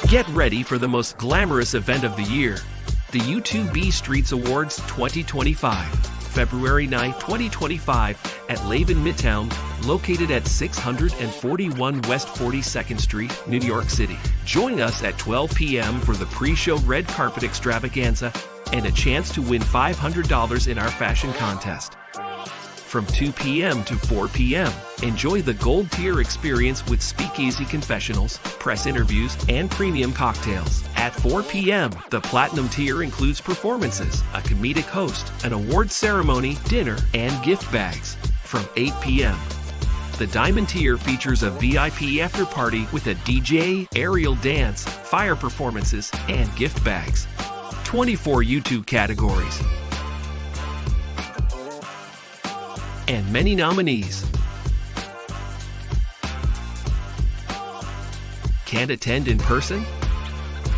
Get ready for the most glamorous event of the year, the U2B Streets Awards 2025, February 9, 2025 at Laven Midtown, located at 641 West 42nd Street, New York City. Join us at 12 p.m. for the pre-show red carpet extravaganza and a chance to win $500 in our fashion contest. From 2 p.m. to 4 p.m., enjoy the Gold Tier experience with speakeasy confessionals, press interviews, and premium cocktails. At 4 p.m., the Platinum Tier includes performances, a comedic host, an award ceremony, dinner, and gift bags. From 8 p.m., the Diamond Tier features a VIP after party with a DJ, aerial dance, fire performances, and gift bags. 24 YouTube categories and many nominees. Can't attend in person?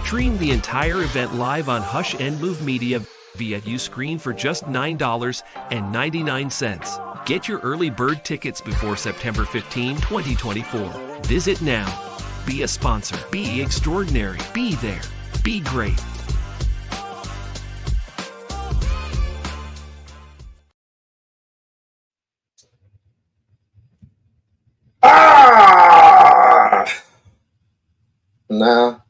Stream the entire event live on Hush and Move Media via Uscreen for just $9.99. Get your early bird tickets before September 15, 2024. Visit now. Be a sponsor. Be extraordinary. Be there. Be great. No.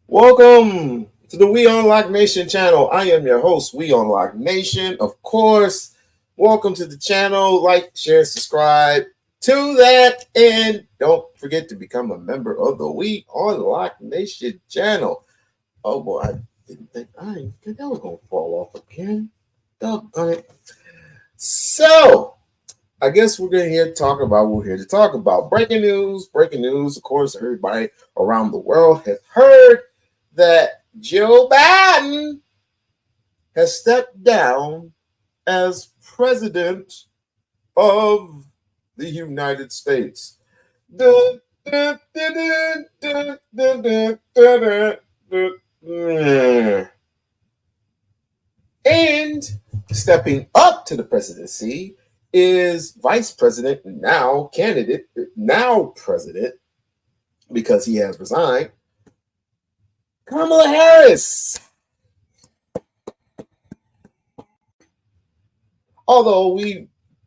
Welcome to the We-On-Loc Nation channel. I am your host, We-On-Loc Nation. Of course, welcome to the channel. Like, share, subscribe to that. And don't forget to become a member of the We-On-Loc Nation channel. Oh boy, I didn't think that was going to fall off again. Doggone it. So, I guess we're here to talk about breaking news. Breaking news, of course, everybody around the world has heard that Joe Biden has stepped down as president of the United States. And stepping up to the presidency is Vice President, now candidate, now president, because he has resigned, Kamala Harris. Although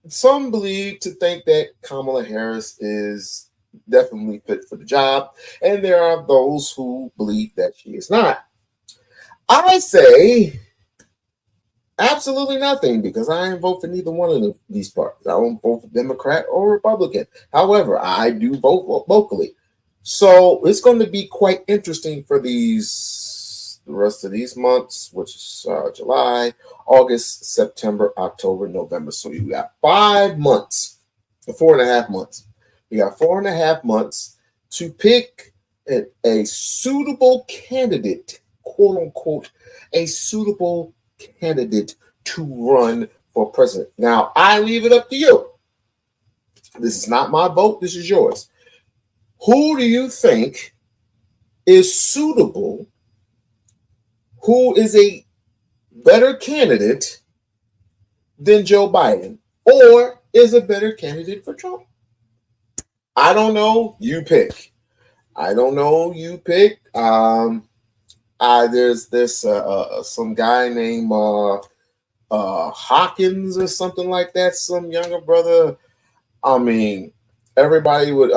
some believe to think that Kamala Harris is definitely fit for the job, and there are those who believe that she is not. I say absolutely nothing, because I ain't vote for neither one of these parties. I don't vote for Democrat or Republican. However, I do vote locally. So it's going to be quite interesting for the rest of these months, which is July, August, September, October, November. So you got 5 months, 4.5 months. You got 4.5 months to pick a suitable candidate, quote unquote, a suitable candidate to run for president. Now, I leave it up to you. This is not my vote. This is yours. Who do you think is suitable? Who is a better candidate than Joe Biden, or is a better candidate for Trump? I don't know. You pick. I don't know. You pick. There's this some guy named Hawkins or something like that, some younger brother. Everybody would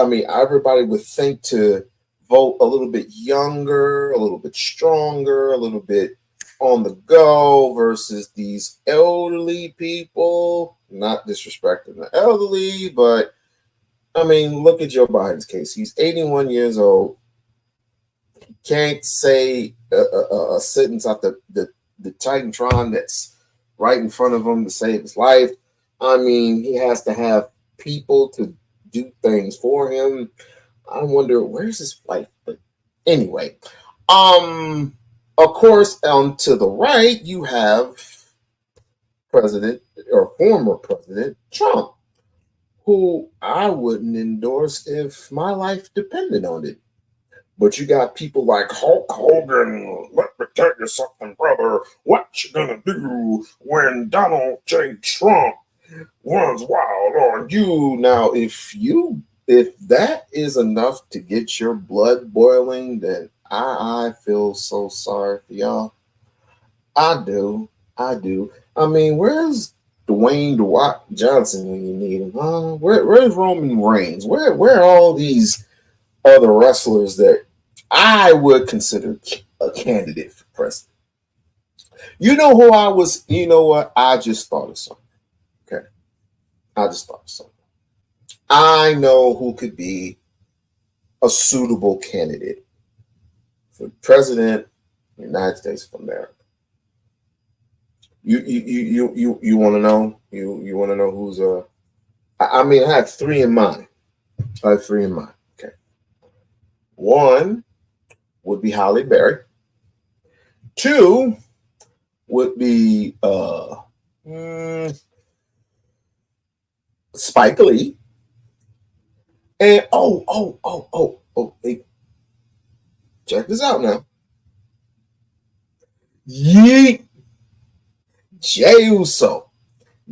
think to vote a little bit younger, a little bit stronger, a little bit on the go versus these elderly people. Not disrespecting the elderly, but look at Joe Biden's case. He's 81 years old. Can't say a sentence out the Titantron that's right in front of him to save his life. He has to have people to do things for him. I wonder, where's his wife? But anyway, of course, to the right, you have President or former President Trump, who I wouldn't endorse if my life depended on it. But you got people like Hulk Hogan. Let me tell you something, brother. What you gonna do when Donald J. Trump runs wild on you? Now, if that is enough to get your blood boiling, then I feel so sorry for y'all. I do. Where's Dwayne DeWatt Johnson when you need him? Where's Roman Reigns? Where are all these other wrestlers that I would consider a candidate for president? You know who I was? You know what? I just thought of something. I just thought so. I know who could be a suitable candidate for president of the United States of America. You want to know? You want to know who's I mean, I have three in mind. Okay. One would be Halle Berry. Two would be Spike Lee. And hey, check this out now. Yeet. Jey Uso.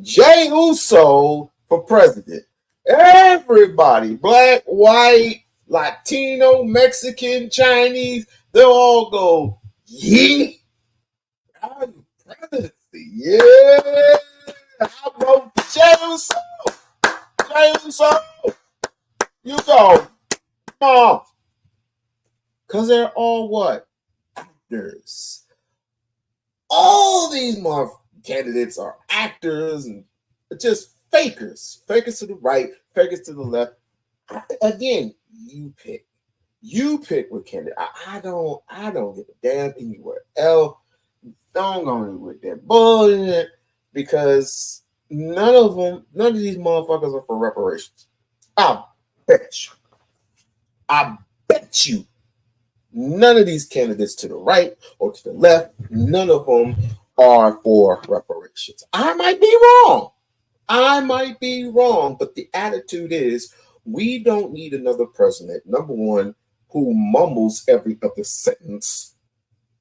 Jey Uso for president. Everybody, black, white, Latino, Mexican, Chinese, they'll all go, yeet. Presidency. Yeah. I vote for Jey Uso. Jey Uso. You go. Come on. Because they're all what? Actors. All these candidates are actors and just fakers. Fakers to the right, fakers to the left. Again, you pick. You pick what candidate. I don't give a damn anywhere else. Don't go with that bullshit because none of these motherfuckers are for reparations. I bet you none of these candidates to the right or to the left, none of them are for reparations. I might be wrong, but the attitude is we don't need another president, number one, who mumbles every other sentence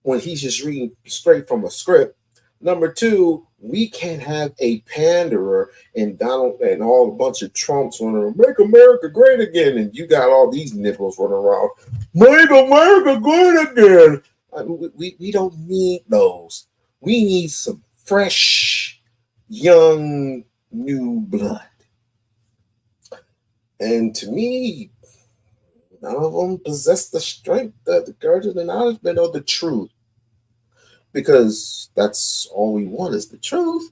when he's just reading straight from a script. Number two, we can't have a panderer and Donald and all a bunch of Trumps running around, make America great again, and you got all these nipples running around, make America great again. We don't need those. We need some fresh, young, new blood. And to me, none of them possess the strength, the courage, and the knowledge, but know the truth. Because that's all we want is the truth.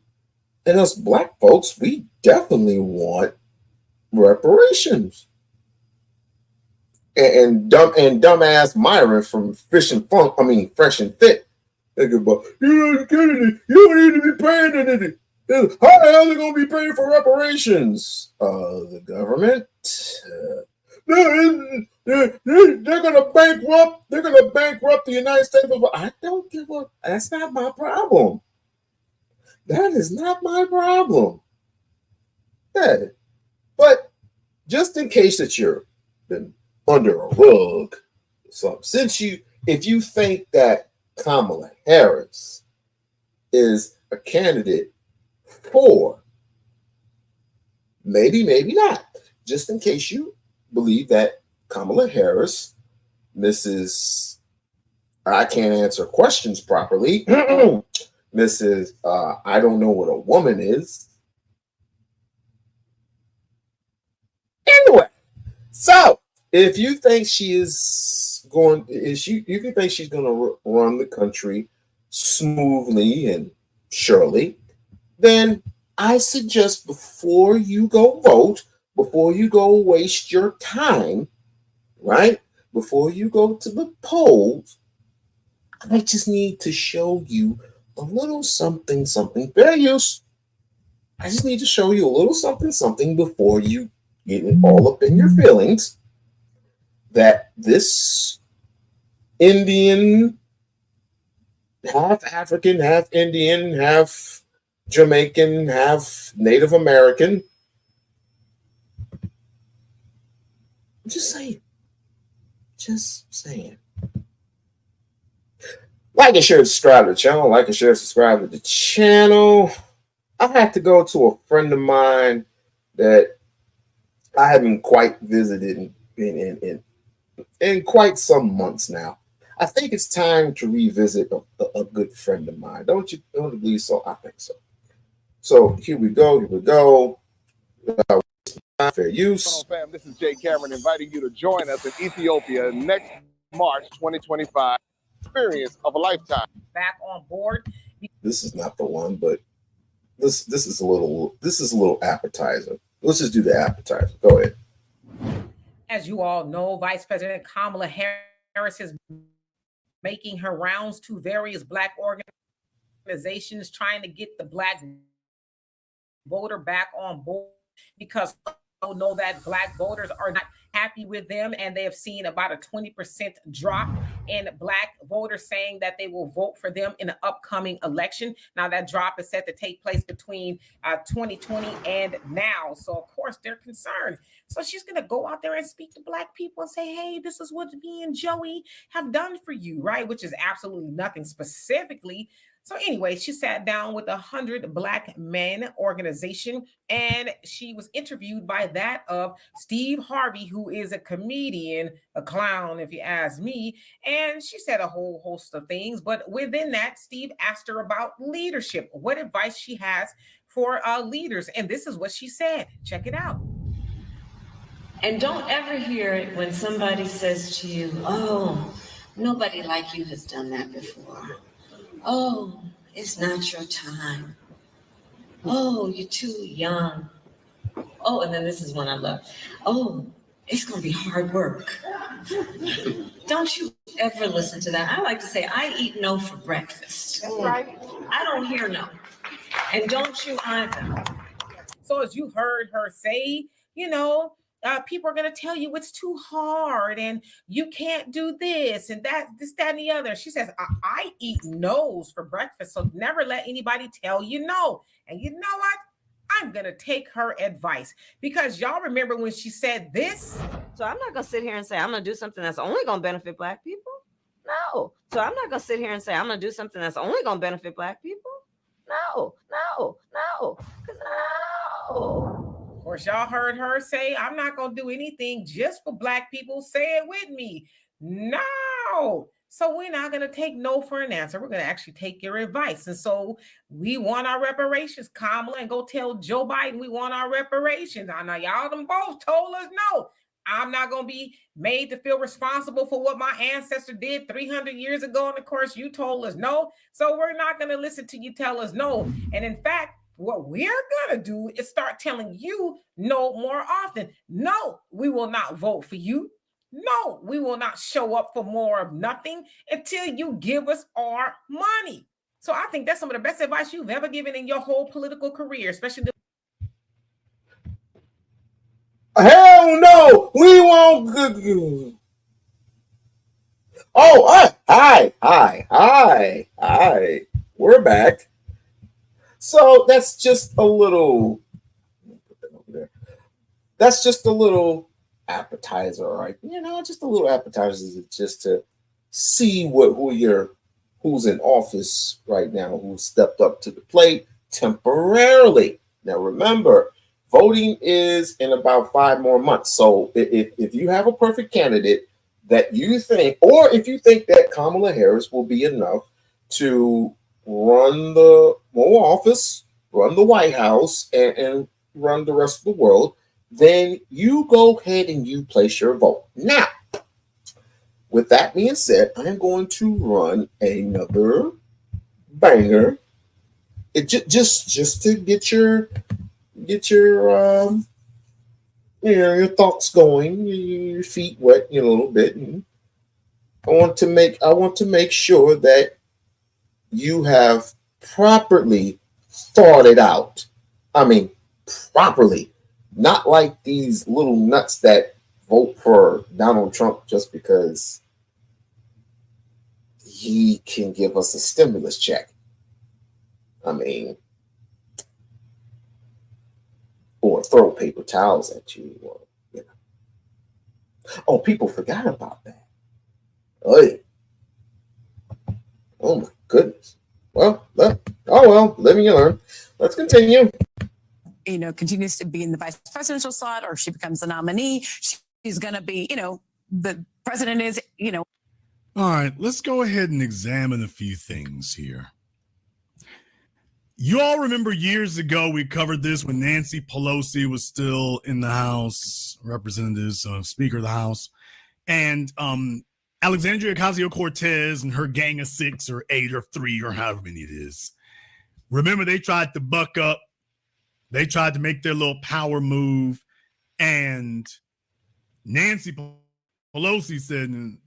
And us black folks, we definitely want reparations. And dumbass Myron from Fresh and Fit. They go, but you don't need to be paying anything. How the hell are they going to be paying for reparations? The government. They're gonna bankrupt. They're gonna bankrupt the United States. I don't give a. That's not my problem. That is not my problem. Yeah. But just in case that you're been under a rug, so if you think that Kamala Harris is a candidate for, maybe not. Just in case you believe that Kamala Harris, Mrs. I can't answer questions properly, Mrs. I don't know what a woman is. Anyway, so if you think you think she's going to run the country smoothly and surely, then I suggest before you go vote, before you go waste your time, right? Before you go to the polls, I just need to show you a little something, fair use. I just need to show you a little something before you get it all up in your feelings that this Indian, half African, half Indian, half Jamaican, half Native American, just saying. Like and share, subscribe to the channel. Like and share, subscribe to the channel. I had to go to a friend of mine that I haven't quite visited in quite some months now. I think it's time to revisit a good friend of mine. Don't you believe so? I think so. So here we go. Fair use. Hello, fam. This is Jay Cameron inviting you to join us in Ethiopia next March 2025. Experience of a lifetime. Back on board. This is not the one, but this is a little appetizer. Let's just do the appetizer. Go ahead. As you all know, Vice President Kamala Harris is making her rounds to various Black organizations trying to get the Black voter back on board, because we know that Black voters are not happy with them, and they have seen about a 20% drop in Black voters saying that they will vote for them in the upcoming election. Now, that drop is set to take place between 2020 and now. So, of course, they're concerned. So she's going to go out there and speak to Black people and say, hey, this is what me and Joey have done for you, right? Which is absolutely nothing specifically. So anyway, she sat down with 100 Black men organization, and she was interviewed by that of Steve Harvey, who is a comedian, a clown, if you ask me. And she said a whole host of things. But within that, Steve asked her about leadership, what advice she has for leaders. And this is what she said. Check it out. And don't ever hear it when somebody says to you, oh, nobody like you has done that before. Oh, it's not your time. Oh, you're too young. Oh, and then this is one I love. Oh, it's going to be hard work. Don't you ever listen to that. I like to say, I eat no for breakfast. That's right. I don't hear no. And don't you either. So as you heard her say, people are going to tell you it's too hard and you can't do this and that, and the other. She says, I eat no's for breakfast, so never let anybody tell you no. And you know what? I'm going to take her advice, because y'all remember when she said this? So I'm not going to sit here and say I'm going to do something that's only going to benefit Black people. No. So I'm not going to sit here and say I'm going to do something that's only going to benefit Black people. No. Because no. Of course, y'all heard her say, I'm not going to do anything just for Black people. Say it with me. No. So we're not going to take no for an answer. We're going to actually take your advice. And so we want our reparations, Kamala, and go tell Joe Biden we want our reparations. I know y'all them both told us no. I'm not going to be made to feel responsible for what my ancestor did 300 years ago. And of course, you told us no. So we're not going to listen to you tell us no. And in fact, what we're going to do is start telling you no more often. No, we will not vote for you. No, we will not show up for more of nothing until you give us our money. So I think that's some of the best advice you've ever given in your whole political career, especially Hell no, we won't. Oh, hi. We're back. So that's just a little. That's just a little appetizer, right? Just a little appetizer, just to see who's in office right now, who stepped up to the plate temporarily. Now, remember, voting is in about 5 more months. So if you have a perfect candidate that you think, or if you think that Kamala Harris will be enough to run the office, run the White House, and run the rest of the world, then you go ahead and you place your vote. Now, with that being said, I'm going to run another banger. It just to get your your thoughts going, your feet wet a little bit. And I want to make sure that you have properly thought it out. I mean, properly. Not like these little nuts that vote for Donald Trump just because he can give us a stimulus check. I mean, or throw paper towels at you. Or, Oh, people forgot about that. Oh my goodness. Well, live and you learn. Let's continue. Continues to be in the vice presidential slot, or she becomes the nominee, she's going to be, the president is, All right, let's go ahead and examine a few things here. You all remember years ago, we covered this when Nancy Pelosi was still in the House, Representatives, Speaker of the House, and Alexandria Ocasio-Cortez and her gang of 6 or 8 or 3 or however many it is Remember, they tried to buck up. They tried to make their little power move. And Nancy Pelosi said,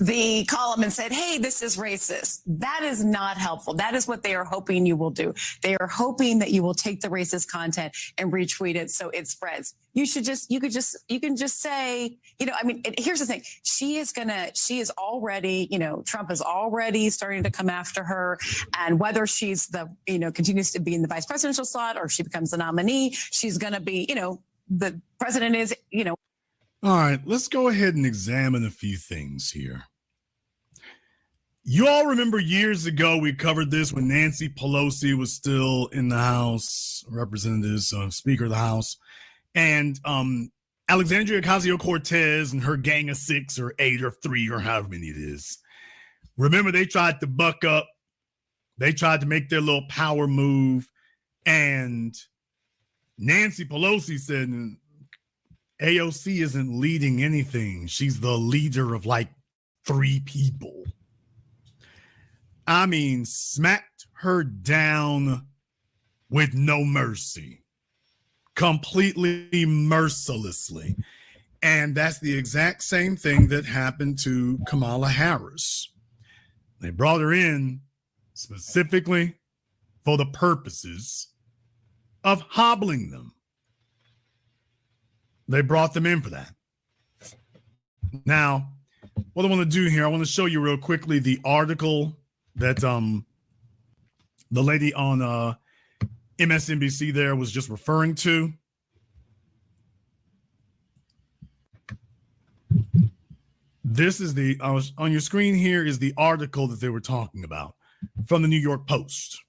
the column and said, hey, this is racist. That is not helpful. That is what they are hoping you will do. They are hoping that you will take the racist content and retweet it so it spreads. You can just say, I mean, here's the thing. She is already, Trump is already starting to come after her. And whether she's continues to be in the vice presidential slot or she becomes the nominee, she's going to be, the president is, All right, let's go ahead and examine a few things here. You all remember years ago we covered this when Nancy Pelosi was still in the House, Representatives, Speaker of the House, and Alexandria Ocasio-Cortez and her gang of 6 or 8 or 3 or however many it is. Remember, they tried to buck up. They tried to make their little power move, and Nancy Pelosi said, AOC isn't leading anything. She's the leader of like 3 people. I mean, smacked her down with no mercy, completely mercilessly. And that's the exact same thing that happened to Kamala Harris. They brought her in specifically for the purposes of hobbling them. They brought them in for that. Now, what I want to do here, I want to show you real quickly the article that the lady on MSNBC there was just referring to. This is on your screen here is the article that they were talking about from the New York Post.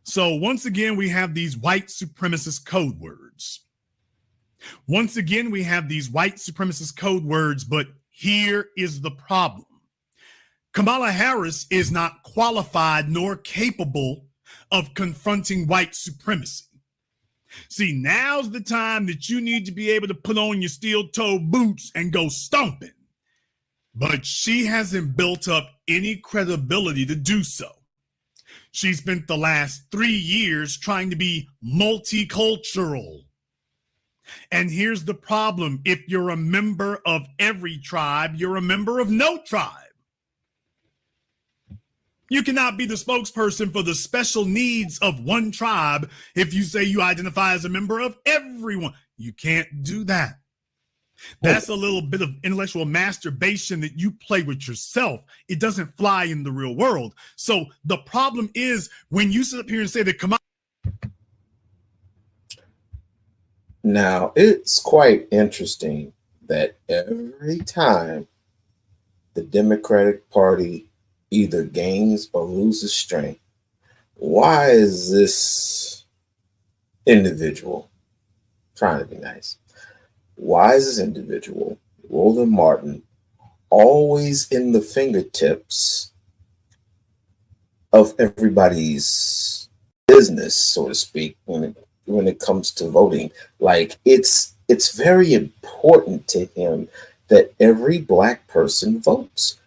So once again, we have these white supremacist code words. Once again, we have these white supremacist code words, but here is the problem. Kamala Harris is not qualified nor capable of confronting white supremacy. See, now's the time that you need to be able to put on your steel-toed boots and go stomping. But she hasn't built up any credibility to do so. She spent the last 3 years trying to be multicultural. And here's the problem. If you're a member of every tribe, you're a member of no tribe. You cannot be the spokesperson for the special needs of one tribe if you say you identify as a member of everyone. You can't do that. That's a little bit of intellectual masturbation that you play with yourself. It doesn't fly in the real world. So the problem is when you sit up here and say that Kamala. Now, it's quite interesting that every time the Democratic Party either gains or loses strength, why is this individual trying to be nice? Why is this individual, Roland Martin, always in the fingertips of everybody's business, so to speak, when it comes to voting? Like it's very important to him that every Black person votes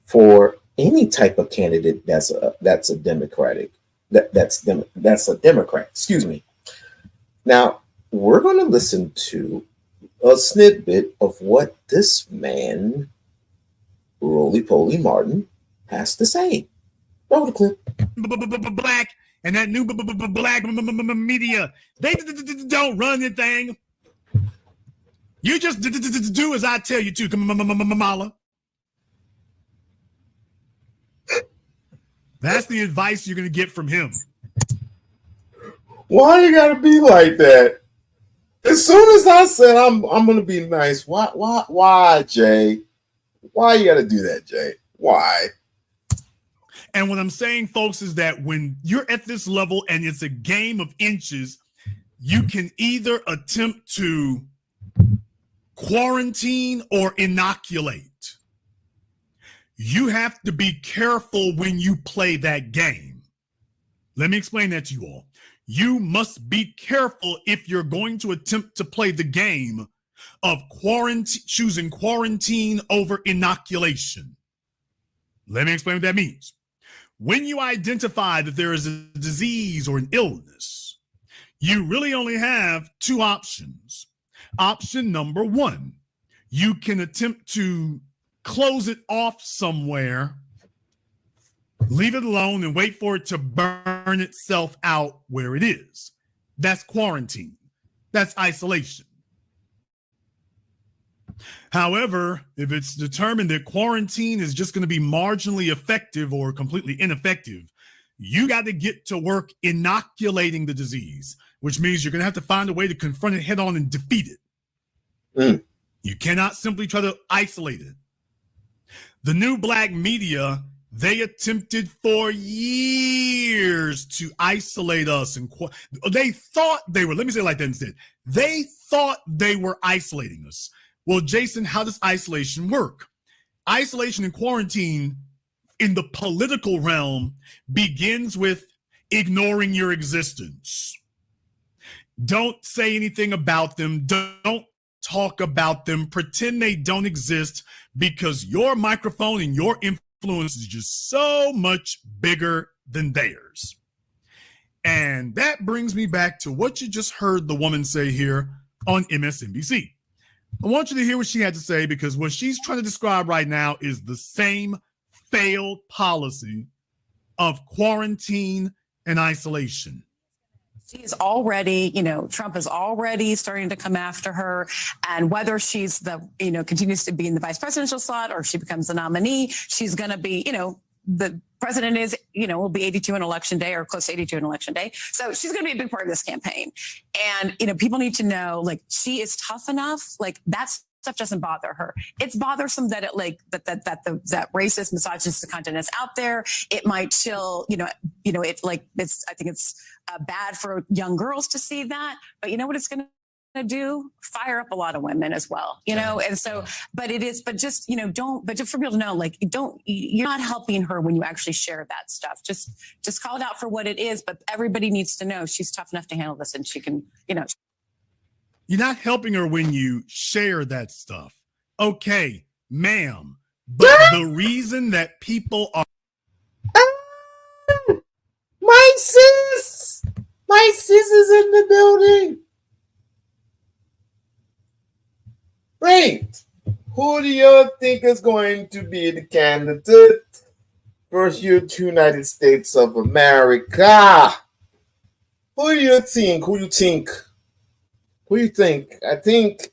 for any type of candidate that's a Democratic. That's a Democrat. Excuse me. Now we're going to listen to a snippet of what this man, Roly-Poly Martin, has to say. Roll the clip. Black and that new Black media, they don't run anything. You just do as I tell you to, Kamala. That's the advice you're going to get from him. Why you got to be like that? As soon as I said I'm going to be nice, why, Jay? Why you got to do that, Jay? Why? And what I'm saying, folks, is that when you're at this level and it's a game of inches, you can either attempt to quarantine or inoculate. You have to be careful when you play that game. Let me explain that to you all. You must be careful if you're going to attempt to play the game of choosing quarantine over inoculation. Let me explain what that means. When you identify that there is a disease or an illness, you really only have two options. Option number one, you can attempt to close it off somewhere, leave it alone, and wait for it to burn itself out where it is. That's quarantine. That's isolation. However, if it's determined that quarantine is just going to be marginally effective or completely ineffective, you got to get to work inoculating the disease, which means you're going to have to find a way to confront it head on and defeat it. You cannot simply try to isolate it. The new black media, they attempted for years to isolate us. And they thought they were, let me say it like that instead. They thought they were isolating us. Well, Jason, how does isolation work? Isolation and quarantine in the political realm begins with ignoring your existence. Don't say anything about them. Don't talk about them. Pretend they don't exist, because your microphone and your influence is just so much bigger than theirs. And that brings me back to what you just heard the woman say here on MSNBC. I want you to hear what she had to say, because what she's trying to describe right now is the same failed policy of quarantine and isolation. She's already, Trump is already starting to come after her. And whether she's continues to be in the vice presidential slot or she becomes the nominee, she's going to be, the president is, will be 82 on election day or close to 82 on election day. So she's going to be a big part of this campaign. And, people need to know, she is tough enough. That stuff doesn't bother her. It's bothersome that that racist, misogynist content is out there. It might chill, I think it's bad for young girls to see that. But you know what it's going to do? Fire up a lot of women as well, and so, but just for people to know, you're not helping her when you actually share that stuff. Just call it out for what it is, but everybody needs to know she's tough enough to handle this, and she can, You're not helping her when you share that stuff. Okay, ma'am, but the reason that people are... My sis is in the building. Great. Who do you think is going to be the candidate for your United States of America? Who do you think? I think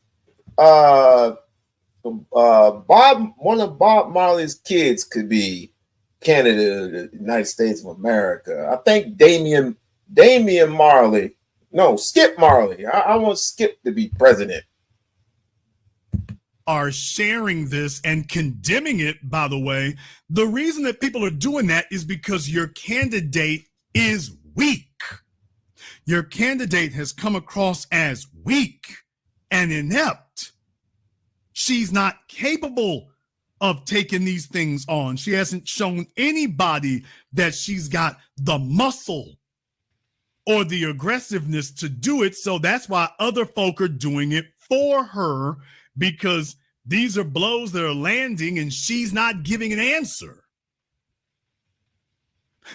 one of Bob Marley's kids could be candidate of the United States of America. I think Damian Marley. No, Skip Marley. I want Skip to be president. Are sharing this and condemning it, by the way. The reason that people are doing that is because your candidate is weak. Your candidate has come across as weak and inept. She's not capable of taking these things on. She hasn't shown anybody that she's got the muscle or the aggressiveness to do it. So that's why other folk are doing it for her, because these are blows that are landing and she's not giving an answer.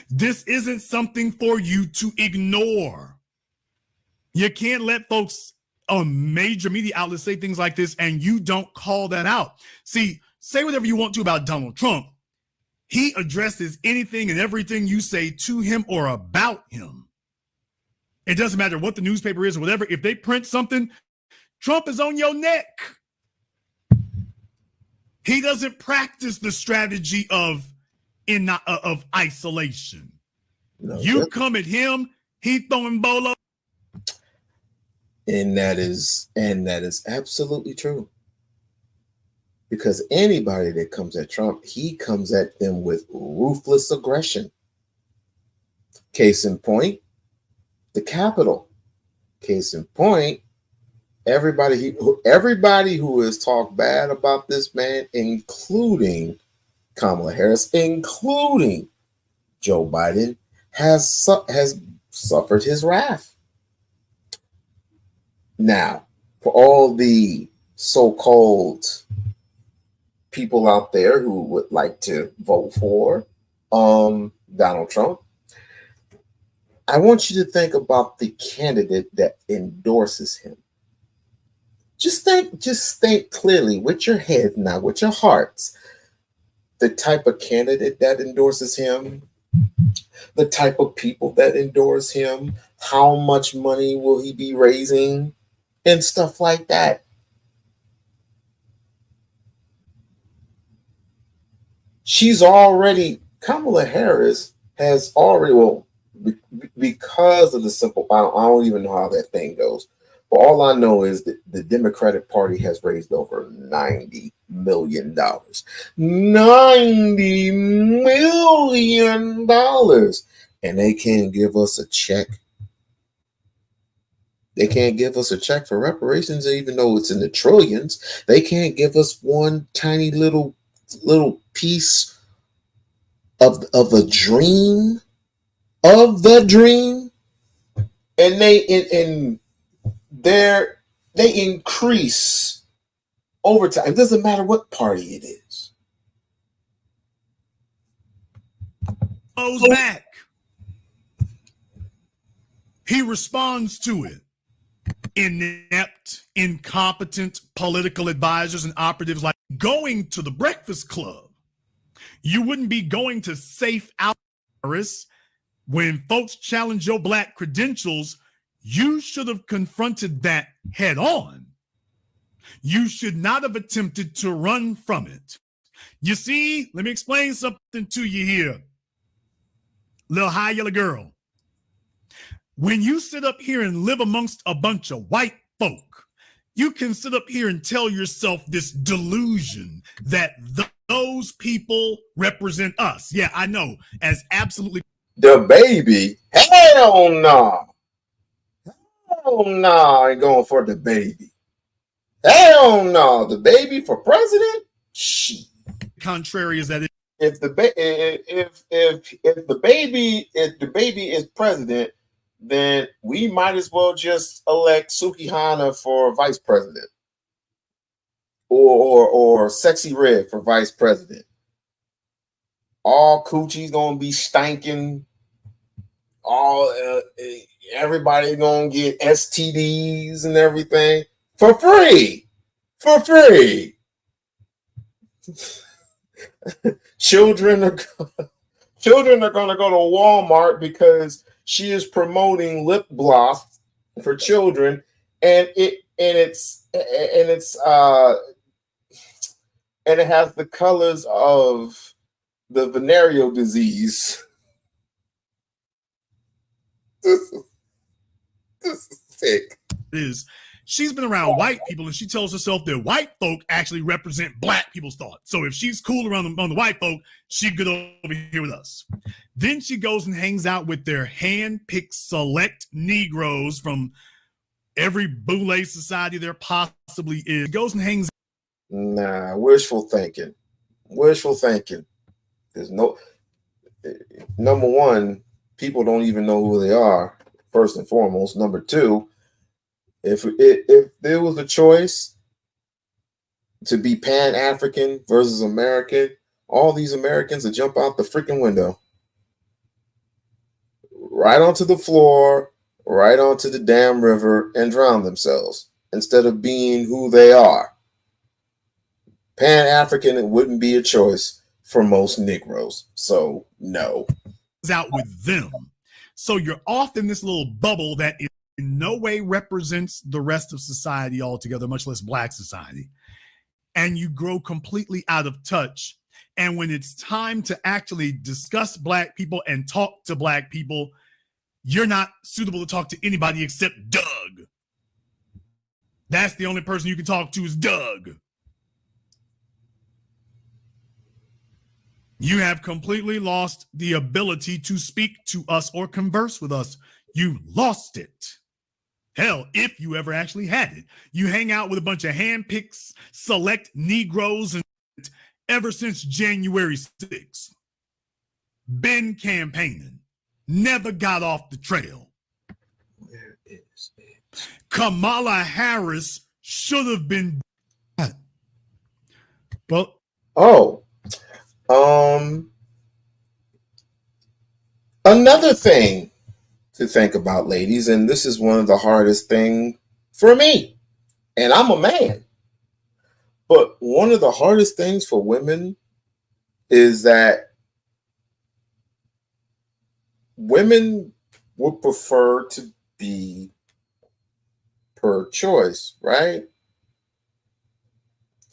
This isn't something for you to ignore. You can't let folks on major media outlets say things like this and you don't call that out. See, say whatever you want to about Donald Trump. He addresses anything and everything you say to him or about him. It doesn't matter what the newspaper is or whatever. If they print something, Trump is on your neck. He doesn't practice the strategy of isolation. No, you come at him, he throwing bolo. And that is absolutely true. Because anybody that comes at Trump, he comes at them with ruthless aggression. Case in point, the Capitol. Case in point, everybody who has talked bad about this man, including Kamala Harris, including Joe Biden, has suffered his wrath. Now, for all the so-called people out there who would like to vote for Donald Trump, I want you to think about the candidate that endorses him. Just think clearly with your head, not with your hearts. The type of candidate that endorses him, the type of people that endorse him, how much money will he be raising, and stuff like that. Kamala Harris has already, well, because of the simple, I don't even know how that thing goes. But all I know is that the Democratic Party has raised over $90 million. $90 million. And they can't give us a check. They can't give us a check for reparations, even though it's in the trillions. They can't give us one tiny little piece of the dream. And they increase over time. It doesn't matter what party it is. Goes back. He responds to it. Inept, incompetent political advisors and operatives like going to the Breakfast Club. You wouldn't be going to Safe Hours when folks challenge your black credentials. You should have confronted that head on. You should not have attempted to run from it. You see, let me explain something to you here. Little high yellow girl. When you sit up here and live amongst a bunch of white folk, you can sit up here and tell yourself this delusion that those people represent us. Yeah, I know, as absolutely. The baby? Hell no. Hell no, I ain't going for the baby. Hell no. The baby for president? Shit. Contrary is that if the baby is president, then we might as well just elect Suki Hana for vice president, or Sexy Red for vice president. All coochie's gonna be stanking. Everybody gonna get STDs and everything for free. Children are gonna go to Walmart because she is promoting lip gloss for children, and it has the colors of the venereal disease. This is sick. She's been around white people, and she tells herself that white folk actually represent black people's thoughts. So if she's cool around the white folk, she'd get over here with us. Then she goes and hangs out with their hand-picked select Negroes from every boule society there possibly is. She goes and hangs. Nah, wishful thinking. There's number one, people don't even know who they are, first and foremost. Number two, if there was a choice to be Pan-African versus American, all these Americans would jump out the freaking window. Right onto the floor, right onto the damn river, and drown themselves instead of being who they are. Pan-African, it wouldn't be a choice for most Negroes. So, no. Out with them. So you're off in this little bubble that in no way represents the rest of society altogether, much less black society. And you grow completely out of touch. And when it's time to actually discuss black people and talk to black people, you're not suitable to talk to anybody except Doug. That's the only person you can talk to is Doug. You have completely lost the ability to speak to us or converse with us. You lost it. Hell, if you ever actually had it. You hang out with a bunch of handpicked select Negroes and ever since January 6th. Been campaigning. Never got off the trail. Where is it? Kamala Harris should have been Well, Oh, another thing to think about, ladies, and this is one of the hardest things for me, and I'm a man, but one of the hardest things for women is that women would prefer to be per choice, right?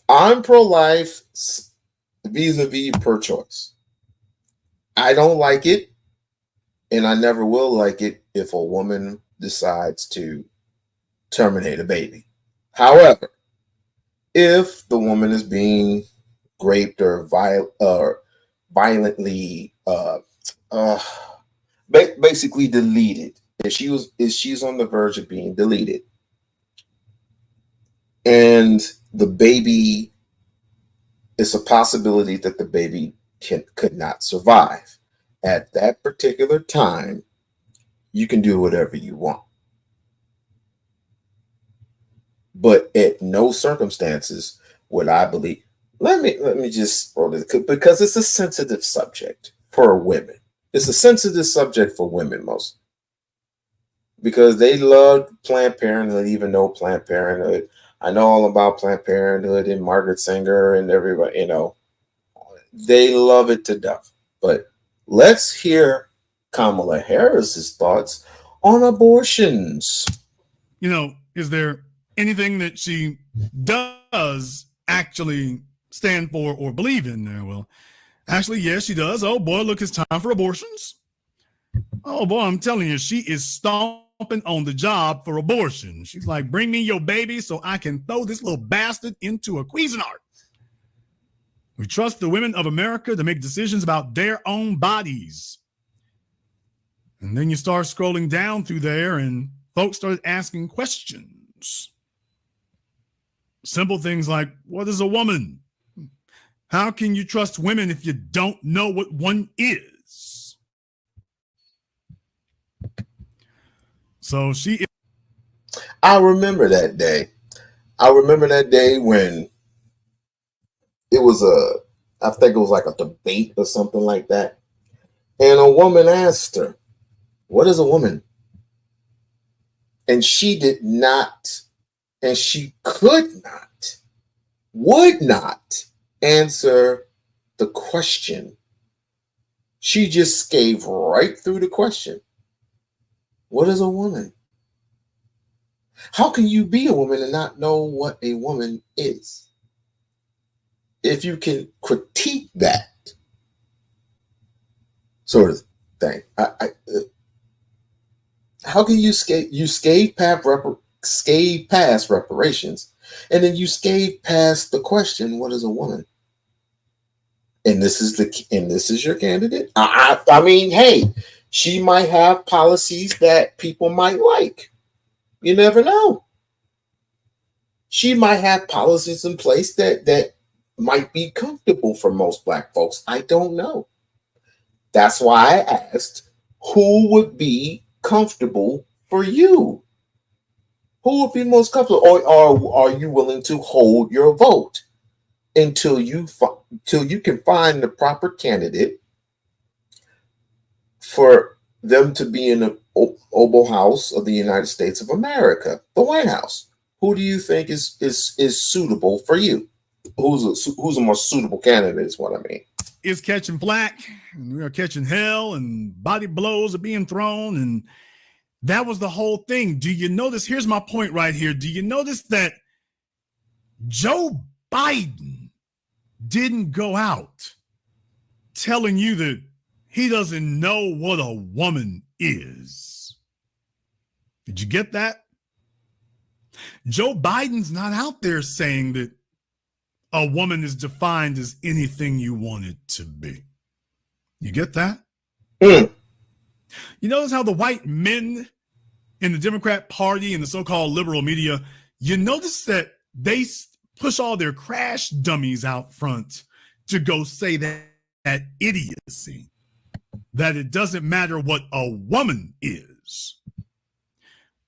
I'm pro-life vis-a-vis per choice. I don't like it, and I never will like it if a woman decides to terminate a baby. However, if the woman is being raped or violently, basically deleted, if she's on the verge of being deleted, and the baby, it's a possibility that the baby could not survive. At that particular time, you can do whatever you want. But at no circumstances would I believe. Let me just roll this, because it's a sensitive subject for women. It's a sensitive subject for women most, because they love Planned Parenthood, even though Planned Parenthood. I know all about Planned Parenthood and Margaret Sanger and everybody. They love it to death. But let's hear Kamala Harris's thoughts on abortions. Is there anything that she does actually stand for or believe in there? Well, actually, yes, she does. Oh boy, look, it's time for abortions. Oh boy, I'm telling you, she is stomping on the job for abortion. She's like, bring me your baby so I can throw this little bastard into a Cuisinart. We trust the women of America to make decisions about their own bodies. And then you start scrolling down through there and folks started asking questions. Simple things like, what is a woman? How can you trust women if you don't know what one is? So I remember that day. I remember that day when it was I think it was like a debate or something like that. And a woman asked her, what is a woman? And she did not, and she could not, would not answer the question. She just gave right through the question. What is a woman? How can you be a woman and not know what a woman is? If you can critique that sort of thing, how can you scathe past reparations, and then you scathe past the question, what is a woman? And this is your candidate. I mean, hey, she might have policies that people might like. You never know. She might have policies in place that might be comfortable for most Black folks. I don't know. That's why I asked, who would be comfortable for you? Who would be most comfortable? Or are you willing to hold your vote until you can find the proper candidate for them to be in the Oval House of the United States of America, the White House? Who do you think is suitable for you? Who's a more suitable candidate is what I mean. Is catching flack, and we are catching hell, and body blows are being thrown, and that was the whole thing. Do you notice? Here's my point right here. Do you notice that Joe Biden didn't go out telling you that he doesn't know what a woman is? Did you get that? Joe Biden's not out there saying that a woman is defined as anything you want it to be. You get that? Mm. You notice how the white men in the Democrat Party and the so-called liberal media, you notice that they push all their crash dummies out front to go say that idiocy, that it doesn't matter what a woman is.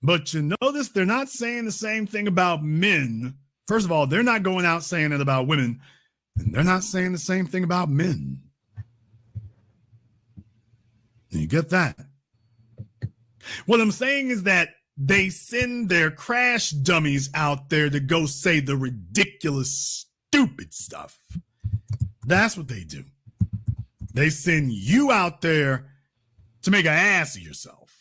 But you notice they're not saying the same thing about men First of all, they're not going out saying it about women, and they're not saying the same thing about men. You get that? What I'm saying is that they send their crash dummies out there to go say the ridiculous, stupid stuff. That's what they do. They send you out there to make an ass of yourself.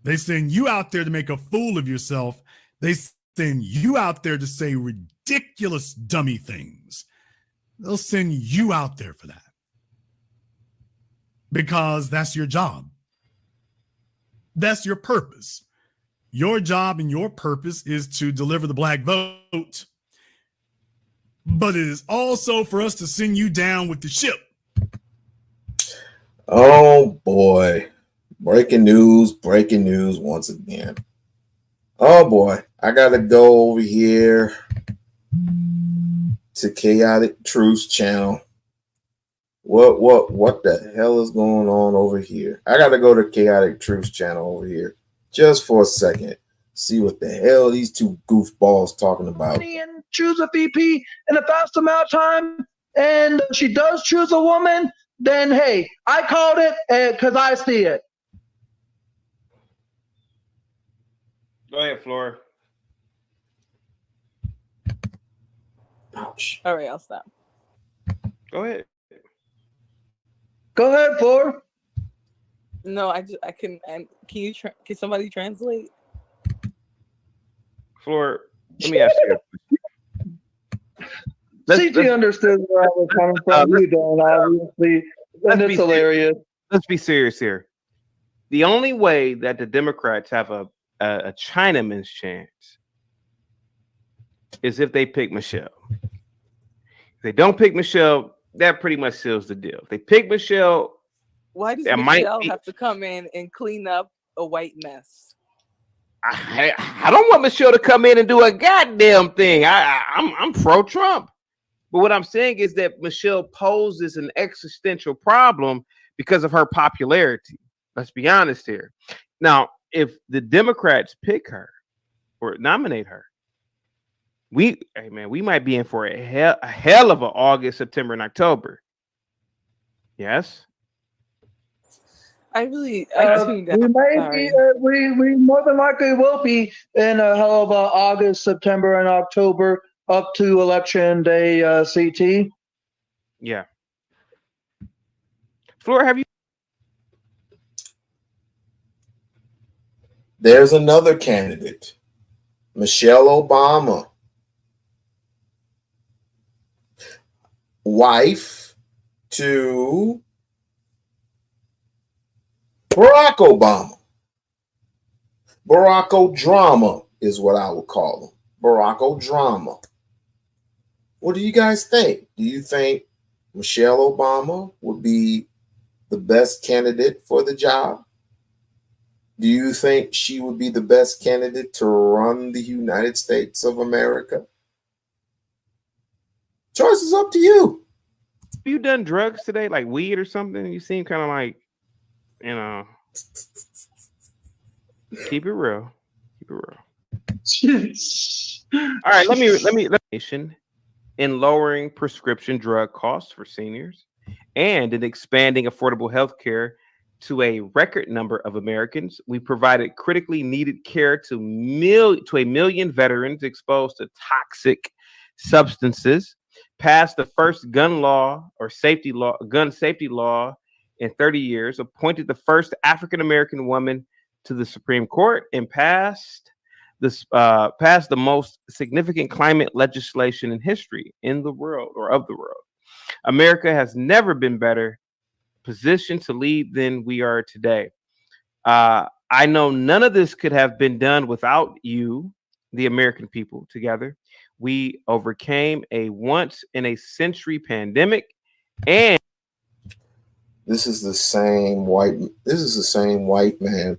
They send you out there to make a fool of yourself. They send you out there to say ridiculous, dummy things. They'll send you out there for that. Because that's your job. That's your purpose. Your job and your purpose is to deliver the black vote. But it is also for us to send you down with the ship. Oh boy. Breaking news once again. Oh boy. I gotta go over here to Chaotic Truths channel. What the hell is going on over here? I gotta go to Chaotic Truths channel over here just for a second. See what the hell these two goofballs talking about. And choose a VP in a fast amount of time, and she does choose a woman, then hey, I called it because I see it. Go ahead, Flora. Ouch. All right, I'll stop. Go ahead. Go ahead, Flora. No, I can. And can somebody translate? Flora, let me ask you. CT understood where I was coming from. You don't, obviously. And it's hilarious. Let's be serious here. The only way that the Democrats have a Chinaman's chance is if they pick Michelle. If they don't pick Michelle, that pretty much seals the deal. If they pick Michelle, why does Michelle have to come in and clean up a white mess? I don't want Michelle to come in and do a goddamn thing. I'm pro-Trump. But what I'm saying is that Michelle poses an existential problem because of her popularity. Let's be honest here. Now, if the Democrats pick her or nominate her, we might be in for a hell of an August, September, and October. Yes. I tuned out. We more than likely will be in a hell of a August, September, and October up to election day. CT. Yeah. Flora, have you? There's another candidate, Michelle Obama, wife to Barack Obama. Barack-O-Drama is what I would call him. Barack-O-Drama. What do you guys think? Do you think Michelle Obama would be the best candidate for the job? Do you think she would be the best candidate to run the United States of America? Choice is up to you. Have you done drugs today, like weed or something? You seem kind of like, keep it real. Keep it real. All right, let me in lowering prescription drug costs for seniors and in expanding affordable health care to a record number of Americans. We provided critically needed care to a million veterans exposed to toxic substances, passed the first gun safety law in 30 years, appointed the first African-American woman to the Supreme Court, and passed the most significant climate legislation in history in the world or of the world. America has never been better positioned to lead than we are today. I know none of this could have been done without you, the American people, together. We overcame a once-in-a-century pandemic, and this is the same white man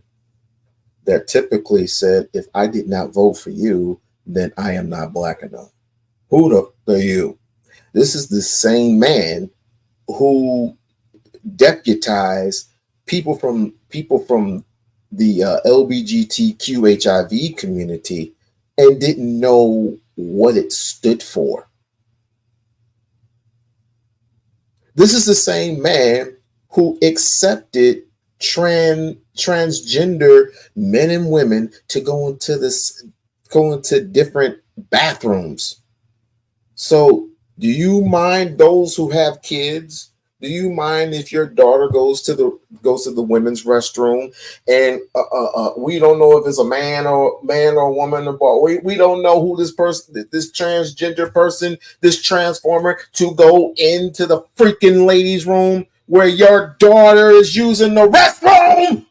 that typically said, if I did not vote for you, then I am not black enough. Who the are you? This is the same man who deputized people from the LGBTQ HIV community and didn't know what it stood for. This is the same man who accepted transgender men and women to go into different bathrooms. So do you mind those who have kids? Do you mind if your daughter goes to the women's restroom and we don't know if it's a man or woman or boy? We don't know who this person, this transgender person, this transformer, to go into the freaking ladies' room where your daughter is using the restroom.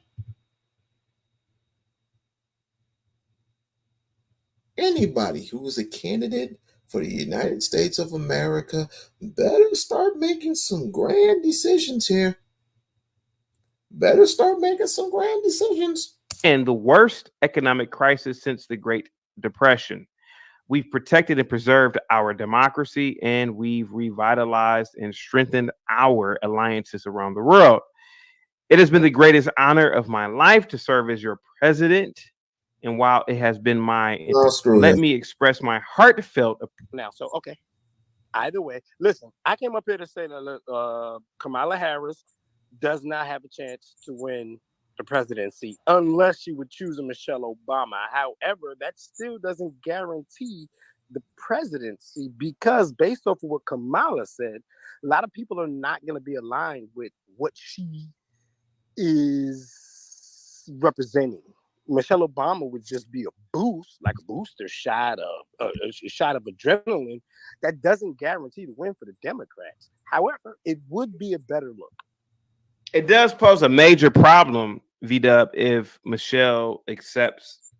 Anybody who is a candidate for the United States of America better start making some grand decisions here. Better start making some grand decisions. And the worst economic crisis since the Great Depression. We've protected and preserved our democracy, and we've revitalized and strengthened our alliances around the world. It has been the greatest honor of my life to serve as your president. And while it has been let me express my heartfelt now. So, okay. Either way, listen, I came up here to say that Kamala Harris does not have a chance to win the presidency unless she would choose a Michelle Obama. However, that still doesn't guarantee the presidency, because based off of what Kamala said, a lot of people are not going to be aligned with what she is representing. Michelle Obama would just be a boost, like a booster shot of a shot of adrenaline. That doesn't guarantee the win for the Democrats. However, it would be a better look. It does pose a major problem, V-Dub, if Michelle accepts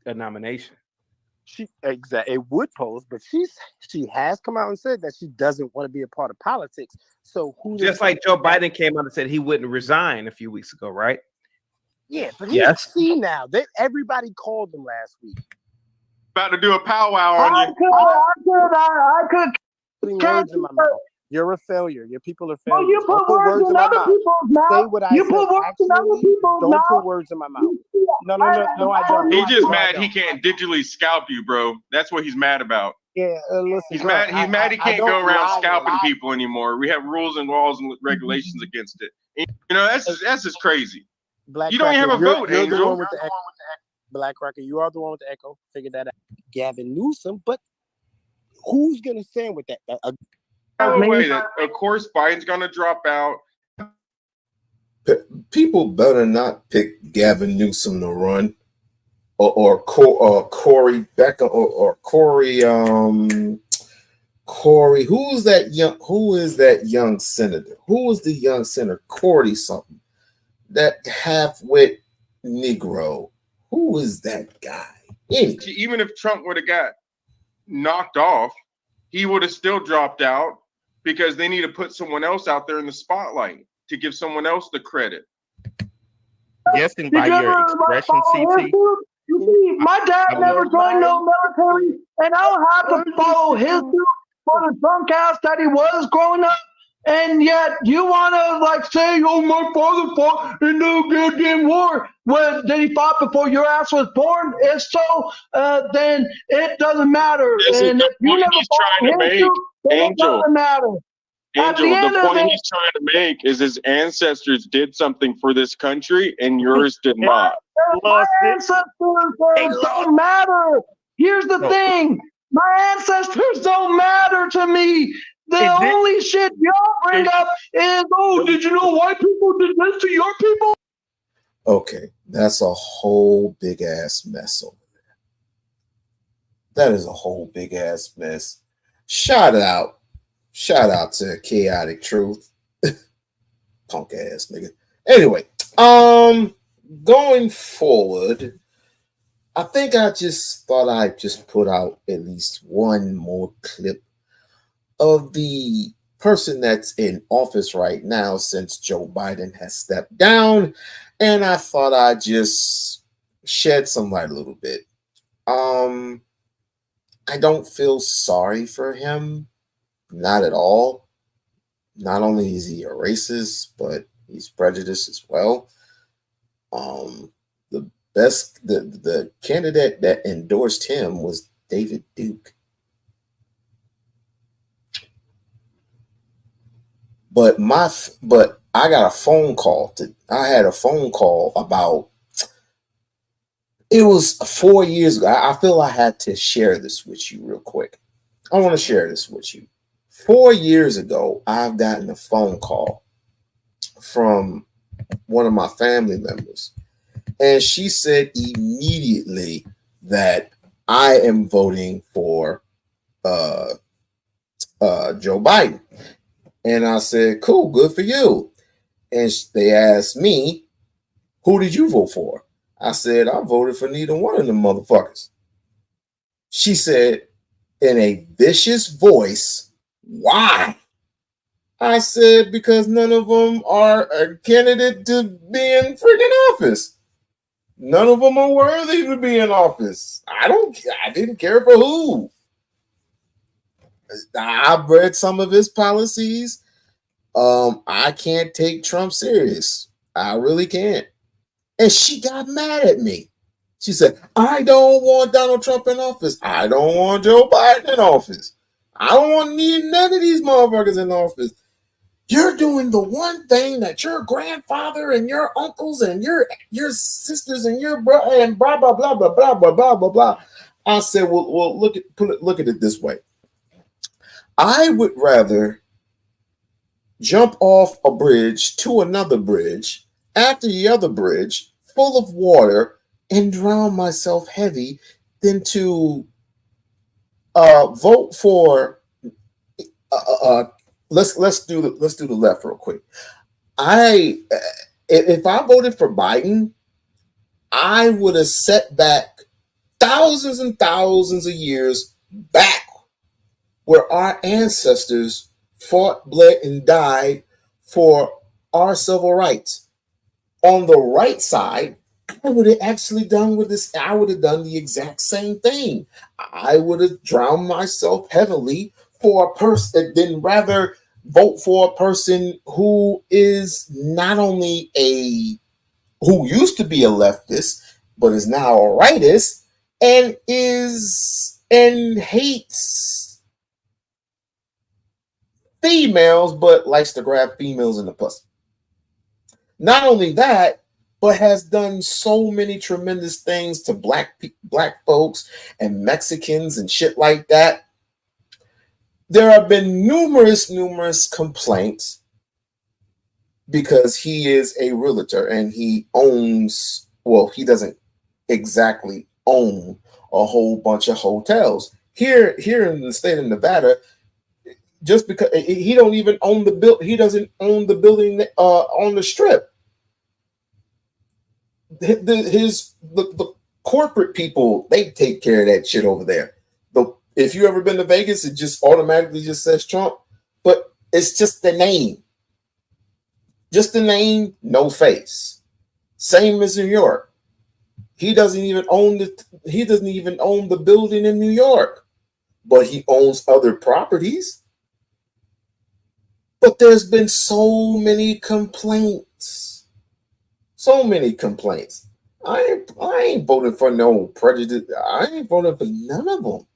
a nomination. It would pose, but she has come out and said that she doesn't want to be a part of politics. So just like Joe Biden came out and said he wouldn't resign a few weeks ago, right? Yeah, but see now, everybody called them last week. About to do a powwow on you. I could. Putting words in my mouth. You're a failure. Your people are failures. Oh, you put words in other people's mouth. Say what I you said. put words in other people's mouth. Don't put words in my mouth. No, I don't. He's just mad he can't digitally scalp you, bro. That's what he's mad about. Yeah, listen. He's mad he can't go around scalping people anymore. We have rules and laws and regulations against it. You know, that's just crazy. You don't even have a vote, Angel. You're the one with the echo. Black Rocker, you are the one with the echo. Figure that out. Gavin Newsom, but who's going to stand with that? Of course, Biden's going to drop out. People better not pick Gavin Newsom to run, or Corey Beckham, or Corey. Corey, who is that young senator? Who is the young senator? Corey something. That half-wit Negro. Who is that guy? Even if Trump would have got knocked off, he would have still dropped out, because they need to put someone else out there in the spotlight to give someone else the credit. Guessing by your expression, CT. My dad never joined no military, and I don't have to follow his suit for the drunk ass that he was growing up. And yet you want to say, oh, my father fought in the goddamn war. Well, then he fought before your ass was born. If so, then it doesn't matter. And if you never fought his suit, then it doesn't matter. Angel, the point he's trying to make is his ancestors did something for this country and yours did not. My ancestors don't matter. Here's the thing. My ancestors don't matter to me. The only shit y'all bring up is, oh, did you know white people did this to your people? Okay, that's a whole big ass mess over there. That is a whole big ass mess. Shout out to Chaotic Truth. Punk ass nigga. Anyway, going forward, I think I just thought I'd just put out at least one more clip of the person that's in office right now since Joe Biden has stepped down, and I thought I'd just shed some light a little bit. I don't feel sorry for him, not at all. Not only is he a racist, but he's prejudiced as well. The candidate that endorsed him was David Duke. But I got a phone call. I had a phone call about, it was 4 years ago. I feel I had to share this with you real quick. I want to share this with you. 4 years ago, I've gotten a phone call from one of my family members, and she said immediately that I am voting for Joe Biden. And I said, cool, good for you. And they asked me, who did you vote for? I said, I voted for neither one of them motherfuckers. She said in a vicious voice, why? I said, because none of them are a candidate to be in freaking office. None of them are worthy to be in office. I didn't care for who. I've read some of his policies. I can't take Trump serious. I really can't. And she got mad at me. She said, I don't want Donald Trump in office. I don't want Joe Biden in office. I don't want none of these motherfuckers in office. You're doing the one thing that your grandfather and your uncles and your sisters and your brother and blah, blah, blah, blah, blah, blah, blah, blah, blah. I said, well, look at it this way. I would rather jump off a bridge to another bridge, after the other bridge, full of water, and drown myself heavy than to vote for. Let's do the left real quick. If I voted for Biden, I would have set back thousands and thousands of years back where our ancestors fought, bled, and died for our civil rights. On the right side, I would have actually done with this. I would have done the exact same thing. I would have drowned myself heavily for a person, then rather vote for a person who is not only who used to be a leftist, but is now a rightist, and hates females, but likes to grab females in the pussy. Not only that, but has done so many tremendous things to black folks and Mexicans and shit like that. There have been numerous complaints because he is a realtor and he owns, well, he doesn't exactly own a whole bunch of hotels. Here in the state of Nevada, just because he don't even own he doesn't own the building on the Strip. The corporate people, they take care of that shit over there. If you ever been to Vegas, it just automatically just says Trump, but it's just the name. Just the name, no face. Same as New York. He doesn't even own the building in New York, but he owns other properties. But there's been so many complaints. So many complaints. I ain't voting for no prejudice. I ain't voting for none of them.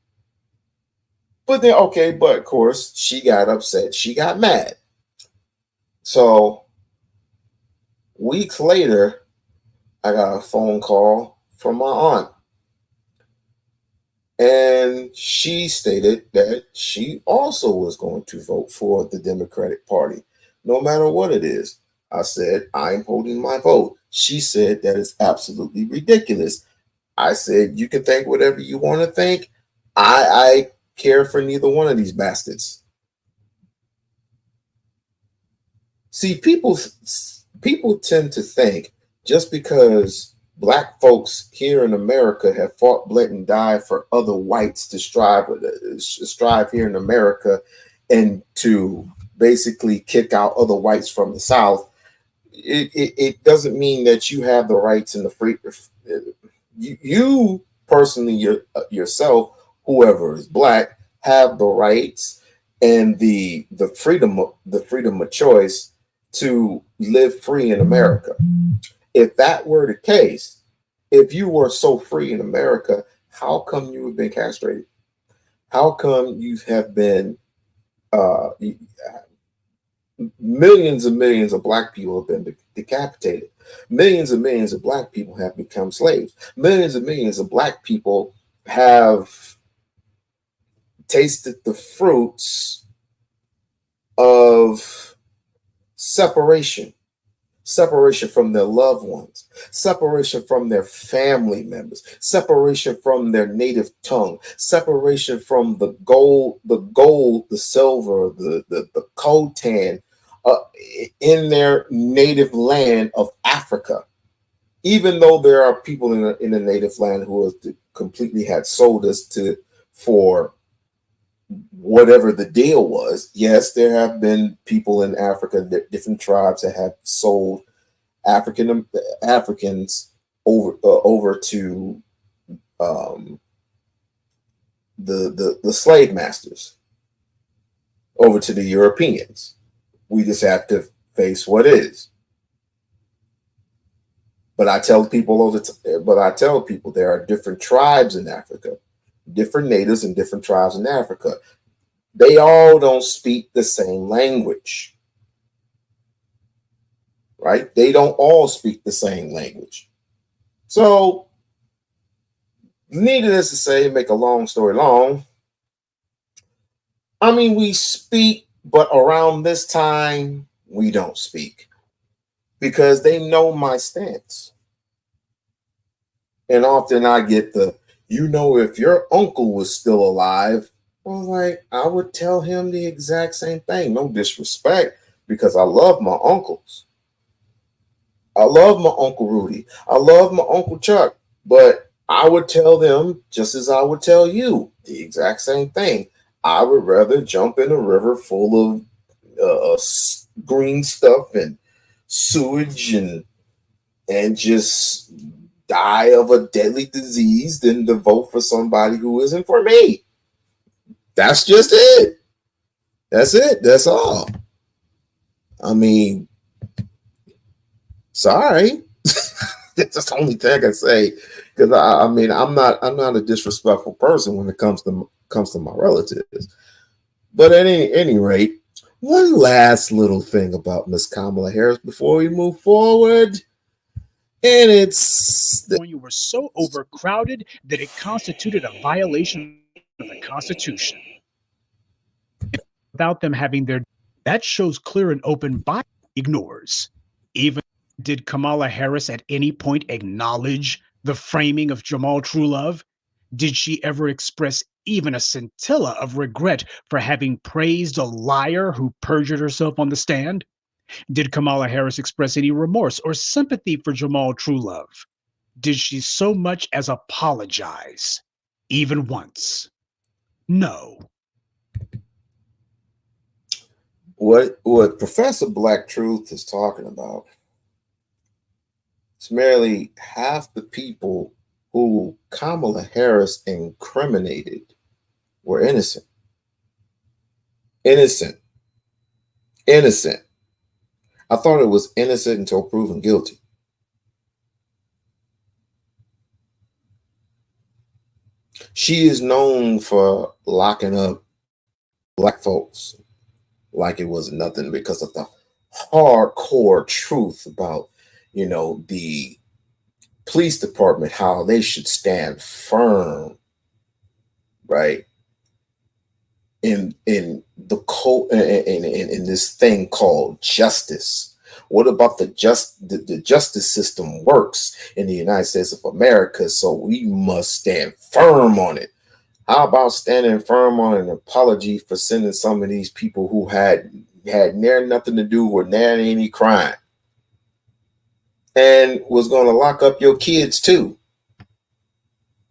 But then, okay, but of course, she got upset. She got mad. So, weeks later, I got a phone call from my aunt. And she stated that she also was going to vote for the Democratic Party, no matter what it is. I said, I'm holding my vote. She said that is absolutely ridiculous. I said, you can think whatever you want to think. I care for neither one of these bastards. See, people tend to think just because black folks here in America have fought, bled, and died for other whites to strive here in America and to basically kick out other whites from the South, it doesn't mean that you have the rights and the free. You personally yourself, whoever is black, have the rights and the freedom of choice to live free in America. If that were the case, if you were so free in America, how come you have been castrated? How come you have been millions and millions of black people have been decapitated? Millions and millions of black people have become slaves. Millions and millions of black people have tasted the fruits of separation from their loved ones, separation from their family members, separation from their native tongue, separation from the gold, the silver, the coltan in their native land of Africa. Even though there are people in the native land who have completely had sold us for whatever the deal was. Yes, there have been people in Africa, different tribes that have sold Africans over to the slave masters, over to the Europeans. We just have to face what is. But I tell people there are different tribes in Africa, different natives and different tribes in Africa. They all don't speak the same language, right? They don't all speak the same language. So, needless to say, make a long story long, I mean, we speak, but around this time, we don't speak because they know my stance. And often I get if your uncle was still alive, I was like, I would tell him the exact same thing. No disrespect, because I love my uncles. I love my Uncle Rudy. I love my Uncle Chuck. But I would tell them, just as I would tell you, the exact same thing. I would rather jump in a river full of green stuff and sewage and just die of a deadly disease than to vote for somebody who isn't for me. That's just it. That's it. That's all. I mean, sorry. That's the only thing I can say. Because I mean, I'm not a disrespectful person when it comes to my relatives. But at any rate, one last little thing about Miss Kamala Harris before we move forward. And it's California were so overcrowded that it constituted a violation of the Constitution. Without them having that shows clear and open bias ignores. Even did Kamala Harris at any point acknowledge the framing of Jamal Trulove? Did she ever express even a scintilla of regret for having praised a liar who perjured herself on the stand? Did Kamala Harris express any remorse or sympathy for Jamal Trulove? Did she so much as apologize, even once? No. What Professor Black Truth is talking about is merely half the people who Kamala Harris incriminated were innocent. Innocent. I thought it was innocent until proven guilty. She is known for locking up black folks like it was nothing because of the hardcore truth about, the police department, how they should stand firm, right? In the in this thing called justice. What about the justice system works in the United States of America? So we must stand firm on it. How about standing firm on an apology for sending some of these people who had near nothing to do with near any crime and was going to lock up your kids too?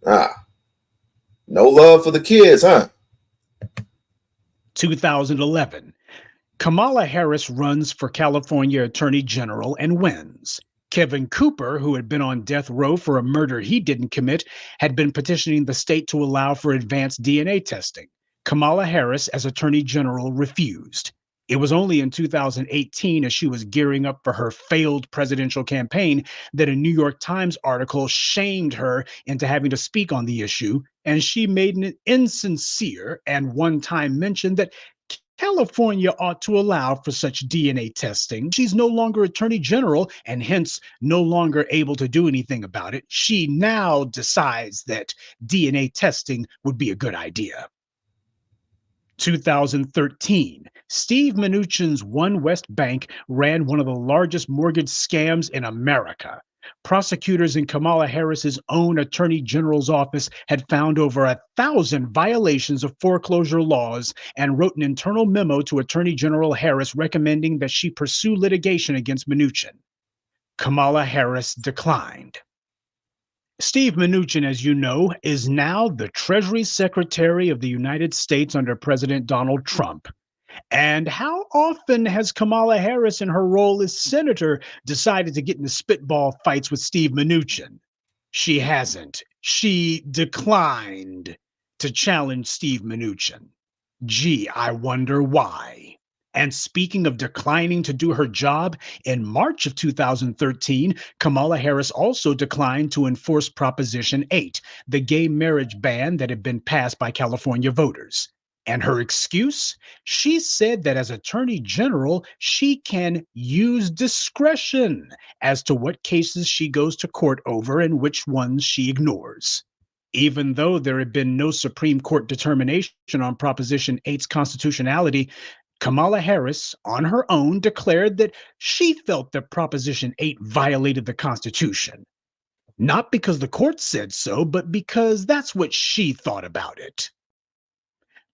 No love for the kids, huh? 2011. Kamala Harris runs for California Attorney General and wins. Kevin Cooper, who had been on death row for a murder he didn't commit, had been petitioning the state to allow for advanced DNA testing. Kamala Harris, as Attorney General, refused. It was only in 2018, as she was gearing up for her failed presidential campaign, that a New York Times article shamed her into having to speak on the issue, and she made an insincere and one-time mention that California ought to allow for such DNA testing. She's no longer Attorney General and hence no longer able to do anything about it. She now decides that DNA testing would be a good idea. 2013, Steve Mnuchin's One West Bank ran one of the largest mortgage scams in America. Prosecutors in Kamala Harris's own Attorney General's office had found over 1,000 violations of foreclosure laws and wrote an internal memo to Attorney General Harris recommending that she pursue litigation against Mnuchin. Kamala Harris declined. Steve Mnuchin, as you know, is now the Treasury Secretary of the United States under President Donald Trump. And how often has Kamala Harris, in her role as senator, decided to get into spitball fights with Steve Mnuchin? She hasn't. She declined to challenge Steve Mnuchin. Gee, I wonder why. And speaking of declining to do her job, in March of 2013, Kamala Harris also declined to enforce Proposition 8, the gay marriage ban that had been passed by California voters. And her excuse? She said that as Attorney General, she can use discretion as to what cases she goes to court over and which ones she ignores. Even though there had been no Supreme Court determination on Proposition 8's constitutionality, Kamala Harris, on her own, declared that she felt that Proposition 8 violated the Constitution. Not because the court said so, but because that's what she thought about it.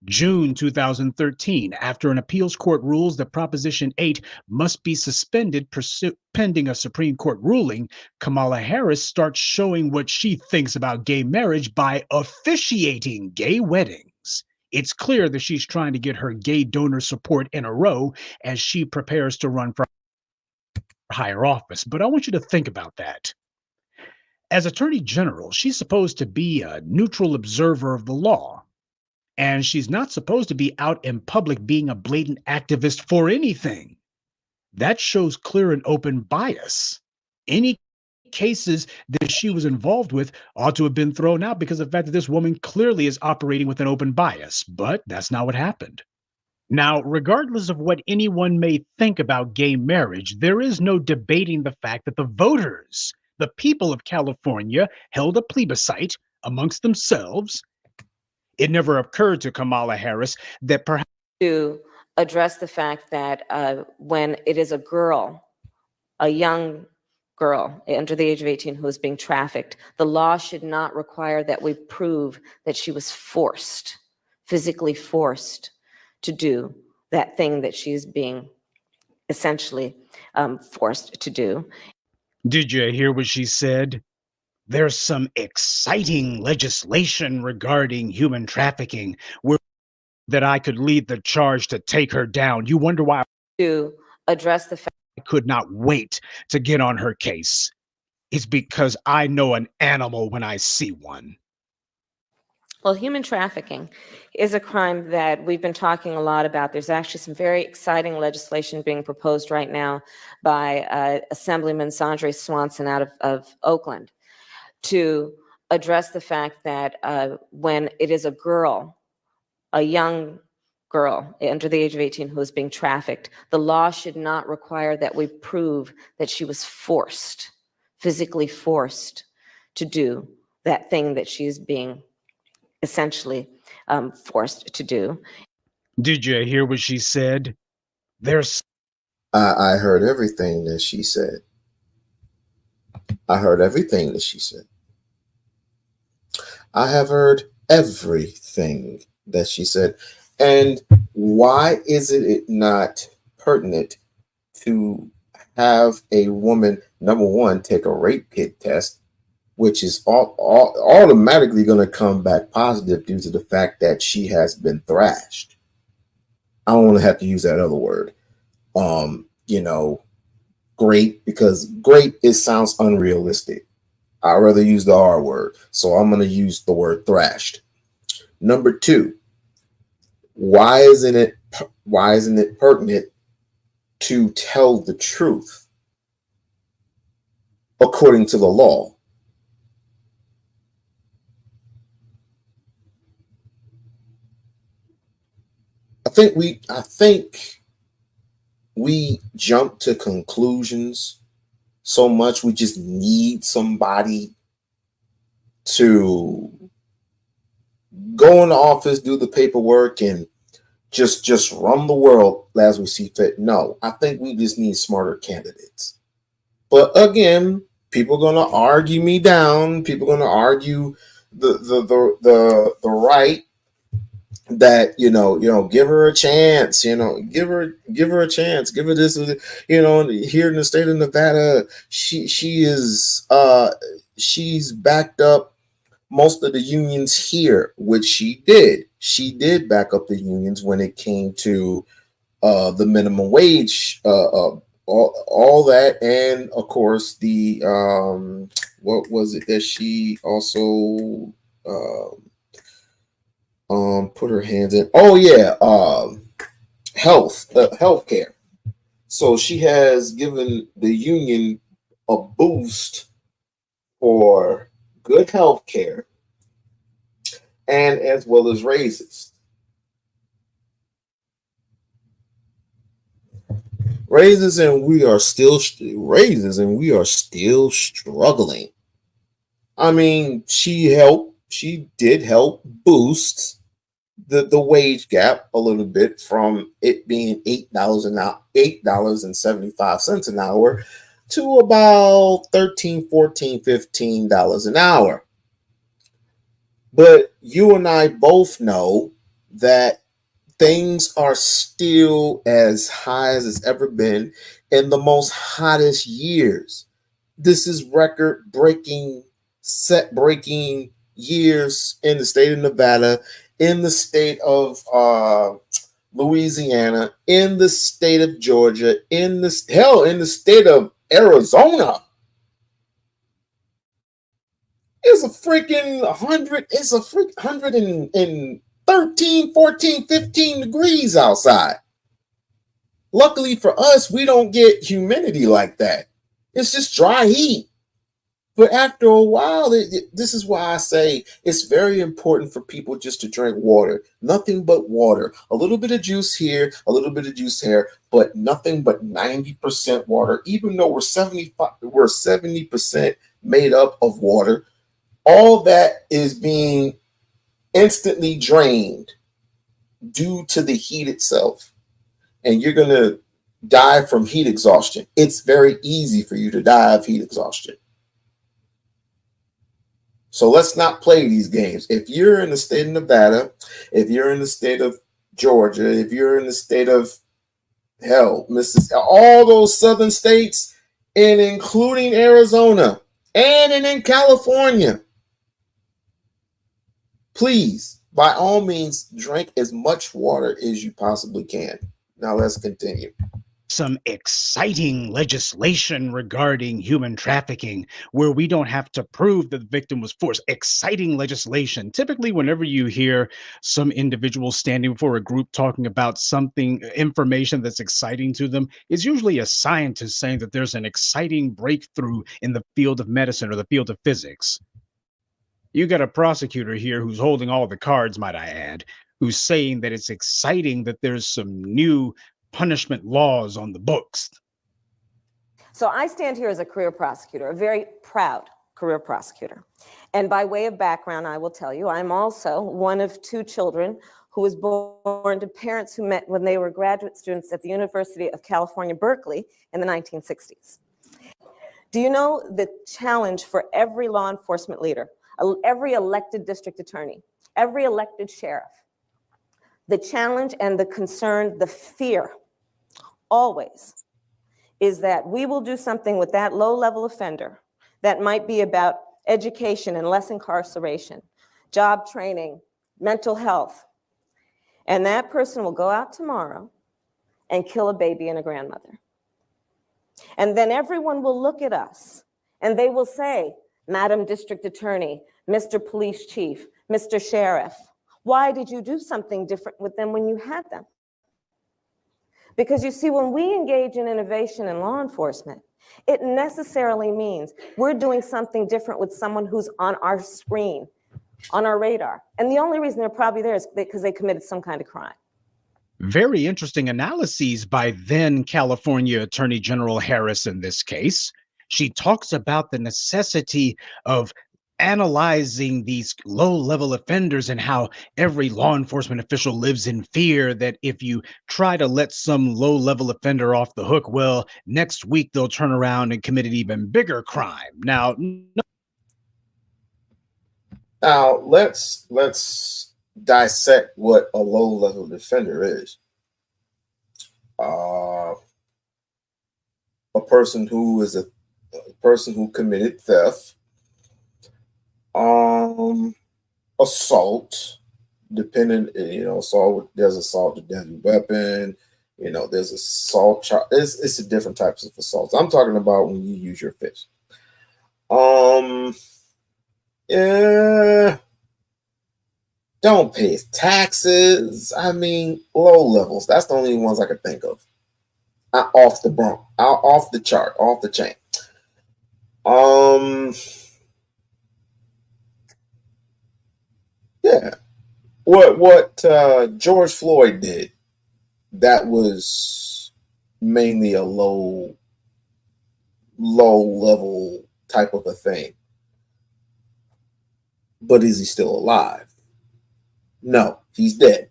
June 2013, after an appeals court rules that Proposition 8 must be suspended pending a Supreme Court ruling, Kamala Harris starts showing what she thinks about gay marriage by officiating gay weddings. It's clear that she's trying to get her gay donor support in a row as she prepares to run for higher office. But I want you to think about that. As Attorney General, she's supposed to be a neutral observer of the law. And she's not supposed to be out in public being a blatant activist for anything. That shows clear and open bias. Any cases that she was involved with ought to have been thrown out because of the fact that this woman clearly is operating with an open bias, but that's not what happened. Now, regardless of what anyone may think about gay marriage, there is no debating the fact that the voters, the people of California, held a plebiscite amongst themselves. It never occurred to Kamala Harris that perhaps to address the fact that when it is a girl, a young girl under the age of 18 who is being trafficked, the law should not require that we prove that she was forced, physically forced to do that thing that she's being essentially forced to do. Did you hear what she said? There's some exciting legislation regarding human trafficking that I could lead the charge to take her down. You wonder why to address the fact I could not wait to get on her case. It's because I know an animal when I see one. Well, human trafficking is a crime that we've been talking a lot about. There's actually some very exciting legislation being proposed right now by Assemblyman Sandre Swanson out of Oakland to address the fact that when it is a girl, a young girl under the age of 18 who is being trafficked, the law should not require that we prove that she was forced, physically forced to do that thing that she's being essentially forced to do. Did you hear what she said? There's I heard everything that she said. I heard everything that she said. I have heard everything that she said. And why is it not pertinent to have a woman, number one, take a rape kit test, which is automatically going to come back positive due to the fact that she has been thrashed. I don't want to have to use that other word. Great, because great, it sounds unrealistic. I'd rather use the R word. So I'm going to use the word thrashed. Number two, why isn't it why isn't it pertinent to tell the truth according to the law? I think we jump to conclusions so much. We just need somebody to go in the office, do the paperwork, and just run the world as we see fit. No, I think we just need smarter candidates. But again, people are going to argue me down. People are going to argue the right that give her a chance, give her a chance, give her this, here in the state of Nevada, she's backed up most of the unions here, which she did back up the unions when it came to the minimum wage, all that, and of course the what was it that she also put her hands in? Oh yeah, health care. So she has given the union a boost for good health care and as well as raises. And we are still struggling. I mean, she did help boost the wage gap a little bit from it being $8.75 an hour to about $13, $14, $15 an hour. But you and I both know that things are still as high as it's ever been in the most hottest years. This is record-breaking, set-breaking years in the state of Nevada, in the state of Louisiana, in the state of Georgia, in the state of Arizona. It's a freaking 100. It's a freak 113, 14, 15 degrees outside. Luckily for us, we don't get humidity like that. It's just dry heat. But after a while, this is why I say it's very important for people just to drink water. Nothing but water. A little bit of juice here, a little bit of juice here, but nothing but 90% water. Even though we're 70% made up of water, all that is being instantly drained due to the heat itself. And you're going to die from heat exhaustion. It's very easy for you to die of heat exhaustion. So let's not play these games. If you're in the state of Nevada, if you're in the state of Georgia, if you're in the state of Mississippi, all those southern states, and including Arizona and in California, please, by all means, drink as much water as you possibly can. Now let's continue. Some exciting legislation regarding human trafficking where we don't have to prove that the victim was forced. Exciting legislation. Typically, whenever you hear some individual standing before a group talking about something, information that's exciting to them, it's usually a scientist saying that there's an exciting breakthrough in the field of medicine or the field of physics. You got a prosecutor here who's holding all the cards, might I add, who's saying that it's exciting that there's some new punishment laws on the books. So I stand here as a career prosecutor, a very proud career prosecutor. And by way of background, I will tell you, I'm also one of two children who was born to parents who met when they were graduate students at the University of California, Berkeley in the 1960s. Do you know the challenge for every law enforcement leader, every elected district attorney, every elected sheriff? The challenge and the concern, the fear, always, is that we will do something with that low-level offender that might be about education and less incarceration, job training, mental health, and that person will go out tomorrow and kill a baby and a grandmother. And then everyone will look at us and they will say, Madam District Attorney, Mr. Police Chief, Mr. Sheriff, why did you do something different with them when you had them? Because you see, when we engage in innovation in law enforcement, it necessarily means we're doing something different with someone who's on our screen, on our radar. And the only reason they're probably there is because they committed some kind of crime. Very interesting analyses by then California Attorney General Harris in this case. She talks about the necessity of analyzing these low-level offenders and how every law enforcement official lives in fear that if you try to let some low-level offender off the hook, well, next week they'll turn around and commit an even bigger crime. Now, let's dissect what a low-level offender is. A person who is a person who committed theft, assault, depending, assault. There's assault with deadly weapon. There's assault. It's a different types of assaults. I'm talking about when you use your fist. Yeah. Don't pay taxes. I mean, low levels. That's the only ones I could think of. Off the chart, off the chain. Yeah. What George Floyd did, that was mainly a low level type of a thing. But is he still alive? No, he's dead.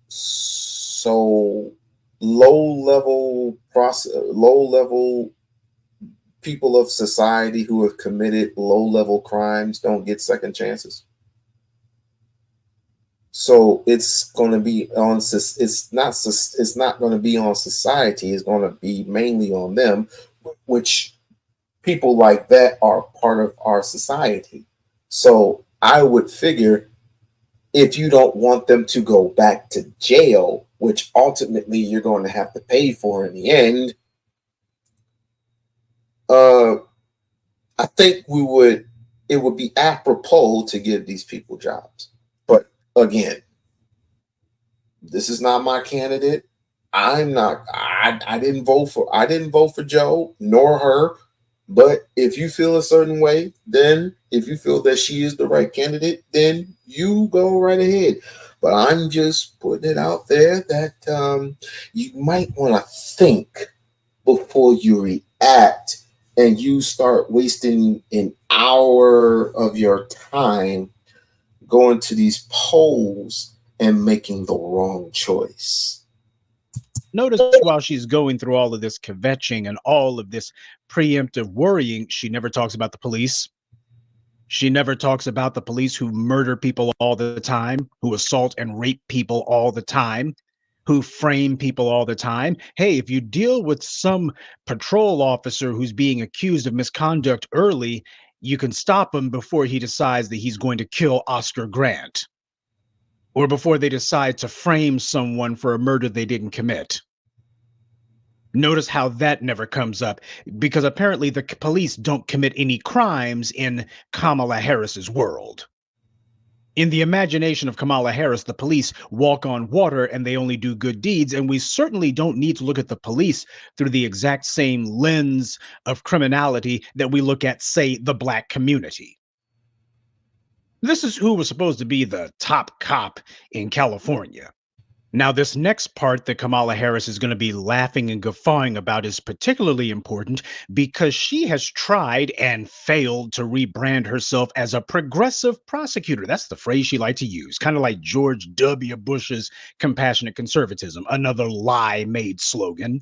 So low level people of society who have committed low level crimes don't get second chances. So it's going to be on. It's not going to be on society. It's going to be mainly on them, which people like that are part of our society. So I would figure, if you don't want them to go back to jail, which ultimately you're going to have to pay for in the end, I think it would be apropos to give these people jobs. But again, this is not my candidate. I didn't vote for Joe nor her. But if you feel a certain way, then if you feel that she is the right candidate, then you go right ahead. But I'm just putting it out there that you might want to think before you react, and you start wasting an hour of your time going to these polls and making the wrong choice. Notice while she's going through all of this kvetching and all of this preemptive worrying, she never talks about the police. She never talks about the police who murder people all the time, who assault and rape people all the time, who frame people all the time. Hey, if you deal with some patrol officer who's being accused of misconduct early, you can stop him before he decides that he's going to kill Oscar Grant, or before they decide to frame someone for a murder they didn't commit. Notice how that never comes up, because apparently the police don't commit any crimes in Kamala Harris's world. In the imagination of Kamala Harris, the police walk on water and they only do good deeds, and we certainly don't need to look at the police through the exact same lens of criminality that we look at, say, the Black community. This is who was supposed to be the top cop in California. Now, this next part that Kamala Harris is going to be laughing and guffawing about is particularly important because she has tried and failed to rebrand herself as a progressive prosecutor. That's the phrase she liked to use, kind of like George W. Bush's compassionate conservatism, another lie-made slogan.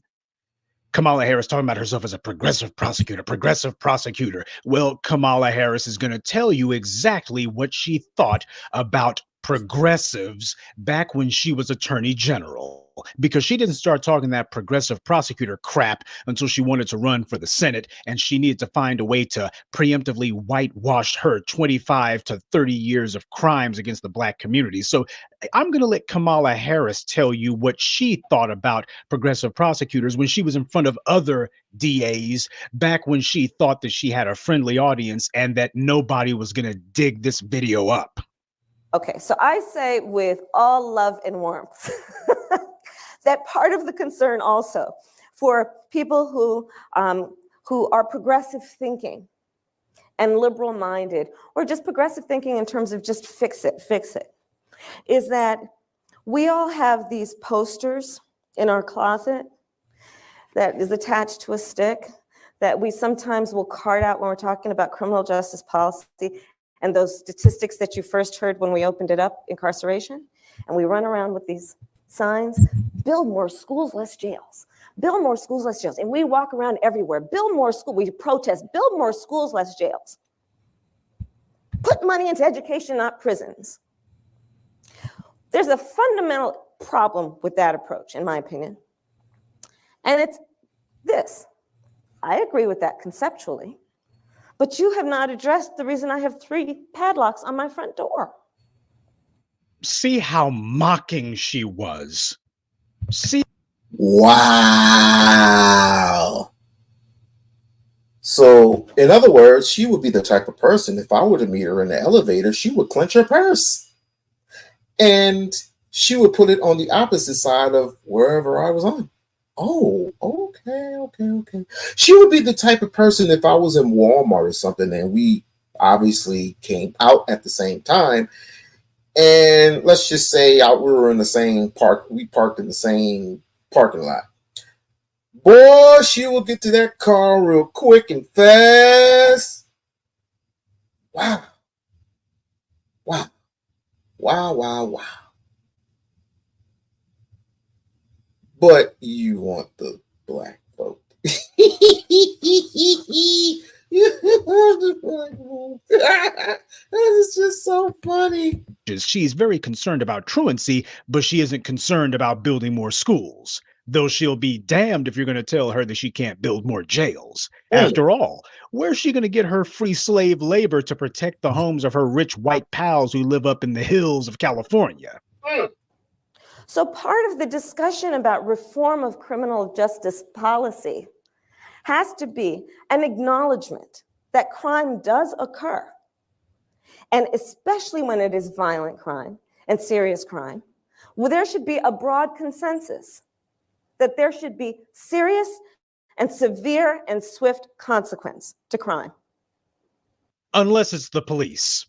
Kamala Harris talking about herself as a progressive prosecutor, progressive prosecutor. Well, Kamala Harris is going to tell you exactly what she thought about progressives back when she was attorney general, because she didn't start talking that progressive prosecutor crap until she wanted to run for the Senate, and she needed to find a way to preemptively whitewash her 25 to 30 years of crimes against the Black community. So I'm going to let Kamala Harris tell you what she thought about progressive prosecutors when she was in front of other DAs back when she thought that she had a friendly audience and that nobody was going to dig this video up. Okay, so I say with all love and warmth. that part of the concern also for people who are progressive thinking and liberal minded, or just progressive thinking in terms of just fix it, is that we all have these posters in our closet that is attached to a stick that we sometimes will card out when we're talking about criminal justice policy and those statistics that you first heard when we opened it up, incarceration. And we run around with these signs, build more schools, less jails. Build more schools, less jails. And we walk around everywhere, build more schools, we protest, build more schools, less jails. Put money into education, not prisons. There's a fundamental problem with that approach, in my opinion. And it's this. I agree with that conceptually, but you have not addressed the reason I have 3 padlocks on my front door. See how mocking she was. See. Wow. So, in other words, she would be the type of person, if I were to meet her in the elevator, she would clench her purse. And she would put it on the opposite side of wherever I was on. Oh, okay. She would be the type of person, if I was in Walmart or something, and we obviously came out at the same time, and let's just say we were in the same park, we parked in the same parking lot. Boy, she will get to that car real quick and fast. Wow. But you want the black folk. That is just so funny. She's very concerned about truancy, but she isn't concerned about building more schools. Though she'll be damned if you're going to tell her that she can't build more jails. After all, where's she going to get her free slave labor to protect the homes of her rich white pals who live up in the hills of California? So part of the discussion about reform of criminal justice policy has to be an acknowledgement that crime does occur. And especially when it is violent crime and serious crime, well, there should be a broad consensus that there should be serious and severe and swift consequence to crime. Unless it's the police,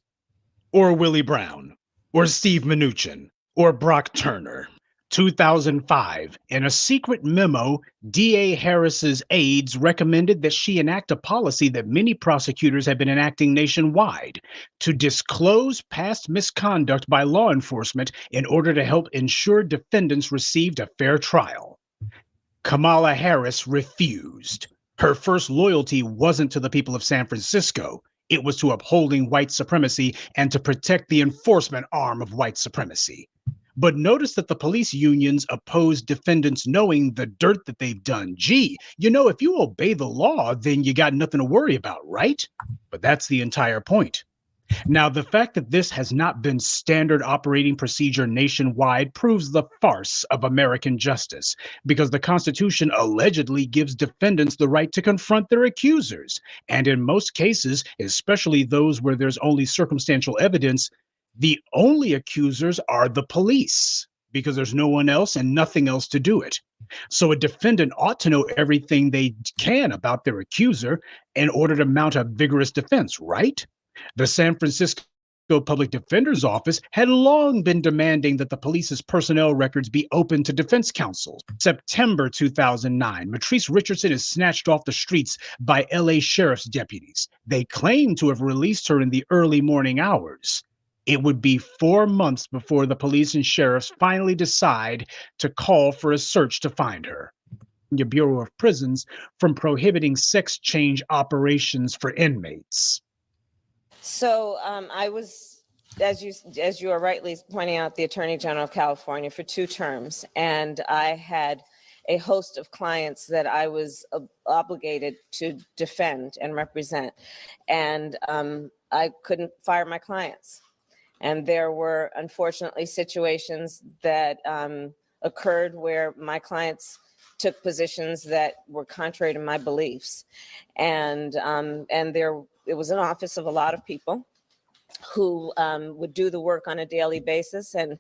or Willie Brown, or Steve Mnuchin, or Brock Turner. 2005, in a secret memo, D.A. Harris's aides recommended that she enact a policy that many prosecutors have been enacting nationwide to disclose past misconduct by law enforcement in order to help ensure defendants received a fair trial. Kamala Harris refused. Her first loyalty wasn't to the people of San Francisco. It was to upholding white supremacy and to protect the enforcement arm of white supremacy. But notice that the police unions oppose defendants knowing the dirt that they've done. Gee, you know, if you obey the law, then you got nothing to worry about, right? But that's the entire point. Now, the fact that this has not been standard operating procedure nationwide proves the farce of American justice, because the Constitution allegedly gives defendants the right to confront their accusers. And in most cases, especially those where there's only circumstantial evidence, the only accusers are the police, because there's no one else and nothing else to do it. So a defendant ought to know everything they can about their accuser in order to mount a vigorous defense, right? The San Francisco Public Defender's Office had long been demanding that the police's personnel records be open to defense counsel. September 2009, Matrice Richardson is snatched off the streets by LA sheriff's deputies. They claim to have released her in the early morning hours. It would be 4 months before the police and sheriffs finally decide to call for a search to find her. The Bureau of Prisons from prohibiting sex change operations for inmates. So I was, as you are rightly pointing out, the Attorney General of California for 2 terms, and I had a host of clients that I was obligated to defend and represent, and I couldn't fire my clients. And there were, unfortunately, situations that occurred where my clients took positions that were contrary to my beliefs. And it was an office of a lot of people who would do the work on a daily basis. And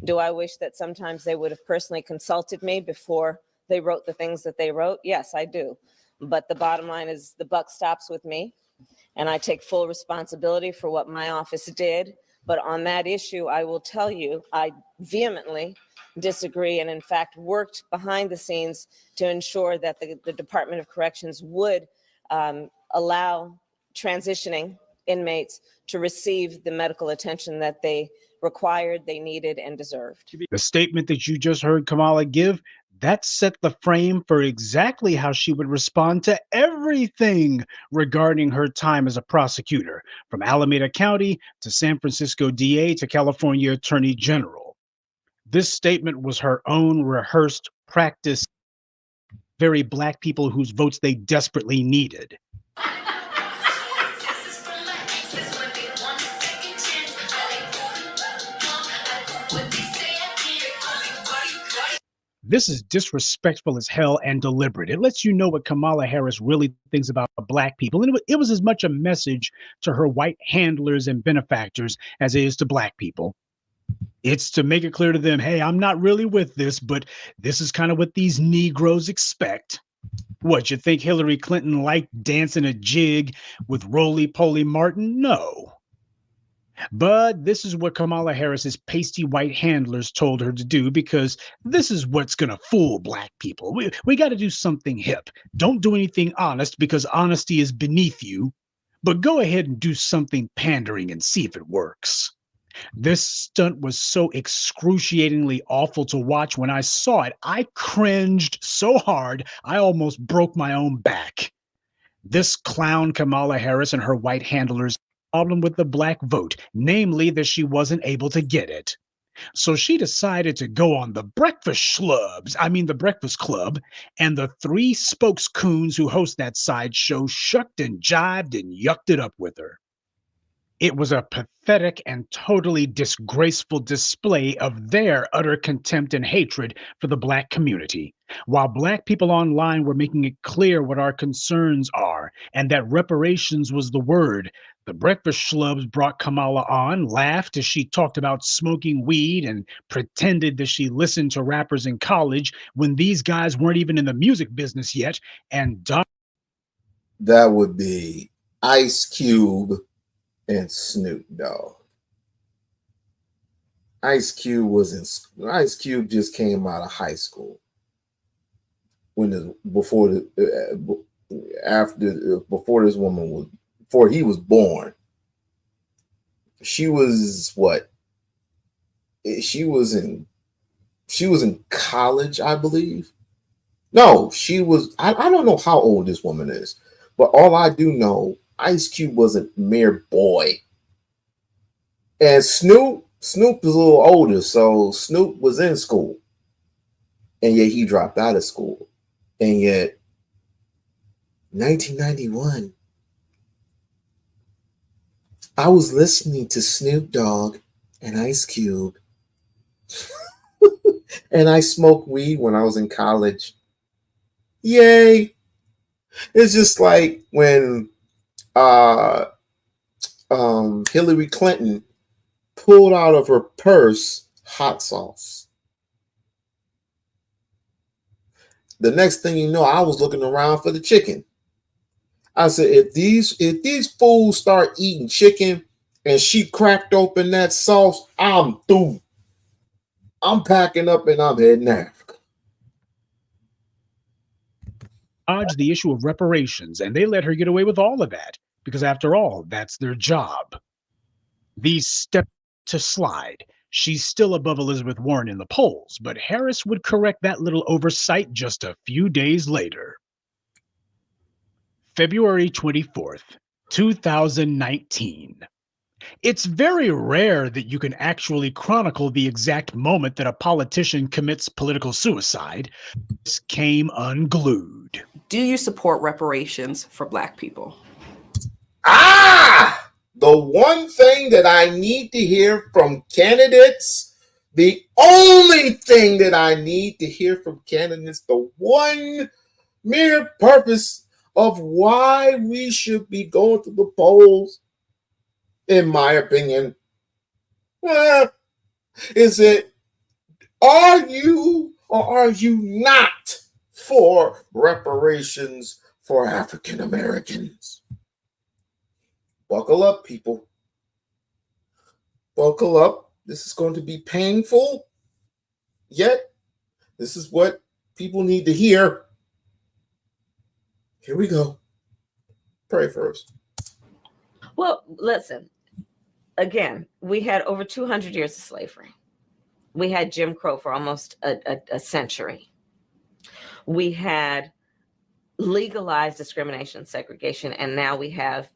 Do I wish that sometimes they would have personally consulted me before they wrote the things that they wrote? Yes, I do. But the bottom line is the buck stops with me, and I take full responsibility for what my office did. But on that issue, I will tell you, I vehemently disagree, and in fact worked behind the scenes to ensure that the Department of Corrections would allow transitioning inmates to receive the medical attention that they required, they needed, and deserved. The statement that you just heard Kamala give, that set the frame for exactly how she would respond to everything regarding her time as a prosecutor, from Alameda County to San Francisco DA to California Attorney General. This statement was her own rehearsed practice, very Black people whose votes they desperately needed. This is disrespectful as hell and deliberate. It lets you know what Kamala Harris really thinks about Black people. And it was as much a message to her white handlers and benefactors as it is to Black people. It's to make it clear to them, hey, I'm not really with this, but this is kind of what these Negroes expect. What, you think Hillary Clinton liked dancing a jig with Roly-Poly Martin? No. But this is what Kamala Harris's pasty white handlers told her to do, because this is what's going to fool Black people. We got to do something hip. Don't do anything honest, because honesty is beneath you. But go ahead and do something pandering and see if it works. This stunt was so excruciatingly awful to watch. When I saw it, I cringed so hard, I almost broke my own back. This clown Kamala Harris and her white handlers problem with the Black vote, namely that she wasn't able to get it. So she decided to go on the Breakfast Club, and the three spokescoons who host that sideshow shucked and jived and yucked it up with her. It was a pathetic and totally disgraceful display of their utter contempt and hatred for the Black community, while Black people online were making it clear what our concerns are and that reparations was the word. The Breakfast Schlubs brought Kamala on, laughed as she talked about smoking weed, and pretended that she listened to rappers in college when these guys weren't even in the music business yet, and that would be Ice Cube and Snoop Dogg. Ice Cube just came out of high school before he was born. She was what? She was in college, I believe. No, she was. I don't know how old this woman is, but all I do know, Ice Cube was a mere boy, and Snoop was a little older, so Snoop was in school, and yet he dropped out of school, and yet 1991. I was listening to Snoop Dogg and Ice Cube, and I smoked weed when I was in college. Yay! It's just like when Hillary Clinton pulled out of her purse hot sauce. The next thing you know, I was looking around for the chicken. I said, if these fools start eating chicken and she cracked open that sauce, I'm through. I'm packing up and I'm heading to Africa. Dodge the issue of reparations, and they let her get away with all of that, because after all, that's their job. These steps to slide. She's still above Elizabeth Warren in the polls, but Harris would correct that little oversight just a few days later. February 24th, 2019. It's very rare that you can actually chronicle the exact moment that a politician commits political suicide. This came unglued. Do you support reparations for Black people? The one thing that I need to hear from candidates, the only thing that I need to hear from candidates, the one mere purpose of why we should be going to the polls, in my opinion, is it Are you or are you not for reparations for African Americans? Buckle up, people. Buckle up. This is going to be painful, yet this is what people need to hear. Here we go. Pray first. Well, listen, again, we had over 200 years of slavery. We had Jim Crow for almost a century. We had legalized discrimination, segregation, and now we have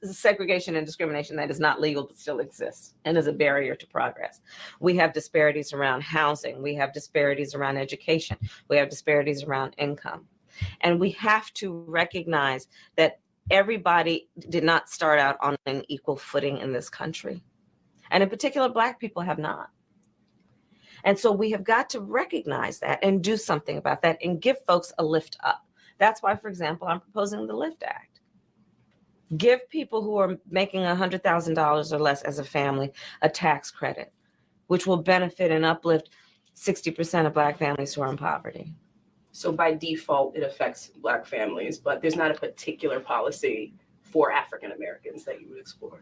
segregation and discrimination that is not legal but still exists and is a barrier to progress. We have disparities around housing. We have disparities around education. We have disparities around income. And we have to recognize that everybody did not start out on an equal footing in this country. And in particular, Black people have not. And so we have got to recognize that and do something about that and give folks a lift up. That's why, for example, I'm proposing the LIFT Act. Give people who are making $100,000 or less as a family a tax credit, which will benefit and uplift 60% of Black families who are in poverty. So by default, it affects Black families, but there's not a particular policy for African Americans that you would explore.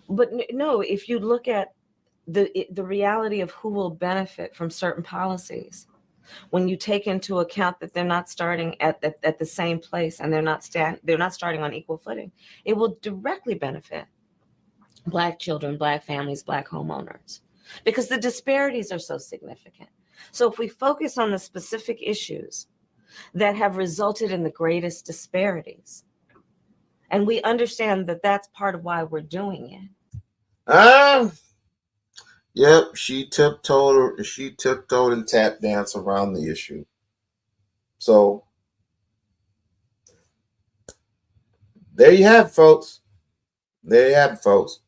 But no, if you look at the reality of who will benefit from certain policies, when you take into account that they're not starting at the same place and they're not starting on equal footing, it will directly benefit Black children, Black families, Black homeowners, because the disparities are so significant. So if we focus on the specific issues that have resulted in the greatest disparities, and we understand that that's part of why we're doing it. Yep, she tiptoed and tap danced around the issue. So there you have it, folks. There you have it, folks.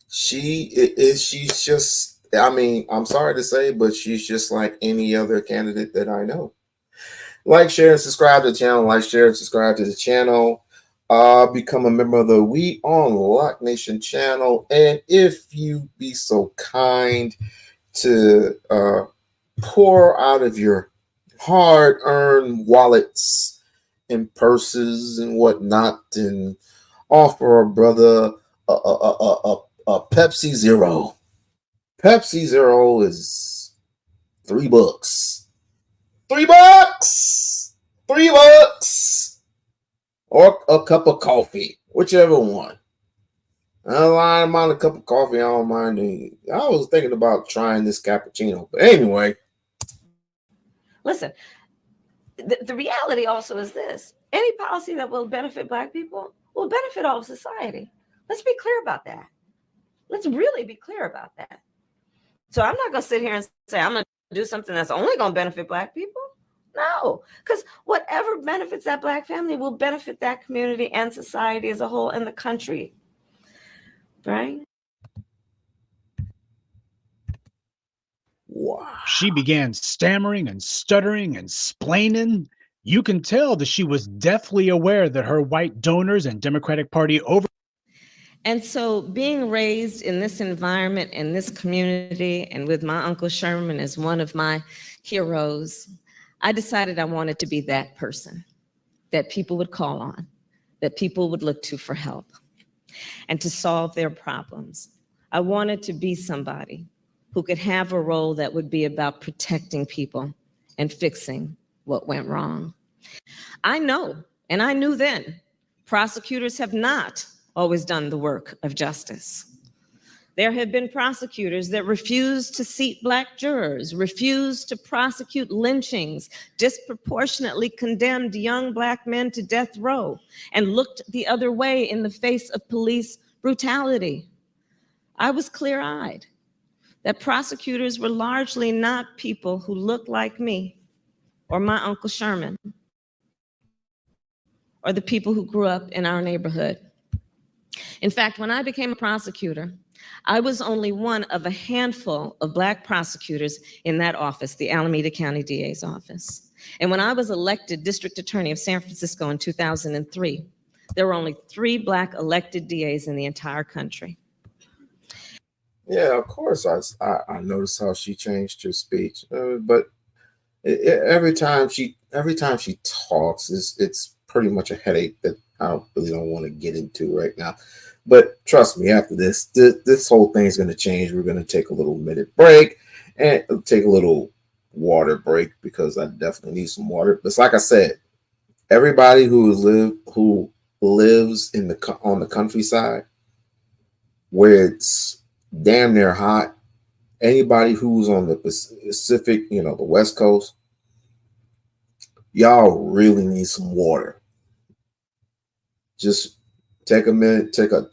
She's just, I mean, I'm sorry to say, but she's just like any other candidate that I know. Like, share, and subscribe to the channel. Like, share, and subscribe to the channel. Become a member of the We-On-Loc Nation channel. And if you be so kind to pour out of your hard-earned wallets and purses and whatnot and offer a brother a Pepsi Zero. Pepsi Zero is $3. $3! $3! Or a cup of coffee, whichever one. I don't mind a cup of coffee. I don't mind any. I was thinking about trying this cappuccino, but anyway. Listen, the reality also is this: any policy that will benefit Black people will benefit all of society. Let's be clear about that. Let's really be clear about that. So I'm not going to sit here and say I'm going to do something that's only going to benefit Black people. No, because whatever benefits that Black family will benefit that community and society as a whole in the country, right? Wow. She began stammering and stuttering and splaining. You can tell that she was deathly aware that her white donors and Democratic Party over. And so being raised in this environment, in this community, and with my Uncle Sherman as one of my heroes, I decided I wanted to be that person that people would call on, that people would look to for help and to solve their problems. I wanted to be somebody who could have a role that would be about protecting people and fixing what went wrong. I know, and I knew then, prosecutors have not always done the work of justice. There have been prosecutors that refused to seat Black jurors, refused to prosecute lynchings, disproportionately condemned young Black men to death row, and looked the other way in the face of police brutality. I was clear-eyed that prosecutors were largely not people who looked like me or my Uncle Sherman or the people who grew up in our neighborhood. In fact, when I became a prosecutor, I was only one of a handful of Black prosecutors in that office, the Alameda County DA's office. And when I was elected district attorney of San Francisco in 2003, there were only 3 Black elected DAs in the entire country. Yeah, of course. I noticed how she changed her speech, but every time she talks, it's pretty much a headache that I really don't want to get into right now. But trust me, after this whole thing is going to change. We're going to take a little minute break and take a little water break because I definitely need some water. But like I said, everybody who lives on the countryside where it's damn near hot, anybody who's on the Pacific, the West Coast, y'all really need some water. Just take a minute, take a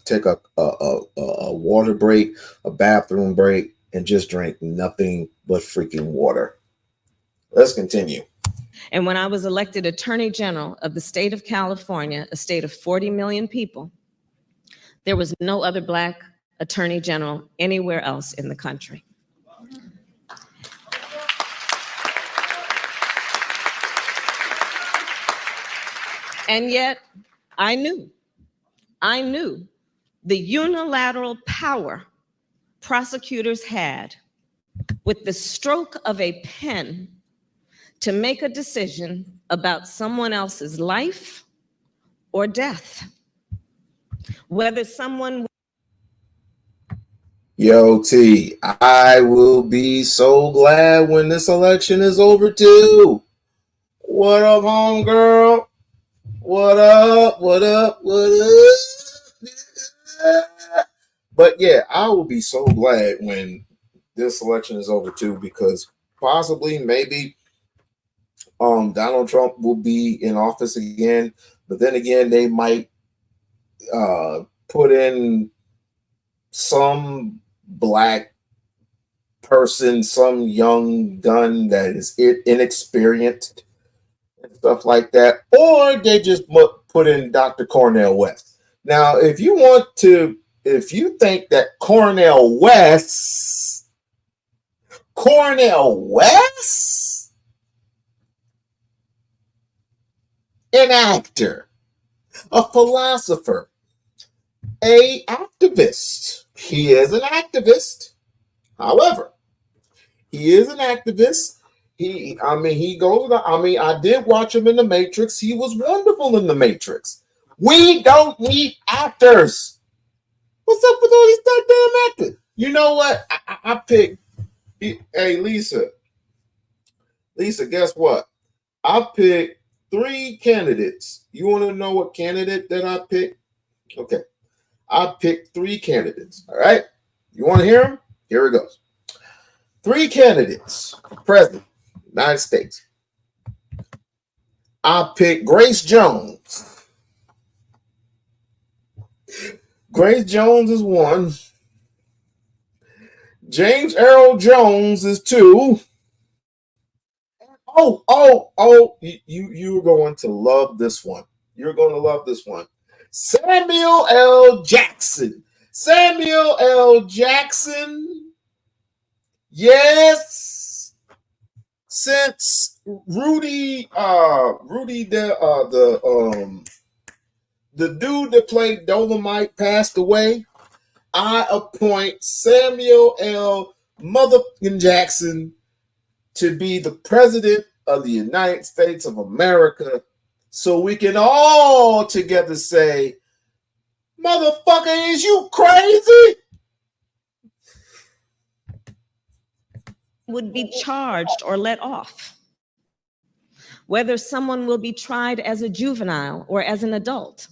water break, a bathroom break, and just drink nothing but freaking water. Let's continue. And when I was elected Attorney General of the state of California, a state of 40 million people, there was no other Black Attorney General anywhere else in the country. And yet, I knew the unilateral power prosecutors had with the stroke of a pen to make a decision about someone else's life or death. Whether someone... Yo, T, I will be so glad when this election is over too. What up, homegirl? What up? What up? What up? But yeah, I will be so glad when this election is over too, because possibly, maybe, Donald Trump will be in office again. But then again, they might put in some Black person, some young gun that is inexperienced and stuff like that, or they just put in Dr. Cornel West. Now, if you think that Cornel West, an actor, a philosopher, a activist. He is an activist. However, he is an activist. I did watch him in The Matrix. He was wonderful in The Matrix. We don't need actors. What's up with all these goddamn actors? You know what? I picked. Hey, Lisa, guess what? I picked 3 candidates. You want to know what candidate that I picked? Okay. I picked 3 candidates. All right. You want to hear them? Here it goes. 3 candidates for president of the United States. I picked Grace Jones. Grace Jones is 1. James Earl Jones is 2. You're going to love this one. You're going to love this one. Samuel L. Jackson. Yes. Since Rudy, the dude that played Dolomite passed away, I appoint Samuel L. motherfucking Jackson to be the president of the United States of America, so we can all together say, motherfucker, is you crazy? would be charged or let off. Whether someone will be tried as a juvenile or as an adult.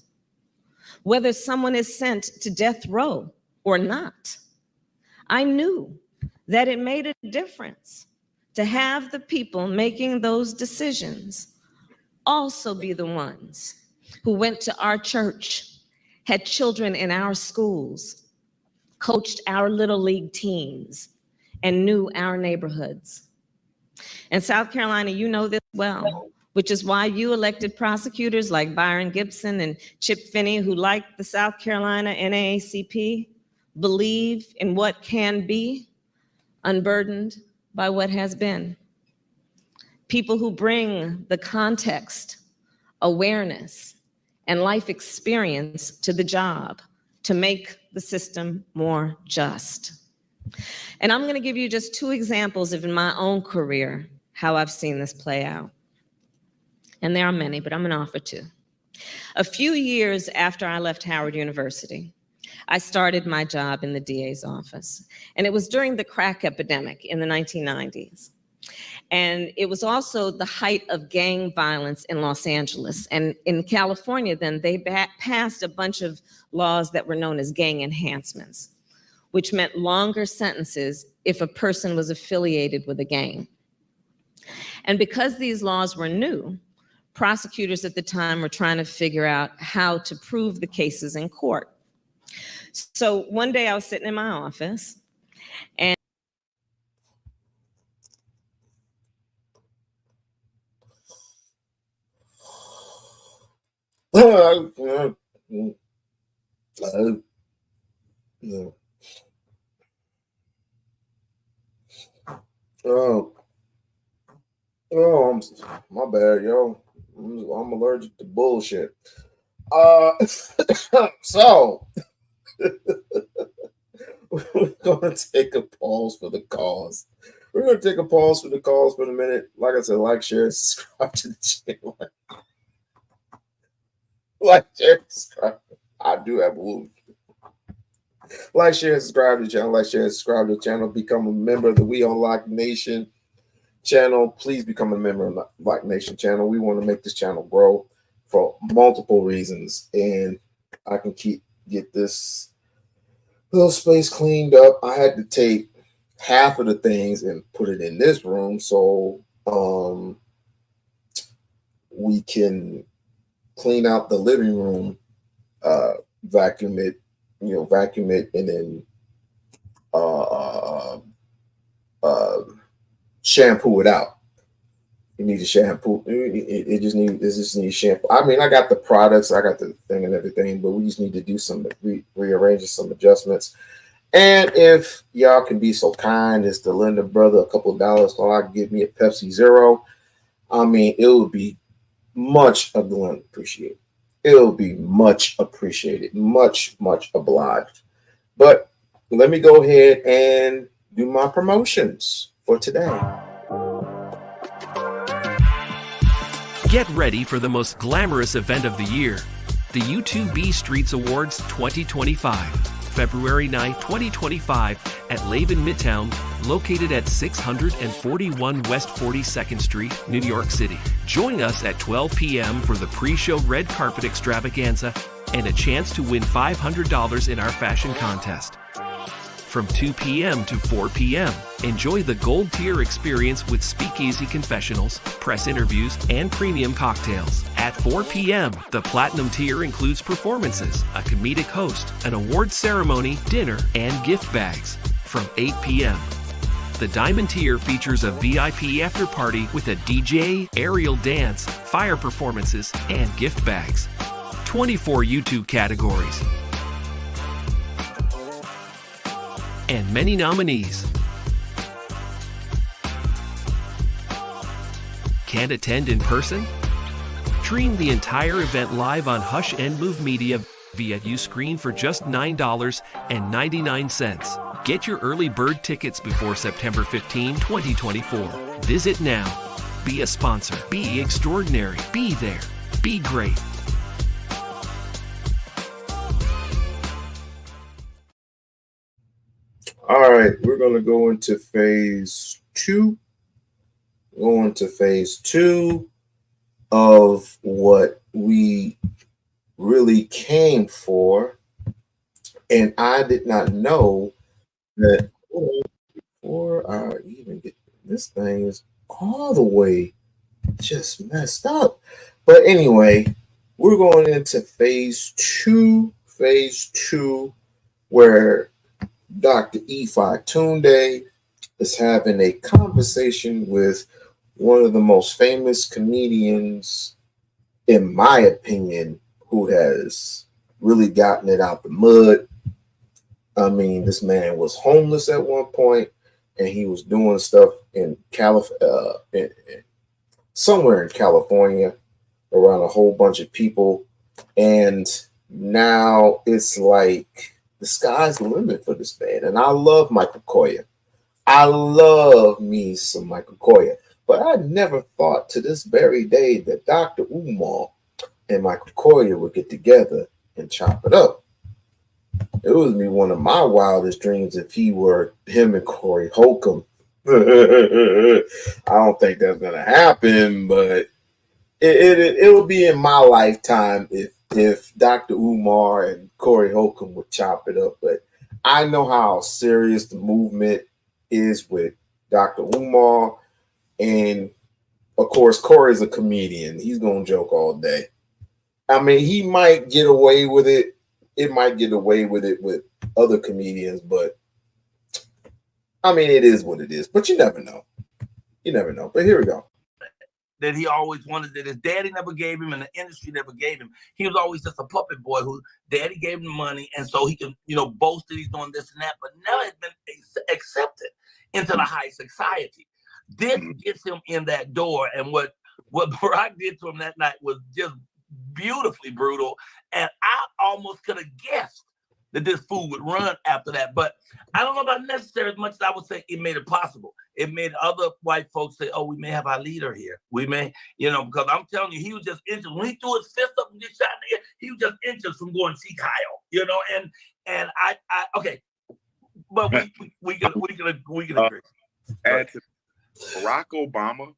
Whether someone is sent to death row or not. I knew that it made a difference to have the people making those decisions also be the ones who went to our church, had children in our schools, coached our little league teams, and knew our neighborhoods. In South Carolina, you know this well, which is why you elected prosecutors like Byron Gibson and Chip Finney, who, like the South Carolina NAACP, believe in what can be, unburdened by what has been. People who bring the context, awareness, and life experience to the job to make the system more just. And I'm going to give you just two examples of in my own career how I've seen this play out. And there are many, but I'm going to offer two. A few years after I left Howard University, I started my job in the DA's office. And it was during the crack epidemic in the 1990s. And it was also the height of gang violence in Los Angeles. And in California, then they passed a bunch of laws that were known as gang enhancements, which meant longer sentences if a person was affiliated with a gang. And because these laws were new, prosecutors at the time were trying to figure out how to prove the cases in court. So one day I was sitting in my office and My bad, yo. I'm allergic to bullshit. So we're gonna take a pause for the cause. We're gonna take a pause for the cause for a minute. Like I said, like, share, subscribe to the channel. Like, share, subscribe. I do have a wound. Like, share, subscribe to the channel. Like, share, subscribe to the channel. Become a member of the We-On-Loc Nation channel. Please become a member of the Loc Nation channel. We want to make this channel grow for multiple reasons, and I can get this little space cleaned up. I had to take half of the things and put it in this room so we can clean out the living room, vacuum it, and then shampoo it out. You need to shampoo. It just needs shampoo. I mean, I got the products, I got the thing and everything, but we just need to do some rearranging, some adjustments. And if y'all can be so kind as to lend a brother a couple of dollars so I can give me a Pepsi Zero, I mean, it would be much appreciated. It will be much appreciated, much obliged. But let me go ahead and do my promotions for today. Get ready for the most glamorous event of the year, the U2B Streets Awards 2025, February 9, 2025 at Laven Midtown, located at 641 West 42nd Street, New York City. Join us at 12 p.m. for the pre-show red carpet extravaganza and a chance to win $500 in our fashion contest. From 2 p.m. to 4 p.m., enjoy the gold tier experience with speakeasy confessionals, press interviews, and premium cocktails. At 4 p.m., the platinum tier includes performances, a comedic host, an award ceremony, dinner, and gift bags. From 8 p.m., the diamond tier features a VIP after party with a DJ, aerial dance, fire performances, and gift bags. 24 YouTube categories and many nominees. Can't attend in person? Stream the entire event live on Hush and Move Media via Uscreen for just $9.99. Get your early bird tickets before September 15, 2024. Visit now. Be a sponsor. Be extraordinary. Be there. Be great. All right, we're going to go into phase two. Phase two of what we really came for. And I did not know that before I even get this thing is all the way just messed up. But anyway, we're going into phase two, where Dr. Ifatunde is having a conversation with one of the most famous comedians, in my opinion, who has really gotten it out the mud. I mean, this man was homeless at one point, and he was doing stuff in somewhere in California around a whole bunch of people. And now it's like the the sky's the limit for this man. And I love Michael Koya. I love me some Michael Koya. But I never thought to this very day that Dr. Umar and Michael Koya would get together and chop it up. It would be one of my wildest dreams if he were him and Corey Holcomb. I don't think that's gonna happen, but it will be in my lifetime if Dr. Umar and Corey Holcomb would chop it up. But I know how serious the movement is with Dr. Umar, and of course Corey's a comedian. He's gonna joke all day. I mean, he might get away with it. It might get away with it with other comedians, but I mean, it is what it is. But you never know. You never know. But here we go. That he always wanted, that his daddy never gave him and the industry never gave him. He was always just a puppet boy who daddy gave him money, and so he can, boast that he's doing this and that, but now it's been accepted into the high society. This gets him in that door, and what Barack did to him that night was just beautifully brutal, and I almost could have guessed that this fool would run after that. But I don't know about necessary as much as I would say it made it possible. It made other white folks say, oh, we may have our leader here. We may, because I'm telling you, he was just inches. When he threw his fist up and get shot in the air, he was just inches from going see Kyle, and I okay. But we can agree. Add to Barack Obama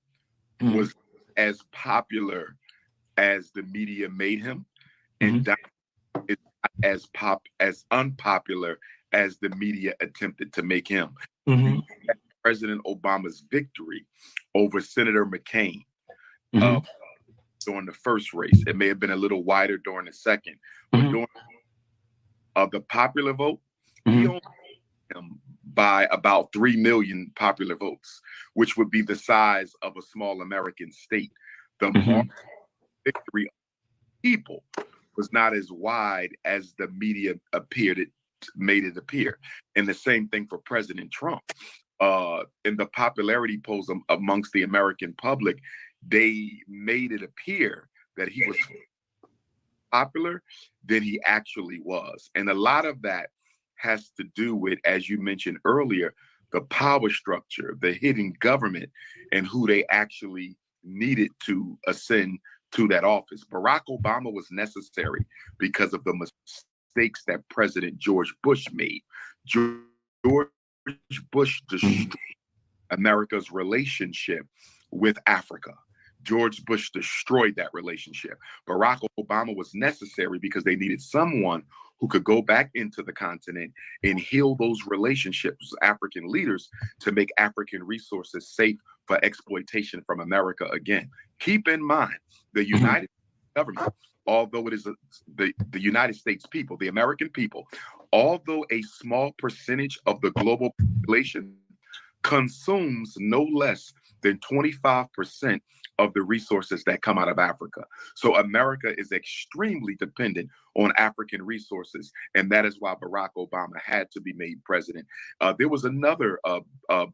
was as popular as the media made him, and is as unpopular as the media attempted to make him. President Obama's victory over Senator McCain during the first race. It may have been a little wider during the second, but during the popular vote, he only him by about 3 million popular votes, which would be the size of a small American state. The victory of people was not as wide as the media made it appear. And the same thing for President Trump. In the popularity polls amongst the American public, they made it appear that he was popular than he actually was. And a lot of that has to do with, as you mentioned earlier, the power structure, the hidden government, and who they actually needed to ascend to that office. Barack Obama was necessary because of the mistakes that President George Bush made. George Bush destroyed America's relationship with Africa. George Bush destroyed that relationship. Barack Obama was necessary because they needed someone who could go back into the continent and heal those relationships with African leaders to make African resources safe for exploitation from America again. Keep in mind, the United States government, although it is the United States people, the American people, although a small percentage of the global population, consumes no less than 25% of the resources that come out of Africa. So America is extremely dependent on African resources, and that is why Barack Obama had to be made president. There was another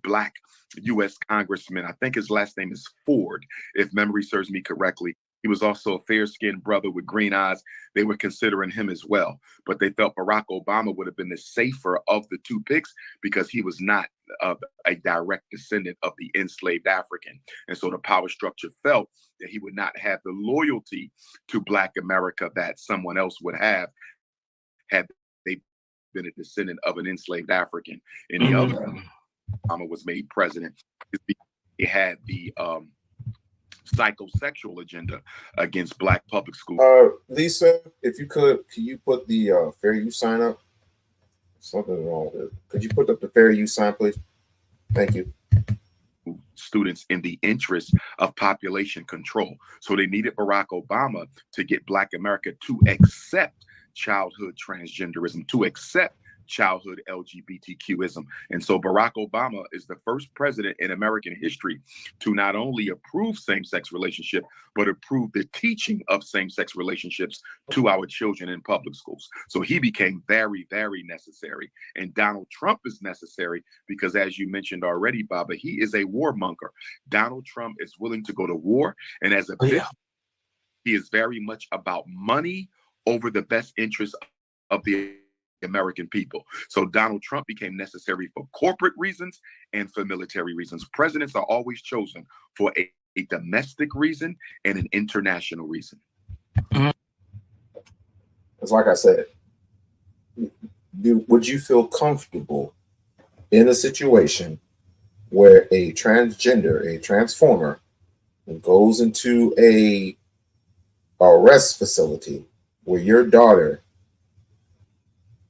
Black U.S. congressman, I think his last name is Ford, if memory serves me correctly. He was also a fair-skinned brother with green eyes. They were considering him as well, but they felt Barack Obama would have been the safer of the two picks because he was not a direct descendant of the enslaved African. And so the power structure felt that he would not have the loyalty to Black America that someone else would have had they been a descendant of an enslaved African. And the other Obama was made president is because he had the psychosexual agenda against Black public schools. Lisa, if you could you put the fair use sign up? Something wrong with it. Could you put up the fair use sign, please? Thank you. Students in the interest of population control. So they needed Barack Obama to get Black America to accept childhood transgenderism, to accept childhood LGBTQism. And so Barack Obama is the first president in American history to not only approve same-sex relationship, but approve the teaching of same-sex relationships to our children in public schools. So he became very, very necessary. And Donald Trump is necessary because, as you mentioned already, Baba, he is a warmonger. Donald Trump is willing to go to war. And as a business, he is very much about money over the best interest of the American people. So Donald Trump became necessary for corporate reasons and for military reasons. Presidents are always chosen for a domestic reason and an international reason. It's like I said, would you feel comfortable in a situation where a transgender, a transformer, goes into a arrest facility where your daughter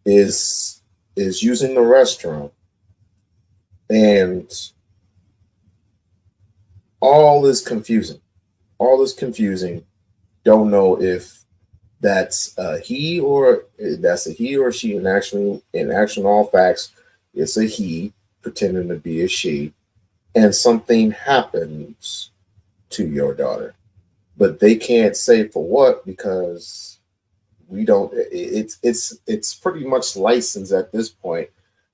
is using the restroom and all is confusing? Don't know if that's a he or she. In actual all facts, it's a he pretending to be a she, and something happens to your daughter, but they can't say for what, because we don't. It's pretty much licensed at this point,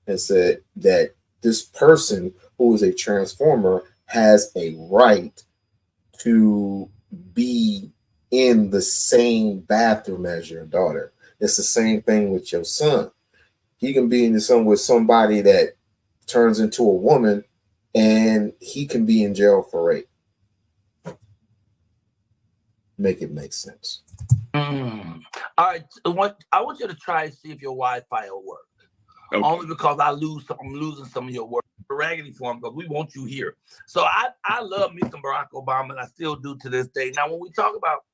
and said that this person who is a transformer has a right to be in the same bathroom as your daughter. It's the same thing with your son. He can be in the son with somebody that turns into a woman, and he can be in jail for rape. Make it make sense. All right, I want you to try to see if your Wi-Fi will work. Okay. Only because I'm losing some of your work. Raggedy form, because we want you here. So I love me some Barack Obama, and I still do to this day. Now, when we talk about,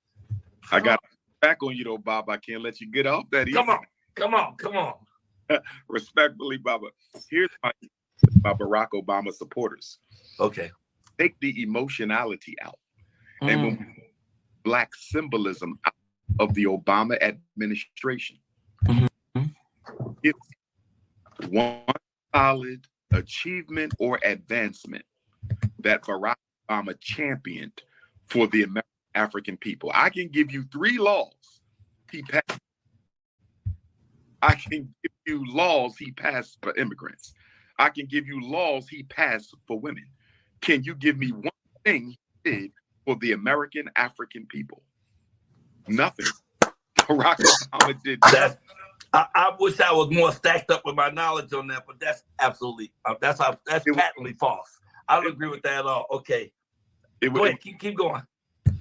I got back on you though, Bob. I can't let you get off that easy. Come on. Respectfully, Baba. Here's my Barack Obama supporters. Okay. Take the emotionality out. And when Black symbolism out of the Obama administration. It's one solid achievement or advancement that Barack Obama championed for the American African people. I can give you 3 laws he passed. I can give you laws he passed for immigrants. I can give you laws he passed for women. Can you give me one thing he did for the American African people? Nothing. Barack Obama did that. I wish I was more stacked up with my knowledge on that, but that's absolutely that's patently false. I don't agree with that at all. Okay, go ahead, keep going.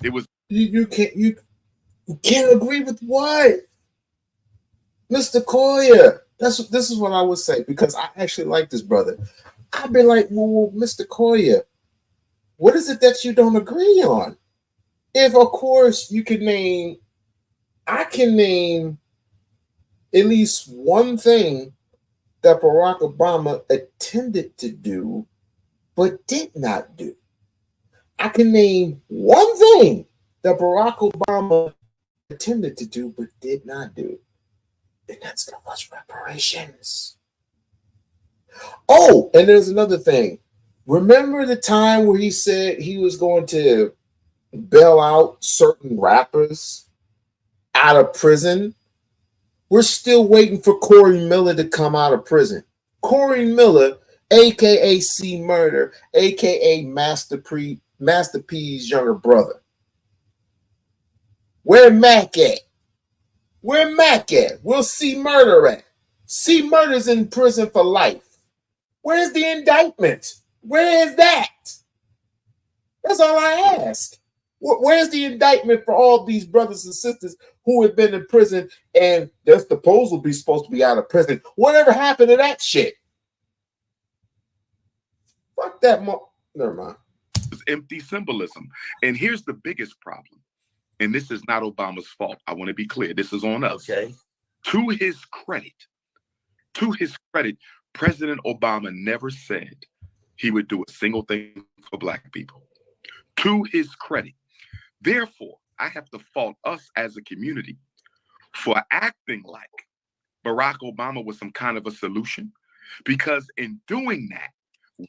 It was you can't agree with what, Mr. Koya. This is what I would say, because I actually like this brother. I've been like, well, Mr. Koya, what is it that you don't agree on? If of course you can name, I can name at least one thing that Barack Obama attempted to do but did not do. I can name one thing that Barack Obama attempted to do but did not do, and that's give us reparations. Oh, and there's another thing. Remember the time where he said he was going to bail out certain rappers out of prison? We're still waiting for Corey Miller to come out of prison. Corey Miller, a.k.a. C Murder, a.k.a. Master P's younger brother. Where Mac at? Where Mac at? Where's C Murder at? C Murder's in prison for life. Where's the indictment? Where is that? That's all I ask. Where's the indictment for all these brothers and sisters who have been in prison and they're supposed to be out of prison? Whatever happened to that shit? Fuck that. Never mind. It's empty symbolism. And here's the biggest problem. And this is not Obama's fault. I want to be clear. This is on us. Okay. To his credit, President Obama never said he would do a single thing for Black people. To his credit. Therefore, I have to fault us as a community for acting like Barack Obama was some kind of a solution, because in doing that,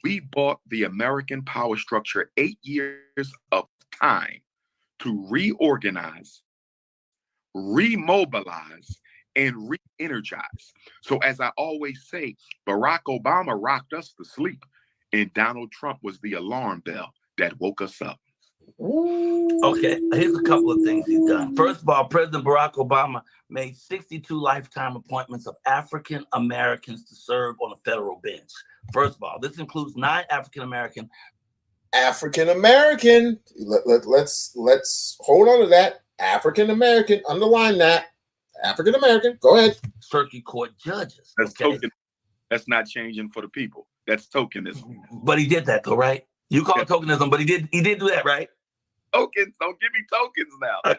we bought the American power structure 8 years of time to reorganize, remobilize, and re-energize. So as I always say, Barack Obama rocked us to sleep, and Donald Trump was the alarm bell that woke us up. Okay, here's a couple of things he's done. First of all, President Barack Obama made 62 lifetime appointments of African Americans to serve on a federal bench. First of all, this includes 9 African American. Let's hold on to that. African American, underline that. African American. Go ahead. Circuit court judges. That's token. That's not changing for the people. That's tokenism. But he did that though, right? You call it tokenism, but he did do that, right? Tokens. Don't give me tokens now. Okay.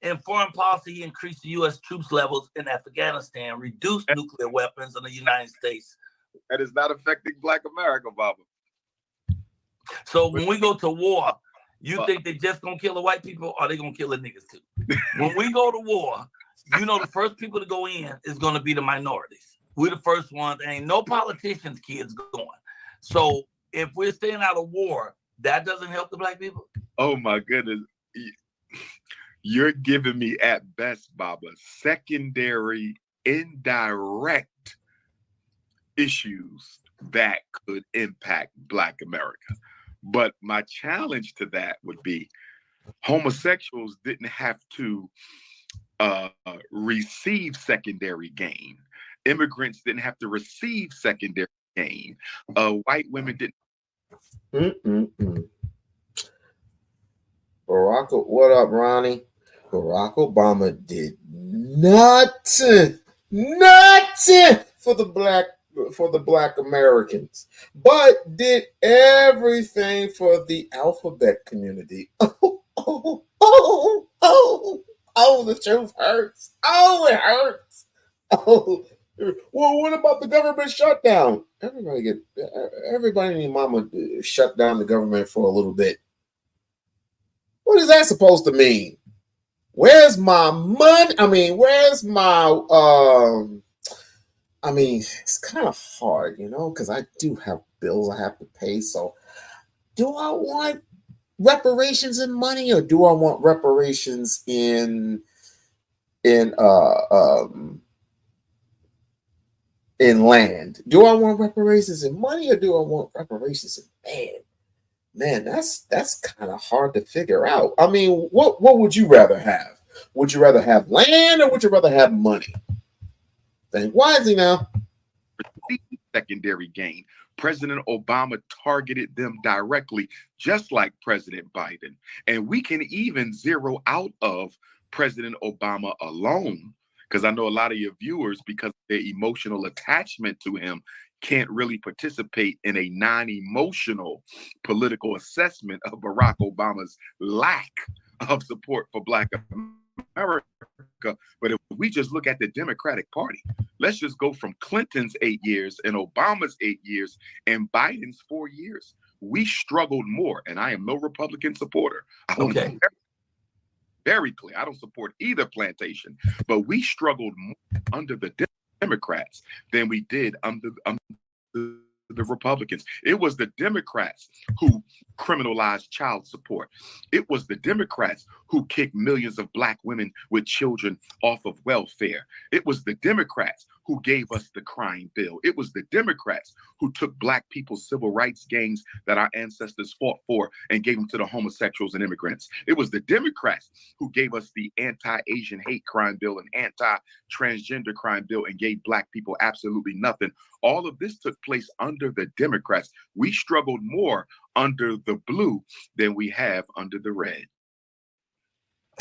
In foreign policy, he increased the U.S. troops levels in Afghanistan, reduced nuclear weapons in the United States. That is not affecting Black America, Baba. So when we go to war, you think they just gonna kill the white people, or they gonna kill the niggas too? When we go to war, you know the first people to go in is gonna be the minorities. We're the first ones. There ain't no politicians' kids going. So if we're staying out of war, that doesn't help the Black people. Oh my goodness. You're giving me at best, Baba, secondary, indirect issues that could impact Black America. But my challenge to that would be homosexuals didn't have to receive secondary gain. Immigrants didn't have to receive secondary gain. White women didn't. What up, Ronnie? Barack Obama did nothing for the black Americans, but did everything for the alphabet community. Oh, the truth hurts. Oh, it hurts. Oh, well, what about the government shutdown? Everybody and your mama shut down the government for a little bit. What is that supposed to mean? Where's my money? Where's my it's kind of hard, because I do have bills I have to pay. So do I want reparations in money, or do I want reparations in land? Do I want reparations in money, or do I want reparations in land? Man, that's kind of hard to figure out. What would you rather have? Would you rather have land, or would you rather have money? Think wisely now. Secondary gain. President Obama targeted them directly, just like President Biden. And we can even zero out of President Obama alone, because I know a lot of your viewers, because of their emotional attachment to him, can't really participate in a non-emotional political assessment of Barack Obama's lack of support for Black America. But if we just look at the Democratic Party, let's just go from Clinton's 8 years and Obama's 8 years and Biden's 4 years. We struggled more, and I am no Republican supporter. Okay. Very clear. I don't support either plantation, but we struggled more under the Democrats than we did under the Republicans. It was the Democrats who criminalized child support. It was the Democrats who kicked millions of Black women with children off of welfare. It was the Democrats who gave us the crime bill. It was the Democrats who took Black people's civil rights gains that our ancestors fought for and gave them to the homosexuals and immigrants. It was the Democrats who gave us the anti-Asian hate crime bill and anti-transgender crime bill and gave Black people absolutely nothing. All of this took place under the Democrats. We struggled more under the blue than we have under the red.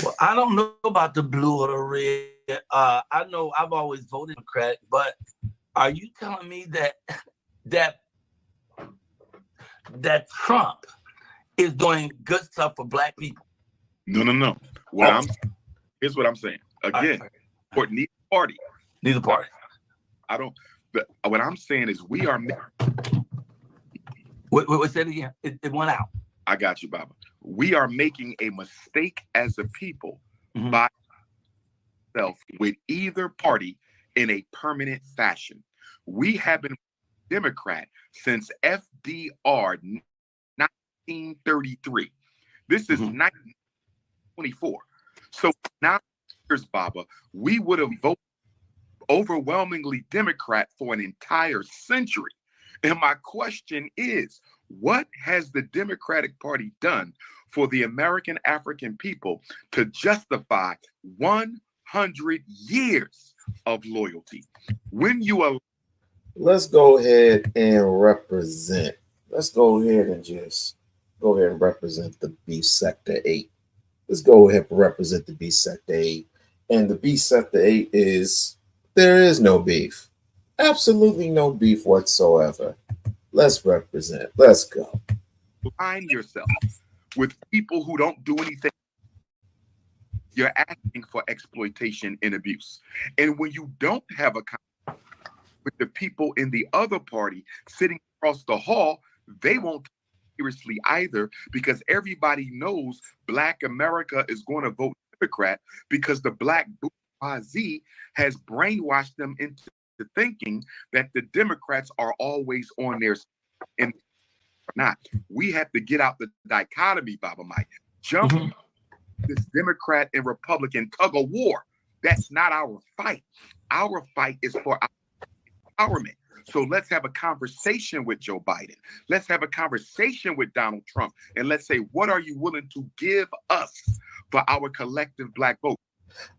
Well, I don't know about the blue or the red. I know I've always voted Democrat, but are you telling me that Trump is doing good stuff for Black people? No. Here's what I'm saying. Again, for neither party. Neither party. What I'm saying is we are. What's that again? It went out. I got you, Baba. We are making a mistake as a people by ourselves with either party in a permanent fashion. We have been Democrat since FDR 1933. This is 1924. So now, Baba, we would have voted overwhelmingly Democrat for an entire century. And my question is, What has the Democratic Party done for the American African people to justify 100 years of loyalty? When you are, let's go ahead and represent. Let's go ahead and just go ahead and represent the B Sector 8. Let's go ahead and represent the B Sector 8. And the B Sector 8 is there is no beef. Absolutely no beef whatsoever. Let's represent. Let's go. align yourself with people who don't do anything, you're asking for exploitation and abuse. And when you don't have a conversation with the people in the other party sitting across the hall, they won't take it seriously either, because everybody knows Black America is going to vote Democrat because the Black bourgeoisie has brainwashed them into thinking that the Democrats are always on their side. And not. We have to get out the dichotomy, Baba Mike. Jump this Democrat and Republican tug of war. That's not our fight. Our fight is for our empowerment. So let's have a conversation with Joe Biden. Let's have a conversation with Donald Trump. And let's say, what are you willing to give us for our collective Black vote?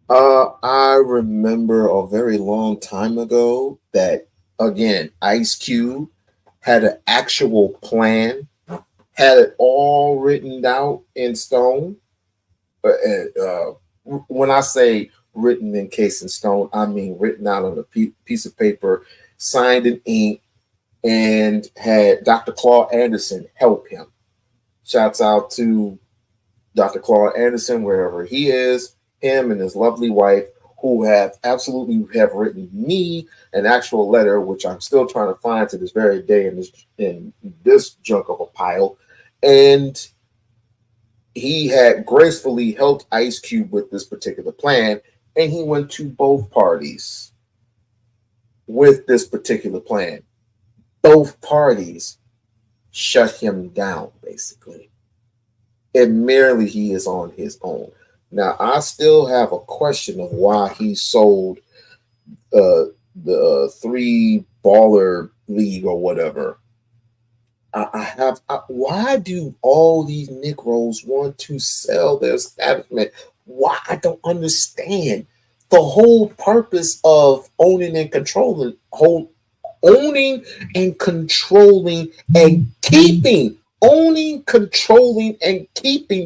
I remember a very long time ago that, again, Ice Cube had an actual plan, had it all written out in stone. When I say written in case in stone, I mean written out on a piece of paper, signed in ink, and had Dr. Claude Anderson help him. Shouts out to Dr. Claude Anderson, wherever he is, him and his lovely wife, who have written me an actual letter, which I'm still trying to find to this very day in this junk of a pile. And he had gracefully helped Ice Cube with this particular plan, and he went to both parties with this particular plan. Both parties shut him down, basically. And merely he is on his own. Now, I still have a question of why he sold the 3 baller league or whatever. Why do all these Negroes want to sell their establishment? Why? I don't understand. The whole purpose of owning and controlling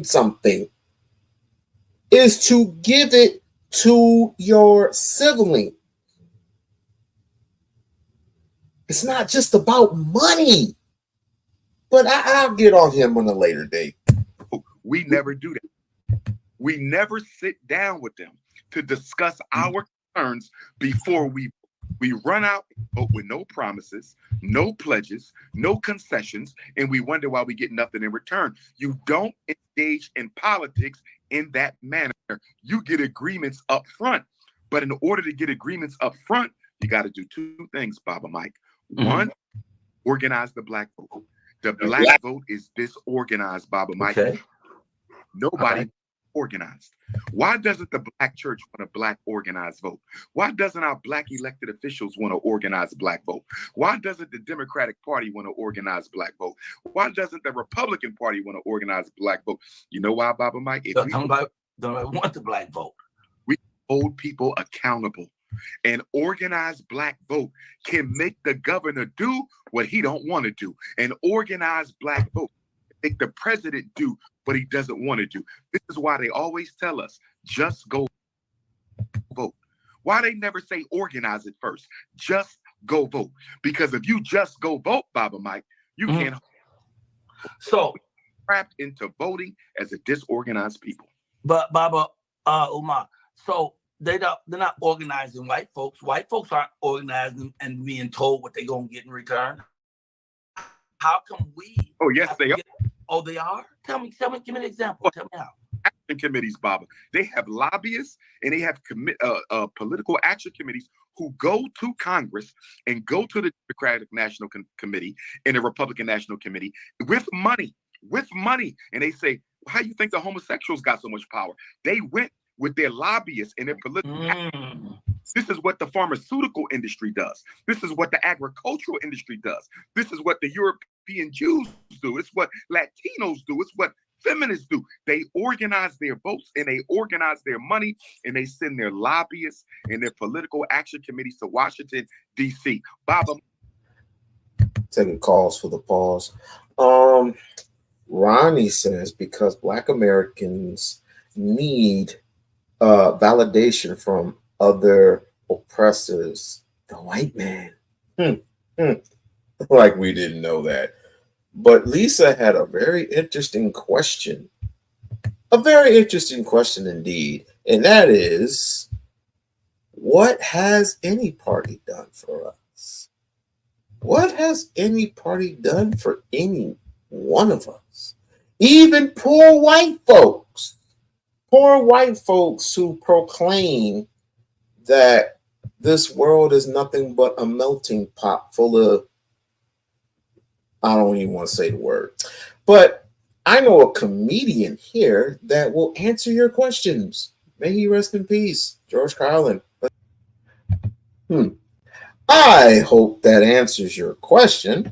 something is to give it to your sibling. It's not just about money. But I'll get on him on a later date. We never do that. We never sit down with them to discuss our concerns before we run out with no promises, no pledges, no concessions, and we wonder why we get nothing in return. You don't engage in politics in that manner. You get agreements up front. But in order to get agreements up front, you got to do 2 things, Baba Mike. One, organize the Black vote. The Black vote is disorganized, Baba Mike. Okay. Nobody organized. Why doesn't the Black church want a Black organized vote? Why doesn't our Black elected officials want to organize Black vote? Why doesn't the Democratic Party want to organize Black vote? Why doesn't the Republican Party want to organize Black vote? You know why, Baba Mike? If we don't want the Black vote. We hold people accountable. An organized Black vote can make the governor do what he don't want to do. An organized Black vote can make the president do what he doesn't want to do. This is why they always tell us, just go vote. Why they never say organize it first? Just go vote. Because if you just go vote, Baba Mike, you can't. So trapped into voting as a disorganized people. But Baba Umar, so they're not organizing white folks. White folks aren't organizing and being told what they're gonna get in return. How come we? Oh yes, they are. Oh, they are. Tell me. Give me an example. Tell me how. Action committees, Baba. They have lobbyists and they have political action committees who go to Congress and go to the Democratic National Committee and the Republican National Committee with money, and they say, "How you think the homosexuals got so much power?" They went with their lobbyists and their political. This is what the pharmaceutical industry does. This is what the agricultural industry does. This is what the European Jews do. It's what Latinos do. It's what feminists do. They organize their votes and they organize their money and they send their lobbyists and their political action committees to Washington, D.C. Baba. Taking calls for the pause. Ronnie says because Black Americans need validation from other oppressors, the white man. Like we didn't know that. But Lisa had a very interesting question. A very interesting question indeed. And that is, what has any party done for us? What has any party done for any one of us? Even poor white folks. Poor white folks who proclaim that this world is nothing but a melting pot full of, I don't even want to say the word, but I know a comedian here that will answer your questions. May he rest in peace, George Carlin. I hope that answers your question.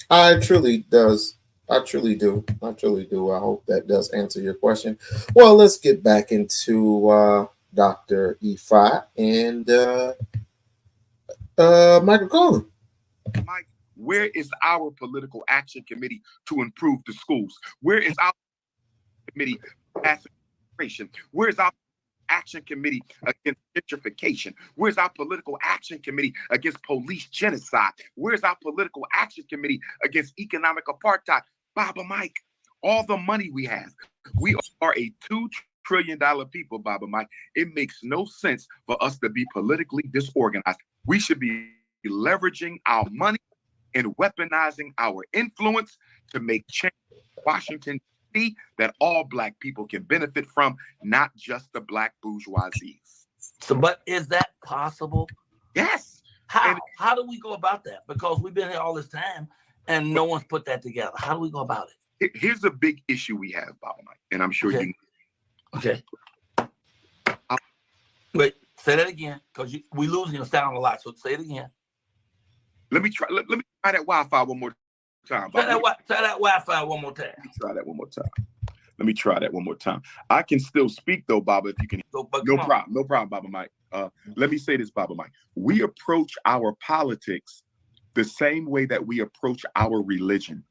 I truly do. I hope that does answer your question. Well, let's get back into Dr. Ifa and Michael Collin. Mike, where is our political action committee to improve the schools? Where is our committee passing immigration? Where is our action committee against gentrification? Where's our political action committee against police genocide? Where's our political action committee against economic apartheid? Baba Mike, all the money we have. We are a $2 trillion people, Baba Mike. It makes no sense for us to be politically disorganized. We should be leveraging our money and weaponizing our influence to make change in Washington, D.C. that all Black people can benefit from, not just the Black bourgeoisie. So, but is that possible? Yes. How do we go about that? Because we've been here all this time and no one's put that together. How do we go about it? Here's a big issue we have, Baba Mike, and I'm sure you know. Okay. Wait, say that again, because we losing your sound a lot. So say it again. Let me try that Wi-Fi one more time. Try that Wi-Fi one more time. Let me try that one more time. Let me try that one more time. I can still speak though, Baba, if you can. No problem, Baba Mike. Let me say this, Baba Mike. We approach our politics the same way that we approach our religion.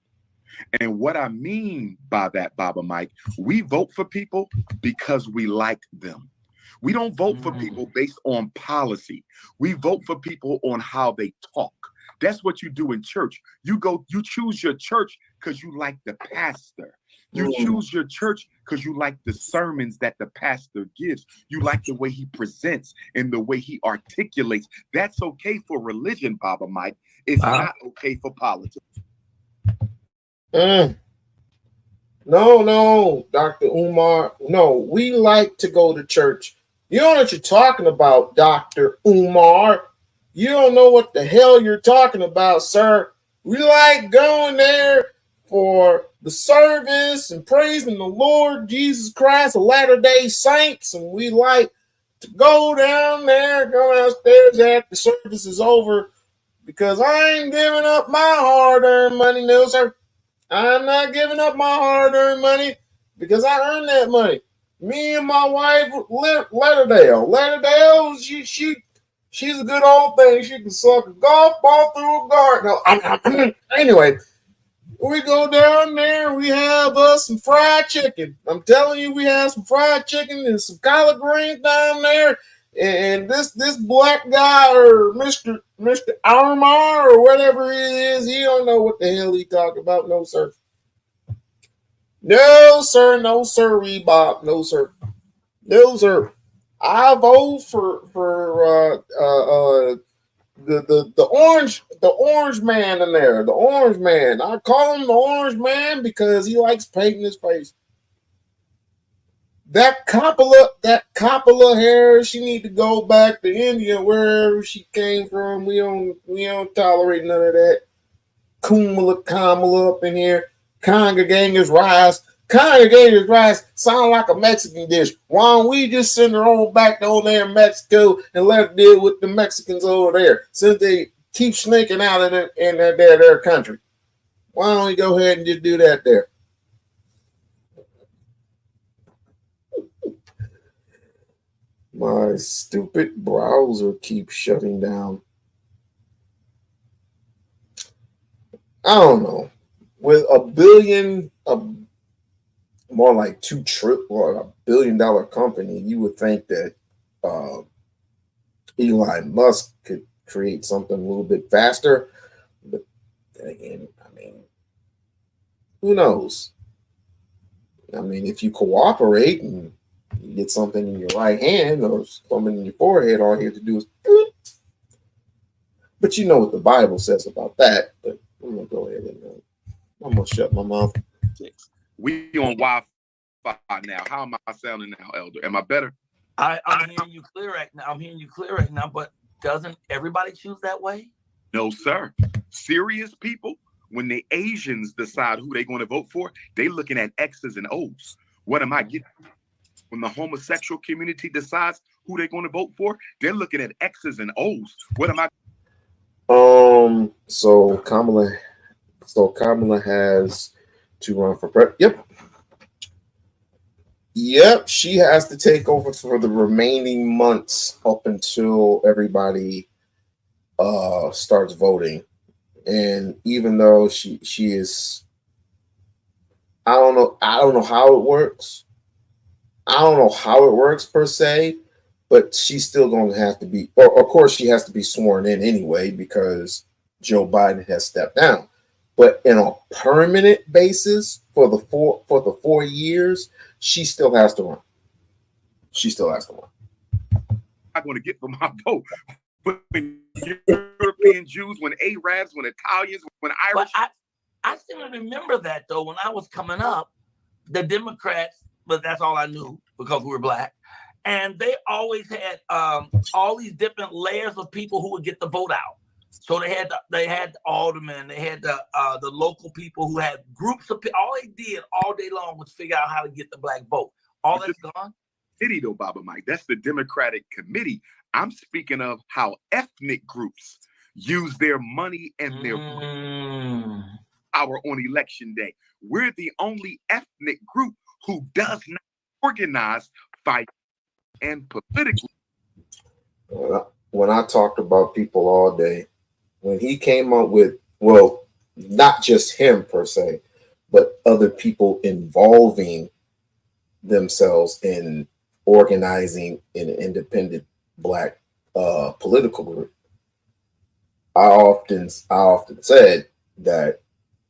And what I mean by that, Baba Mike, we vote for people because we like them. We don't vote for people based on policy. We vote for people on how they talk. That's what you do in church. You choose your church because you like the pastor. You choose your church because you like the sermons that the pastor gives. You like the way he presents and the way he articulates. That's okay for religion, Baba Mike. It's not okay for politics. No, Dr. Umar. No, we like to go to church. You know what you're talking about, Dr. Umar. You don't know what the hell you're talking about, sir. We like going there for the service and praising the Lord Jesus Christ, the Latter-day Saints, and we like to go down there, go downstairs after the service is over, because I ain't giving up my hard-earned money, no, sir. I'm not giving up my hard-earned money because I earned that money. Me and my wife, Latterdale, she's a good old thing. She can suck a golf ball through a garden. Anyway, we go down there. We have some fried chicken. I'm telling you, we have some fried chicken and some collard greens down there. And this black guy or Mr. Umar or whatever he is, he don't know what the hell he talking about. No, sir. No, sir. No, sir. Bob. No, sir. No, sir. I vote for the orange man in there. The orange man. I call him the orange man because he likes painting his face. That Kamala Harris, she need to go back to India, wherever she came from. We don't tolerate none of that. Kamala up in here. Congregators rise. Congregators rise sound like a Mexican dish. Why don't we just send her on back over there in Mexico and let her deal with the Mexicans over there, since they keep sneaking out in their country? Why don't you go ahead and just do that there? My stupid browser keeps shutting down. I don't know. With more like $2 billion company, you would think that Elon Musk could create something a little bit faster. But then again, I mean, who knows? I mean, if you cooperate and you get something in your right hand or something in your forehead, all you have to do is. But you know what the Bible says about that. But I'm gonna go ahead and I'm gonna shut my mouth. We on Wi-Fi now. How am I sounding now, Elder? Am I better? I'm hearing you clear right now. I'm hearing you clear right now. But doesn't everybody choose that way? No, sir. Serious people, when the Asians decide who they're going to vote for, they're looking at X's and O's. What am I getting? When the homosexual community decides who they're going to vote for, they're looking at X's and O's. What am I? So Kamala has to run for president. Yep, she has to take over for the remaining months up until everybody starts voting. And even though she is, I don't know how it works. I don't know how it works per se, but she's still going to have to be, or of course she has to be sworn in anyway because Joe Biden has stepped down. But in a permanent basis for the 4 years, she still has to run. She still has to run. I'm going to get for my vote. When European Jews, when Arabs, when Italians, when Irish. But I still remember that though. When I was coming up, the Democrats, but that's all I knew because we were black, and they always had all these different layers of people who would get the vote out. So they had the aldermen, they had the local people who had groups of people. All they did all day long was figure out how to get the black vote. All that's gone. Committee though, Baba Mike. That's the Democratic committee. I'm speaking of how ethnic groups use their money and their power on election day. We're the only ethnic group who does not organize, fight, and politically. When I talked about people all day, when he came up with, well, not just him per se, but other people involving themselves in organizing an independent black political group, I often said that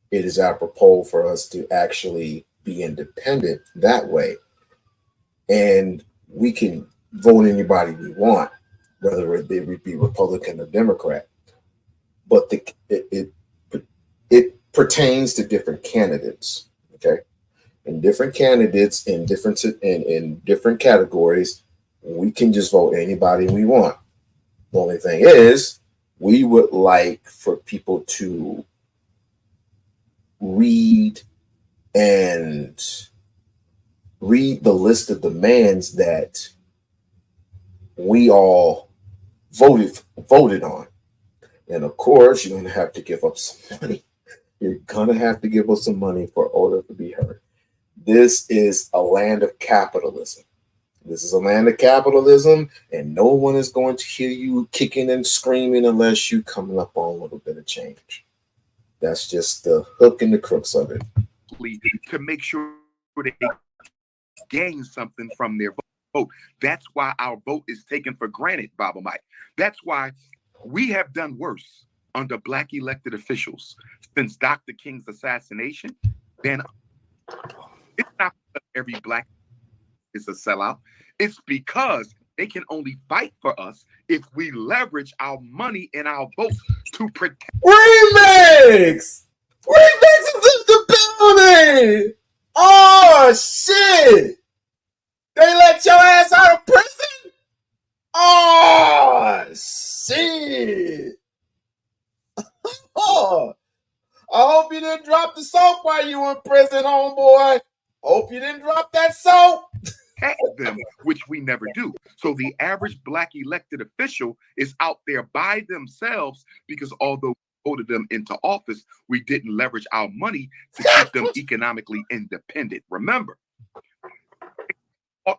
it is apropos for us to actually be independent that way, and we can vote anybody we want, whether it be Republican or Democrat. But it pertains to different candidates, okay? And different candidates in different categories, we can just vote anybody we want. The only thing is, we would like for people to read the list of demands that we all voted on. And of course, you're going to have to give up some money. You're going to have to give us some money for order to be heard. This is a land of capitalism. This is a land of capitalism, and no one is going to hear you kicking and screaming unless you coming up on a little bit of change. That's just the hook and the crooks of it. To make sure they gain something from their vote. That's why our vote is taken for granted, Baba Mike. That's why we have done worse under black elected officials since Dr. King's assassination. Then it's not because every black is a sellout. It's because they can only fight for us if we leverage our money and our votes to protect. Remix! Remix is in the building! Oh, shit! They let your ass out of prison? Oh, shit! Oh, I hope you didn't drop the soap while you were in prison, homeboy. Hope you didn't drop that soap. Them, which we never do. So the average black elected official is out there by themselves because although voted them into office, we didn't leverage our money to keep them economically independent. Remember,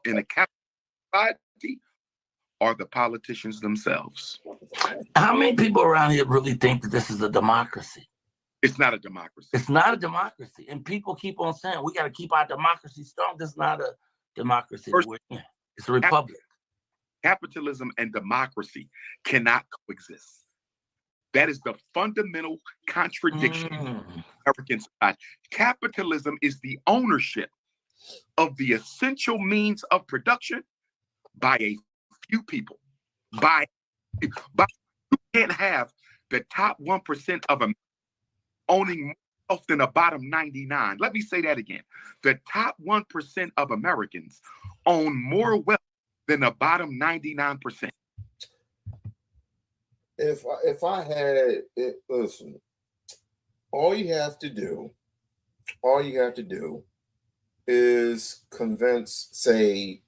in a capitalist society are the politicians themselves. How many people around here really think that this is a democracy? It's not a democracy. It's not a democracy. And people keep on saying, we got to keep our democracy strong. This is not a democracy. It's a republic. Capitalism and democracy cannot coexist. That is the fundamental contradiction of American society. Capitalism is the ownership of the essential means of production by a few people. You can't have the top 1% of America owning more wealth than the bottom 99. Let me say that again. The top 1% of Americans own more wealth than the bottom 99%. If I had it, listen, all you have to do is convince, say,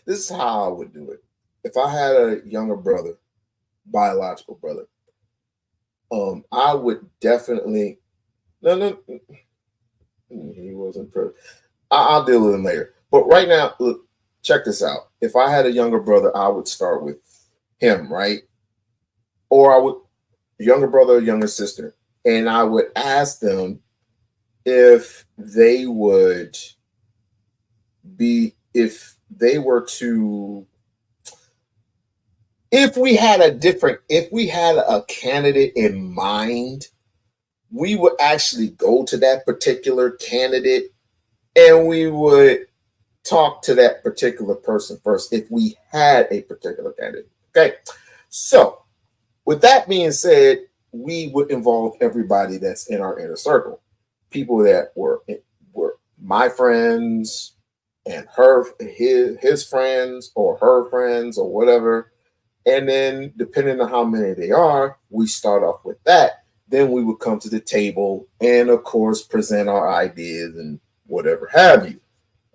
this is how I would do it. If I had a younger brother, biological brother, I would definitely he wasn't perfect. I'll deal with him later. But right now, look, check this out. If I had a younger brother, I would start with him, right? Or I would, younger brother or younger sister, and I would ask them if they would be, if they were to, if we had a candidate in mind, we would actually go to that particular candidate and we would talk to that particular person first if we had a particular candidate. Okay. So with that being said, we would involve everybody that's in our inner circle. People that were my friends and his friends or her friends or whatever. And then depending on how many they are, we start off with that. Then we would come to the table and of course present our ideas and whatever have you.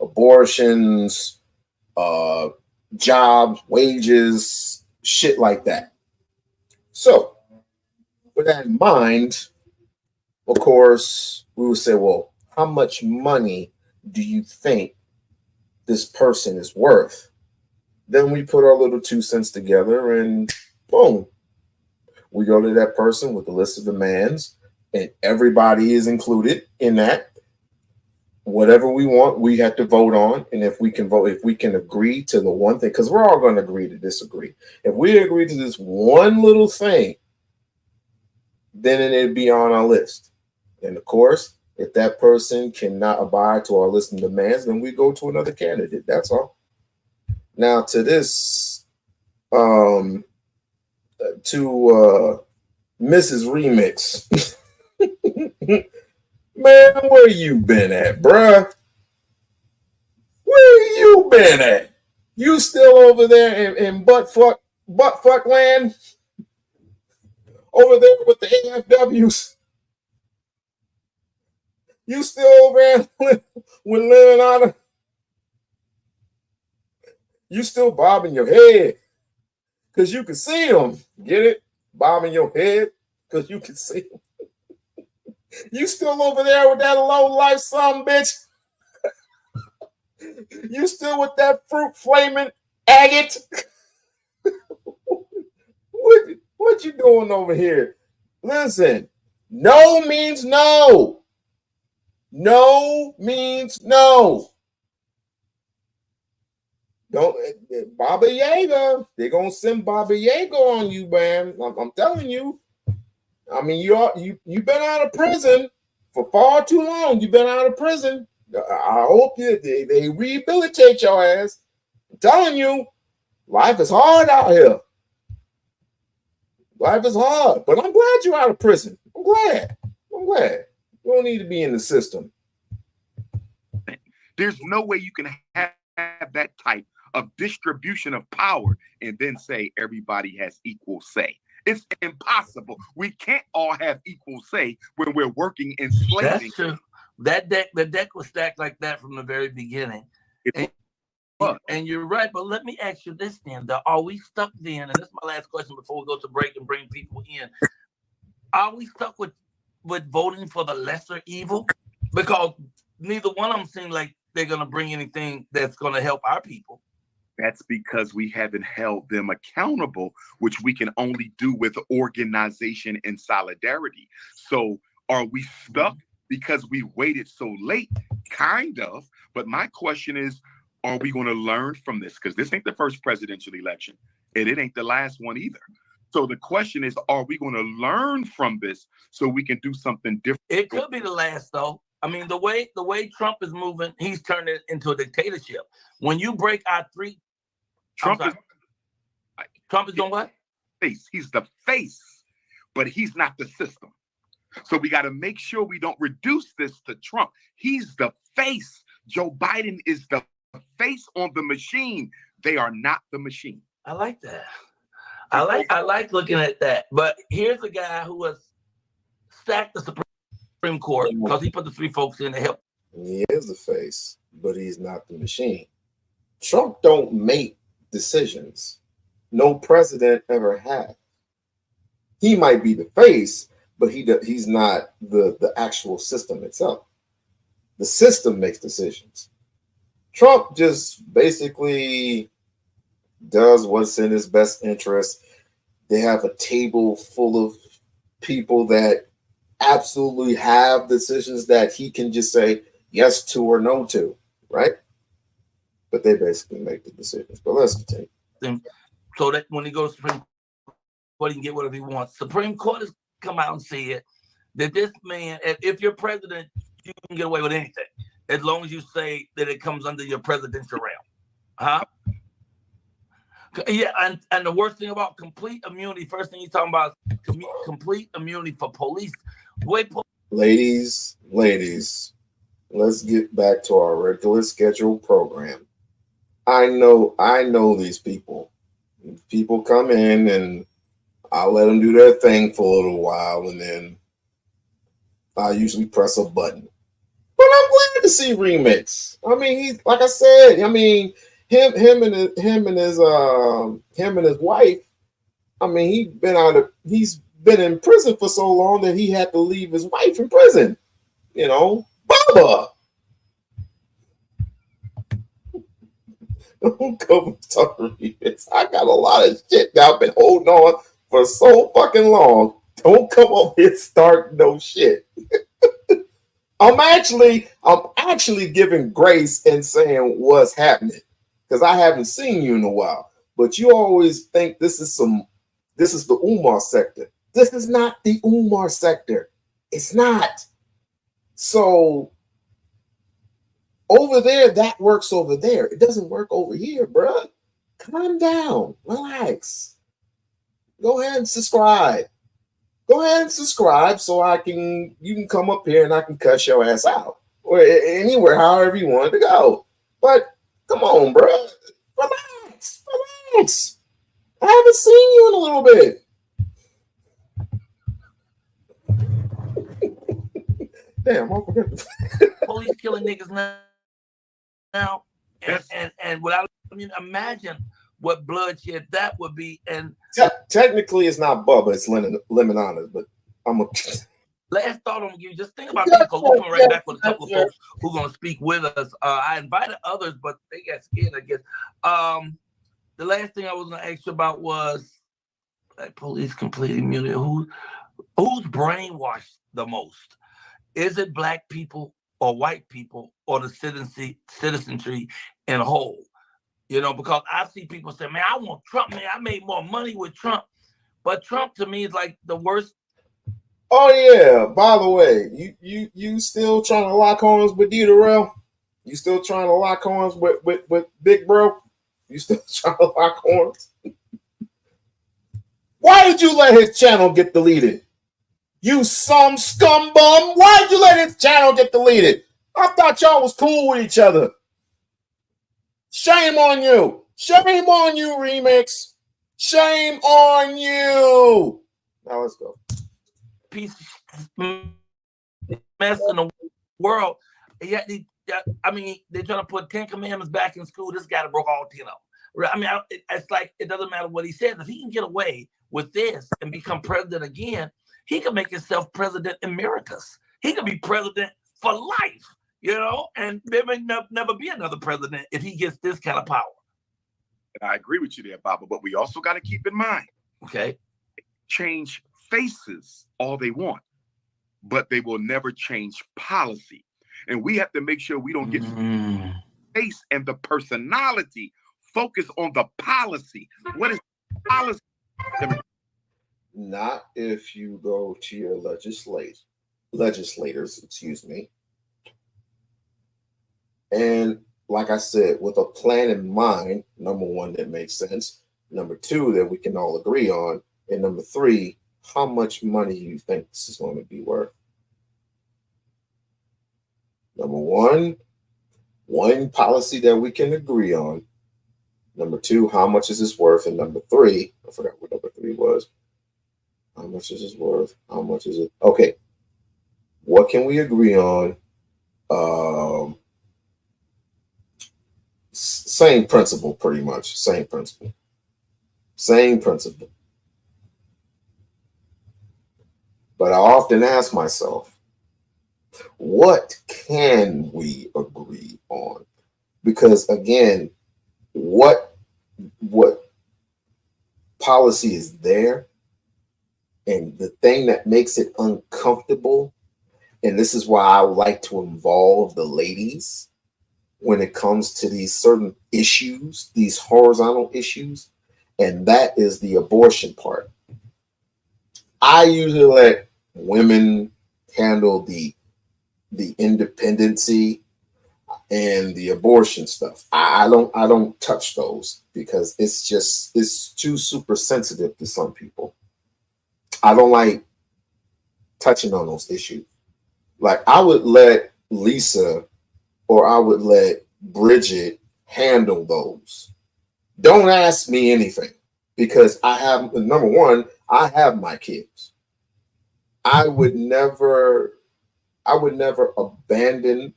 Abortions, jobs, wages, shit like that. So with that in mind, of course, we would say, well, how much money do you think this person is worth? Then we put our little 2 cents together and boom, we go to that person with a list of demands and everybody is included in that. Whatever we want, we have to vote on. And if we can vote, if we can agree to the one thing, because we're all going to agree to disagree. If we agree to this one little thing, then it'd be on our list. And of course, if that person cannot abide to our list of demands, then we go to another candidate. That's all. Now to this, to Mrs. Remix. Man, where you been at, bruh? Where you been at? You still over there in buttfuck land? Over there with the AFWs? You still over there with Leonardo? You still bobbing your head because you can see them. Get it? Bobbing your head because you can see them. You still over there with that low life son, bitch? You still with that fruit flaming agate? What you doing over here? Listen, no means no. No means no. Don't Baba Yaga. They're gonna send Baba Yaga on you, man. I'm telling you. I mean, you've been out of prison for far too long. You've been out of prison. I hope they rehabilitate your ass. I'm telling you, life is hard out here. Life is hard, but I'm glad you're out of prison. I'm glad. You don't need to be in the system. There's no way you can have that type of distribution of power and then say everybody has equal say. It's impossible. We can't all have equal say when we're working in slavery. That's true. The deck was stacked like that from the very beginning. And you're right, but let me ask you this then. Are we stuck then? And this is my last question before we go to break and bring people in. are we stuck with voting for the lesser evil? Because neither one of them seem like they're going to bring anything that's going to help our people. That's because we haven't held them accountable, which we can only do with organization and solidarity. So are we stuck because we waited so late? Kind of. But my question is, are we going to learn from this? Because this ain't the first presidential election, and it ain't the last one either. So the question is, are we going to learn from this so we can do something different? It could be the last, though. I mean, the way Trump is moving, he's turned it into a dictatorship. When you break our three, Trump is on what? Face. He's the face, but he's not the system. So we got to make sure we don't reduce this to Trump. He's the face. Joe Biden is the face on the machine. They are not the machine. I like that. I like looking at that. But here's a guy who has sacked the Supreme Court because he put the three folks in to help. He is the face, but he's not the machine. Trump don't make decisions. No president ever had. He might be the face, but he's not the actual system itself. The system makes decisions. Trump just basically does what's in his best interest. They have a table full of people that absolutely have decisions that he can just say yes to or no to, right? But they basically make the decisions. But let's continue. So that when he goes to Supreme Court, he can get whatever he wants. Supreme Court has come out and said that this man, if you're president, you can get away with anything as long as you say that it comes under your presidential realm. Huh? Yeah, and the worst thing about complete immunity, first thing he's talking about is complete immunity for police. Ladies, let's get back to our regular scheduled program. I know these people. People come in and I'll let them do their thing for a little while, and then I usually press a button. But I'm glad to see Remix. I mean, he's like I said. I mean, him and his wife. I mean, he's been in prison for so long that he had to leave his wife in prison. You know, Baba. Don't come and talk Remix. I got a lot of shit that I've been holding on for so fucking long. Don't come over here and start no shit. I'm actually giving grace and saying what's happening because I haven't seen you in a while. But you always think this is the Umar sector. This is not the Umar sector. It's not. So over there, that works over there. It doesn't work over here, bruh. Calm down. Relax. Go ahead and subscribe. Go ahead and subscribe so you can come up here and I can cuss your ass out. Or anywhere, however you want to go. But come on, bruh. Relax. I haven't seen you in a little bit. Damn, I forgot. Police killing niggas now. And without, I mean, imagine what bloodshed that would be. And technically, it's not Bubba, it's Lemonada. But I'm a last thought on you. Just think about this. Because we're coming right back with a couple of folks who are going to speak with us. I invited others, but they got scared, I guess. The last thing I was going to ask you about was police complete immunity. Who's brainwashed the most? Is it black people or white people or the citizenry in whole? You know, because I see people say, man, I want Trump, man. I made more money with Trump. But Trump to me is like the worst. Oh yeah. By the way, you still trying to lock horns with D Darrell? You still trying to lock horns with Big Bro? You still trying to lock horns? Why did you let his channel get deleted? You some scumbum. Why did you let his channel get deleted? I thought y'all was cool with each other. Shame on you. Shame on you, Remix. Shame on you. Now let's go. Piece of mess in the world. Yeah, I mean, they're trying to put 10 commandments back in school. This guy broke all 10 of them. I mean, it's like it doesn't matter what he says. If he can get away with this and become president again, he could make himself president emeritus. He could be president for life, you know, and there may never be another president if he gets this kind of power. And I agree with you there, Baba, but we also got to keep in mind, okay, change faces all they want, but they will never change policy. And we have to make sure we don't get face and the personality. Focus on the policy. What is policy? Not if you go to your legislators, excuse me. And like I said, with a plan in mind, number one, that makes sense. Number two, that we can all agree on. And number three, how much money you think this is going to be worth. Number one policy that we can agree on. Number two, how much is this worth? And number three, I forgot what number three was. How much is this worth? How much is it? Okay. What can we agree on? Same principle, pretty much. Same principle. Same principle. But I often ask myself, what can we agree on? Because again, what policy is there, and the thing that makes it uncomfortable, and this is why I like to involve the ladies when it comes to these certain issues, these horizontal issues, and that is the abortion part. I usually let women handle the independency and the abortion stuff. I don't touch those because it's too super sensitive to some people. I don't like touching on those issues. Like I would let Lisa or I would let Bridget handle those. Don't ask me anything because I have, number one, I have my kids. I would never abandon,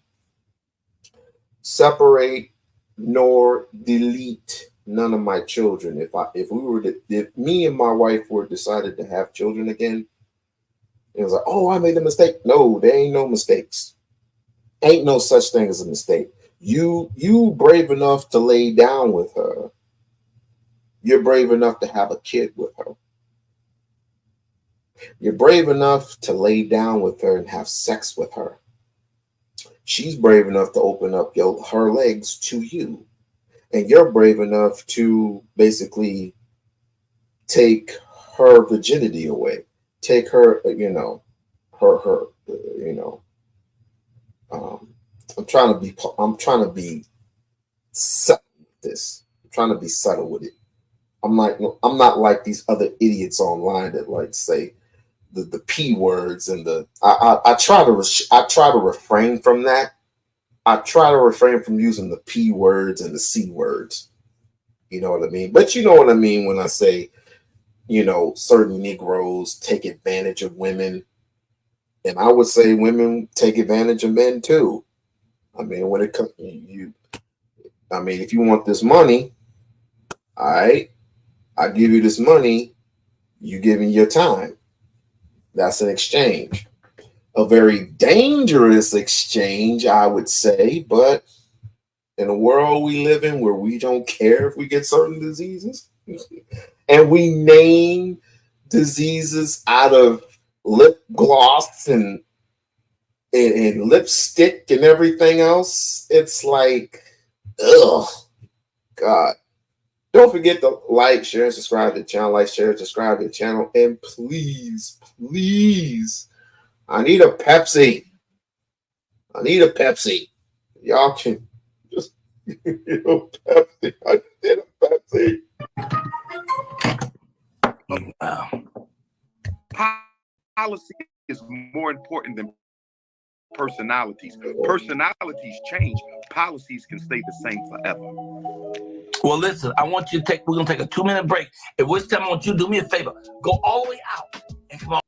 separate, nor delete none of my children. If me and my wife were decided to have children again, it was like, oh, I made a mistake. No, there ain't no mistakes. Ain't no such thing as a mistake. You brave enough to lay down with her. You're brave enough to have a kid with her. You're brave enough to lay down with her and have sex with her. She's brave enough to open up her legs to you. And you're brave enough to basically take her virginity away. Take her, I'm trying to be subtle with this. I'm trying to be subtle with it. I'm not like these other idiots online that like say the P words and I try to refrain from that. I try to refrain from using the P words and the C words. You know what I mean? But you know what I mean when I say, certain Negroes take advantage of women. And I would say women take advantage of men too. I mean, when it comes if you want this money, all right, I give you this money, you give me your time. That's an exchange. A very dangerous exchange, I would say, but in a world we live in where we don't care if we get certain diseases, and we name diseases out of lip gloss and lipstick and everything else, it's like, ugh, God. Don't forget to like, share, and subscribe to the channel. Like, share, subscribe to the channel. And please, please, I need a Pepsi. Y'all can just get a Pepsi. I just did a Pepsi. Wow. Policy is more important than personalities. Personalities change. Policies can stay the same forever. Well, listen, I want you to we're going to take a 2-minute break. At which time I want you to do me a favor. Go all the way out and come on.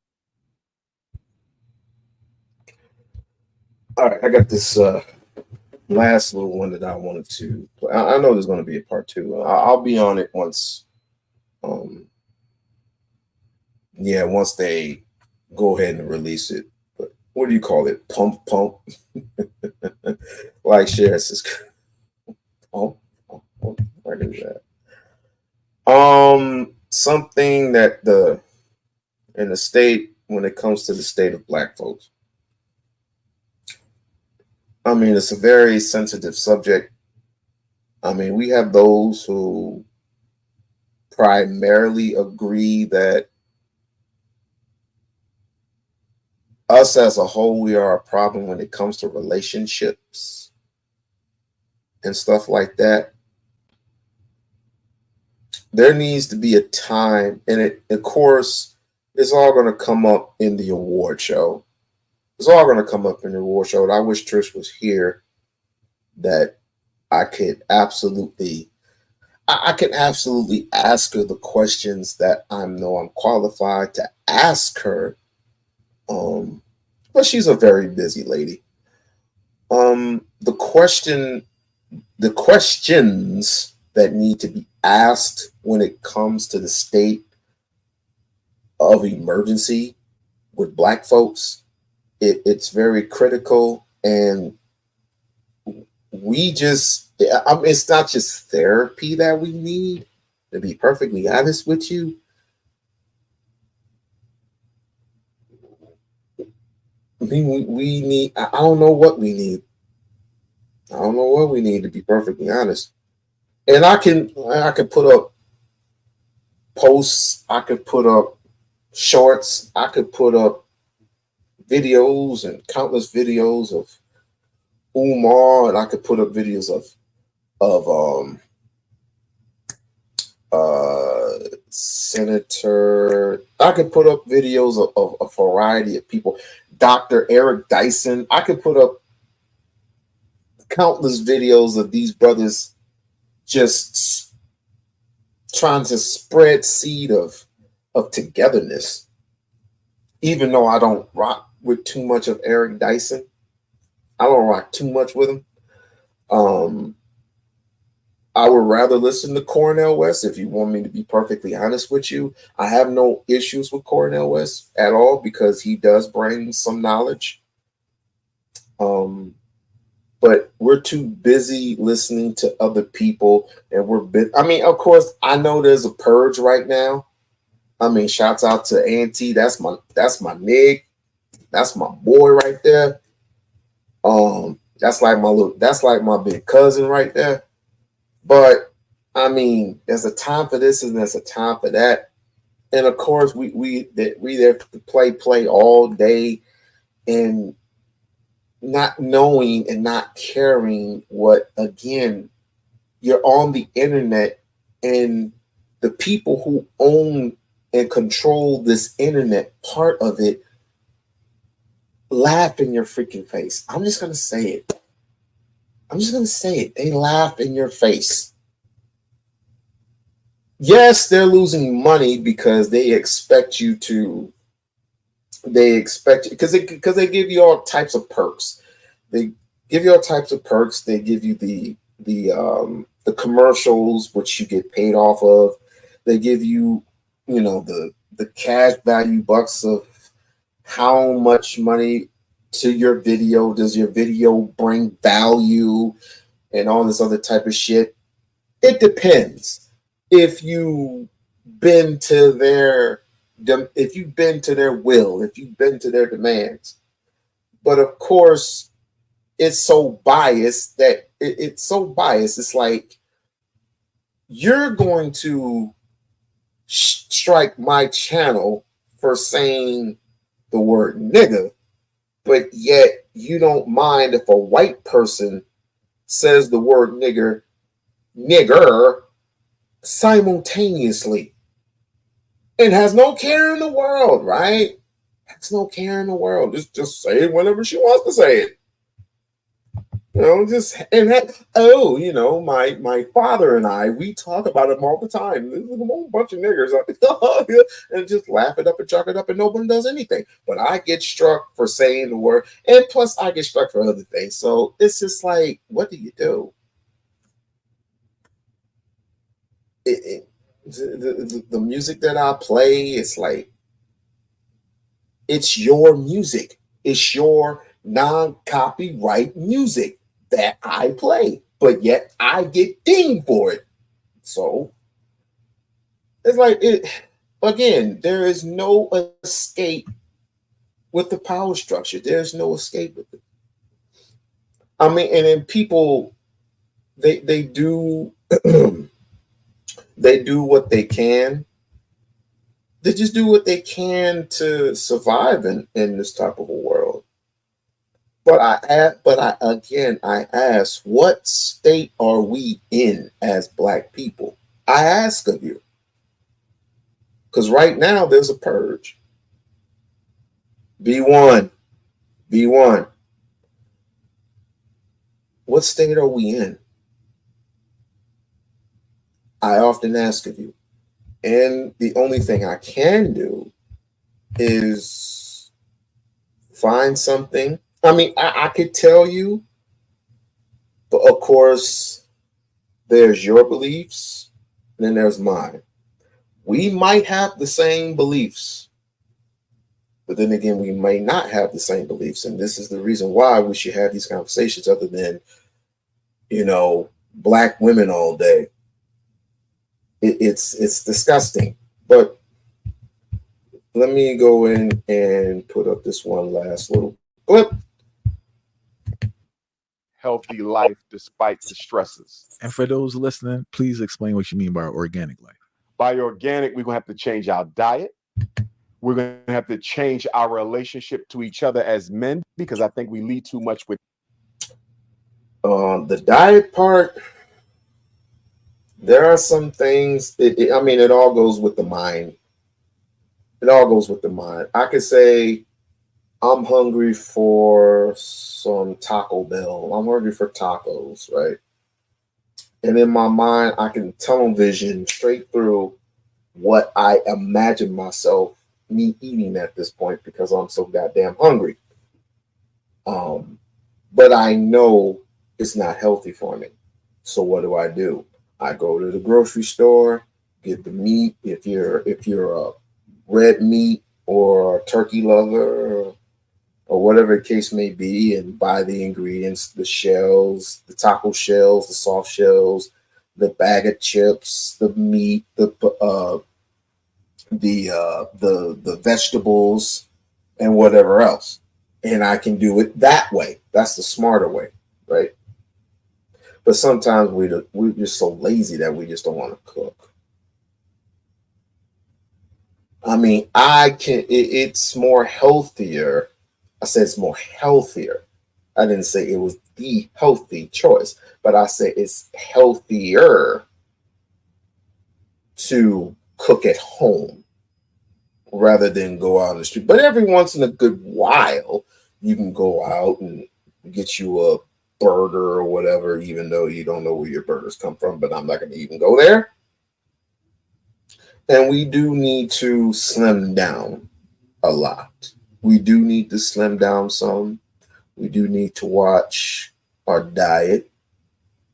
All right, I got this last little one that I wanted to play. I know there's going to be a part two. I'll be on it once. Once they go ahead and release it. But what do you call it? Pump. Like share says pump. What is that? Something that in the state, when it comes to the state of Black folks, I mean, it's a very sensitive subject. I mean, we have those who primarily agree that us as a whole, we are a problem when it comes to relationships and stuff like that. There needs to be a time, and of course, it's all going to come up in the award show. It's all going to come up in the award show. And I wish Trish was here, that I could absolutely ask her the questions that I know I'm qualified to ask her. But she's a very busy lady. The questions that need to be asked when it comes to the state of emergency with Black folks, it's very critical, and it's not just therapy that we need, to be perfectly honest with you. We need, I don't know what we need. I don't know what we need, to be perfectly honest. And I could put up posts, I could put up shorts, I could put up videos and countless videos of Umar, and I could put up videos of Senator. I could put up videos of a variety of people. Dr. Eric Dyson. I could put up countless videos of these brothers just trying to spread seed of togetherness. Even though I don't rock with too much of Eric Dyson, I don't rock too much with him. I would rather listen to Cornel West, if you want me to be perfectly honest with you. I have no issues with Cornel West at all, because he does bring some knowledge. But we're too busy listening to other people, and I mean, of course, I know there's a purge right now. I mean, shouts out to Auntie. That's my nig. That's my boy right there. That's like my big cousin right there. But I mean, there's a time for this and there's a time for that. And of course, we there to play all day, and not knowing and not caring what, again, you're on the internet, and the people who own and control this internet part of it laugh in your freaking face. I'm just going to say it. They laugh in your face. Yes, they're losing money because they expect you to. Because they give you all types of perks. They give you all types of perks. They give you the commercials, which you get paid off of. They give you, the cash value bucks of how much money to your video does your video bring value, and all this other type of shit. It depends. If you've been to their will, if you've been to their demands. But of course, it's so biased that it's so biased. It's like, you're going to strike my channel for saying the word nigga, but yet you don't mind if a white person says the word nigger simultaneously, and has no care in the world, right? Has no care in the world. Just say it whenever she wants to say it. My father and I, we talk about him all the time. There's a whole bunch of niggers and just laugh it up and chalk it up, and no one does anything. But I get struck for saying the word, and plus I get struck for other things. So it's just like, what do you do? The music that I play, it's like, It's your music. It's your non-copyright music that I play, but yet I get dinged for it. So it's like it again, there is no escape with the power structure. There's no escape with it. I mean, and then people they do they do what they can. They just do what they can to survive in this type of a world. But I ask, what state are we in as Black people? I ask of you. Because right now there's a purge. B1. What state are we in? I often ask of you. And the only thing I can do is find something. I mean, I could tell you, but of course, there's your beliefs, and then there's mine. We might have the same beliefs, but then again, we may not have the same beliefs. And this is the reason why we should have these conversations other than, Black women all day. It's disgusting. But let me go in and put up this one last little clip. Healthy life despite the stresses. And for those listening, please explain what you mean by organic life. By organic, we're going to have to change our diet. We're going to have to change our relationship to each other as men, because I think we lead too much with the diet part. There are some things. It all goes with the mind. It all goes with the mind. I could say, I'm hungry for some Taco Bell. I'm hungry for tacos, right? And in my mind, I can tunnel vision straight through what I imagine me eating at this point because I'm so goddamn hungry. But I know it's not healthy for me. So what do? I go to the grocery store, get the meat. If you're a red meat or a turkey lover or whatever the case may be, and buy the ingredients, the shells, the taco shells, the soft shells, the bag of chips, the meat, the vegetables, and whatever else. And I can do it that way. That's the smarter way, right? But sometimes we're just so lazy that we just don't want to cook. I mean, it's more healthier. I said it's more healthier. I didn't say it was the healthy choice, but I said it's healthier to cook at home rather than go out on the street. But every once in a good while, you can go out and get you a burger or whatever, even though you don't know where your burgers come from, but I'm not going to even go there. And we do need to slim down a lot. We do need to slim down some. We do need to watch our diet,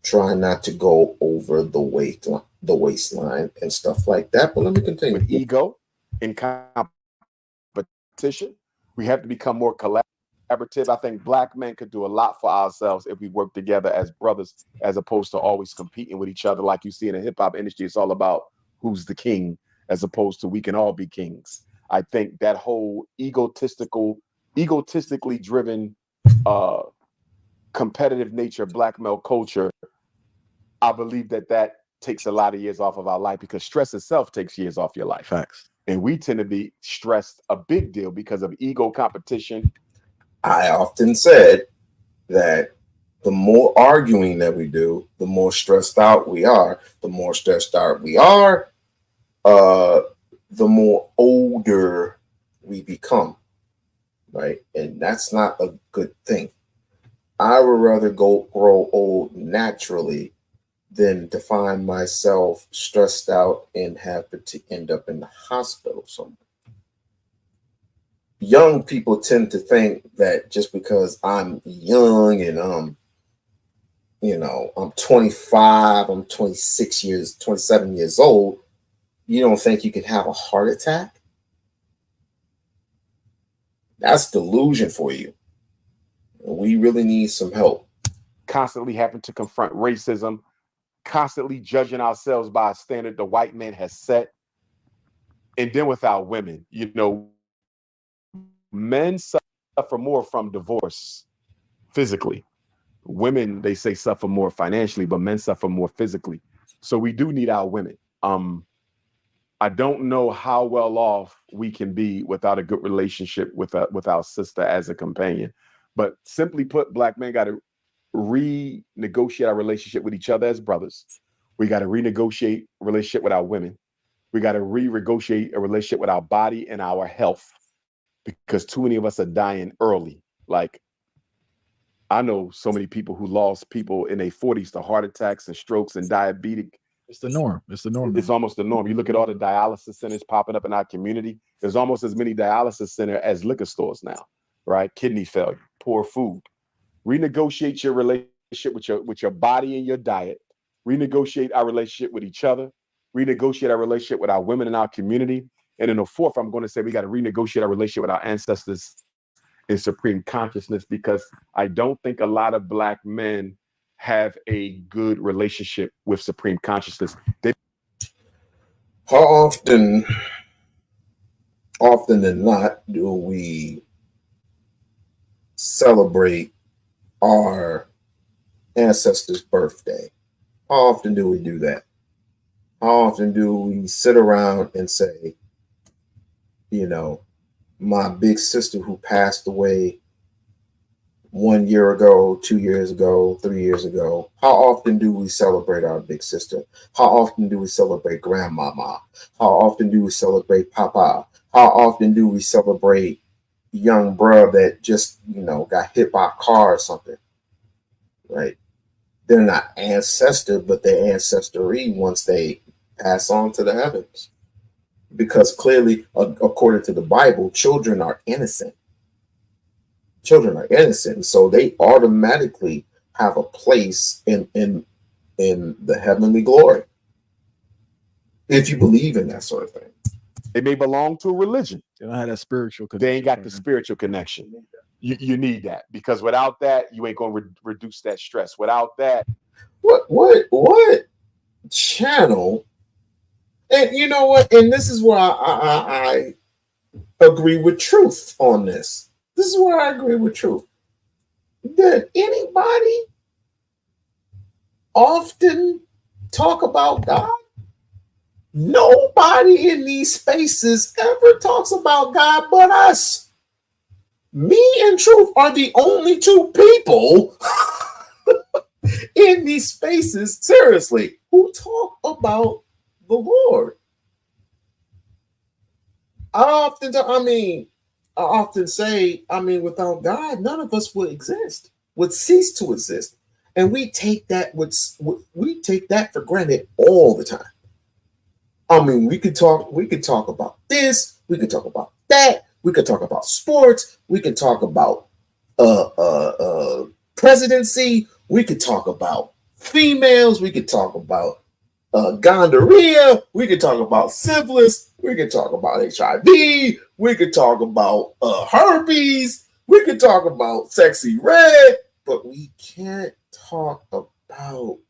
try not to go over the waistline and stuff like that. But let me continue. With ego and competition, we have to become more collaborative. I think Black men could do a lot for ourselves if we work together as brothers, as opposed to always competing with each other. Like you see in the hip hop industry, it's all about who's the king, as opposed to we can all be kings. I think that whole egotistically driven, competitive nature of Black male culture, I believe that takes a lot of years off of our life, because stress itself takes years off your life. Facts. And we tend to be stressed a big deal because of ego competition. I often said that the more arguing that we do, the more stressed out we are. The more stressed out we are, the more older we become, right? And that's not a good thing. I would rather grow old naturally than to find myself stressed out and have to end up in the hospital somewhere. Young people tend to think that just because I'm young and I'm 25, I'm 27 years old, you don't think you can have a heart attack? That's delusion for you. We really need some help. Constantly having to confront racism, constantly judging ourselves by a standard the white man has set. And then with our women, you know, men suffer more from divorce physically. Women, they say, suffer more financially, but men suffer more physically. So we do need our women. I don't know how well off we can be without a good relationship with our sister as a companion. But simply put, Black men got to renegotiate our relationship with each other as brothers. We got to renegotiate a relationship with our women. We got to renegotiate a relationship with our body and our health, because too many of us are dying early. Like, I know so many people who lost people in their 40s to heart attacks and strokes and diabetic. It's the norm. It's the norm. It's almost the norm. You look at all the dialysis centers popping up in our community. There's almost as many dialysis centers as liquor stores now, right? Kidney failure, poor food. Renegotiate your relationship with your body and your diet. Renegotiate our relationship with each other. Renegotiate our relationship with our women in our community. And then the fourth, I'm going to say we got to renegotiate our relationship with our ancestors in supreme consciousness, because I don't think a lot of Black men have a good relationship with supreme consciousness. How often than not, do we celebrate our ancestors' birthday? How often do we do that? How often do we sit around and say, you know, my big sister who passed away 1 year ago, 2 years ago, 3 years ago? How often do we celebrate our big sister? How often do we celebrate grandmama? How often do we celebrate papa? How often do we celebrate young bro that just, you know, got hit by a car or something? Right? They're not ancestor, but they're ancestry once they pass on to the heavens. Because clearly, according to the Bible, children are innocent. Children are innocent, so they automatically have a place in the heavenly glory, if you believe in that sort of thing. They may belong to a religion. They don't have that spiritual connection. They ain't got the spiritual connection. You need that, because without that, you ain't going to reduce that stress. Without that, what channel? And you know what? And this is where I agree with Truth on this. This is where I agree with Truth. Did anybody often talk about God? Nobody in these spaces ever talks about God but us. Me and Truth are the only two people in these spaces, seriously, who talk about the Lord. I often say, without God, none of us would exist, would cease to exist. And we take that for granted all the time. I mean, we could talk about this, we could talk about that, we could talk about sports, we could talk about presidency, we could talk about females, we could talk about gonorrhea, we could talk about syphilis, we could talk about HIV, we could talk about herpes, we could talk about sexy red, but we can't talk about,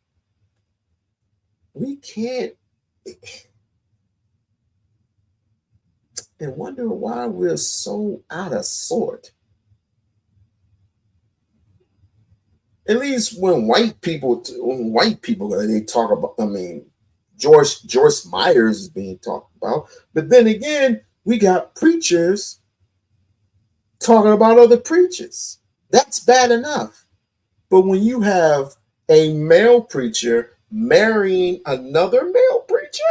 and wonder why we're so out of sort. At least when white people they talk about, Joyce Myers is being talked about, but then again, we got preachers talking about other preachers. That's bad enough. But when you have a male preacher marrying another male preacher,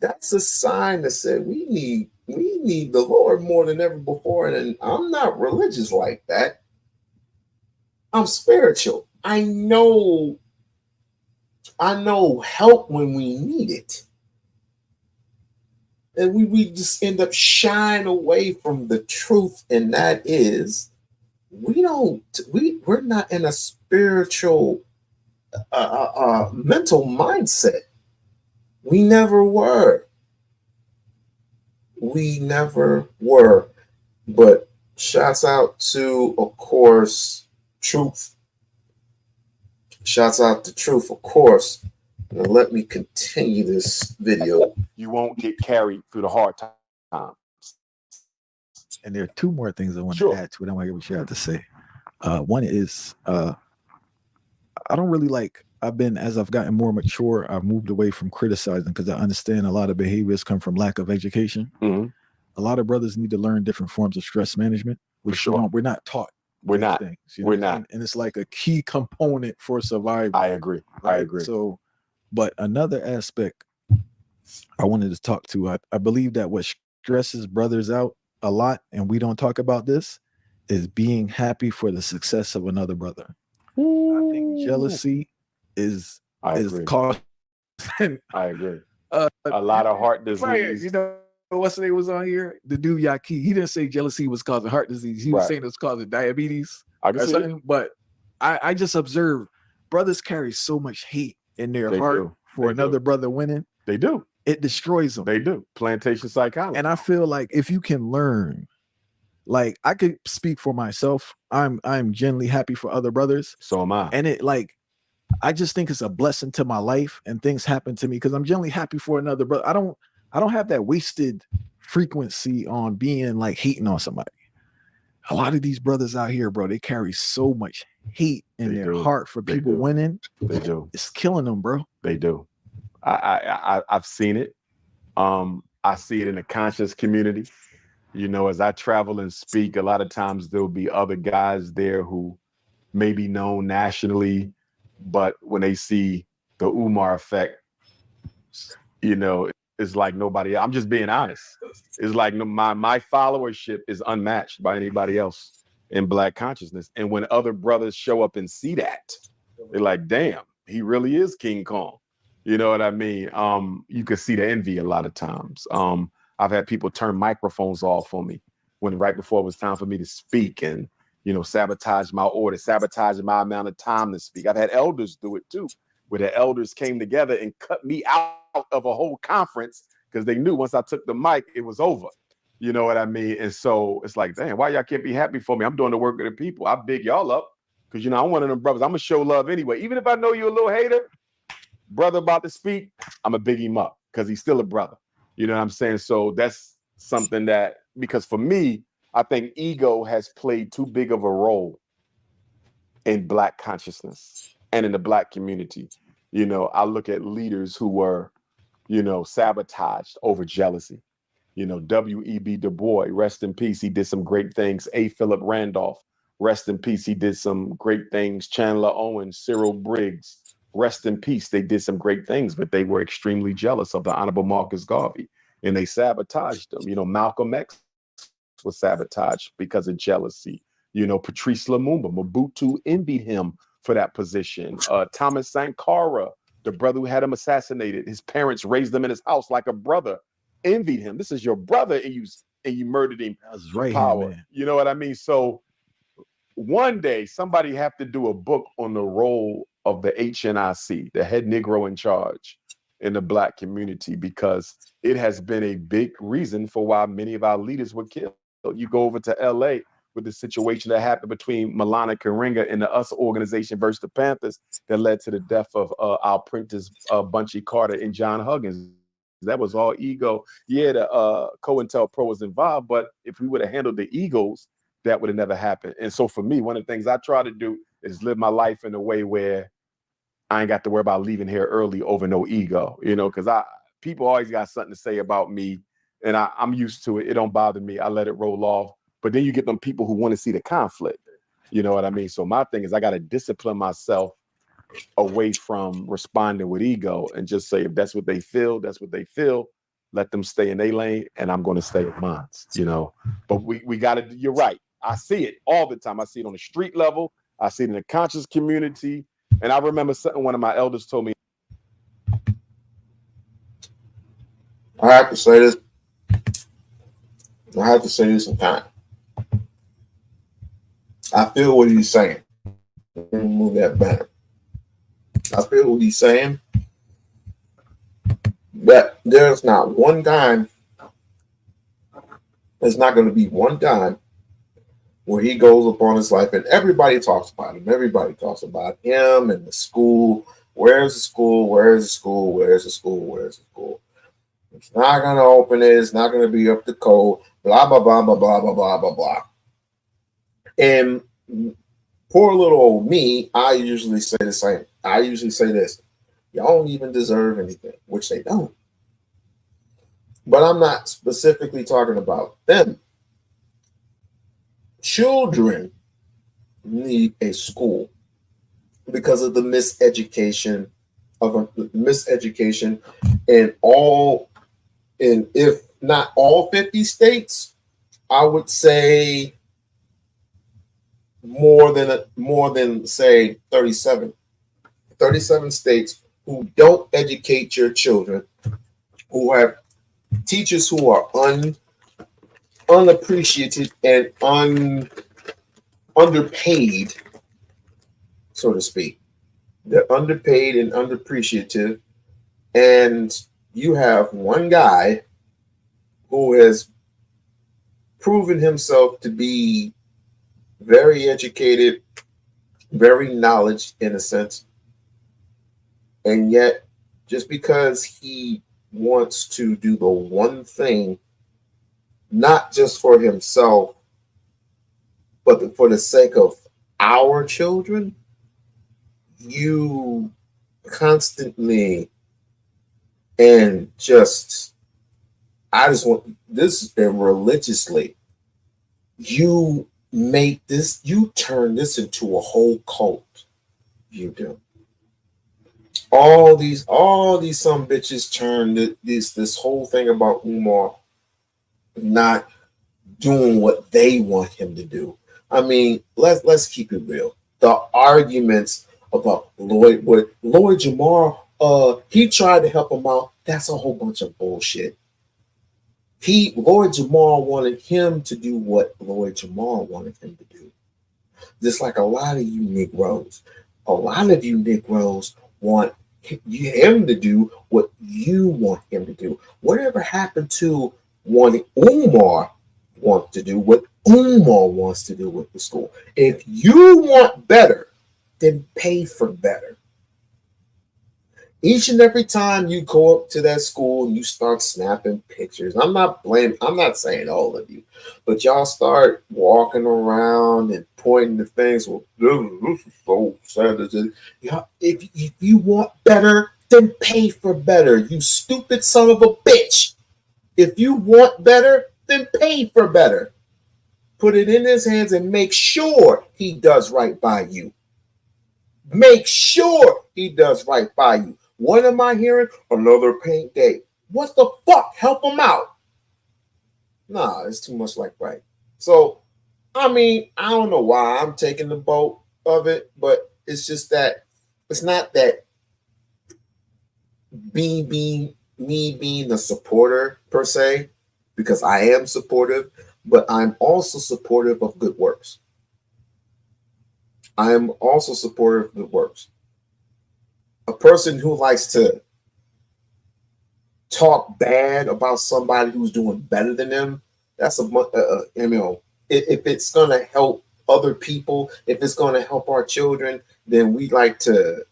that's a sign that said we need the Lord more than ever before. And I'm not religious like that. I'm spiritual. I know help when we need it. And we just end up shying away from the truth, and that is we're not in a spiritual mental mindset. We never were. we never were. But shouts out to, of course, Truth. Shouts out to Truth, of course. Now let me continue this video. You won't get carried through the hard times. And there are two more things I want to add to it. I want to hear what you have to say. One is I don't really like. As I've gotten more mature, I've moved away from criticizing because I understand a lot of behaviors come from lack of education. Mm-hmm. A lot of brothers need to learn different forms of stress management, which we're not taught. We're not. Things, we're not. And it's like a key component for survival. I agree. Right? I agree. So, but another aspect I wanted to talk to, I believe that what stresses brothers out a lot, and we don't talk about this, is being happy for the success of another brother. I think jealousy is causing. I agree. A lot of heart disease. You know, what's the name was on here? The dude Yaki. He didn't say jealousy was causing heart disease. He was saying it was causing diabetes or something. But I just observed brothers carry so much hate in their heart for another brother winning. They do. It destroys them. They do. Plantation psychology. And I feel like if you can learn, like I could speak for myself. I'm genuinely happy for other brothers. So am I. And it I just think it's a blessing to my life, and things happen to me because I'm genuinely happy for another brother. I don't have that wasted frequency on being like hating on somebody. A lot of these brothers out here, bro, they carry so much hate in their heart for people winning. They do. It's killing them, bro. They do. I've seen it. I see it in the conscious community. You know, as I travel and speak, a lot of times there'll be other guys there who may be known nationally, but when they see the Umar effect, you know, it's like nobody. I'm just being honest. It's like my followership is unmatched by anybody else in Black consciousness. And when other brothers show up and see that, they're like, "Damn, he really is King Kong." You know what I mean? You can see the envy a lot of times. I've had people turn microphones off on me when right before it was time for me to speak, and sabotage my order, sabotage my amount of time to speak. I've had elders do it too, where the elders came together and cut me out of a whole conference because they knew once I took the mic, it was over. You know what I mean? And so it's like, damn, why y'all can't be happy for me? I'm doing the work of the people. I big y'all up because, I'm one of them brothers. I'm going to show love anyway. Even if I know you're a little hater, brother about to speak, I'm going to big him up because he's still a brother. You know what I'm saying? So that's something that, because for me, I think ego has played too big of a role in Black consciousness and in the Black community. I look at leaders who were, sabotaged over jealousy. W.E.B. Du Bois, rest in peace. He did some great things. A. Philip Randolph, rest in peace. He did some great things. Chandler Owens, Cyril Briggs, rest in peace. They did some great things, but they were extremely jealous of the Honorable Marcus Garvey, and they sabotaged them. Malcolm X was sabotaged because of jealousy. Patrice Lumumba, Mobutu envied him for that position. Thomas Sankara, the brother who had him assassinated, his parents raised him in his house like a brother, envied him. This is your brother, and you murdered him. That's right, power. Man. You know what I mean? So one day somebody have to do a book on the role of the HNIC, the head Negro in charge in the Black community, because it has been a big reason for why many of our leaders were killed. You go over to LA with the situation that happened between Milana Karenga and the US organization versus the Panthers that led to the death of our apprentice Bunchy Carter and John Huggins. That was all ego. Yeah, the COINTELPRO was involved, but if we would have handled the egos, that would have never happened. And so for me, one of the things I try to do is live my life in a way where I ain't got to worry about leaving here early over no ego, because people always got something to say about me, and I'm used to it. It don't bother me. I let it roll off. But then you get them people who want to see the conflict. You know what I mean? So my thing is I got to discipline myself away from responding with ego and just say, if that's what they feel, that's what they feel. Let them stay in their lane, and I'm going to stay in mine, But we got to, you're right. I see it all the time. I see it on the street level. I see it in the conscious community. And I remember something one of my elders told me. I have to say this. I have to say this sometime. I feel what he's saying. Move that banner. I feel what he's saying. That there's not one time There's not going to be one time where he goes upon his life and everybody talks about him. Everybody talks about him and the school. Where's the school? Where's the school? Where's the school? Where's the school? It's not going to open it. It's not going to be up to code. Blah, blah, blah, blah, blah, blah, blah, blah, blah. And poor little old me, I usually say the same. I usually say this. Y'all don't even deserve anything, which they don't. But I'm not specifically talking about them. Children need a school because of the miseducation in all, in if not all 50 states, I would say more than say 37 states who don't educate your children, who have teachers who are unappreciated and underpaid, so to speak. They're underpaid and underappreciative, and you have one guy who has proven himself to be very educated, very knowledgeable in a sense, and yet just because he wants to do the one thing, not just for himself, but for the sake of our children, you constantly and just, I just want this, and religiously, you make this, you turn this into a whole cult. You do. All these some bitches turn this whole thing about Umar not doing what they want him to do. I mean, let's keep it real. The arguments about Lloyd Jamar, he tried to help him out. That's a whole bunch of bullshit. Lloyd Jamar wanted him to do what Lloyd Jamar wanted him to do. Just like a lot of you Negroes. A lot of you Negroes want him to do what you want him to do. Whatever happened to wanting Umar wants to do what Umar wants to do with the school? If you want better, then pay for better. Each and every time you go up to that school and you start snapping pictures, I'm not saying all of you, but y'all start walking around and pointing to things. Well, this is so sad. If you want better, then pay for better. You stupid son of a bitch. If you want better, then pay for better. Put it in his hands and make sure he does right by you. Make sure he does right by you. What am I hearing? Another paint day. What the fuck? Help him out. Nah, it's too much like right. So, I mean, I don't know why I'm taking the boat of it, but it's just that it's not that me being the supporter per se, because I am supportive, but I'm also supportive of good works. I am also supportive of good works. A person who likes to talk bad about somebody who's doing better than them, that's if it's going to help other people, if it's going to help our children, then we like to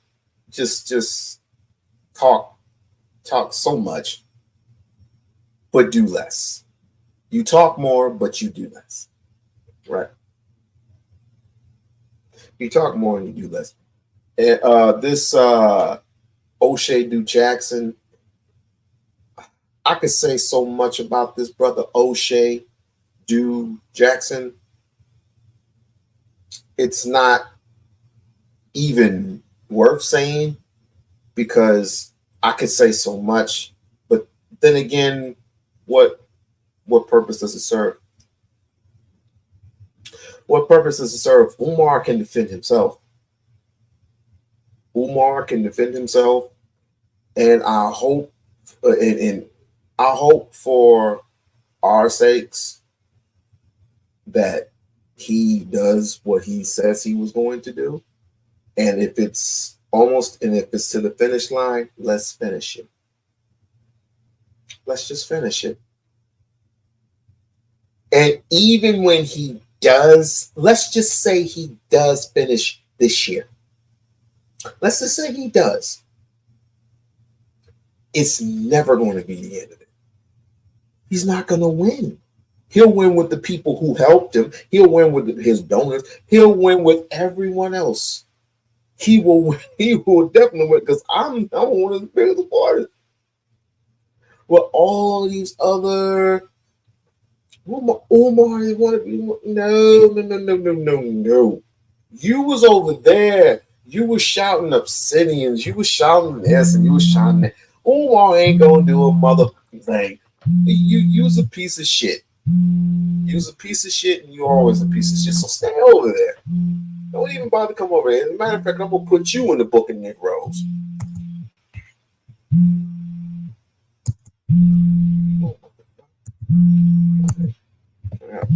just talk so much, but do less. You talk more, but you do less. Right? You talk more and you do less. And this O'Shea Du Jackson, I could say so much about this brother O'Shea Du Jackson. It's not even worth saying because I could say so much, but then again, what purpose does it serve? What purpose does it serve? Umar can defend himself. Umar can defend himself, and I hope, and I hope for our sakes that he does what he says he was going to do. And if it's to the finish line, let's finish it. Let's just finish it. And even when he does, let's just say he does finish this year. Let's just say he does. It's never going to be the end of it. He's not going to win. He'll win with the people who helped him. He'll win with his donors. He'll win with everyone else. He will win. He will definitely win because I'm one of the biggest supporters. With all these other Umar, you want to be no. You was over there. You was shouting obsidians. You was shouting this and you was shouting that. Umar ain't gonna do a mother thing. You's a piece of shit. You's a piece of shit, and you always a piece of shit. So stay over there. Don't even bother to come over here. As a matter of fact, I'm gonna put you in the book of Negroes.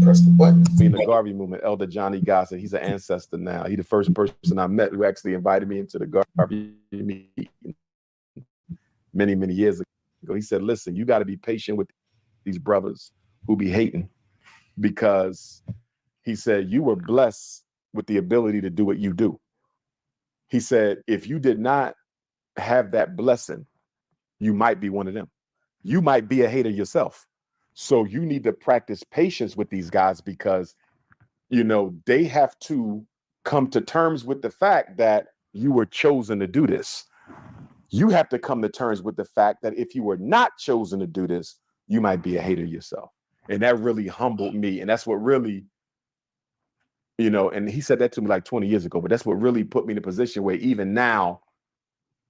Press the button. In the Garvey movement, Elder Johnny Gossett, he's an ancestor now. He's the first person I met who actually invited me into the Garvey meeting many, many years ago. He said, listen, you got to be patient with these brothers who be hating, because he said, you were blessed with the ability to do what you do. He said, if you did not have that blessing, you might be one of them. You might be a hater yourself. So you need to practice patience with these guys, because, you know, they have to come to terms with the fact that you were chosen to do this. You have to come to terms with the fact that if you were not chosen to do this, you might be a hater yourself. And that really humbled me. And that's what really, you know, and he said that to me like 20 years ago, but that's what really put me in a position where even now,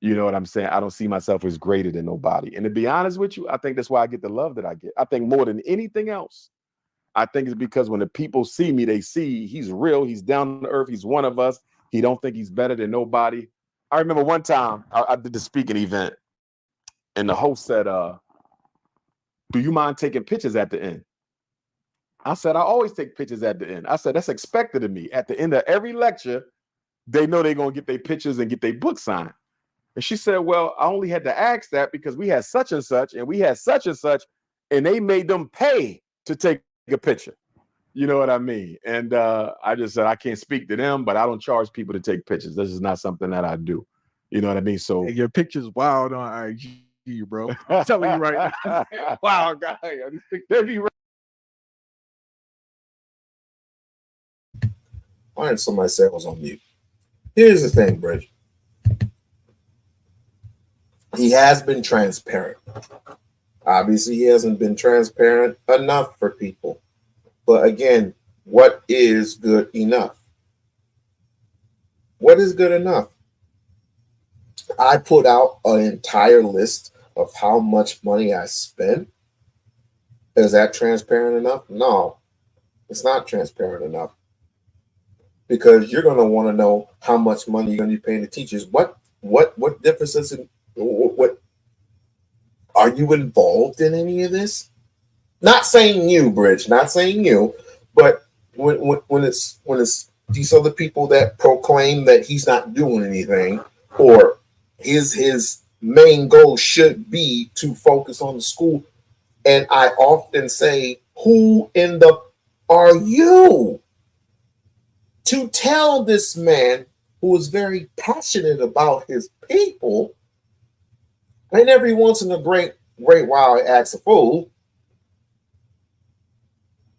you know what I'm saying, I don't see myself as greater than nobody. And to be honest with you, I think that's why I get the love that I get. I think more than anything else, I think it's because when the people see me, they see he's real, he's down to earth, he's one of us. He don't think he's better than nobody. I remember one time I did the speaking event, and the host said, do you mind taking pictures at the end? I said, I always take pictures at the end. I said, that's expected of me. At the end of every lecture, they know they're going to get their pictures and get their book signed. And she said, well, I only had to ask that because we had such and such, and we had such and such, and they made them pay to take a picture. You know what I mean? And I just said, I can't speak to them, but I don't charge people to take pictures. This is not something that I do. You know what I mean? So your picture's wild on IG, bro. I'm telling you right now. Wow, guy. All right, somebody said I was on mute. Here's the thing, Bridge. He has been transparent. Obviously, he hasn't been transparent enough for people. But again, what is good enough? What is good enough? I put out an entire list of how much money I spend. Is that transparent enough? No, it's not transparent enough. Because you're going to want to know how much money you're going to be paying the teachers. What difference does it? What are you involved in any of this? Not saying you, Bridge. Not saying you, but when it's these other people that proclaim that he's not doing anything, or his main goal should be to focus on the school, and I often say, who in the are you to tell this man who is very passionate about his people? And every once in a great while, I ask a fool,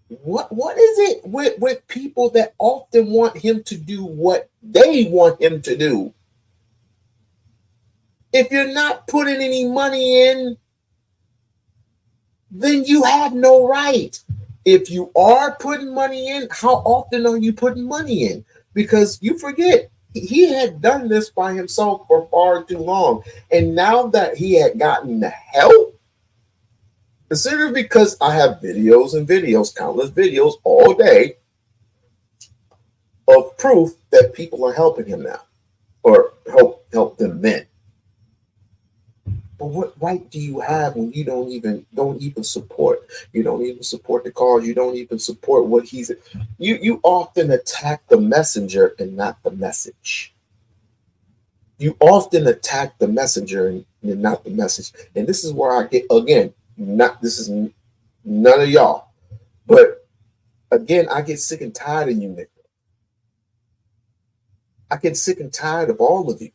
what is it with people that often want him to do what they want him to do? If you're not putting any money in, then you have no right. If you are putting money in, how often are you putting money in? Because you forget, he had done this by himself for far too long. And now that he had gotten the help, consider, because I have videos and videos, countless videos all day of proof that people are helping him now, or help them then. But what right do you have when you don't even support? You don't even support the cause. You don't even support what he's. You often attack the messenger and not the message. You often attack the messenger and not the message. And this is where I get, again, this is none of y'all, but Again, I get sick and tired of you niggas. I get sick and tired of all of you.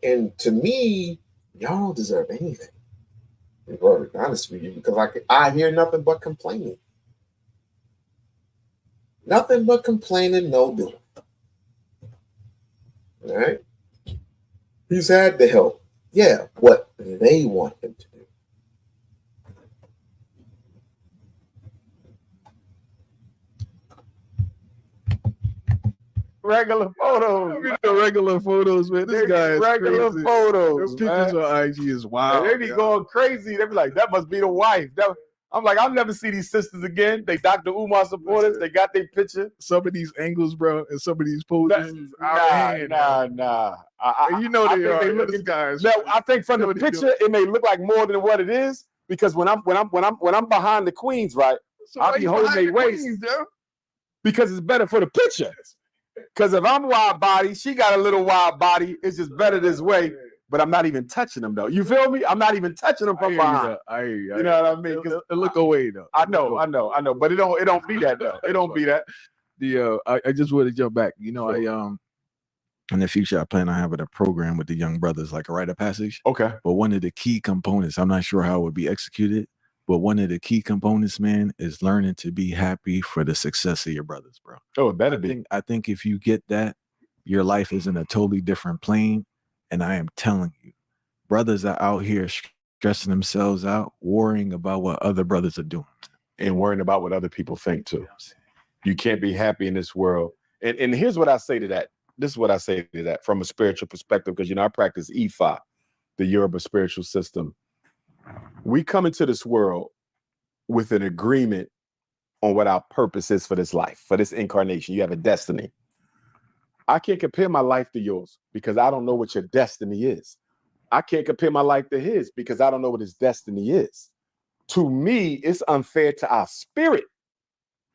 And to me, y'all don't deserve anything. To be very honest with you, because I hear nothing but complaining. Nothing but complaining, no doing. All right? He's had the help. Yeah, what they want him to do. Regular photos. The regular photos, man. This guy is regular crazy. photos. Those pictures on IG is wild. They be going crazy. They be like, that must be the wife. I'm like, I'll never see these sisters again. They Dr. Umar supporters. They got their picture. Some of these angles, bro, and some of these poses. Nah. You know I they think are. they look These guys. Now, I think from the picture, it may look like more than what it is because when I'm behind the queens, right, I'll be holding their waist because it's better for the picture. Because if I'm wide body, she got a little wide body. It's just better this way. But I'm not even touching them though. You feel me? I'm not even touching them from behind. I hear you. You know what I mean? It look away though. I know. But it don't be that though. It don't be that. I just want to jump back. You know, in the future, I plan on having a program with the young brothers, like a rite of passage. Okay. But one of the key components, I'm not sure how it would be executed, but one of the key components, man, is learning to be happy for the success of your brothers, bro. Oh, it better be. I think if you get that, your life is in a totally different plane. And I am telling you, brothers are out here stressing themselves out, worrying about what other brothers are doing. And worrying about what other people think too. You can't be happy in this world. And here's what I say to that. This is what I say to that from a spiritual perspective, because, I practice Ifa, the Yoruba spiritual system. We come into this world with an agreement on what our purpose is for this life, for this incarnation. You have a destiny. I can't compare my life to yours because I don't know what your destiny is. I can't compare my life to his because I don't know what his destiny is. To me, it's unfair to our spirit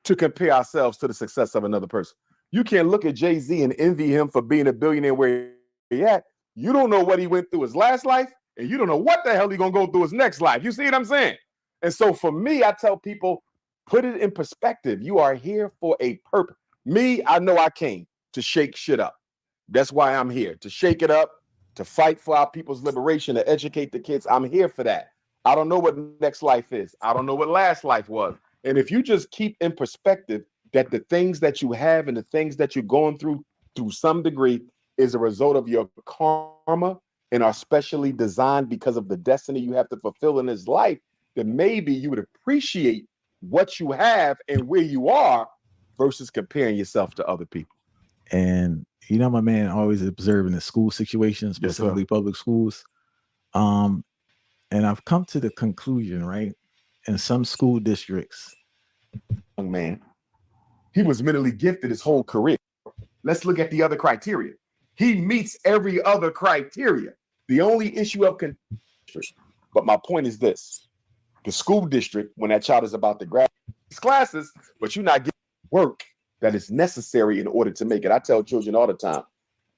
to compare ourselves to the success of another person. You can't look at Jay-Z and envy him for being a billionaire where he at. You don't know what he went through his last life, and you don't know what the hell he's going to go through his next life. You see what I'm saying? And so for me, I tell people, put it in perspective. You are here for a purpose. Me, I know I came to shake shit up. That's why I'm here, to shake it up, to fight for our people's liberation, to educate the kids. I'm here for that. I don't know what next life is. I don't know what last life was. And if you just keep in perspective that the things that you have and the things that you're going through some degree is a result of your karma and are specially designed because of the destiny you have to fulfill in this life, then maybe you would appreciate what you have and where you are versus comparing yourself to other people. And my man always observing the school situations, specifically public schools. And I've come to the conclusion, right? In some school districts, young man, he was mentally gifted his whole career. Let's look at the other criteria. He meets every other criteria. The only issue of but my point is this: the school district, when that child is about to graduate his classes, but you're not getting work that is necessary in order to make it. I tell children all the time,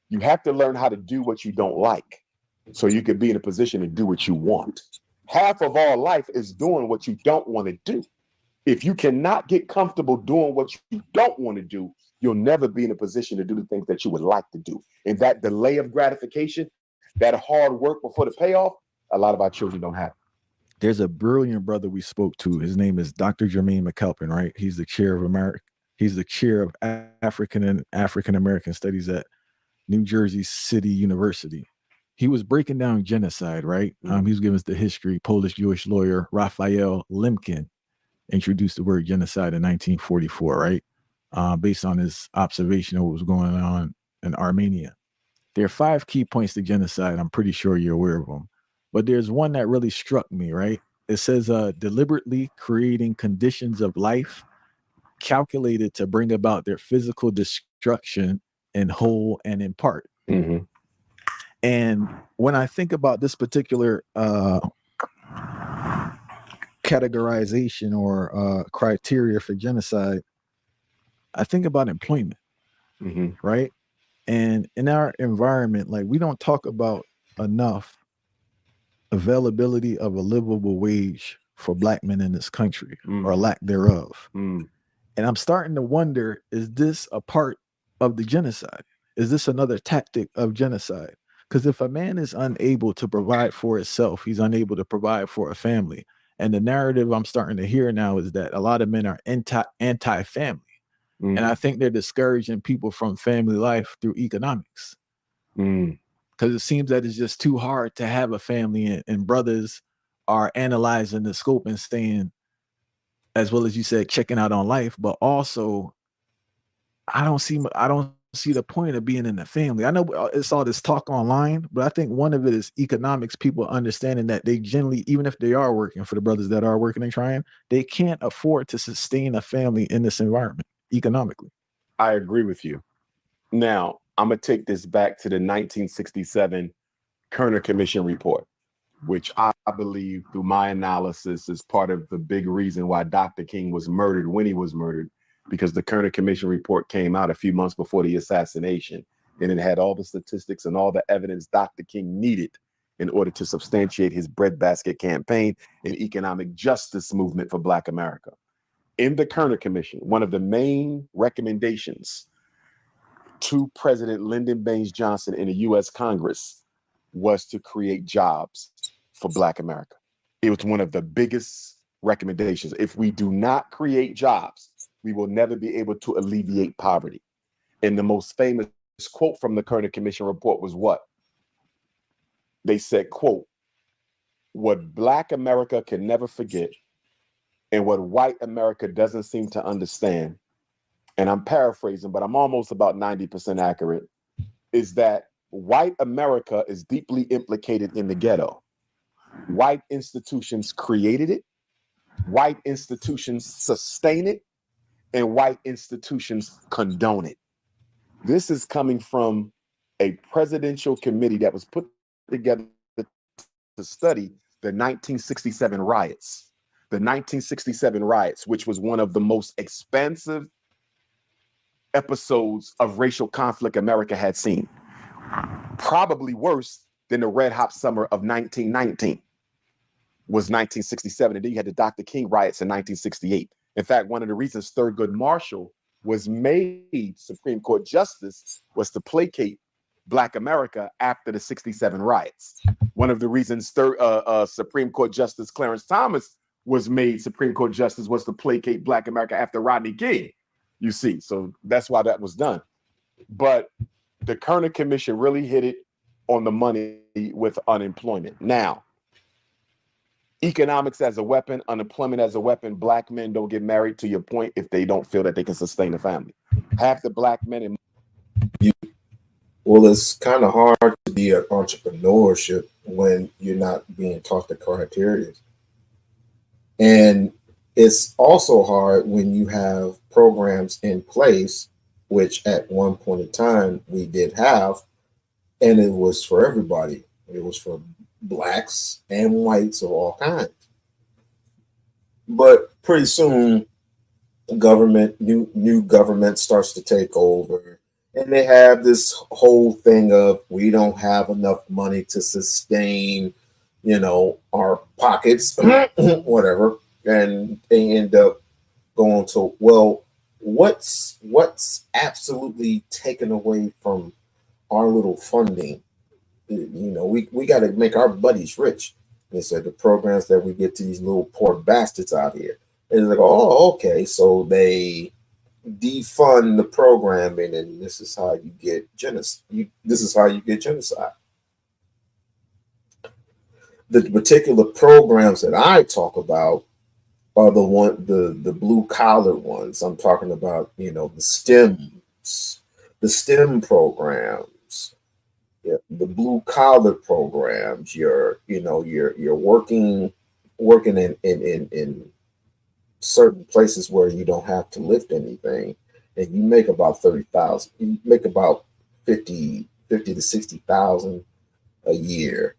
you have to learn how to do what you don't like so you can be in a position to do what you want. Half of all life is doing what you don't want to do. If you cannot get comfortable doing what you don't want to do, you'll never be in a position to do the things that you would like to do. And that delay of gratification, that hard work before the payoff, a lot of our children don't have. There's a brilliant brother we spoke to. His name is Dr. Jermaine McAlpin, right? He's the chair of African and African American Studies at New Jersey City University. He was breaking down genocide, right? He was giving us the history. Polish Jewish lawyer Raphael Lemkin introduced the word genocide in 1944, right? Based on his observation of what was going on in Armenia. There are 5 key points to genocide. I'm pretty sure you're aware of them. But there's one that really struck me, right? It says deliberately creating conditions of life calculated to bring about their physical destruction in whole and in part. Mm-hmm. And when I think about this particular categorization or criteria for genocide, I think about employment, right? And in our environment, like, we don't talk about enough availability of a livable wage for black men in this country or lack thereof. And I'm starting to wonder, is this a part of the genocide? Is this another tactic of genocide? Because if a man is unable to provide for himself, he's unable to provide for a family. And the narrative I'm starting to hear now is that a lot of men are anti-family. And I think they're discouraging people from family life through economics. Because it seems that it's just too hard to have a family, and brothers are analyzing the scope and staying, as well as you said, checking out on life, but also I don't see the point of being in the family. I know it's all this talk online, but I think one of it is economics, people understanding that they generally, even if they are working, for the brothers that are working and trying, they can't afford to sustain a family in this environment economically. I agree with you. Now, I'm going to take this back to the 1967 Kerner Commission report, which I believe, through my analysis, is part of the big reason why Dr. King was murdered when he was murdered, because the Kerner Commission report came out a few months before the assassination, and it had all the statistics and all the evidence Dr. King needed in order to substantiate his breadbasket campaign and economic justice movement for Black America. In the Kerner Commission, one of the main recommendations to President Lyndon Baines Johnson in the U.S. Congress was to create jobs for Black America. It was one of the biggest recommendations. If we do not create jobs, we will never be able to alleviate poverty. And the most famous quote from the Kerner Commission report was what? They said, quote, "What Black America can never forget and what white America doesn't seem to understand," and I'm paraphrasing, but I'm almost about 90% accurate, is that white America is deeply implicated in the ghetto. White institutions created it, white institutions sustain it, and white institutions condone it. This is coming from a presidential committee that was put together to study the 1967 riots. The 1967 riots, which was one of the most expansive episodes of racial conflict America had seen. Probably worse than the red hot summer of 1919 was 1967. And then you had the Dr. King riots in 1968. In fact, one of the reasons Thurgood Marshall was made Supreme Court Justice was to placate Black America after the 67 riots. One of the reasons Supreme Court Justice Clarence Thomas was made Supreme Court Justice was to placate Black America after Rodney King, you see. So that's why that was done. But the Kerner Commission really hit it on the money with unemployment. Now, economics as a weapon, unemployment as a weapon, Black men don't get married, to your point, if they don't feel that they can sustain a family. Half the Black men in Well, it's kind of hard to be an entrepreneurship when you're not being taught the criteria. And it's also hard when you have programs in place, which at one point in time we did have, and it was for everybody. It was for Blacks and whites of all kinds. But pretty soon, new government starts to take over, and they have this whole thing of we don't have enough money to sustain, our pockets, whatever, and they end up going to, well, what's absolutely taken away from our little funding? We got to make our buddies rich. They said the programs that we get to these little poor bastards out here. And it's like, oh, okay, so they defund the programming, and this is how you get genocide. This is how you get genocide. The particular programs that I talk about are the blue collar ones. I'm talking about, the STEM programs, the blue collar programs. You're working in certain places where you don't have to lift anything, and you make about 30,000. You make about 50 to 60,000 a year,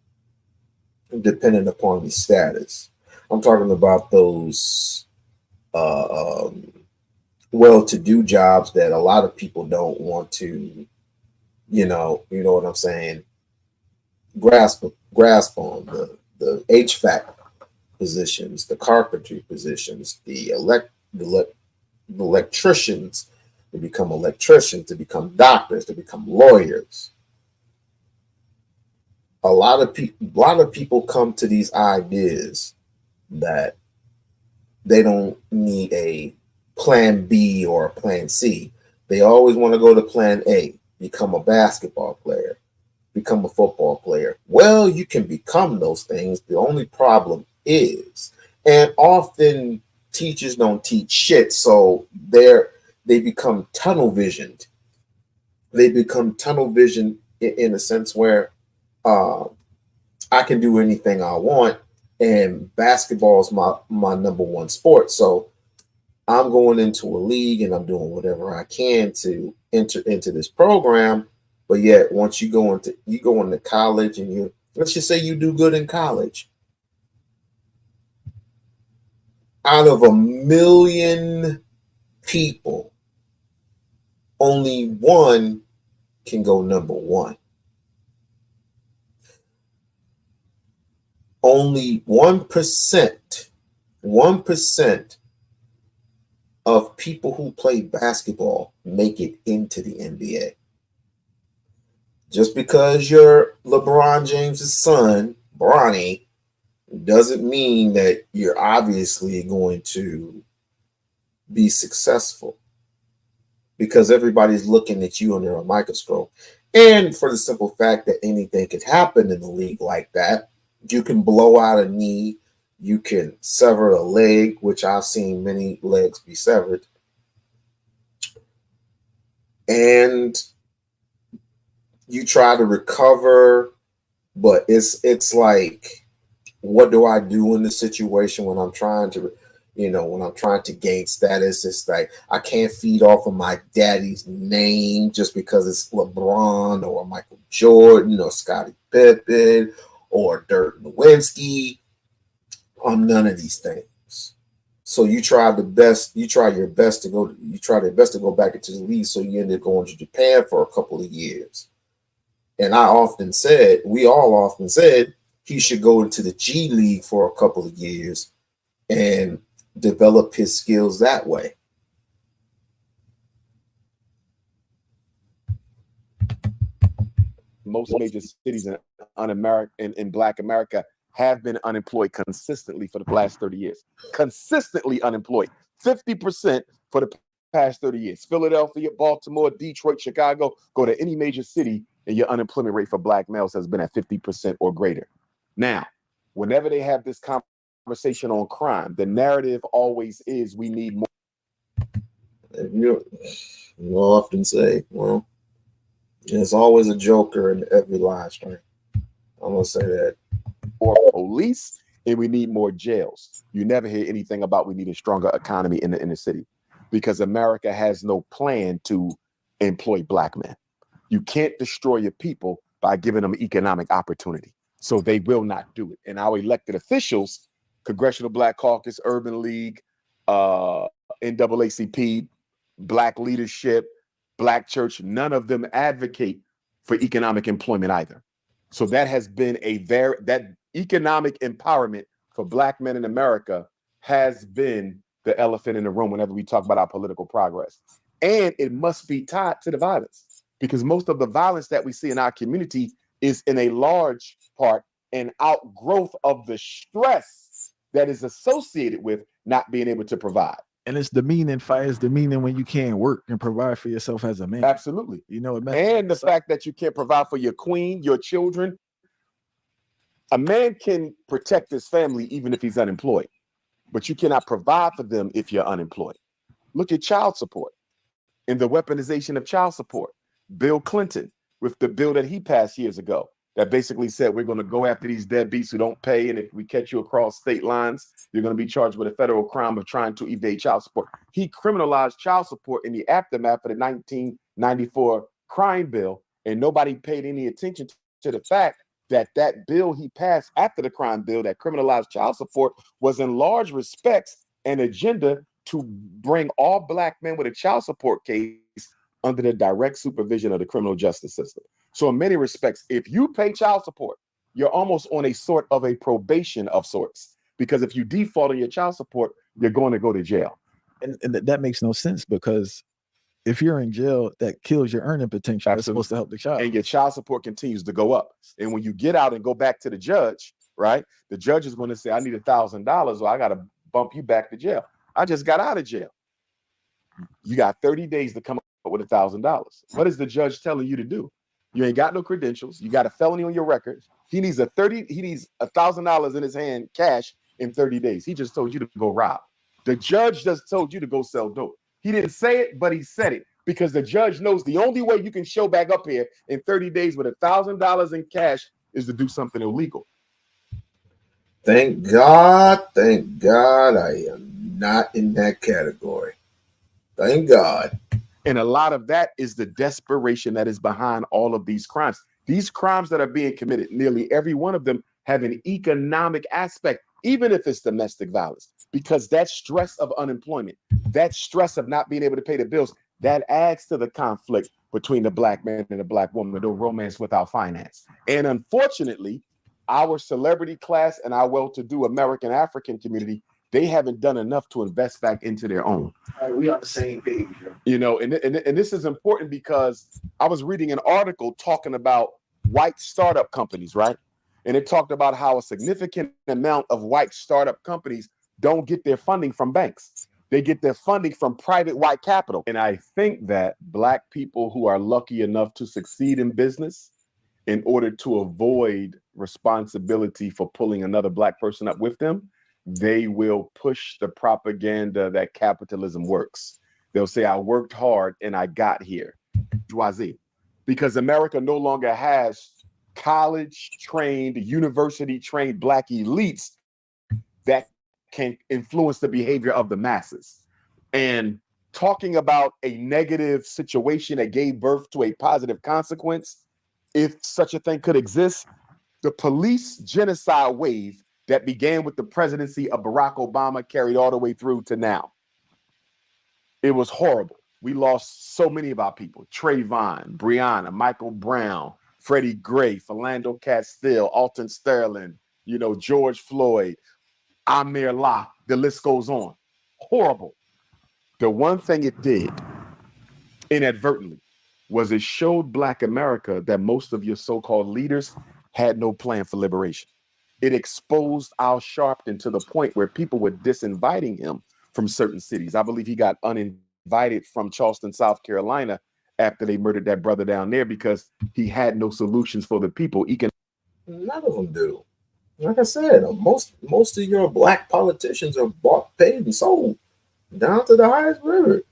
depending upon your status. I'm talking about those well-to-do jobs that a lot of people don't want to, you know what I'm saying, grasp on, the HVAC positions, the carpentry positions, the electricians to become electricians, to become doctors, to become lawyers. A lot of people come to these ideas that they don't need a plan B or a plan C. They always want to go to plan A, become a basketball player, become a football player. Well, you can become those things. The only problem is, and often teachers don't teach shit, so they become tunnel visioned. They become tunnel visioned in a sense where I can do anything I want, and basketball is my number one sport. So I'm going into a league and I'm doing whatever I can to enter into this program. But yet, once you go into college and let's just say you do good in college. Out of 1 million people, only one can go number one. Only 1% of people who play basketball make it into the NBA. Just because you're LeBron James's son, Bronny, doesn't mean that you're obviously going to be successful, because everybody's looking at you under a microscope. And for the simple fact that anything could happen in the league like that. You can blow out a knee, you can sever a leg, which I've seen many legs be severed. And you try to recover, but it's like, what do I do in the situation when I'm trying to, when I'm trying to gain status? It's like, I can't feed off of my daddy's name just because it's LeBron or Michael Jordan or Scottie Pippen or Dirk Nowitzki. I'm none of these things. So you try your best to go back into the league. So you end up going to Japan for a couple of years. And we all often said he should go into the G League for a couple of years and develop his skills that way. Most major cities in Black America have been unemployed consistently for the last 30 years. Consistently unemployed. 50% for the past 30 years. Philadelphia, Baltimore, Detroit, Chicago, go to any major city and your unemployment rate for Black males has been at 50% or greater. Now, whenever they have this conversation on crime, the narrative always is we need more. You often say, well, there's always a joker in every live stream. I'm going to say that. More police, and we need more jails. You never hear anything about we need a stronger economy in the inner city, because America has no plan to employ Black men. You can't destroy your people by giving them economic opportunity. So they will not do it. And our elected officials, Congressional Black Caucus, Urban League, NAACP, Black leadership, Black church, none of them advocate for economic employment either. So that has been that economic empowerment for Black men in America has been the elephant in the room whenever we talk about our political progress. And it must be tied to the violence, because most of the violence that we see in our community is in a large part an outgrowth of the stress that is associated with not being able to provide. And it's demeaning when you can't work and provide for yourself as a man. Absolutely. And the fact that you can't provide for your queen, your children. A man can protect his family even if he's unemployed, but you cannot provide for them if you're unemployed. Look at child support and the weaponization of child support. Bill Clinton, with the bill that he passed years ago, that basically said we're going to go after these deadbeats who don't pay, and if we catch you across state lines, you're going to be charged with a federal crime of trying to evade child support. He criminalized child support in the aftermath of the 1994 crime bill, and nobody paid any attention to the fact that that bill he passed after the crime bill that criminalized child support was in large respects an agenda to bring all Black men with a child support case under the direct supervision of the criminal justice system. So in many respects, if you pay child support, you're almost on a sort of a probation of sorts, because if you default on your child support, you're going to go to jail. And that makes no sense, because if you're in jail, that kills your earning potential. That's supposed to help the child. And your child support continues to go up. And when you get out and go back to the judge, right, the judge is going to say, I need $1,000, or I got to bump you back to jail. I just got out of jail. You got 30 days to come up with $1,000. What is the judge telling you to do? You ain't got no credentials. You got a felony on your record. He needs $1,000 in his hand, cash, in 30 days. He just told you to go rob. The judge just told you to go sell dope. He didn't say it, but he said it, because the judge knows the only way you can show back up here in 30 days with $1,000 in cash is to do something illegal. Thank God I am not in that category. Thank God. And a lot of that is the desperation that is behind all of these crimes. These crimes that are being committed, nearly every one of them have an economic aspect, even if it's domestic violence, because that stress of unemployment, that stress of not being able to pay the bills, that adds to the conflict between the black man and the black woman, the romance without finance. And unfortunately, our celebrity class and our well-to-do American African community, they haven't done enough to invest back into their own. We on the same page. You know, and this is important because I was reading an article talking about white startup companies, right? And it talked about how a significant amount of white startup companies don't get their funding from banks. They get their funding from private white capital. And I think that black people who are lucky enough to succeed in business, in order to avoid responsibility for pulling another black person up with them, they will push the propaganda that capitalism works. They'll say, I worked hard and I got here. Bourgeoisie. Because America no longer has college-trained, university-trained black elites that can influence the behavior of the masses. And talking about a negative situation that gave birth to a positive consequence, if such a thing could exist, the police genocide wave that began with the presidency of Barack Obama carried all the way through to now. It was horrible. We lost so many of our people: Trayvon, Breonna, Michael Brown, Freddie Gray, Philando Castile, Alton Sterling, George Floyd, Amir La, the list goes on. Horrible. The one thing it did, inadvertently, was it showed Black America that most of your so-called leaders had no plan for liberation. It exposed Al Sharpton to the point where people were disinviting him from certain cities. I believe he got uninvited from Charleston, South Carolina, after they murdered that brother down there because he had no solutions for the people. None of them do. Like I said, most of your black politicians are bought, paid, and sold down to the highest bidder.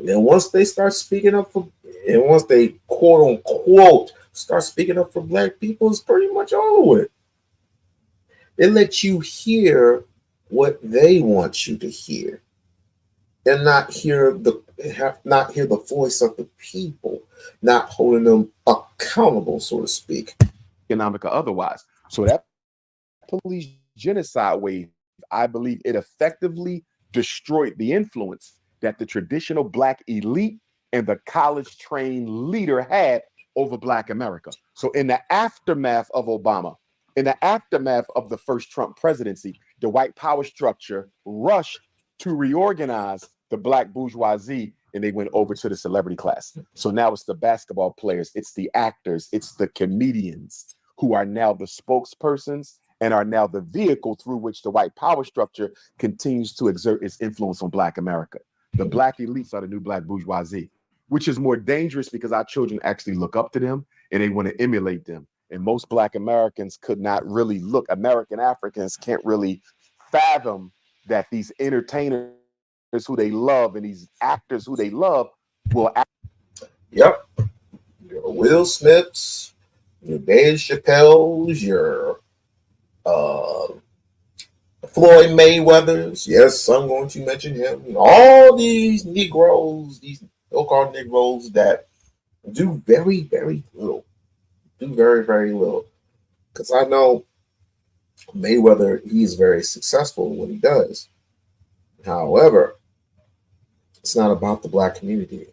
And once they start speaking up for, and once they quote unquote start speaking up for black people, it's pretty much over with. It lets you hear what they want you to hear, and not hear the voice of the people, not holding them accountable, so to speak, economic or otherwise. So that police genocide wave, I believe it effectively destroyed the influence that the traditional black elite and the college-trained leader had over Black America. So in the aftermath of Obama, in the aftermath of the first Trump presidency, the white power structure rushed to reorganize the black bourgeoisie, and they went over to the celebrity class. So now it's the basketball players, it's the actors, it's the comedians who are now the spokespersons and are now the vehicle through which the white power structure continues to exert its influence on Black America. The black elites are the new black bourgeoisie, which is more dangerous because our children actually look up to them and they want to emulate them. And most Black Americans could not really look, American Africans can't really fathom that these entertainers who they love and these actors who they love will act. Yep. Your Will Smiths, your Dave Chappelle's, your Floyd Mayweather's, yes, I'm going to mention him. All these Negroes, these so-called Negroes that do very, very little. Do very, very little. Because I know Mayweather, he's very successful in what he does. However, it's not about the black community.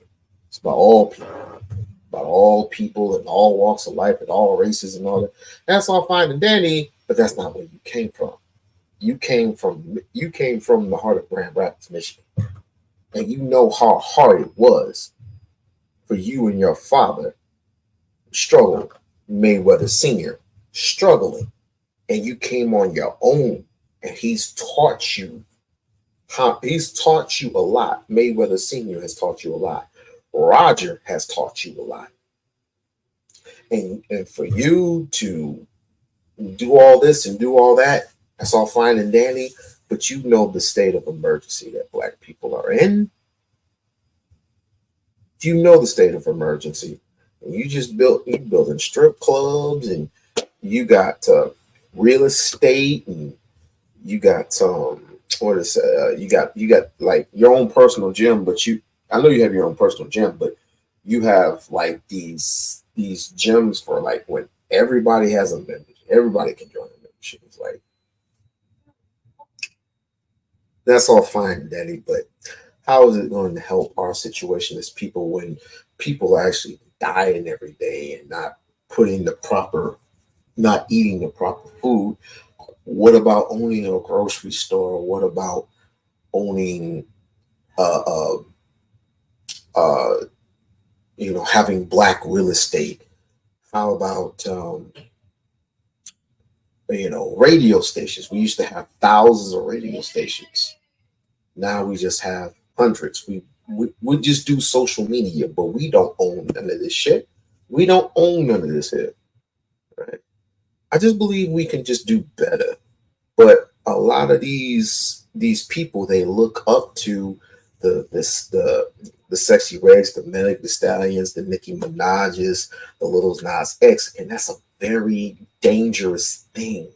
It's about all people. About all people and all walks of life and all races and all that. That's all fine and dandy, but that's not where you came from. you came from the heart of Grand Rapids, Michigan, and you know how hard it was for you and your father struggled, Mayweather Sr. struggling, and you came on your own, and he's taught you a lot. Mayweather Sr. has taught you a lot. Roger has taught you a lot. And for you to do all this and do all that, that's all fine and dandy, but you know the state of emergency that Black people are in. You know the state of emergency. And you building strip clubs, and you got real estate, and you got you got like your own personal gym, but I know you have your own personal gym, but you have like these gyms for like when everybody has a membership, everybody can join a membership. It's like, that's all fine and dandy, but how is it going to help our situation as people when people are actually dying every day and not eating the proper food? What about owning a grocery store? What about owning having Black real estate? How about radio stations? We used to have thousands of radio stations. Now we just have hundreds. We just do social media, but we don't own none of this shit. We don't own none of this here. Right? I just believe we can just do better. But a lot of these people, they look up to the Sexy Reds, the Meg Thee Stallions, the Nicki Minaj's, the Lil Nas X, and that's a very dangerous thing.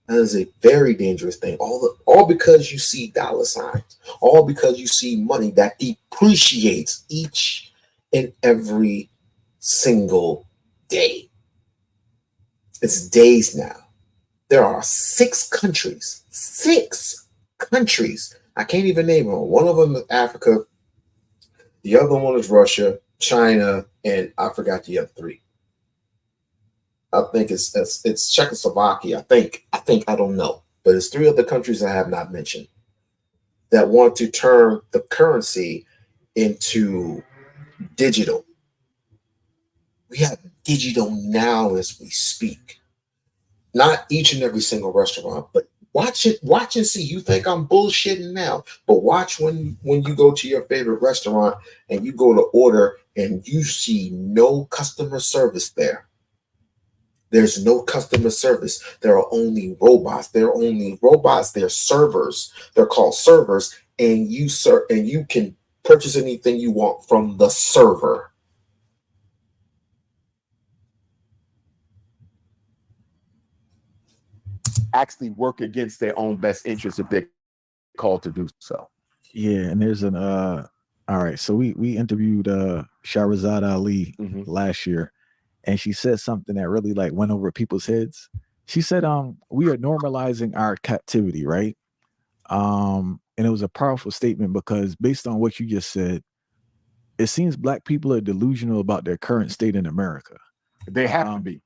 That is a very dangerous thing. All because you see dollar signs, all because you see money that depreciates each and every single day. It's days now. There are 6 countries. 6 countries. I can't even name them. One of them is Africa. The other one is Russia, China, and I forgot the other 3. I think it's Czechoslovakia. I think I don't know, but it's 3 other countries I have not mentioned that want to turn the currency into digital. We have digital now as we speak. Not each and every single restaurant, but watch and see. You think I'm bullshitting now, but watch when you go to your favorite restaurant and you go to order and you see no customer service there. There's no customer service. There are only robots. They're servers. They're called servers, and you can purchase anything you want from the server. Actually work against their own best interest if they're called to do so. Yeah, and there's an all right. So we interviewed Shahrazad Ali last year, and she said something that really like went over people's heads. She said, we are normalizing our captivity, right? And it was a powerful statement because based on what you just said, it seems Black people are delusional about their current state in America. They have to be.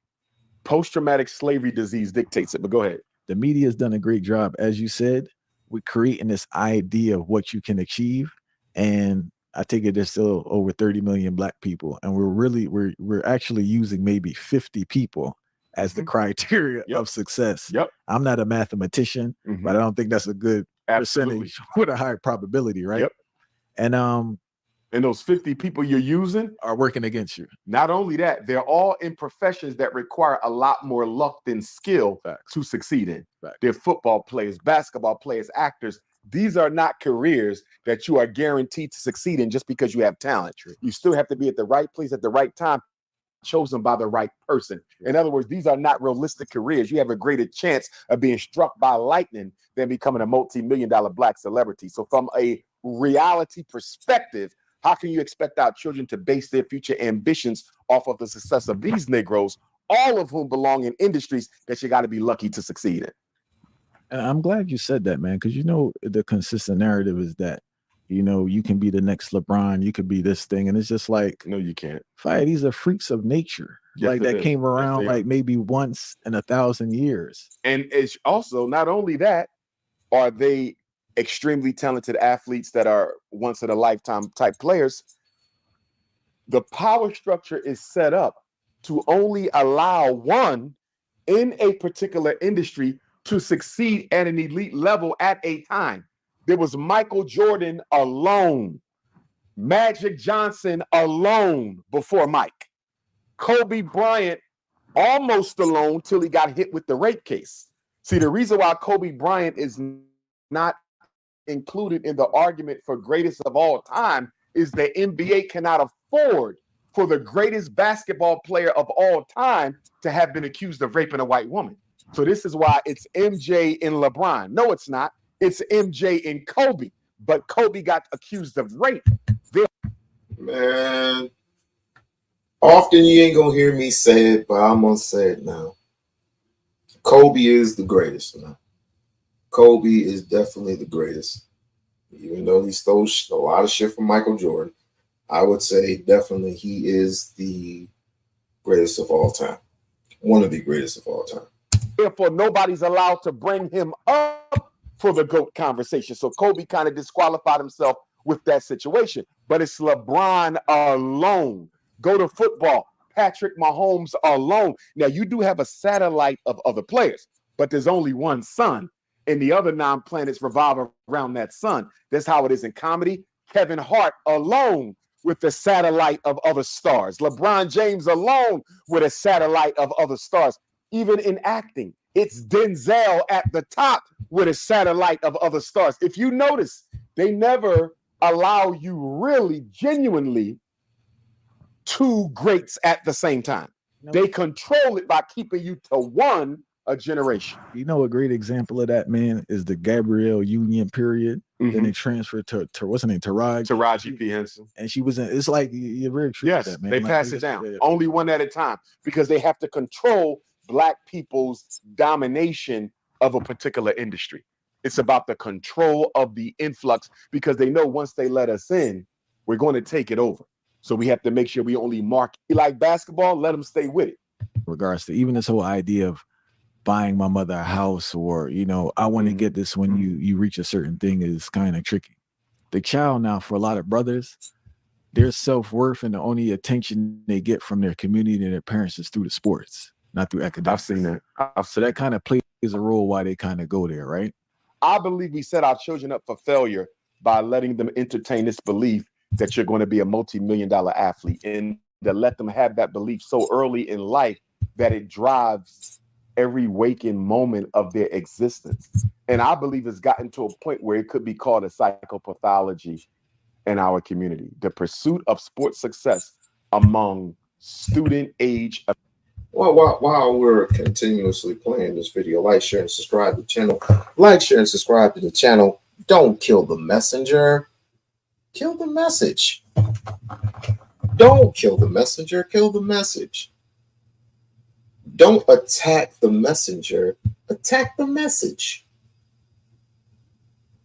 Post-traumatic slavery disease dictates it, but go ahead. The media has done a great job. As you said, we're creating this idea of what you can achieve. And I take it there's still over 30 million Black people. And we're actually using maybe 50 people as the criteria of success. Yep. I'm not a mathematician, but I don't think that's a good percentage with a high probability, right? Yep. And those 50 people you're using are working against you. Not only that, they're all in professions that require a lot more luck than skill to succeed in. They're football players, basketball players, actors. These are not careers that you are guaranteed to succeed in just because you have talent. You still have to be at the right place at the right time, chosen by the right person. In other words, these are not realistic careers. You have a greater chance of being struck by lightning than becoming a multi-million-dollar Black celebrity. So from a reality perspective, how can you expect our children to base their future ambitions off of the success of these Negroes, all of whom belong in industries that you got to be lucky to succeed in? And I'm glad you said that, man, because the consistent narrative is that, you can be the next LeBron, you could be this thing. And it's just like, no, you can't. These are freaks of nature, Yes, like it that is. came Yes, around they like are. maybe once in 1,000 years. And it's also not only that, are they extremely talented athletes that are once in a lifetime type players? The power structure is set up to only allow one in a particular industry to succeed at an elite level at a time. There was Michael Jordan alone, Magic Johnson alone before Mike, Kobe Bryant almost alone till he got hit with the rape case. See, the reason why Kobe Bryant is not included in the argument for greatest of all time is the NBA cannot afford for the greatest basketball player of all time to have been accused of raping a white woman. So this is why it's MJ and LeBron. No, it's not. It's MJ and Kobe. But Kobe got accused of rape. Man, often you ain't gonna hear me say it, but I'm gonna say it now. Kobe is the greatest, man. Kobe is definitely the greatest. Even though he stole a lot of shit from Michael Jordan, I would say definitely he is the greatest of all time. One of the greatest of all time. Therefore, nobody's allowed to bring him up for the GOAT conversation. So Kobe kind of disqualified himself with that situation. But it's LeBron alone. Go to football. Patrick Mahomes alone. Now, you do have a satellite of other players, but there's only one sun, and the other 9 planets revolve around that sun. That's how it is in comedy. Kevin Hart alone with the satellite of other stars. LeBron James alone with a satellite of other stars. Even in acting, it's Denzel at the top with a satellite of other stars. If you notice, they never allow you really, genuinely 2 greats at the same time. They control it by keeping you to one a generation. You know, a great example of that, man, is the Gabrielle Union period. Then they transferred to what's her name, Taraji P. Henson. And she was in, it's like, you're very true. Yes, that, man. they Like, pass it down. Only one at a time because they have to control Black people's domination of a particular industry. It's about the control of the influx because they know once they let us in, we're going to take it over. So we have to make sure we only mark. You like basketball, let them stay with it. Regards to even this whole idea of buying my mother a house, or, you know, I want to get this when you reach a certain thing, is kind of tricky. The child now, for a lot of brothers, their self-worth and the only attention they get from their community and their parents is through the sports, not through academics. I've seen that. So that kind of plays a role why they kind of go there, right? I believe we set our children up for failure by letting them entertain this belief that you're going to be a multi-million-dollar athlete, and to let them have that belief so early in life that it drives every waking moment of their existence. And I believe it's gotten to a point where it could be called a psychopathology in our community. The pursuit of sports success among student age. Well, while we're continuously playing this video, like, share, and subscribe to the channel. Like, share, and subscribe to the channel. Don't kill the messenger. Kill the message. Don't kill the messenger. Kill the message. Don't attack the messenger. Attack the message.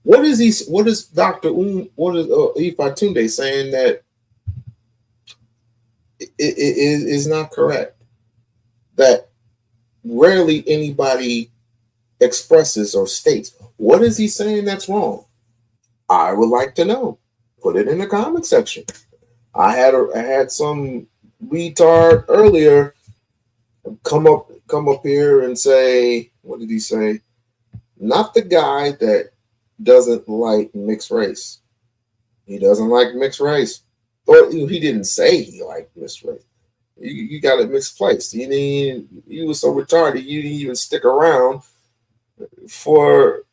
What is he? What is Dr. What is Ifatunde saying that it is not correct? That rarely anybody expresses or states. What is he saying that's wrong? I would like to know. Put it in the comment section. I had some retard earlier come up here and say, what did he say? Not the guy that doesn't like mixed race. He doesn't like mixed race. Or he didn't say he liked mixed race. You got it misplaced. You was so retarded you didn't even stick around for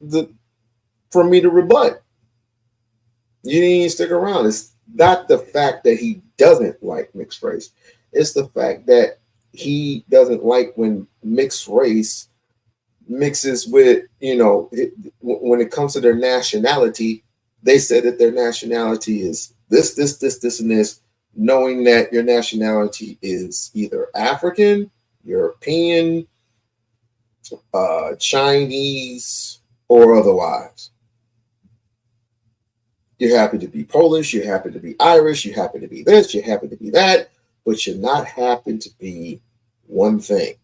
me to rebut. You didn't even stick around. It's not the fact that he doesn't like mixed race. It's the fact that he doesn't like when mixed race mixes with, when it comes to their nationality, they said that their nationality is this, and this, knowing that your nationality is either African, European, Chinese, or otherwise. You're happy to be Polish, you happen to be Irish, you happen to be this, you happen to be that. but you're not happen to be one thing.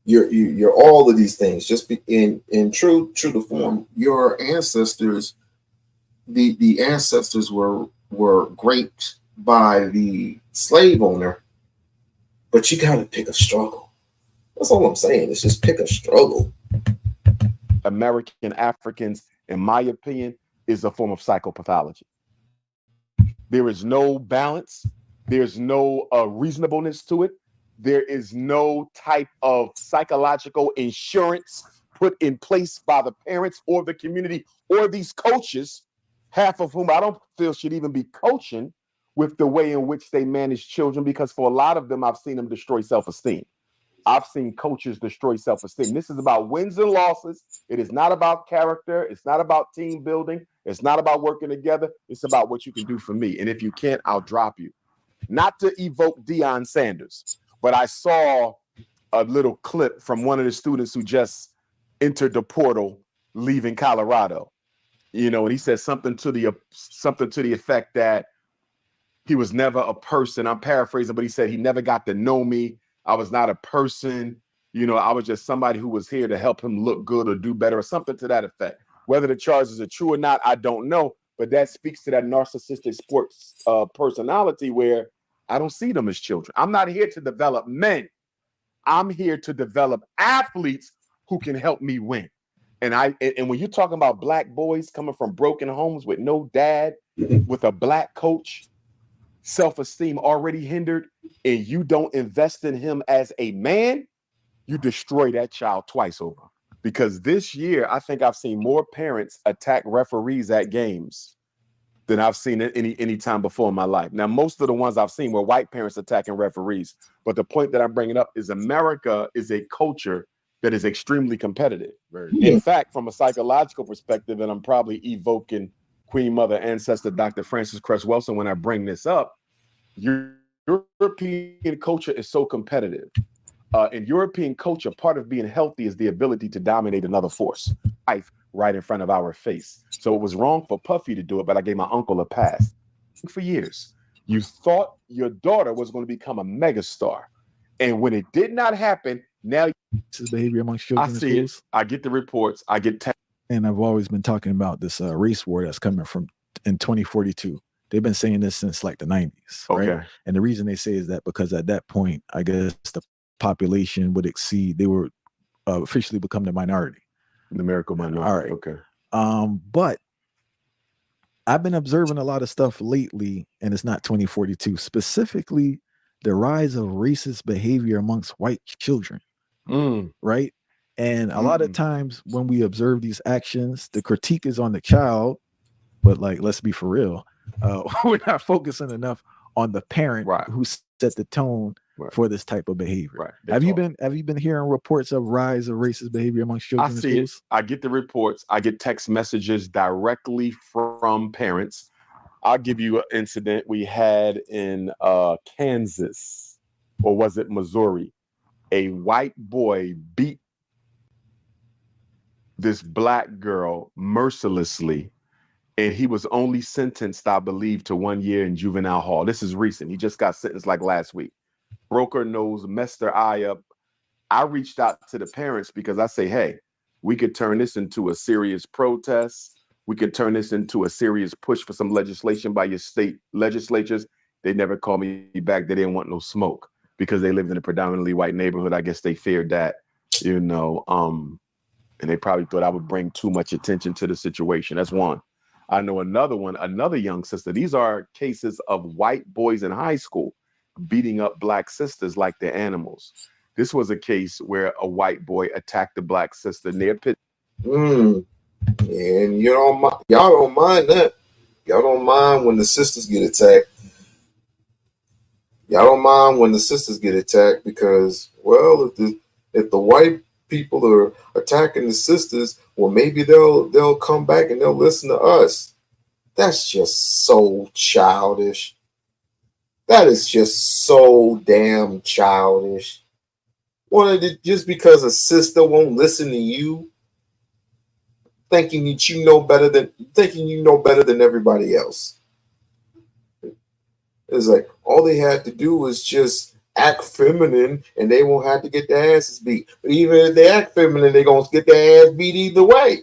You're all of these things. Just be in true to form. Your ancestors, the ancestors were raped by the slave owner, but you got to pick a struggle. That's all I'm saying. It's just pick a struggle. American Africans, in my opinion, is a form of psychopathology. There is no balance. There's no reasonableness to it. There is no type of psychological insurance put in place by the parents or the community or these coaches, half of whom I don't feel should even be coaching, with the way in which they manage children, because for a lot of them, I've seen them destroy self-esteem. I've seen coaches destroy self-esteem. This is about wins and losses. It is not about character. It's not about team building. It's not about working together. It's about what you can do for me. And if you can't, I'll drop you. Not to evoke Deion Sanders, but I saw a little clip from one of the students who just entered the portal leaving Colorado. You know, and he said something to the effect that he was never a person. I'm paraphrasing, but he said he never got to know me. I was not a person. You know, I was just somebody who was here to help him look good or do better or something to that effect. Whether the charges are true or not, I don't know. But that speaks to that narcissistic sports personality where I don't see them as children. I'm not here to develop men. I'm here to develop athletes who can help me win. And when you're talking about black boys coming from broken homes with no dad, with a black coach, self-esteem already hindered, and you don't invest in him as a man, you destroy that child twice over. Because this year, I think I've seen more parents attack referees at games than I've seen at any time before in my life. Now, most of the ones I've seen were white parents attacking referees. But the point that I'm bringing up is America is a culture that is extremely competitive. In fact, from a psychological perspective, and I'm probably evoking Queen Mother ancestor Dr. Frances Cress Welsing when I bring this up, European culture is so competitive. In European culture, part of being healthy is the ability to dominate another force. Life right in front of our face. So it was wrong for Puffy to do it, but I gave my uncle a pass. For years, you thought your daughter was going to become a megastar. And when it did not happen, now this is behavior amongst children in see schools. I get the reports. I get and I've always been talking about this race war that's coming from in 2042. They've been saying this since like the 90s, right? Okay. And the reason they say is that because at that point, I guess the population would exceed, they were officially become the minority. Numerical minority. All right. Okay. But I've been observing a lot of stuff lately, and it's not 2042, specifically the rise of racist behavior amongst white children, right? And a lot of times when we observe these actions, the critique is on the child, but like, let's be for real. We're not focusing enough on the parent who set the tone for this type of behavior. Have you been hearing reports of rise of racist behavior amongst children in schools? I get the reports. I get text messages directly from parents. I'll give you an incident we had in Kansas, or was it Missouri? A white boy beat this black girl mercilessly, and he was only sentenced, I believe, to 1 year in juvenile hall. This is recent. He just got sentenced like last week. Broke her nose, messed her eye up. I reached out to the parents because I say, hey, we could turn this into a serious protest. We could turn this into a serious push for some legislation by your state legislatures. They never called me back. They didn't want no smoke because they lived in a predominantly white neighborhood. I guess they feared that, and they probably thought I would bring too much attention to the situation. That's one. I know another one, another young sister. These are cases of white boys in high school beating up black sisters like they're animals. This was a case where a white boy attacked a black sister near Pitt. And y'all don't mind that. Y'all don't mind when the sisters get attacked. Y'all don't mind when the sisters get attacked because, well, if the white people are attacking the sisters, well, maybe they'll come back and they'll listen to us. That's just so childish. That is just so damn childish. Just because a sister won't listen to you, thinking you know better than everybody else. It's like all they had to do is just act feminine and they won't have to get their asses beat. But even if they act feminine, they're going to get their ass beat either way.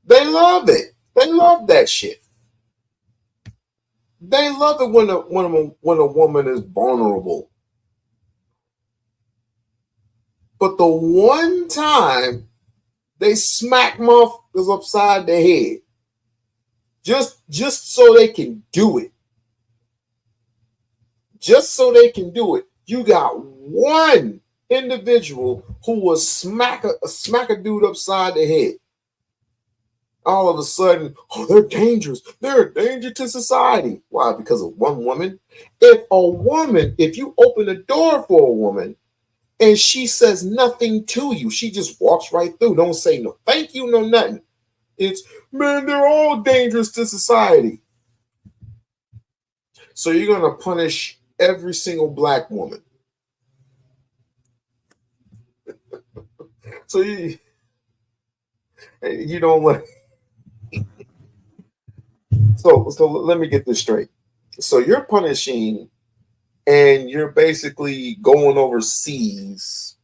They love it. They love that shit. They love it when a woman is vulnerable. But the one time they smack motherfuckers upside their head, just so they can do it. Just so they can do it. You got one individual who will smack a dude upside the head. All of a sudden, oh, they're dangerous. They're a danger to society. Why? Because of one woman? If you open the door for a woman and she says nothing to you, she just walks right through, don't say no thank you, no nothing. It's, man, they're all dangerous to society. So you're going to punish every single black woman. So you don't let. So let me get this straight. So you're punishing, and you're basically going overseas.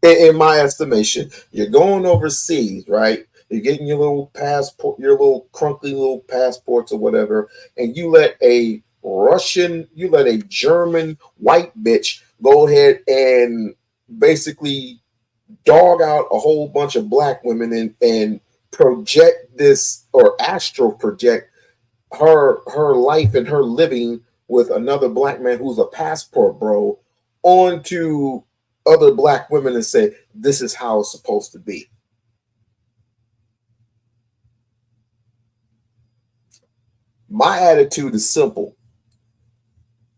In my estimation, you're going overseas, right? You're getting your little passport, your little crunkly little passports or whatever, and you let a German white bitch go ahead and basically dog out a whole bunch of black women and project this, or astral project her life and her living with another black man who's a passport bro onto other black women and say, this is how it's supposed to be. My attitude is simple.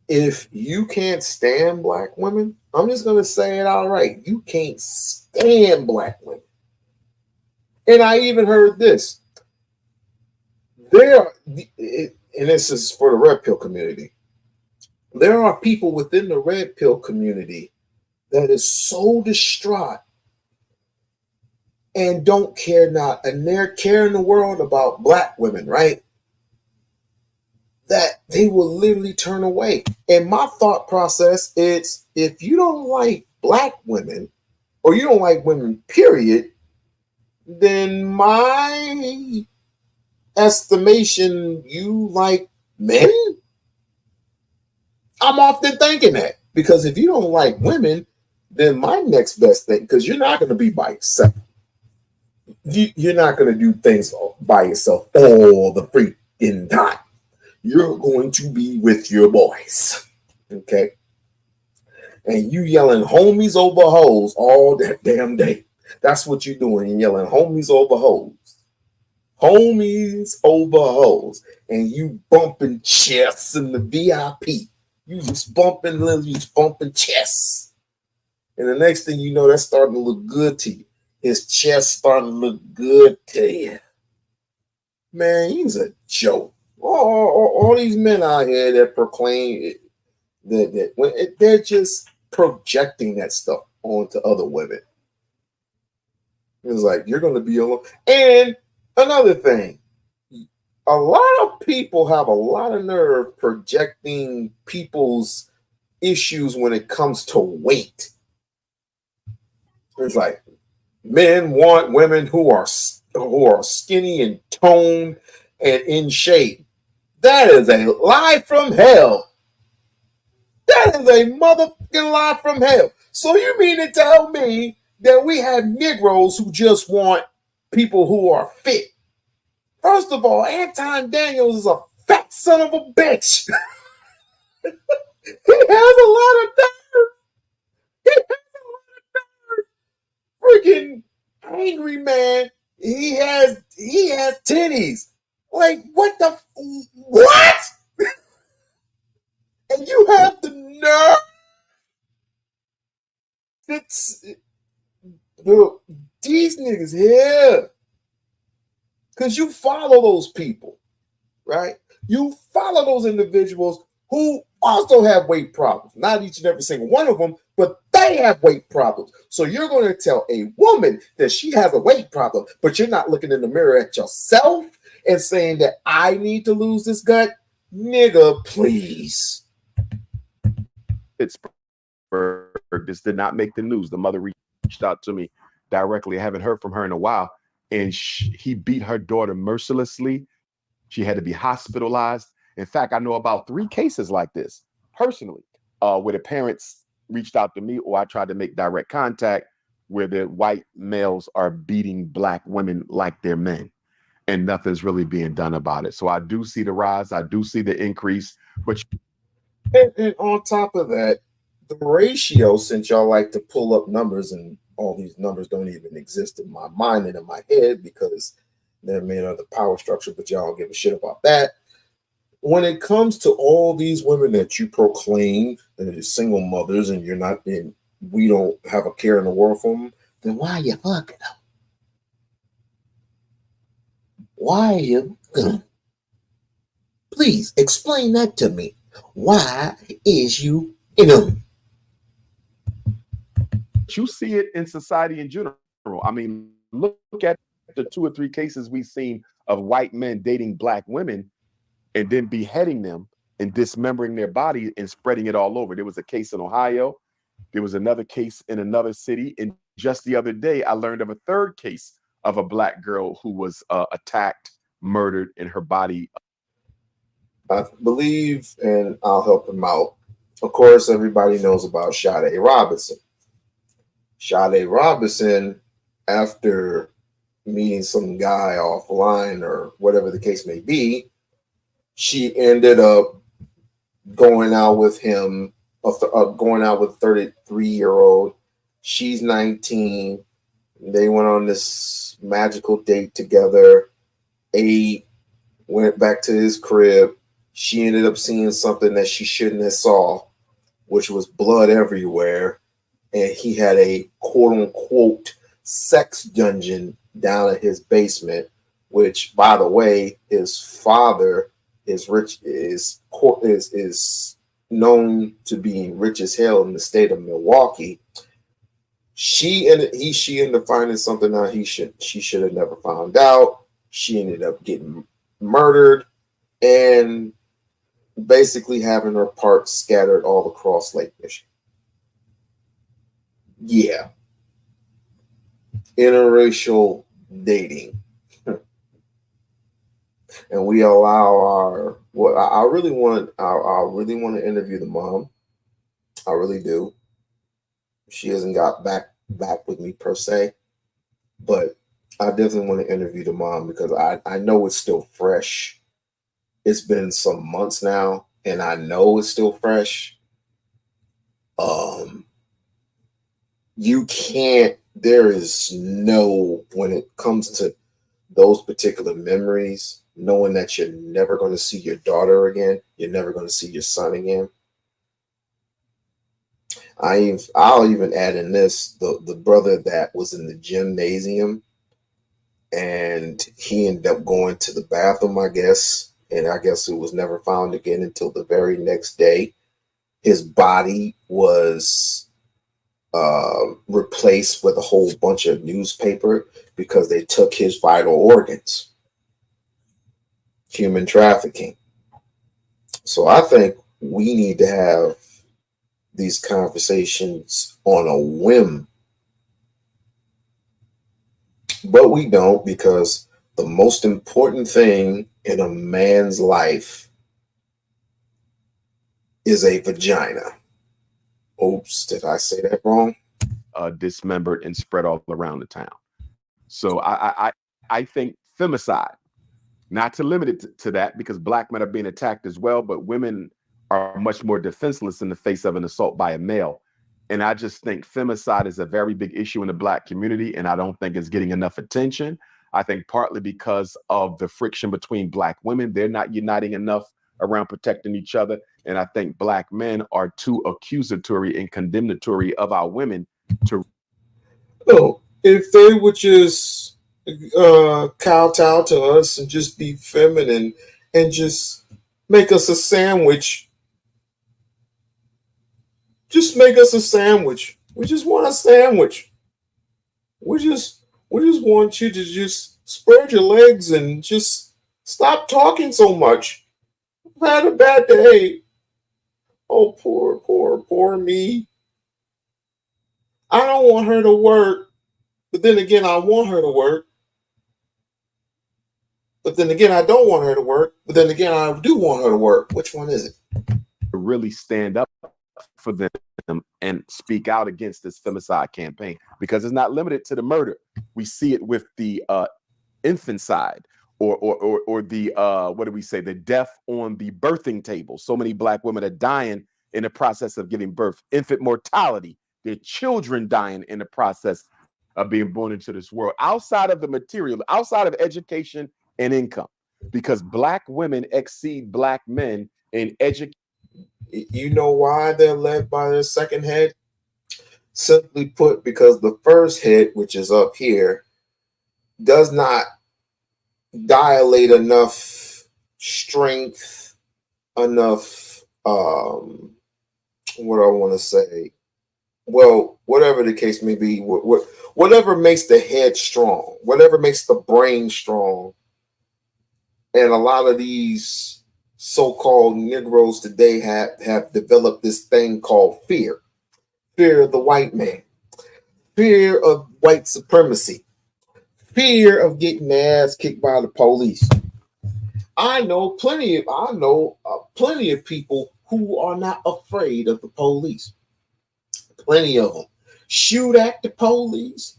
If you can't stand black women, I'm just going to say it outright. You can't stand black women. And I even heard this. And this is for the red pill community. There are people within the red pill community that is so distraught and don't care not, and they're caring the world about black women, right? That they will literally turn away. And my thought process is, if you don't like black women, or you don't like women, period, then my estimation, you like men? I'm often thinking that, because if you don't like women, then my next best thing, because you're not going to be by yourself. You're not going to do things by yourself all the freaking time. You're going to be with your boys, okay? And you yelling homies over hoes all that damn day. That's what you're doing. You're yelling homies over hoes. Homies over hoes. And you bumping chests in the VIP. You just bumping chests. And the next thing you know, that's starting to look good to you. His chest starting to look good to you. Man, he's a joke. All these men out here that proclaim that they're just projecting that stuff onto other women. It's like, you're going to be alone. And another thing, a lot of people have a lot of nerve projecting people's issues when it comes to weight. It's like, men want women who are skinny and toned and in shape. That is a lie from hell. That is a motherfucking lie from hell. So you mean to tell me that we have Negroes who just want people who are fit? First of all, Anton Daniels is a fat son of a bitch. He has a lot of nerve. He has a lot of nerve. Freaking angry man. He has titties. Like, what? And you have the nerve. These niggas here. Because you follow those people, right? You follow those individuals who also have weight problems. Not each and every single one of them, but they have weight problems. So you're going to tell a woman that she has a weight problem, but you're not looking in the mirror at yourself and saying that I need to lose this gut. Nigga, please. Pittsburgh. This did not make the news. The mother reached out to me directly. I haven't heard from her in a while. And he beat her daughter mercilessly. She had to be hospitalized. In fact, I know about 3 cases like this personally, where the parents reached out to me or I tried to make direct contact where the white males are beating black women like they're men. And nothing's really being done about it. So I do see the rise. I do see the increase. But and on top of that, the ratio, since y'all like to pull up numbers and all these numbers don't even exist in my mind and in my head because they're made of the power structure, but y'all don't give a shit about that. When it comes to all these women that you proclaim that are single mothers and you're not in, we don't have a care in the world for them, then why are you fucking them? Why are you fucking? Please explain that to me. Why is you in them? You see it in society in general. I mean, look at the 2 or 3 cases we've seen of white men dating black women and then beheading them and dismembering their body and spreading it all over. There was a case in Ohio. There was another case in another city. And just the other day, I learned of a 3rd case of a black girl who was attacked, murdered, and her body. I believe, and I'll help him out. Of course, everybody knows about Sade Robinson. Sade Robinson, after meeting some guy offline or whatever the case may be, she ended up going out with him, going out with a 33-year-old. She's 19. They went on this magical date together, ate, went back to his crib. She ended up seeing something that she shouldn't have saw, which was blood everywhere. And he had a quote-unquote sex dungeon down at his basement, which, by the way, his father is known to be rich as hell in the state of Milwaukee. She ended up finding something out she should have never found out. She ended up getting murdered and basically having her parts scattered all across Lake Michigan. Yeah. Interracial dating. And we allow I really want to interview the mom. I really do. She hasn't got back with me per se, but I definitely want to interview the mom because I know it's still fresh. It's been some months now, and I know it's still fresh. You can't, there is no, when it comes to those particular memories, knowing that you're never going to see your daughter again, you're never going to see your son again. I'll even add in this, the brother that was in the gymnasium and he ended up going to the bathroom, I guess, and I guess it was never found again until the very next day. His body was replaced with a whole bunch of newspaper because they took his vital organs. Human trafficking. So I think we need to have these conversations on a whim. But we don't, because the most important thing in a man's life is a vagina. Oops, did I say that wrong? Dismembered and spread all around the town. So I think femicide, not to limit it to that, because black men are being attacked as well, but women are much more defenseless in the face of an assault by a male. And I just think femicide is a very big issue in the black community, and I don't think it's getting enough attention. I think partly because of the friction between black women, they're not uniting enough around protecting each other. And I think black men are too accusatory and condemnatory of our women to. No, if they would just kowtow to us and just be feminine and just make us a sandwich. Just make us a sandwich. We just want a sandwich. We just want you to just spread your legs and just stop talking so much. had a bad day. Oh, poor me. I don't want her to work, but then again, I want her to work. But then again, I don't want her to work. But then again, I do want her to work. Which one is it? To really stand up for them and speak out against this femicide campaign, because it's not limited to the murder. We see it with the infanticide or the what do we say, the death on the birthing table. So many Black women are dying in the process of giving birth. Infant mortality, their children dying in the process of being born into this world, outside of the material, outside of education and income, because Black women exceed Black men in education. You know why they're led by their second head? Simply put, because the first head, which is up here, does not dilate enough strength, enough, what I want to say, well, whatever the case may be, whatever makes the head strong, whatever makes the brain strong. And a lot of these so-called Negroes today have developed this thing called fear of the white man, fear of white supremacy, fear of getting their ass kicked by the police. I know plenty of people who are not afraid of the police. Plenty of them shoot at the police,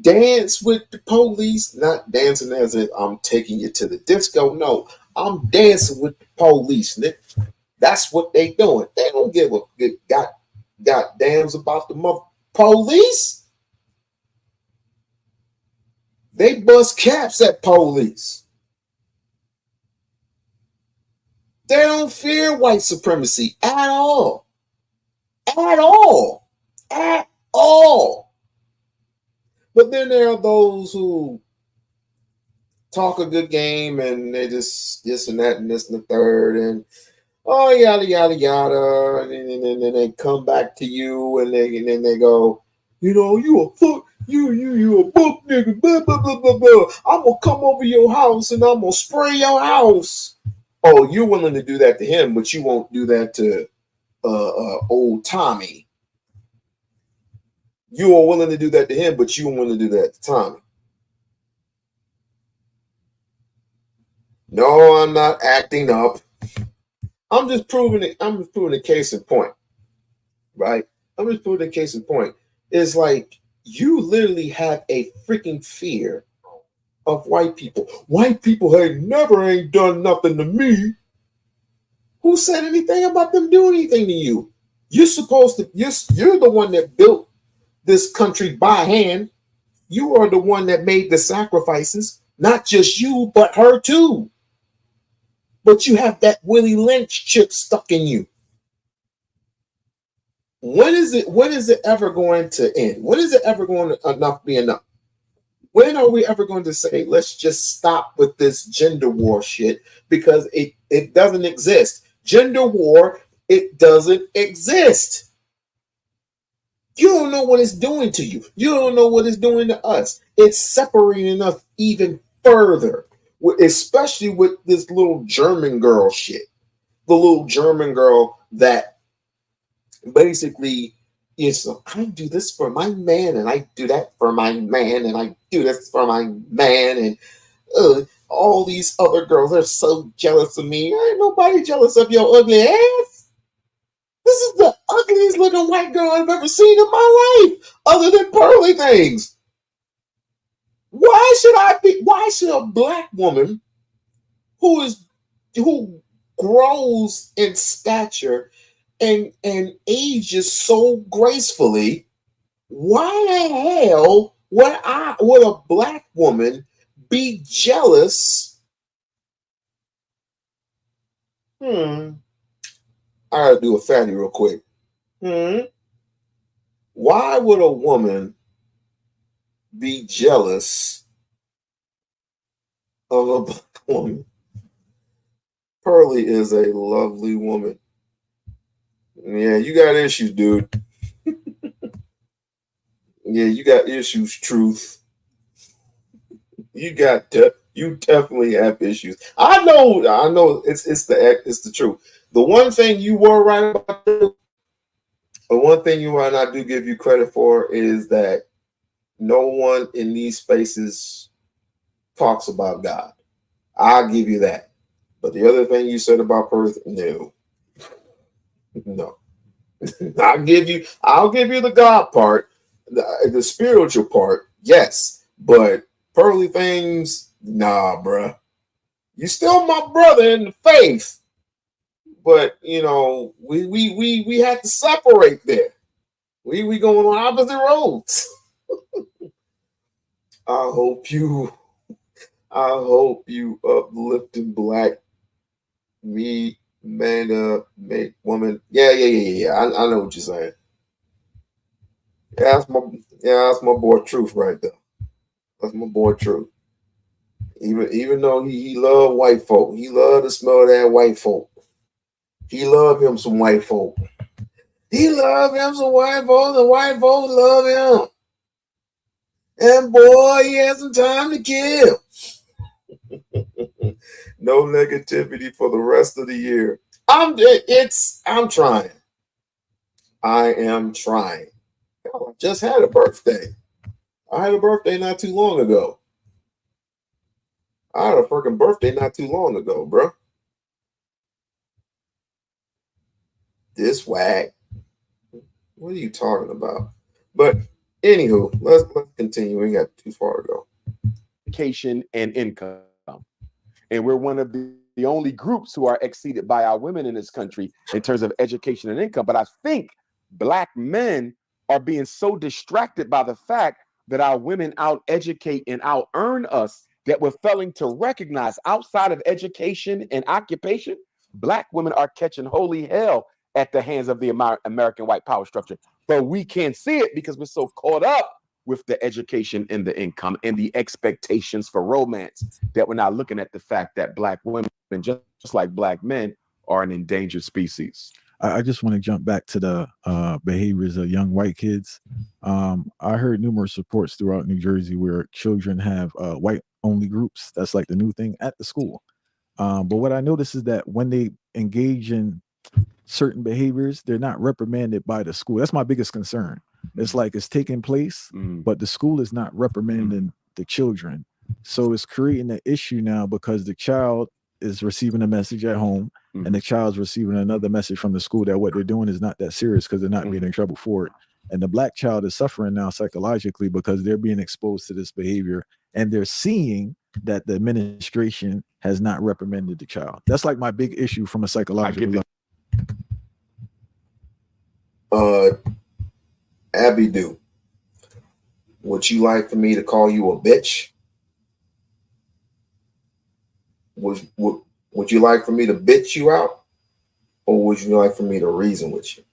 dance with the police, not dancing as if I'm taking you to the disco. No, I'm dancing with the police, Nick. That's what they doing. They don't give a good goddamns about the police. They bust caps at police. They don't fear white supremacy at all. At all. At all. But then there are those who talk a good game and they just this and that and this and the third and oh yada yada yada, and then they come back to you and then they go, you know, you a fuck, you a book nigga, blah blah blah blah blah. I'm gonna come over your house and I'm gonna spray your house. Oh, you're willing to do that to him, but you won't do that to old Tommy. You are willing to do that to him, but you won't want to do that to Tommy. No, I'm not acting up. I'm just proving it. I'm just proving a case in point, right? I'm just proving a case in point. It's like you literally have a freaking fear of white people. White people ain't done nothing to me. Who said anything about them doing anything to you? You're supposed to. You're the one that built this country by hand. You are the one that made the sacrifices. Not just you, but her too. But you have that Willie Lynch chip stuck in you. When is it ever going to end? When is it ever going to enough be enough? When are we ever going to say, let's just stop with this gender war shit? Because it doesn't exist. Gender war, it doesn't exist. You don't know what it's doing to you. You don't know what it's doing to us. It's separating us even further, especially with this little German girl shit. The little German girl that basically is, I do this for my man, and I do that for my man, and I do this for my man, and all these other girls are so jealous of me. Ain't nobody jealous of your ugly ass. This is the ugliest looking white girl I've ever seen in my life, other than pearly things. Why should a black woman who grows in stature and ages so gracefully, why the hell would a black woman be jealous? I gotta do a fatty real quick. Why would a woman be jealous of a black woman? Pearly is a lovely woman. Yeah, you got issues, dude. Yeah, you got issues, Truth. You got You definitely have issues. I know. It's the truth. The one thing you were right about, the one thing you and I do give you credit for is that no one in these spaces talks about God. I'll give you that. But the other thing you said about Perth, no. I'll give you the God part, the spiritual part, yes. But pearly things, nah, bruh. You still my brother in the faith. But we had to separate there. We going on opposite roads. I hope you uplifting black me man make woman. Yeah. I know what you're saying. Yeah, that's my boy Truth right there. That's my boy Truth. Even though he loved white folk, he loved to smell that white folk. He loved him some white folk. He loved him some white folk. The white folk love him. And boy, he had some time to kill. No negativity for the rest of the year. I'm trying. I am trying. I just had a birthday. I had a birthday not too long ago. I had a freaking birthday not too long ago, bro. This whack. What are you talking about? But anywho, let's continue. We got too far to go. Education and income. And we're one of the only groups who are exceeded by our women in this country in terms of education and income. But I think black men are being so distracted by the fact that our women out-educate and out-earn us that we're failing to recognize outside of education and occupation, black women are catching holy hell at the hands of the American white power structure. But we can't see it because we're so caught up with the education and the income and the expectations for romance that we're not looking at the fact that black women, just like black men, are an endangered species. I just want to jump back to the behaviors of young white kids. I heard numerous reports throughout New Jersey where children have white-only groups. That's like the new thing at the school. But what I noticed is that when they engage in certain behaviors, they're not reprimanded by the school. That's my biggest concern. It's like it's taking place, but the school is not reprimanding the children. So it's creating an issue now because the child is receiving a message at home and the child's receiving another message from the school that what they're doing is not that serious because they're not being in trouble for it. And the black child is suffering now psychologically because they're being exposed to this behavior and they're seeing that the administration has not reprimanded the child. That's like my big issue from a psychological level. Abby do. Would you like for me to call you a bitch? Would you like for me to bitch you out? Or would you like for me to reason with you?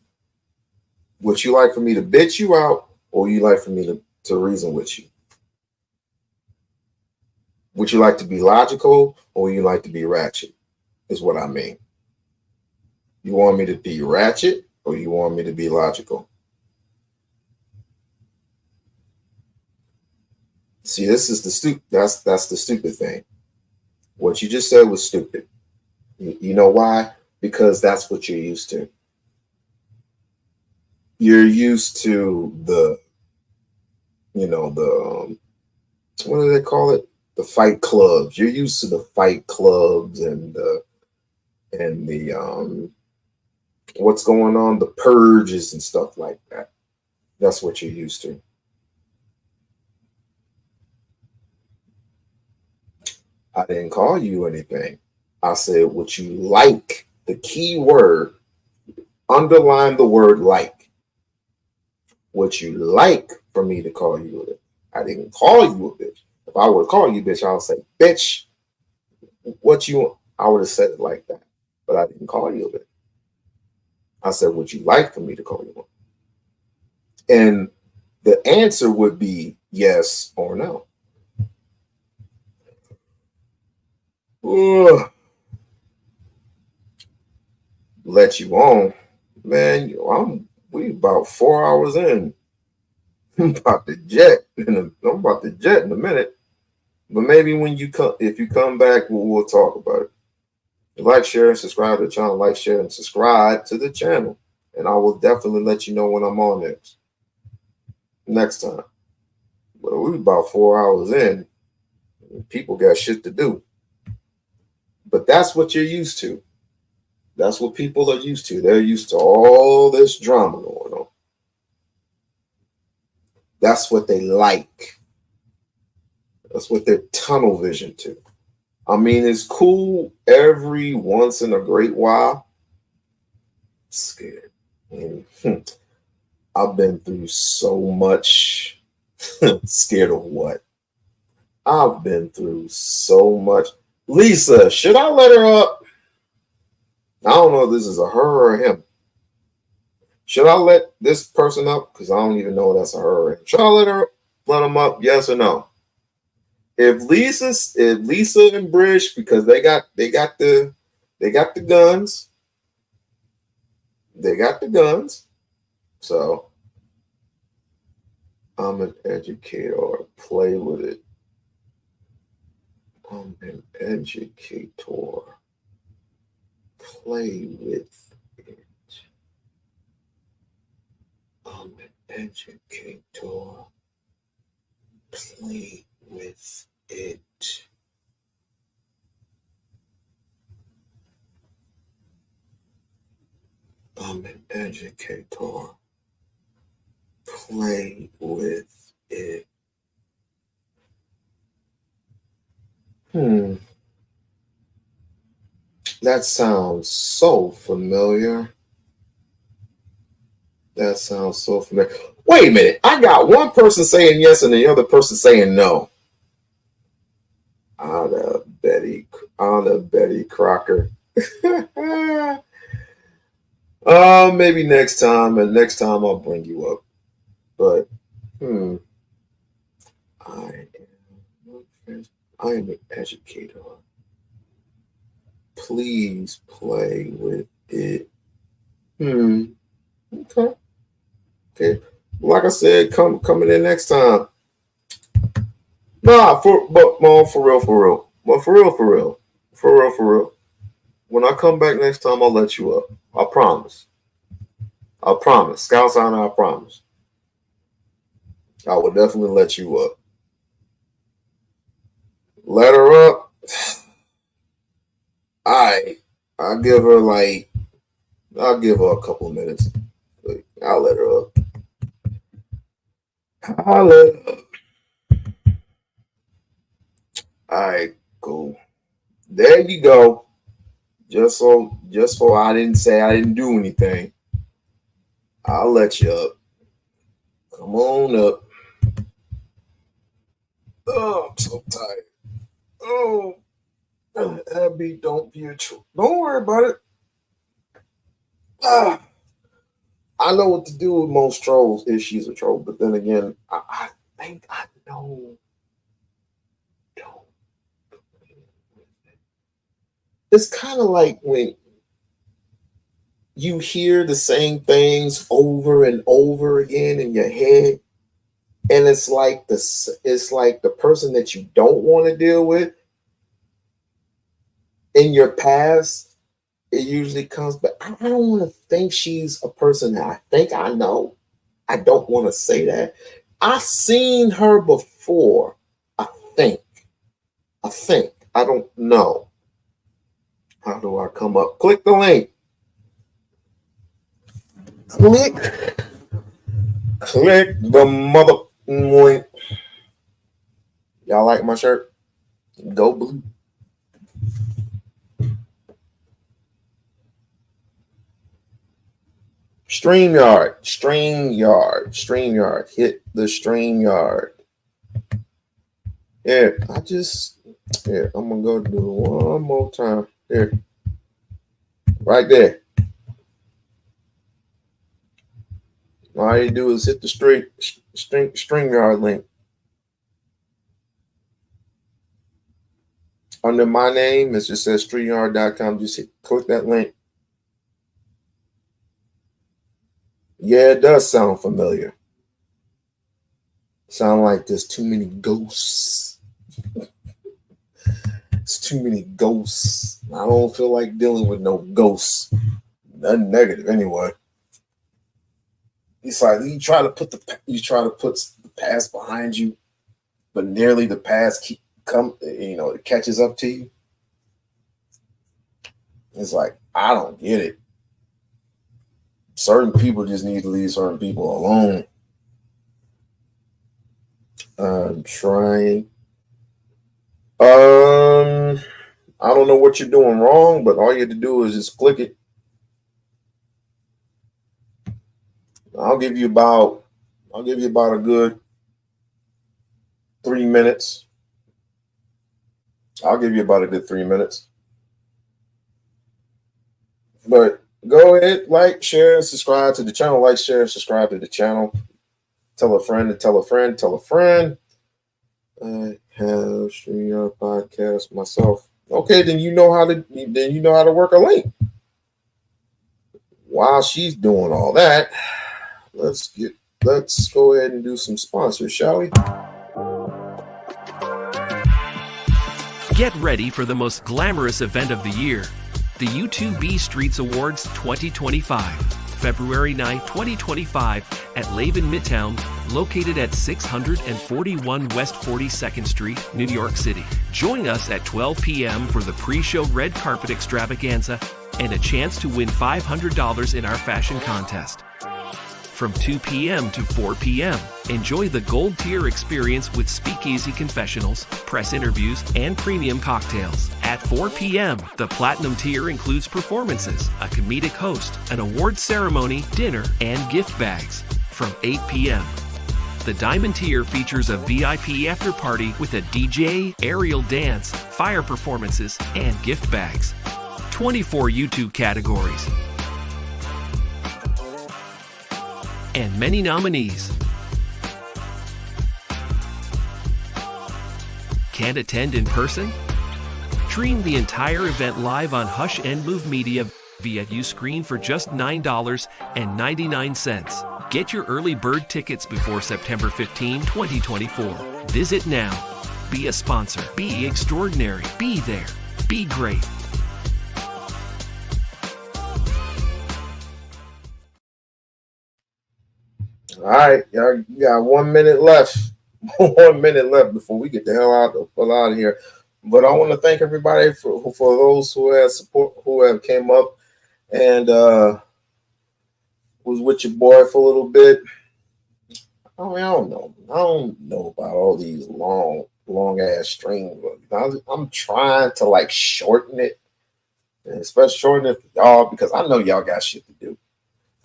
Would you like for me to bitch you out? Or would you like for me to reason with you? Would you like to be logical? Or would you like to be ratchet? Is what I mean. You want me to be ratchet? Or you want me to be logical? See, this is that's the stupid thing. What you just said was stupid. You know why? Because that's what you're used to. You're used to the what do they call it? The fight clubs. You're used to the fight clubs and the what's going on, the purges and stuff like that. That's what you're used to. I didn't call you anything. I said, would you like, the key word, underline the word like. Would you like for me to call you a bitch? I didn't call you a bitch. If I would call you bitch, I would say, bitch, what you want? I would have said it like that. But I didn't call you a bitch. I said, would you like for me to call you one? And the answer would be yes or no. Ugh. Let you on, man. We about 4 hours in. I'm about to jet in a minute. But maybe when you come, if you come back, we'll talk about it. Like, share, and subscribe to the channel. Like, share, and subscribe to the channel. And I will definitely let you know when I'm on next time. But we about 4 hours in. People got shit to do. But that's what you're used to. That's what people are used to. They're used to all this drama going on. That's what they like. That's what they're tunnel vision to. I mean, it's cool every once in a great while. Scared. I've been through so much. Scared of what? I've been through so much. Lisa, should I let her up? I don't know if this is a her or a him. Should I let this person up? Because I don't even know if that's a her or him. Should I let them up? Yes or no? If Lisa and Brish, because they got the guns. They got the guns. So I'm an educator. Play with it. I'm an educator. Play with it. I'm an educator. Play with it. I'm an educator. Play with it. That sounds so familiar. That sounds so familiar. Wait a minute. I got one person saying yes and the other person saying no. Anna Betty Crocker. Maybe next time, and next time I'll bring you up. But I am an educator. Please play with it. Okay. Like I said, coming in next time. Nah, for real. But for real. When I come back next time, I'll let you up. I promise. Scout Signer, I promise. I will definitely let you up. Let her up. I'll give her a couple of minutes. I'll let her up. All right, cool. There you go. Just so I didn't say I didn't do anything. I'll let you up. Come on up. Oh, I'm so tired. Oh, Abby, don't be a troll. Don't worry about it. I know what to do with most trolls if she's a troll, but then again, I think I know. It's kind of like when you hear the same things over and over again in your head, and it's like the person that you don't want to deal with in your past. It usually comes, but I don't want to think she's a person that I think I know. I don't want to say that. I've seen her before. I think. I don't know. How do I come up? Click the link. Click the mother link. Y'all like my shirt? Go blue. StreamYard. Hit the StreamYard. I'm gonna go do it one more time. Here. Right there. All you do is hit the StreamYard link. Under my name, it just says StreamYard.com. Just click that link. Yeah, it does sound familiar. Sound like there's too many ghosts. It's too many ghosts. I don't feel like dealing with no ghosts. Nothing negative anyway. It's like you try to put the past behind you, but nearly the past it catches up to you. It's like, I don't get it. Certain people just need to leave certain people alone. I'm trying. I don't know what you're doing wrong, but all you have to do is just click it. I'll give you about a good 3 minutes. I'll give you about a good 3 minutes. But go ahead, like, share, and subscribe to the channel. Like, share, and subscribe to the channel. Tell a friend to tell a friend, tell a friend. I have StreamYard podcast myself. Okay, then you know how to work a link. While she's doing all that, let's go ahead and do some sponsors, shall we? Get ready for the most glamorous event of the year, the U2B Streets Awards 2025, February 9, 2025 at Laven Midtown, located at 641 West 42nd Street, New York City. Join us at 12 p.m. for the pre-show red carpet extravaganza and a chance to win $500 in our fashion contest. From 2 p.m. to 4 p.m., enjoy the gold tier experience with speakeasy confessionals, press interviews, and premium cocktails. At 4 p.m., the platinum tier includes performances, a comedic host, an awards ceremony, dinner, and gift bags. From 8 p.m., the diamond tier features a VIP after party with a DJ, aerial dance, fire performances, and gift bags. 24 YouTube categories. And many nominees. Can't attend in person? Stream the entire event live on Hush and Move Media via Uscreen for just $9.99. Get your early bird tickets before September 15, 2024. Visit now. Be a sponsor. Be extraordinary. Be there. Be great. All right, y'all, you got 1 minute left. 1 minute left before we get the hell out of here. But I want to thank everybody for those who have came up and was with your boy for a little bit. I mean, I don't know about all these long ass streams. I'm trying to like shorten it, and especially shorten it for y'all because I know y'all got shit to do.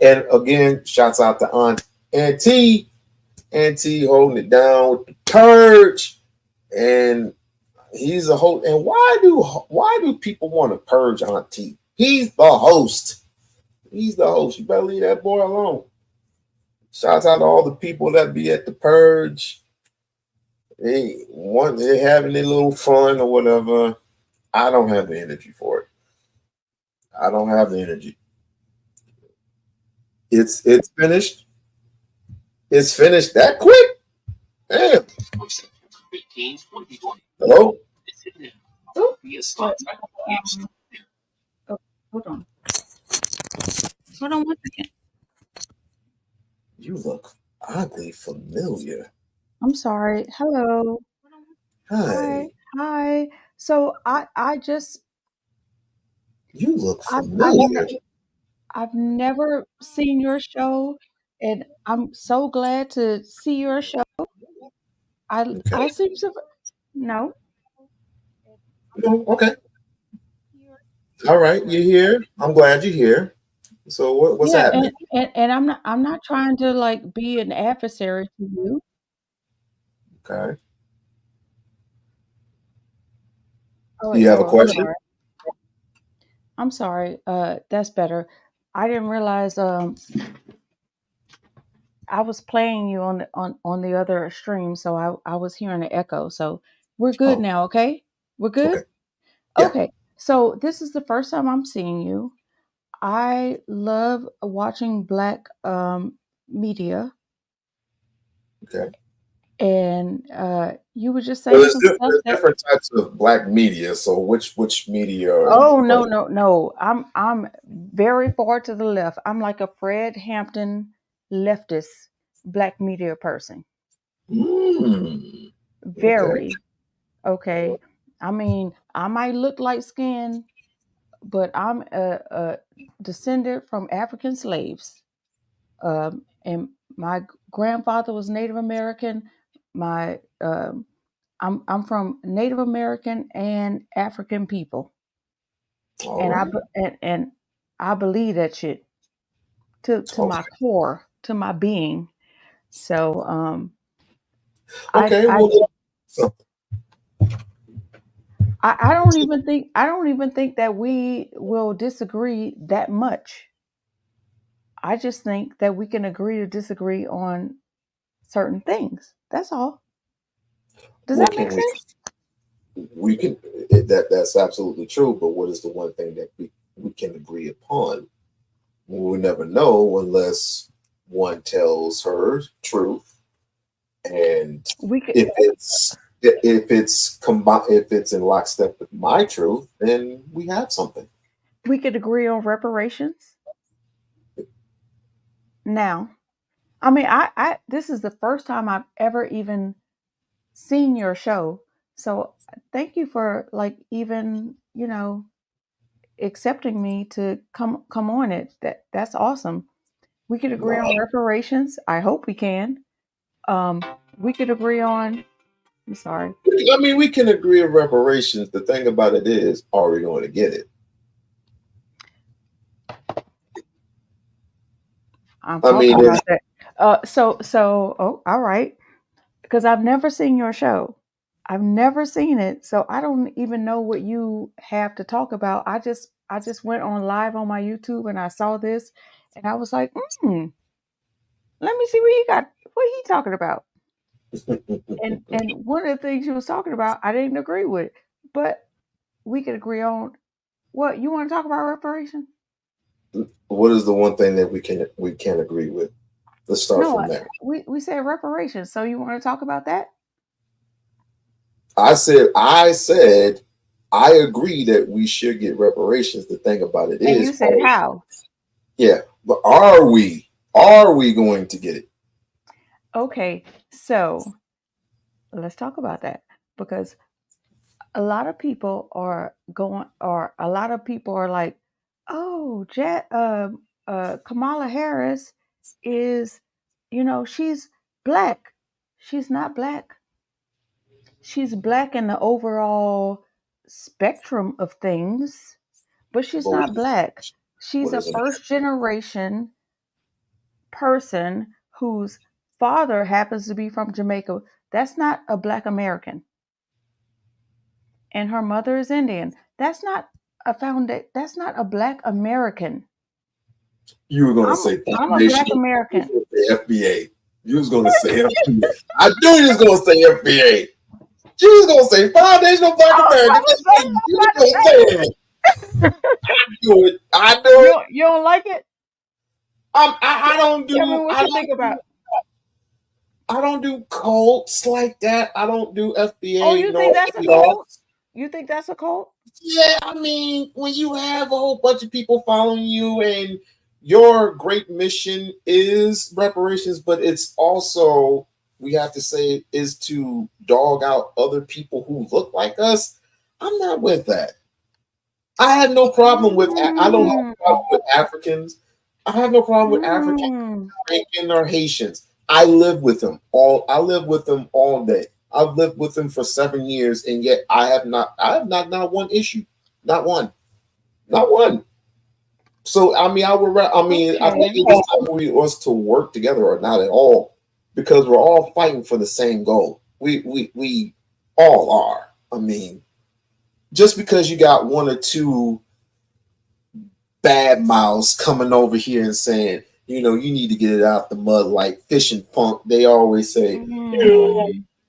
And again, shouts out to Aunt Auntie holding it down with the purge, and he's a host. And why do people want to purge Auntie? He's the host. He's the host. You better leave that boy alone. Shouts out to all the people that be at the purge. They're having their little fun or whatever. I don't have the energy for it. I don't have the energy. It's finished. It's finished that quick? Damn. Hello? Oh, hold on. Hold on 1 second. You look oddly familiar. I'm sorry. Hello. Hi. Hi. So I just You look familiar. I've never seen your show, and I'm so glad to see your show. I seem to no. No, okay. All right, you're here. I'm glad you're here. So what's happening? And I'm not trying to like be an adversary to you. Okay. Oh, Do you have a question? I'm sorry. That's better. I didn't realize I was playing you on the other stream, so I was hearing the echo. So we're good now, okay? We're good? Okay. Yeah. Okay. So this is the first time I'm seeing you. I love watching Black media. Okay. and you were just Well, saying some stuff there's that. different types of black media. So which media are you Oh no, referring no, no! I'm very far to the left. I'm like a Fred Hampton leftist black media person. to? Okay. Very. Okay. I mean, I might look light skinned, but I'm a descendant from African slaves. And my grandfather was Native American. My I'm from Native American and African people, All and right. and I believe that shit to Okay. my core, to my being. So Okay. I Well, so, I don't even think that we will disagree that much. I just think that we can agree to disagree on certain things. That's all. Does what that make can we? sense? We can. That's absolutely true. But what is the one thing that we can agree upon? We'll never know unless one tells her truth, and We could if it's in lockstep with my truth, then we have something. we could agree on reparations. Now, I mean, I this is the first time I've ever even seen your show. So thank you for like even, accepting me to come on it. That's awesome. We could agree No. on reparations. I hope we can. Um, we could agree on. I'm sorry. I mean, we can agree on reparations. The thing about it is, are we going to get it? I'm I talking mean, about that. Oh, all right. Because I've never seen your show. I've never seen it, so I don't even know what you have to talk about. I just went on live on my YouTube and I saw this, and I was like, let me see what he talking about. And one of the things you was talking about, I didn't agree with, but we could agree on what you want to talk about reparation. what is the one thing that we can't agree with? Let's start No, from there. we said reparations, so you want to talk about that? I said I agree that we should get reparations. The thing about it And you is, said how? yeah, but are we going to get it? Okay, so let's talk about that because a lot of people are going, or a lot of people are like, oh, Kamala Harris is, she's black. She's not black. She's black in the overall spectrum of things, but she's But not black. She's what a is it? first generation person whose father happens to be from Jamaica. That's not a black American. And her mother is Indian. That's not a black American. You were going to I'm say I'm a foundation. black American. The FBA. You was going to say FBA. I knew you was going to say FBA. You was going to say Foundational Black American. You was going to say it. I knew it. You don't like it? I don't do. Tell me what you think about. I don't do cults like that. I don't do FBA. Oh, you think that's a cult? You think that's a cult? Yeah, I mean, when you have a whole bunch of people following you and your great mission is reparations, but it's also, we have to say, is to dog out other people who look like us. I'm not with that. I have no problem with, I don't have a problem with Africans. I have no problem with African, Jamaican, or Haitians. I live with them all day. I've lived with them for 7 years, and yet I have not one issue. Not one. So I mean, I think it was time for us to work together or not at all, because we're all fighting for the same goal. We all are. I mean, just because you got one or two bad mouths coming over here and saying, you need to get it out the mud, like Fish and Funk. They always say,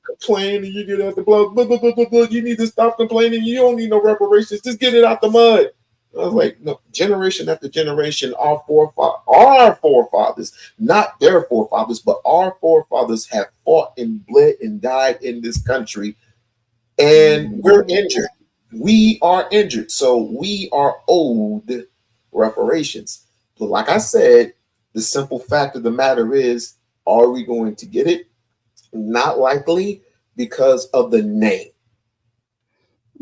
complain and you get out the blood. You need to stop complaining. You don't need no reparations. Just get it out the mud. I was like, no, generation after generation, our forefathers, not their forefathers, but our forefathers have fought and bled and died in this country, and we're injured. We are injured, so we are owed reparations. But like I said, the simple fact of the matter is, are we going to get it? Not likely, because of the name.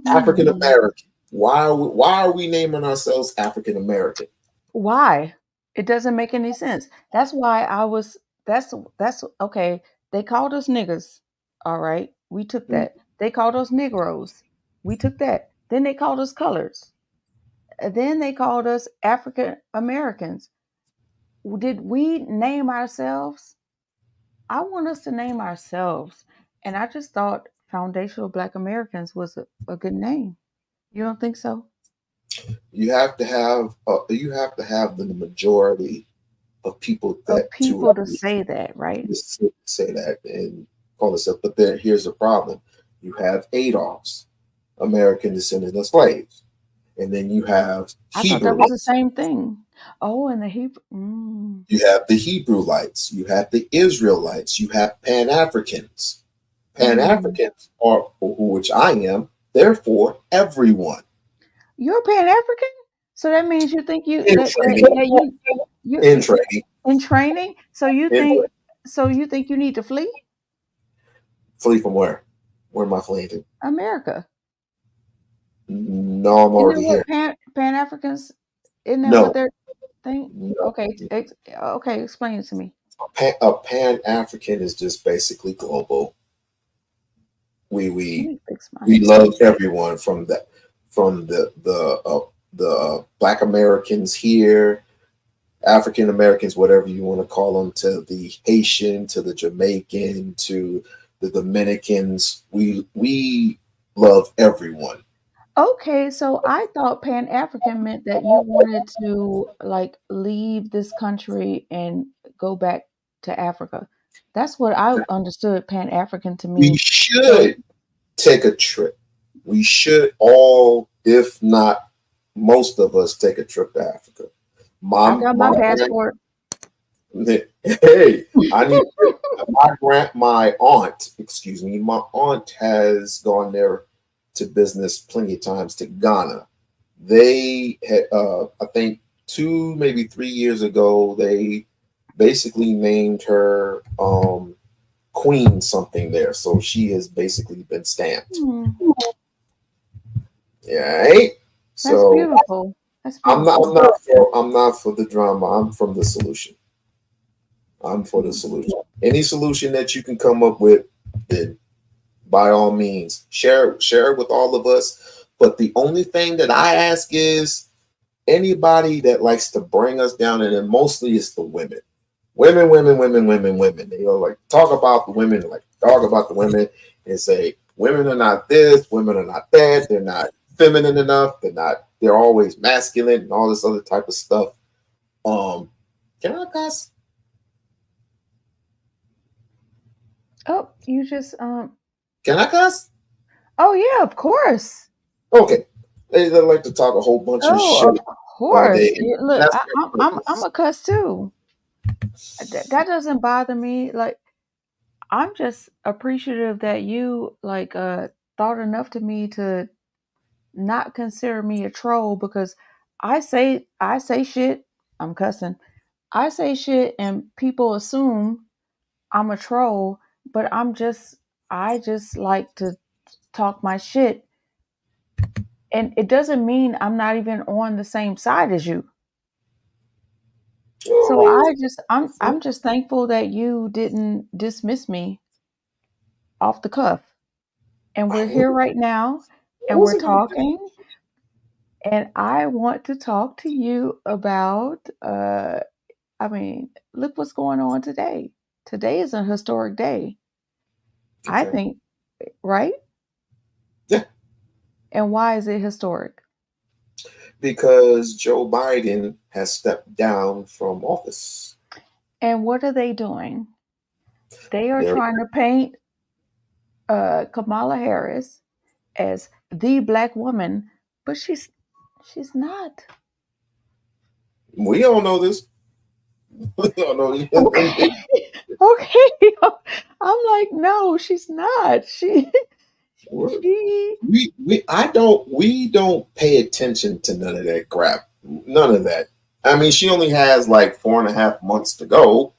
African American. Why are we naming ourselves African American? Why? It doesn't make any sense. That's why I was. That's okay. They called us niggers. All right, we took that. They called us Negroes. We took that. Then they called us colors. And then they called us African Americans. Did we name ourselves? I want us to name ourselves. And I just thought Foundational Black Americans was a good name. You don't think so? You have to have the majority of people Of that people to say that, right? say that and call themselves. But then here's the problem: you have Adolfs, American descendant of slaves, and then you have I thought that was the Hebrews. same thing. Oh, and the Hebrew. You have the Hebrewites, you have the Israelites, you have Pan-Africans. Pan-Africans are, which I am, therefore everyone. You're Pan-African, so that means you think you In that, training. that you In training. in training. So you think you need to flee Flee from where? Where am I fleeing to? America? No, I'm Isn't that already what here. Pan-Africans? Isn't that what No, they're think? no. Okay, okay, explain it to me. A Pan-African is just basically global. Let We me fix my love everyone from the Black Americans here, African Americans, whatever you want to call them, to the Haitian, to the Jamaican, to the Dominicans. We love everyone. Okay, so I thought Pan-African meant that you wanted to like leave this country and go back to Africa. That's what I understood Pan-African to We mean. should take a trip. We should all, if not most of us, take a trip to Africa. I got my passport. Hey, I need my aunt, excuse me, my aunt has gone there to business plenty of times to Ghana. They had, I think 2, maybe 3 years ago, they basically named her Queen something there. So she has basically been stamped. Yeah, right? That's beautiful. That's beautiful. I'm not for the drama. I'm from the solution. I'm for the solution. Any solution that you can come up with, then by all means, share it with all of us. But the only thing that I ask is anybody that likes to bring us down, and then mostly it's the women. Women. They like talk about the women, like talk about the women and say women are not this, women are not that, they're not feminine enough, they're always masculine and all this other type of stuff. Can I cuss? Oh, you just Can I cuss? Oh yeah, of course. Okay. They like to talk a whole bunch of Oh, shit of course. nowadays. Look, That's I'm a cuss too. That doesn't bother me. Like I'm just appreciative that you like thought enough to me to not consider me a troll because I say shit. I'm cussing. I say shit and people assume I'm a troll, but I just like to talk my shit. And it doesn't mean I'm not even on the same side as you. So I'm just thankful that you didn't dismiss me off the cuff. And we're here right now and we're talking. And I want to talk to you about I mean, look what's going on today. Today is a historic day. I think, right? Yeah. And why is it historic? Because Joe Biden has stepped down from office. And what are they doing? They are trying to paint Kamala Harris as the black woman, but she's She's not. We all know this. We all know this. Okay. Okay. I'm like, no, she's not. She We don't pay attention to none of that crap. None of that. I mean, she only has like 4.5 months to go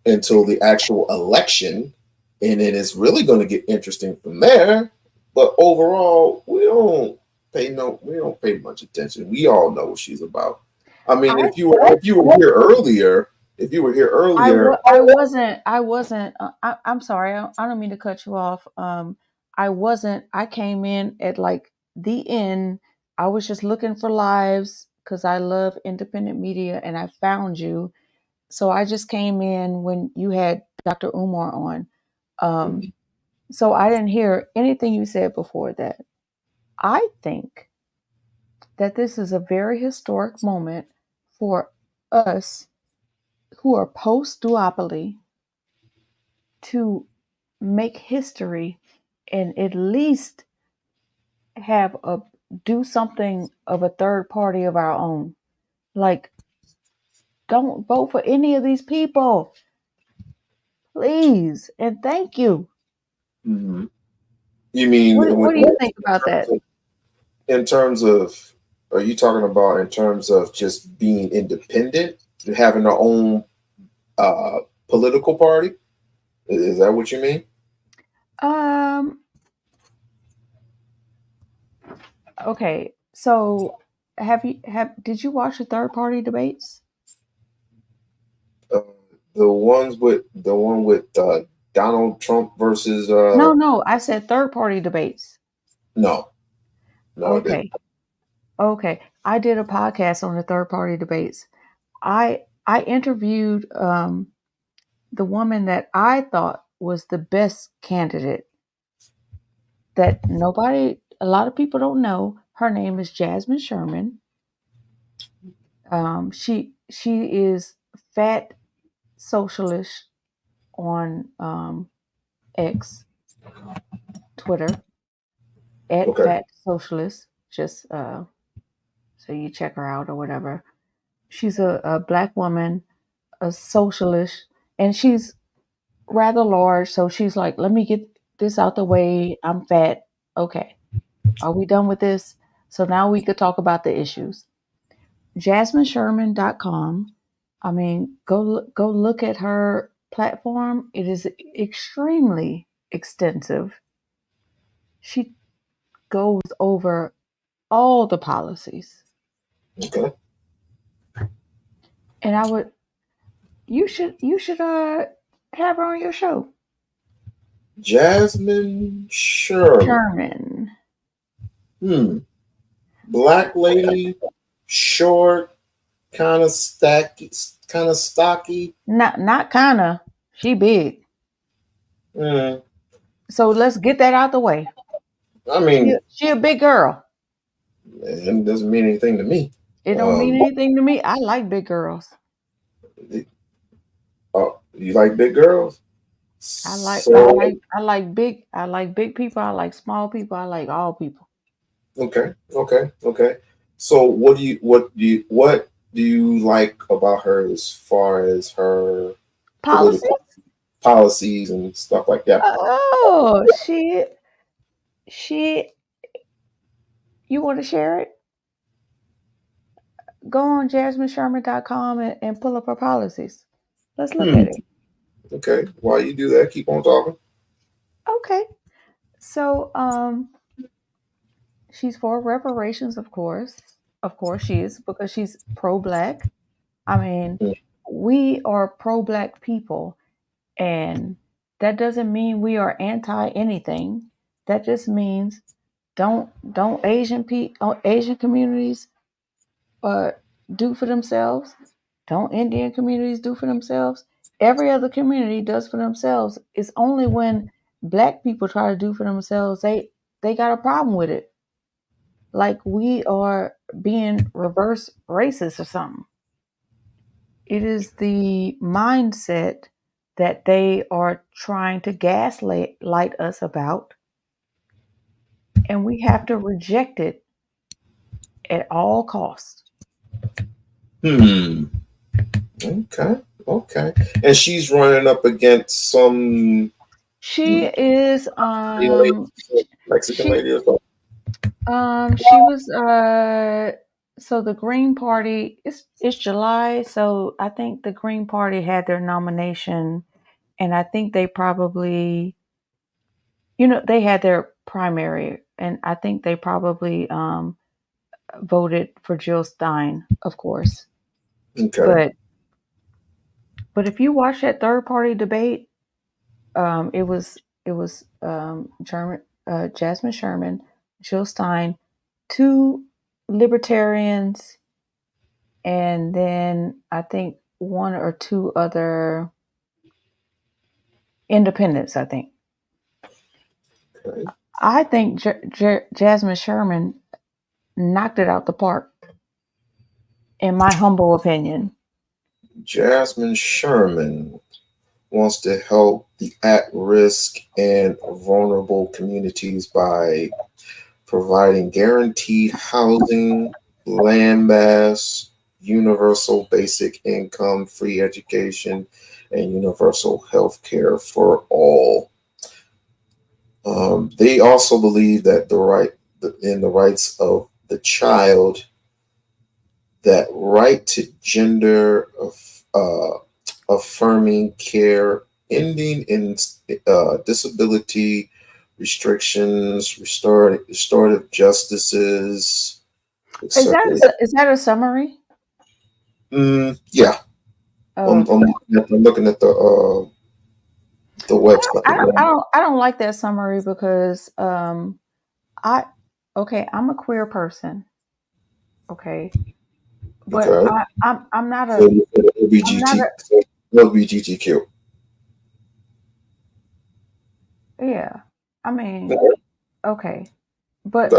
until the actual election, and then it's really going to get interesting from there. But overall, we don't pay much attention. We all know what she's about. I mean, if you were here earlier, I wasn't. I'm sorry. I don't mean to cut you off. I wasn't. I came in at like the end. I was just looking for lives because I love independent media, and I found you. So I just came in when you had Dr. Umar on. So I didn't hear anything you said before that. I think that this is a very historic moment for us who are post duopoly to make history and at least do something of a third party of our own. Like, don't vote for any of these people, please, and thank you. Mm-hmm. You mean what do you think about that? In terms of, are you talking about in terms of just being independent, having their own political party? Is that what you mean? Okay, so did you watch the third party debates? The one with Donald Trump versus No, I said third party debates. No, okay. Okay, I did a podcast on the third party debates. I interviewed the woman that I thought was the best candidate that a lot of people don't know. Her name is Jasmine Sherman. She is fat socialist on X, Twitter, at fat socialist. Just so you check her out or whatever. She's a black woman, a socialist, and she's rather large. So she's like, let me get this out the way. I'm fat. Okay. Are we done with this? So now we could talk about the issues. JasmineSherman.com. I mean, go look at her platform. It is extremely extensive. She goes over all the policies. Okay. And you should have her on your show. Jasmine Sherman. Black lady, short, kind of stocky. Not kinda. She big. So let's get that out the way. I mean, she a big girl. It doesn't mean anything to me. It don't mean anything to me. I like big girls. Oh, you like big girls? I like big people. I like small people. I like all people. Okay. So what do you like about her as far as her policies and stuff like that? Oh, you want to share it? Go on JasmineSherman.com and pull up her policies. Let's look at it. Okay. While you do that, keep on talking. Okay. So, she's for reparations, of course. Of course she is, because she's pro-black. I mean, we are pro-black people, and that doesn't mean we are anti anything. That just means don't Asian communities do for themselves. Don't Indian communities do for themselves. Every other community does for themselves. It's only when black people try to do for themselves they got a problem with it. Like we are being reverse racist or something. It is the mindset that they are trying to gaslight us about, and we have to reject it. at all costs. Okay. And she's running up against some She is Mexican she lady or something. she was so the Green Party, it's July, so I think the Green Party had their nomination, and I think they probably, they had their primary, and I think they probably voted for Jill Stein, of course. Okay. But if you watch that third party debate, it was Jasmine Sherman, Jill Stein, two libertarians, and then I think one or two other independents. I think. Okay. I think Jasmine Sherman knocked it out the park, in my humble opinion. Jasmine Sherman wants to help the at-risk and vulnerable communities by providing guaranteed housing, land mass, universal basic income, free education, and universal health care for all. They also believe that in the rights of the child, that right to gender affirming care, ending in disability restrictions, restorative justices, Is etc. that a summary? Yeah. Oh, I'm looking at the website. I don't like that summary because I'm a queer person, okay, but Okay. I'm not So a you said LGBTQ. yeah. I mean, Okay. okay, but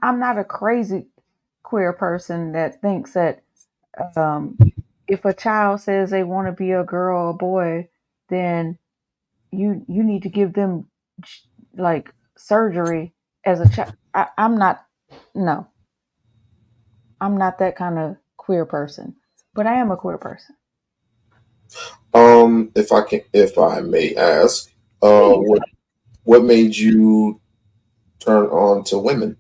I'm not a crazy queer person that thinks that if a child says they want to be a girl or a boy, then you need to give them like surgery as a child. I'm not. No, I'm not that kind of queer person, but I am a queer person. If I may ask, Please. what made you turn on to women?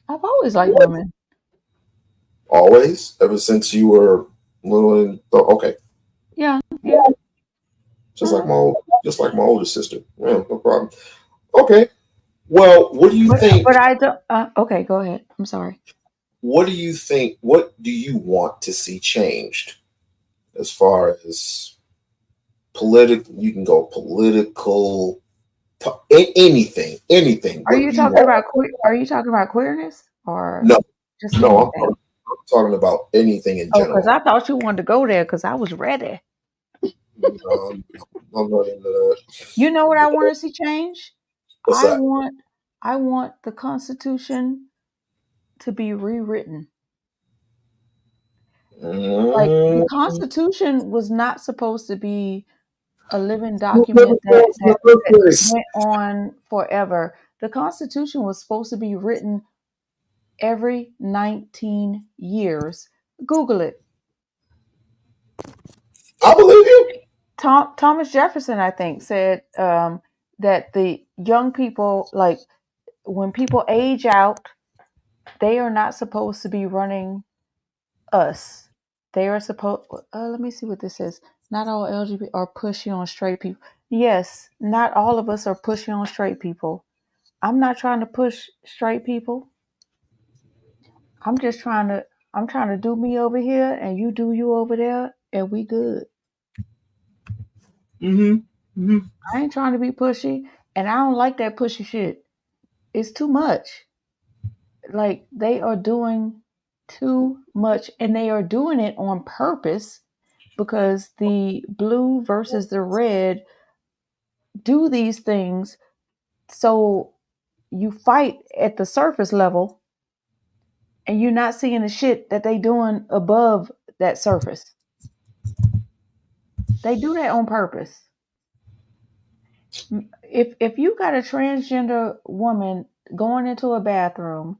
I've always liked women. Always, ever since you were little. Okay, Yeah. just like my older sister. Yeah, no problem. Okay. Well, what do you think? But I don't. Okay, go ahead. I'm sorry. What do you think? What do you want to see changed as far as political? You can go political, anything. Are What you do you talking want? about Are you talking about queerness or No, just no. anything? I'm talking about anything in Oh, because general. I thought you wanted to go there because I was ready. I'm not into that. You know what I want to see change? What's I that? want the Constitution to be rewritten. Like the Constitution was not supposed to be a living document that went on forever. The Constitution was supposed to be written every 19 years. Google it. I believe you. Thomas Jefferson, I think, said that the young people, like when people age out, they are not supposed to be running us. They are supposed. Let me see what this says. Not all LGBT are pushy on straight people. Yes, not all of us are pushy on straight people. I'm not trying to push straight people. I'm just trying to. I'm trying to do me over here, and you do you over there, and we good. I ain't trying to be pushy, and I don't like that pushy shit. It's too much. Like they are doing too much, and they are doing it on purpose because the blue versus the red do these things so you fight at the surface level and you're not seeing the shit that they doing above that surface. They do that on purpose. If you got a transgender woman going into a bathroom,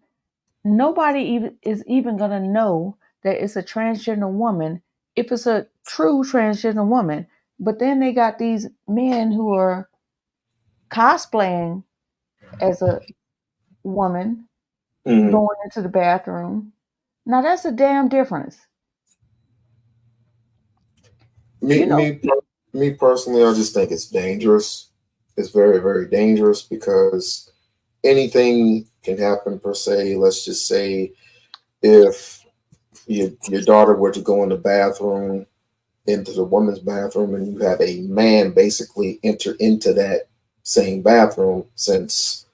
nobody is even gonna know that it's a transgender woman if it's a true transgender woman. But then they got these men who are cosplaying as a woman going into the bathroom. Now that's a damn difference. Me personally, I just think it's dangerous. It's very, very dangerous because anything can happen per se. Let's just say if your daughter were to go in the bathroom, into the woman's bathroom, and you have a man basically enter into that same bathroom, since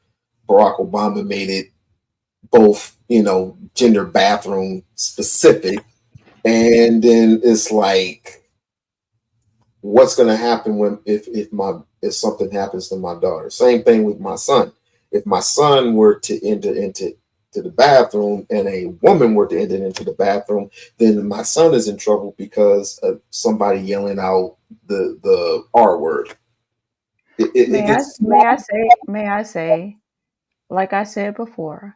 Barack Obama made it both, gender bathroom specific. And then it's like, what's going to happen if something happens to my daughter? Same thing with my son. If my son were to enter into the bathroom and a woman were to enter into the bathroom, then my son is in trouble because of somebody yelling out the R word. May I say, like I said before,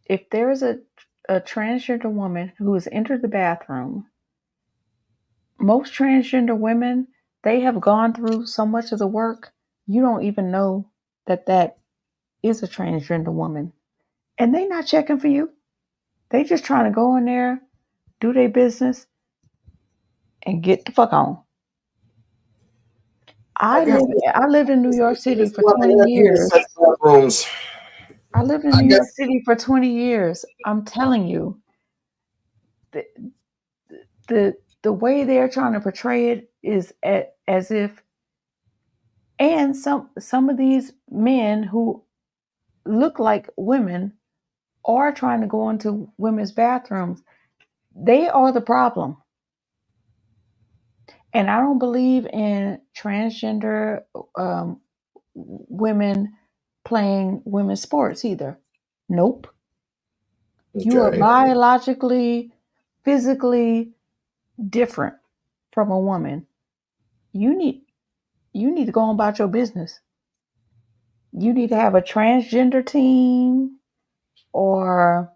if there is a transgender woman who has entered the bathroom, most transgender women, they have gone through so much of the work, you don't even know that is a transgender woman. And they not checking for you. They just trying to go in there, do their business, and get the fuck on. I lived in New York City for 20 years. I lived in New York City for 20 years. I'm telling you, the way they're trying to portray it is as if, and some of these men who look like women are trying to go into women's bathrooms. They are the problem. And I don't believe in transgender women playing women's sports either. Nope. Okay. You are biologically, physically different from a woman. You need to go on about your business. You need to have a transgender team, or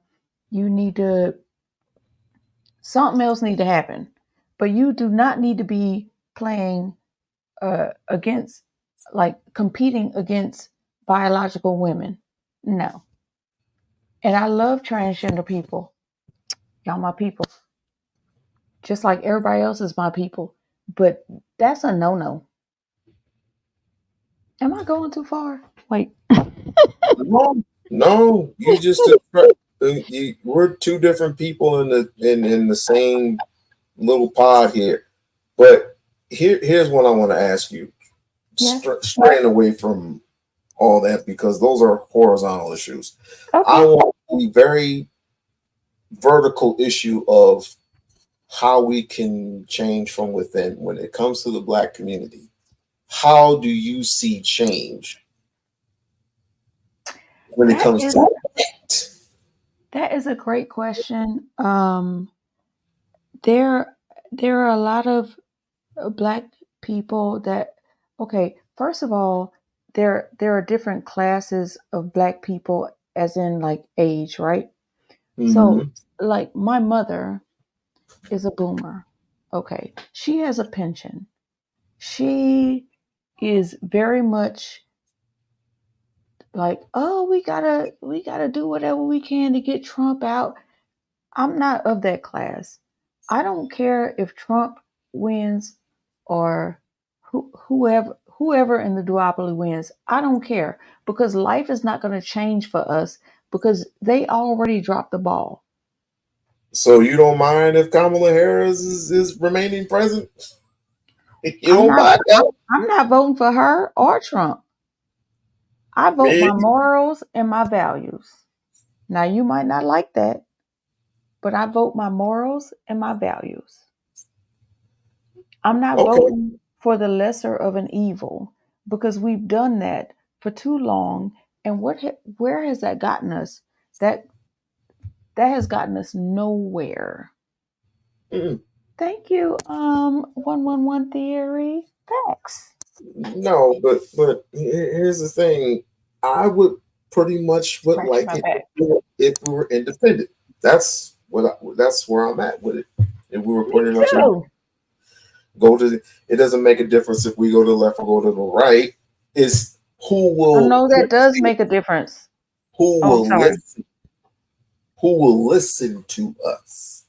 you need to, something else need to happen. But you do not need to be playing against, like competing against biological women. No. And I love transgender people. Y'all my people. Just like everybody else is my people. But that's a no-no. Am I going too far? Wait. No, you just we're two different people in the same little pod here. But here's what I want to ask you. Yes. Straying away from all that, because those are horizontal issues. Okay. I want a very vertical issue of how we can change from within when it comes to the Black community. How do you see change when it comes to that? That is a great question. There are a lot of Black people that, okay, first of all, there are different classes of Black people, as in like age, right? Mm-hmm. So like my mother is a boomer. Okay. She has a pension. She is very much like, oh, we gotta do whatever we can to get Trump out. I'm not of that class. I don't care if Trump wins or whoever in the duopoly wins. I don't care, because life is not going to change for us because they already dropped the ball. So you don't mind if Kamala Harris is remaining president? I'm not voting for her or Trump. I vote my morals and my values. Now, you might not like that, but I vote my morals and my values. I'm not voting for the lesser of an evil, because we've done that for too long. And where has that gotten us? That has gotten us nowhere. Mm. Thank you, 111 Theory. Facts. No, but here's the thing. I would pretty much like it if we were independent. That's where I'm at with it. And we were pretty much go to. It doesn't make a difference if we go to the left or go to the right. It's who will. No, that does make a difference. Who will listen? Who will listen to us?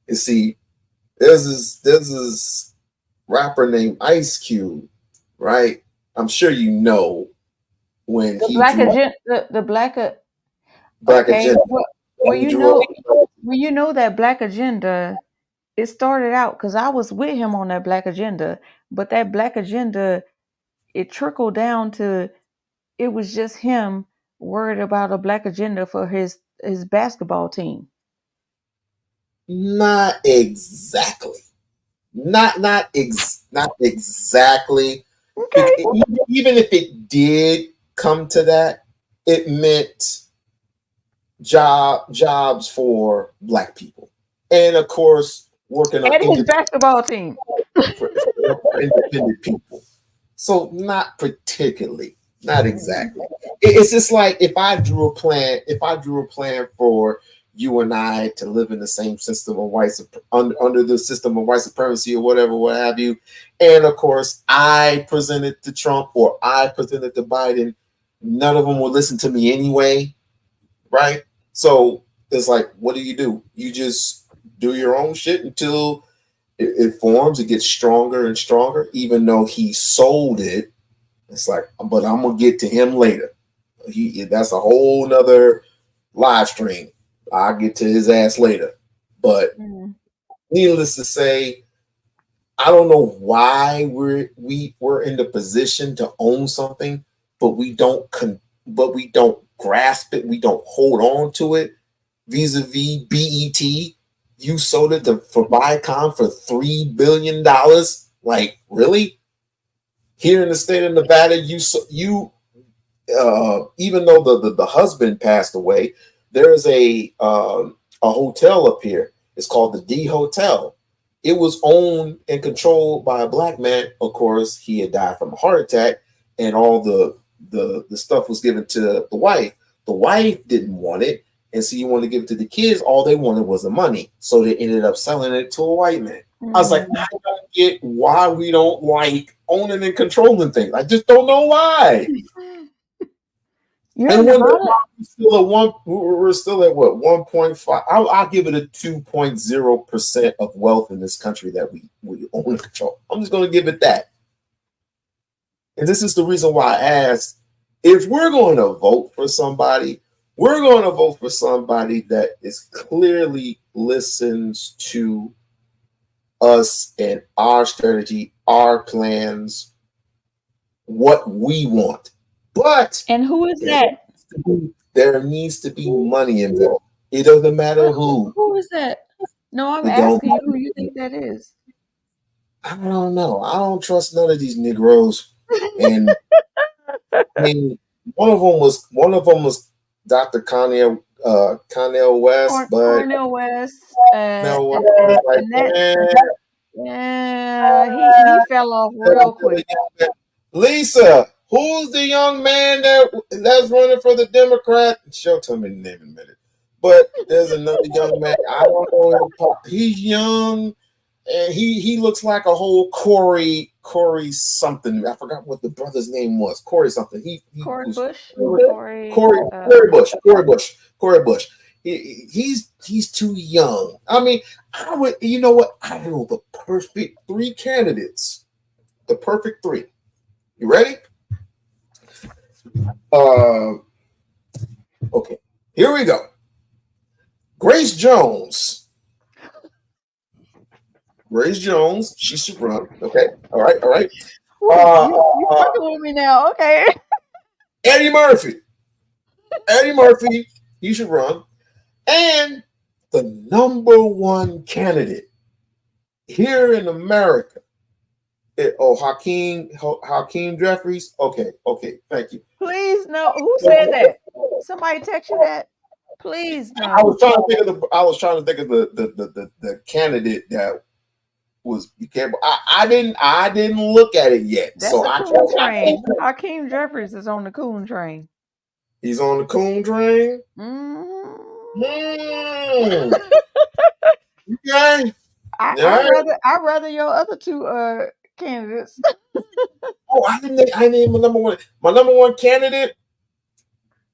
You see, there's this rapper named Ice Cube, right? I'm sure you know when The he black drew agenda. The black. Black Okay. Agenda. Well, He you drew know, up- that Black Agenda. It started out because I was with him on that Black Agenda, but that Black Agenda, it trickled down to it was just him worried about a Black Agenda for his basketball team. Not exactly. Not exactly. Okay. Even if it did come to that, it meant jobs for Black people, and of course working on And his basketball team. for independent people. So not particularly, not exactly. It's just like if I drew a plan for you and I to live in the same system of under the system of white supremacy or whatever, what have you, and of course I presented to Trump or I presented to Biden, none of them would listen to me anyway, right? So it's like, what do? You just do your own shit until it forms, it gets stronger and stronger, even though he sold it. It's like, but I'm gonna get to him later. That's a whole nother live stream. I'll get to his ass later. But needless to say, I don't know why we're in the position to own something, but we don't grasp it, we don't hold on to it. Vis-a-vis BET, you sold it for Viacom for $3 billion. Like, really? Here in the state of Nevada, you even though the husband passed away, there's a hotel up here. It's called the D Hotel. It was owned and controlled by a Black man. Of course, he had died from a heart attack, and all the stuff was given to the wife. The wife didn't want it, and so you want to give it to the kids. All they wanted was the money, so they ended up selling it to a white man. I was like, I don't get why we don't like owning and controlling things. I just don't know why. You're and when Nevada? we're still at what, 1.5? I'll give it a 2.0% of wealth in this country that we own and control. I'm just going to give it that. And this is the reason why I asked, if we're going to vote for somebody, we're going to vote for somebody that is clearly listens to us and our strategy, our plans, what we want. And who is that? There needs to be money involved. It doesn't matter who. Who is that? No, I'm asking you who you think that is. I don't know. I don't trust none of these Negroes. And I mean, one of them was Dr. Cornel West, Cornel West. He fell off real quick. Lisa, who's the young man that's running for the Democrat? She'll tell me the name in a minute. But there's another young man. I don't know him. He's young, and he looks like a whole Corey something. I forgot what the brother's name was. Corey something. Corey Bush. Corey Bush. He's too young. I mean, I would. You know what? I know the perfect three candidates. The perfect three. You ready? Okay. Here we go. Grace Jones. She should run. Okay. All right. You fucking with me now. Okay. Eddie Murphy, he should run. And the number one candidate here in America, Hakeem Jeffries. Okay, thank you. Please no. Who said that? Somebody text you that? Please no. I was trying to think of the candidate that was became. I didn't look at it yet. That's so a coon train. Hakeem Jeffries is on the coon train. He's on the coon train. Mm-hmm. Okay. I rather your other two candidates. Oh, I named my number one. My number one candidate,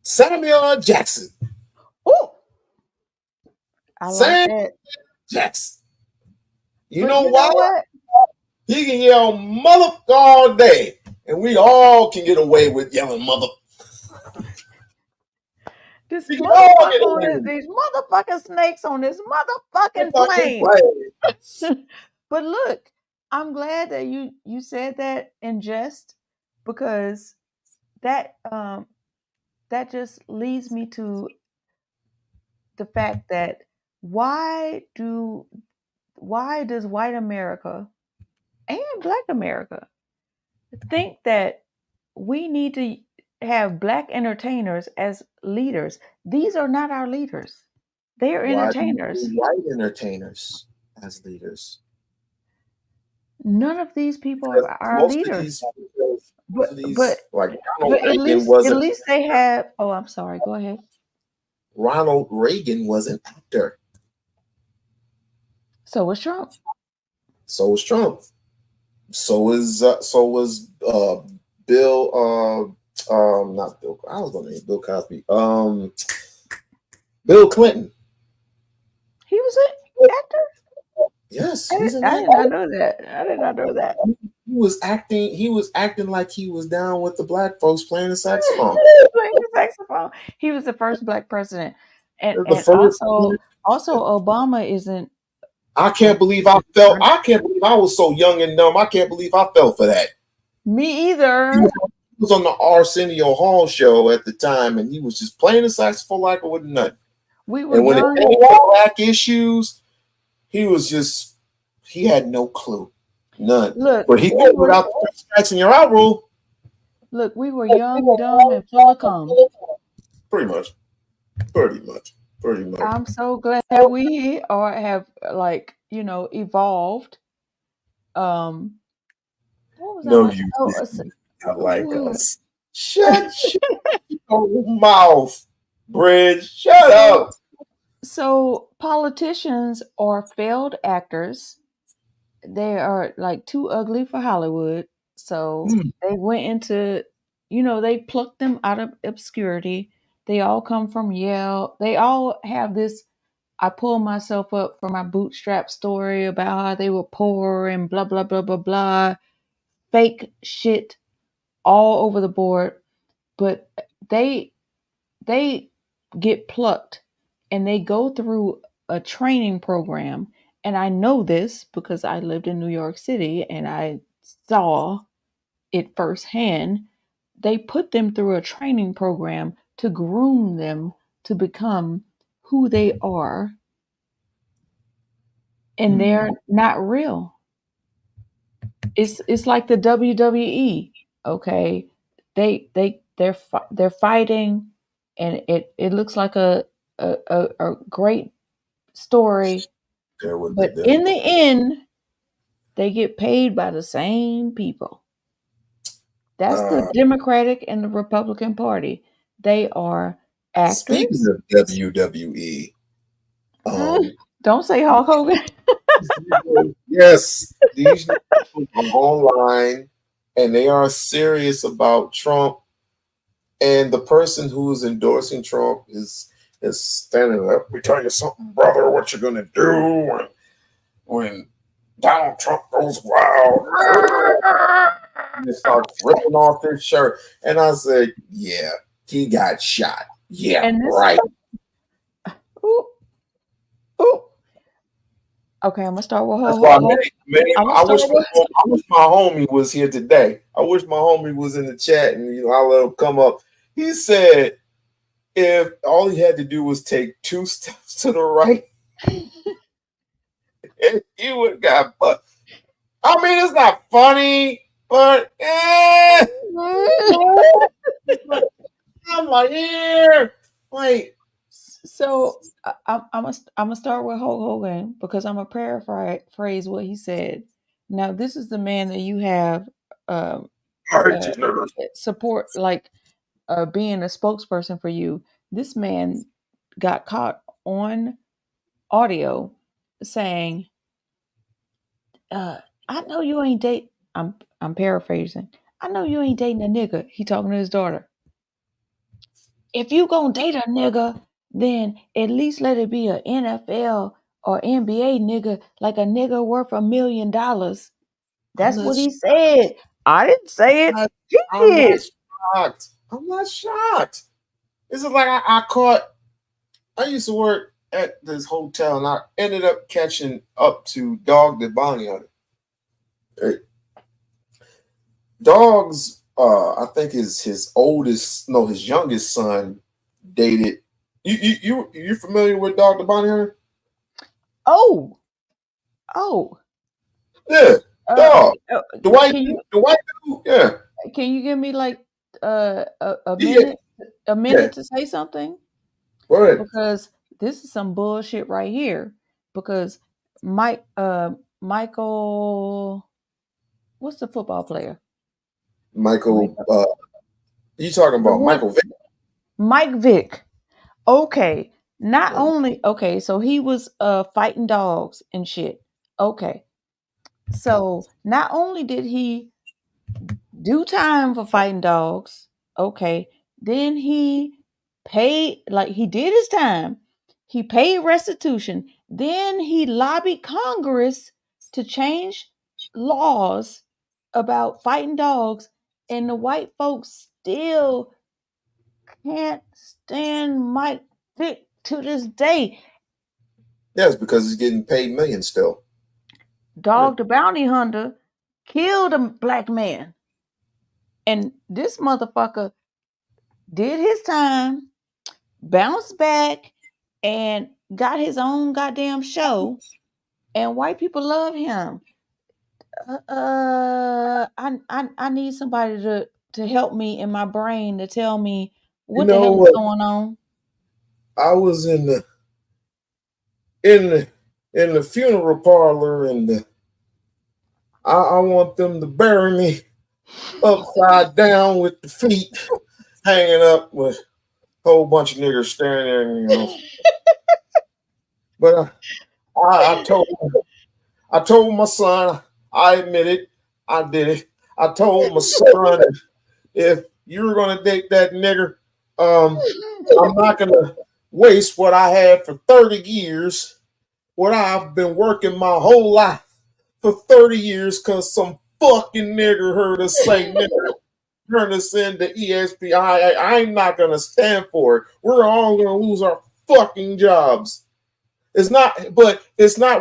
Samuel Jackson. Oh, I like Sam that. Jackson. You But know you why? know what? He can yell mother all day, and we all can get away with yelling mother. This We can all get motherfucker on away this, with these motherfucking snakes on this motherfucking fucking plane. plane. But look, I'm glad that you said that in jest, because that that just leads me to the fact that why does white America and black America think that we need to have black entertainers as leaders? These are not our leaders. They are Why do you entertainers. do white entertainers as leaders? None of these people Because are our most of leaders. these, like But Ronald Reagan was at least they have. Oh, I'm sorry. Go ahead. Ronald Reagan was an actor. So was Trump. So was Trump. So was Bill. Not Bill. I was going to name Bill Cosby. Bill Clinton. He was an actor. Yes, I he's an did actor. not know that. I did not know that. He was acting like he was down with the black folks playing the saxophone. Playing the saxophone. He was the first black president, and The first. also Obama isn't. I can't believe I was so young and dumb. I can't believe I fell for that. Me either. He was on the Arsenio Hall show at the time, and he was just playing the saxophone like it wasn't nothing. We were And when young. it came to black issues, he had no clue. None. Look, but he did without the scratching your eye rule. Look, we were young, dumb, and full of cum. Pretty much. I'm so glad that we have evolved. What was No, I you didn't. not like us. Shut your mouth, Bridge. Shut up. So politicians are failed actors. They are like too ugly for Hollywood. So they went into, they plucked them out of obscurity. They all come from Yale. They all have this I pull myself up from my bootstrap story about how they were poor and blah, blah, blah, blah, blah. Fake shit all over the board. But they get plucked and they go through a training program. And I know this because I lived in New York City and I saw it firsthand. They put them through a training program to groom them to become who they are. And they're not real. It's like the WWE. Okay, they're fighting, and it looks like a great story, but in the end, they get paid by the same people. That's the Democratic and the Republican Party. They are actors. Speaking of WWE, don't say Hulk Hogan. Yes, these people are online and they are serious about Trump. And the person who is endorsing Trump is standing up. We tell you something, brother, what you're gonna do when Donald Trump goes wild. And they start ripping off his shirt. And I said, yeah, he got shot. Yeah, right. Ooh. Okay, I'm gonna start with That's why I wish my homie was here today. I wish my homie was in the chat and I let him come up. He said if all he had to do was take 2 steps to the right, he would have got butt. I mean, it's not funny, but I'm like, wait. So I'm gonna start with Hulk Hogan because I'm gonna paraphrase what he said. Now, this is the man that you have support, like being a spokesperson for you. This man got caught on audio saying, I know you ain't date. I'm paraphrasing. I know you ain't dating a nigga. He talking to his daughter. If you gonna date a nigga, then at least let it be a NFL or NBA nigga, like a nigga worth $1 million. That's what he said. I didn't say it. He I'm not did. shocked. I'm not shocked. This is like I used to work at this hotel and I ended up catching up to Dog the Bounty Hunter. Hey. Dog's I think his youngest son dated. You familiar with Dog the Bounty Hunter? Oh. Yeah. Dog. The white Can dude, yeah. Can you give me like a Yeah. minute to say something? Go ahead. Because this is some bullshit right here. Because Michael, what's the football player? Michael, you talking about Michael Vick? Mike Vick. Okay. Not only so he was fighting dogs and shit. Okay. So not only did he do time for fighting dogs, okay, then he paid, like he did his time. He paid restitution. Then he lobbied Congress to change laws about fighting dogs, and the white folks still can't stand Mike Vick to this day. Yes, because he's getting paid millions still. Dog the Bounty Hunter killed a black man. And this motherfucker did his time, bounced back, and got his own goddamn show. And white people love him. I need somebody to help me in my brain to tell me what the hell is going on. I was in the funeral parlor, and I want them to bury me upside down with the feet hanging up, with a whole bunch of niggers staring at me. You know. But I told my son, I admit it, I did it. I told my son, if you're gonna date that nigger, I'm not gonna waste what I had for 30 years, what I've been working my whole life for 30 years, because some fucking nigger heard us say nigger, turn us into ESP. I'm not gonna stand for it. We're all gonna lose our fucking jobs. It's not we're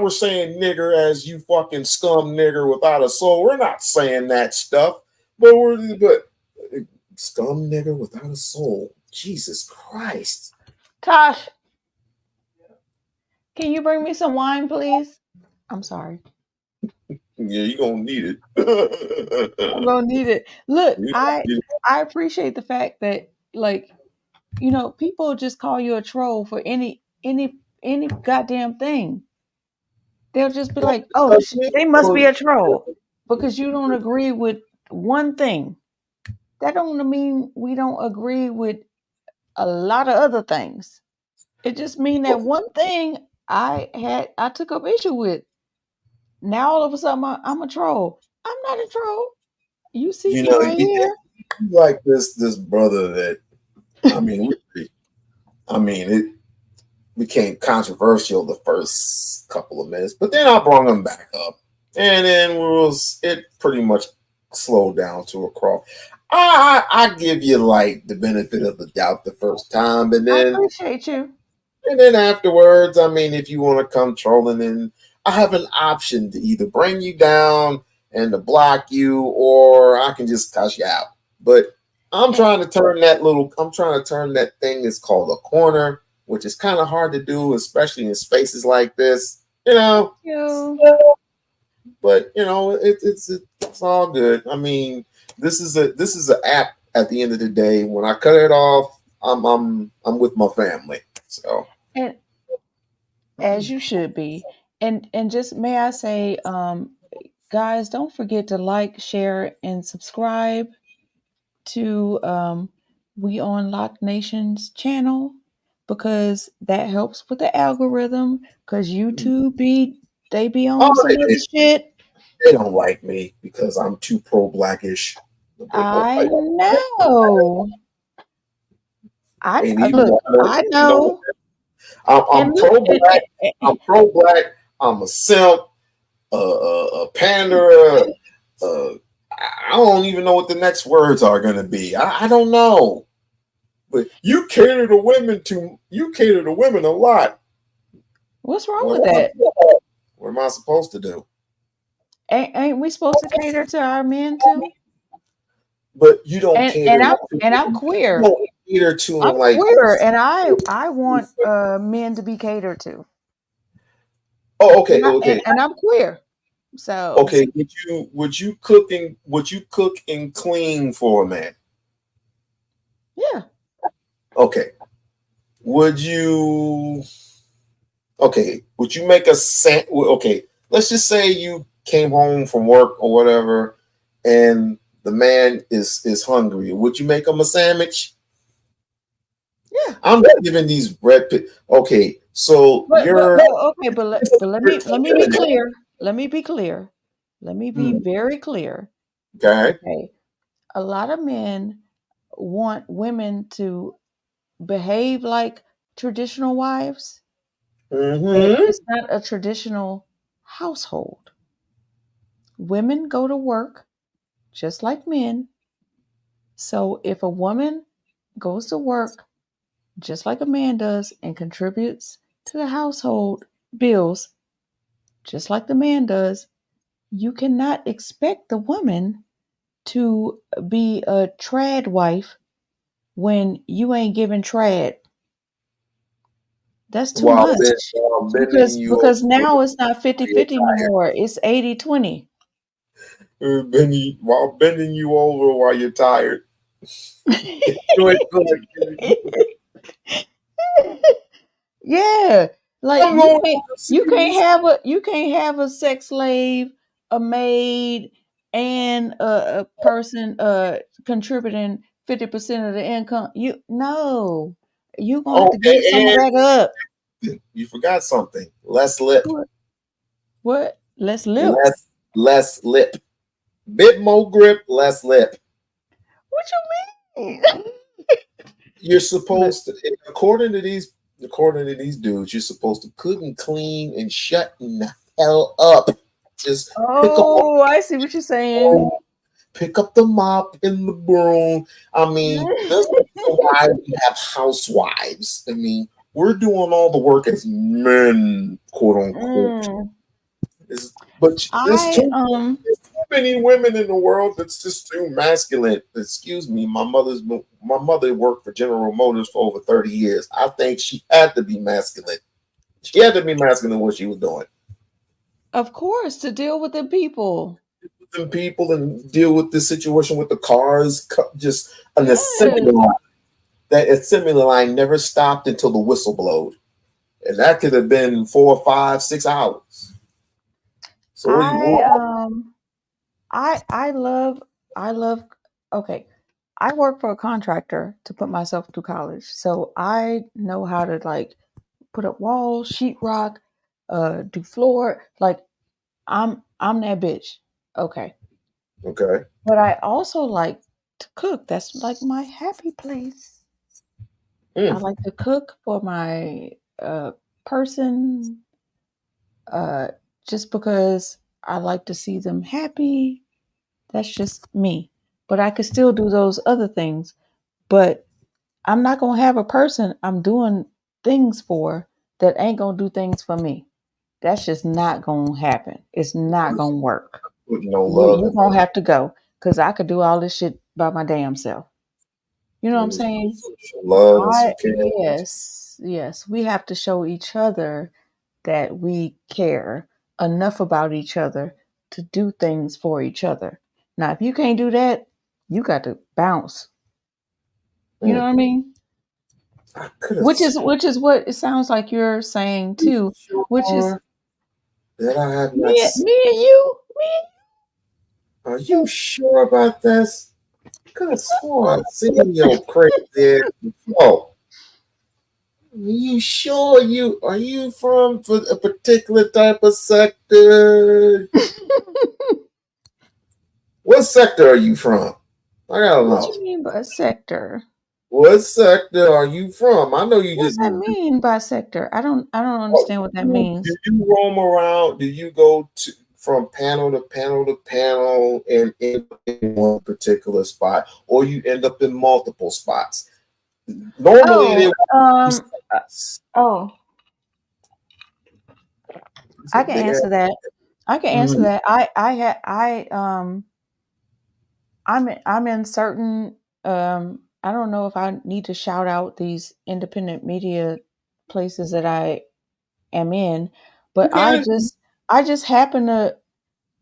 saying nigger as you fucking scum nigger without a soul. We're not saying that stuff, but scum nigger without a soul. Jesus Christ. Tosh, can you bring me some wine, please? I'm sorry. Yeah, you're gonna need it. I'm gonna need it. Look, I appreciate the fact that, like, you know, people just call you a troll for any goddamn thing. They'll just be like, "Oh, they must be a troll because you don't agree with one thing." That don't mean we don't agree with a lot of other things. It just means that one thing I took up issue with. Now all of a sudden I'm a troll. I'm not a troll. You see me right here. Like this brother that it became controversial the first couple of minutes, but then I brought him back up, and then it pretty much slowed down to a crawl. I give you like the benefit of the doubt the first time, and then I appreciate you. And then afterwards, if you want to come trolling, then I have an option to either bring you down and to block you, or I can just cuss you out. But I'm trying to turn that thing that's called a corner, which is kind of hard to do, especially in spaces like this, you know. But it's all good. This is an app. At the end of the day, when I cut it off, I'm with my family. So, and as you should be, and just may I say, guys, don't forget to like, share, and subscribe to We-On-Loc Nation's channel. because that helps with the algorithm. Because YouTube they be on Oh, some other shit. they don't like me because I'm too pro-blackish. I know. And even Look. though I you know know. I'm And look, pro-black. I'm pro-black. I'm a simp, a panderer. I don't even know what the next words are going to be. I don't know. But you cater to women a lot. What's wrong with that? What am I supposed to do? Ain't we supposed to cater to our men too? But you don't cater. And I'm queer. You don't cater to them I'm like queer, and I want men to be catered to. Oh, okay. And I'm queer. So Okay, would you cook and clean for a man? Yeah. Okay. Would you make a okay, let's just say you came home from work or whatever and the man is hungry. Would you make him a sandwich? Yeah. I'm not giving these okay, so but let me be clear. Let me be very clear. Okay. A lot of men want women to behave like traditional wives. And it's not a traditional household. Women go to work just like men. So if a woman goes to work just like a man does and contributes to the household bills just like the man does, you cannot expect the woman to be a trad wife when you ain't giving trad. That's too much. Because now it's not 50-50 anymore. It's 80-20. While bending you over while you're tired. Yeah. Like you can't have a sex slave, a maid, and a person contributing 50% of the income. You gonna have to give some of that up. You forgot something. Less lip. What? Less lip. Less lip. Bit more grip, less lip. What you mean? You're supposed to, according to these dudes, you're supposed to cook and clean and shut the hell up. Just I see what you're saying. Pick up the mop and the broom. I mean, that's why we have housewives. I mean, we're doing all the work as men, quote unquote. But there's too many women in the world that's just too masculine. Excuse me, my mother worked for General Motors for over 30 years. I think she had to be masculine. She had to be masculine what she was doing. Of course, to deal with the people. And deal with the situation with the cars. Just an assembly line. That assembly line never stopped until the whistle blowed. And that could have been 4, 5, 6 hours. So I love okay. I work for a contractor to put myself through college. So I know how to like put up walls, sheetrock, do floor. Like I'm that bitch. Okay. Okay. But I also like to cook. That's like my happy place. I like to cook for my person just because I like to see them happy. That's just me. But I could still do those other things. But I'm not going to have a person I'm doing things for that ain't going to do things for me. That's just not going to happen. It's not going to work. You're going to have to go because I could do all this shit by my damn self. You know what I'm saying? Yes. We have to show each other that we care enough about each other to do things for each other. Now, if you can't do that, you got to bounce. You know what I mean? Which is what it sounds like you're saying too. Which is that I have not me and you. Are you sure about this? Could have sworn I've seen your crazy ass before. you sure are you from a particular type of sector? What sector are you from? I gotta What know. you mean by sector? What sector are you from? I know you What's just. that mean by sector? I don't understand what that Do means. you roam around? Do you go from panel to panel to panel and end up in one particular spot, or you end up in multiple spots? Normally, they Oh, I can answer that. I can answer that. I'm in certain I don't know if I need to shout out these independent media places that I am in, but I just happen to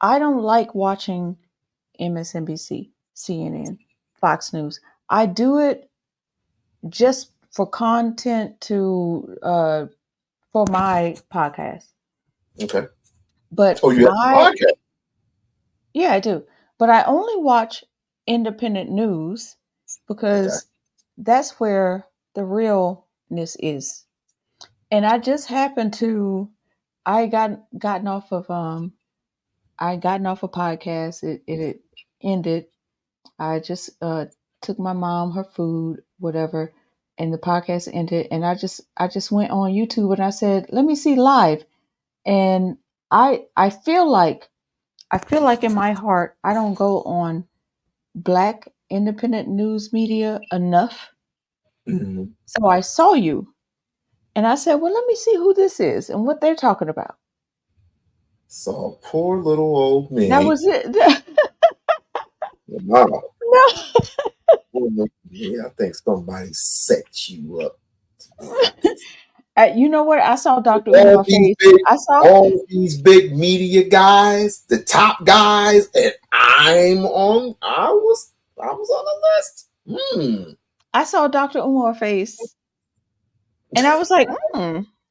I don't like watching MSNBC, CNN, Fox News. I do it just for content to for my podcast. Okay. But Oh, you have a podcast? Yeah, I do. But I only watch independent news because that's where the realness is. And I just happened to I gotten off of I gotten off a podcast. It ended. I just took my mom her food, whatever, and the podcast ended. And I just went on YouTube and I said, let me see live. And I feel like in my heart I don't go on Black independent news media enough. So I saw you and I said, well, let me see who this is and what they're talking about. So poor little old me. That was it. Wow. No. Yeah, I think somebody set you up. You know what? I saw Dr. Umar face. All these big media guys, the top guys, and I was on the list. I saw Dr. Umar face. And I was like,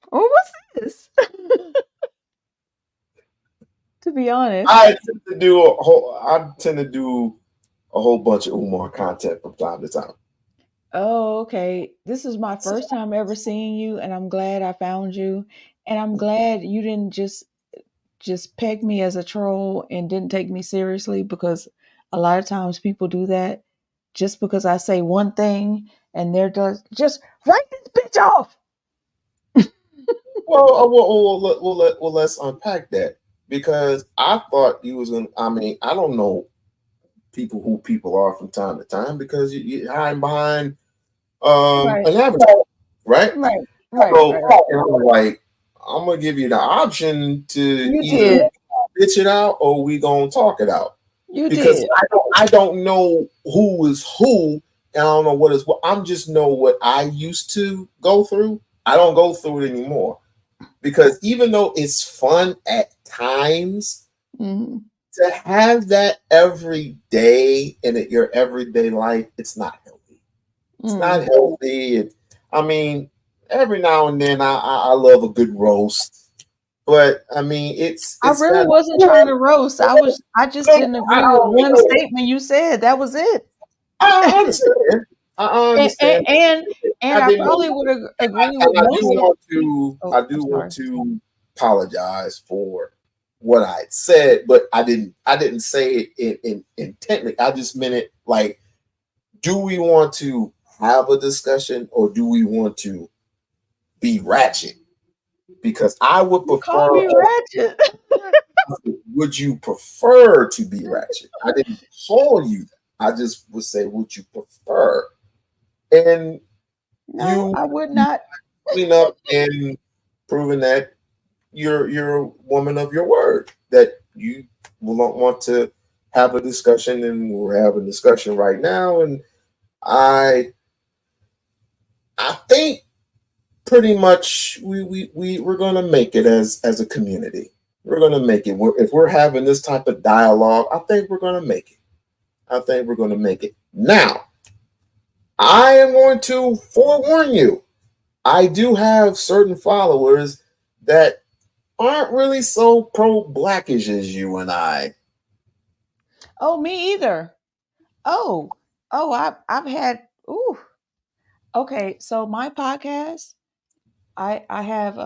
what's this? To be honest. I tend to do a whole bunch of Umar content from time to time. Oh, okay. This is my first time ever seeing you, and I'm glad I found you. And I'm glad you didn't just peg me as a troll and didn't take me seriously, because a lot of times people do that just because I say one thing and they're just write this bitch off. Well, let's unpack that, because I thought you was I don't know who people are from time to time, because you're hiding behind an avatar, right? So, and I'm like, I'm gonna give you the option to either bitch it out or we gonna talk it out. Because I don't know who is who, and I don't know what is what. I'm just know what I used to go through. I don't go through it anymore, because even though it's fun at times, to have that every day in your everyday life, it's not healthy. It's not healthy. Every now and then I love a good roast, but it's I really wasn't trying to roast. I just didn't agree with one statement you said. That was it. I understand. I understand. And I probably would agree with most. I do want to apologize for what I said, but I didn't say it in intently. I just meant it like, do we want to have a discussion or do we want to be ratchet? Because I would prefer. Call me ratchet. Would you prefer to be ratchet? I didn't call you that. I just would say, would you prefer? And no, I would not. Clean up and proving that you're a woman of your word, that you will not want to have a discussion, and we're having a discussion right now. And I think pretty much we're gonna make it as a community. We're gonna make it. If we're having this type of dialogue, I think we're gonna make it. I think we're gonna make it. Now, I am going to forewarn you. I do have certain followers that aren't really so pro-blackish as you and I. Oh, me either. I've had. Okay, so my podcast I have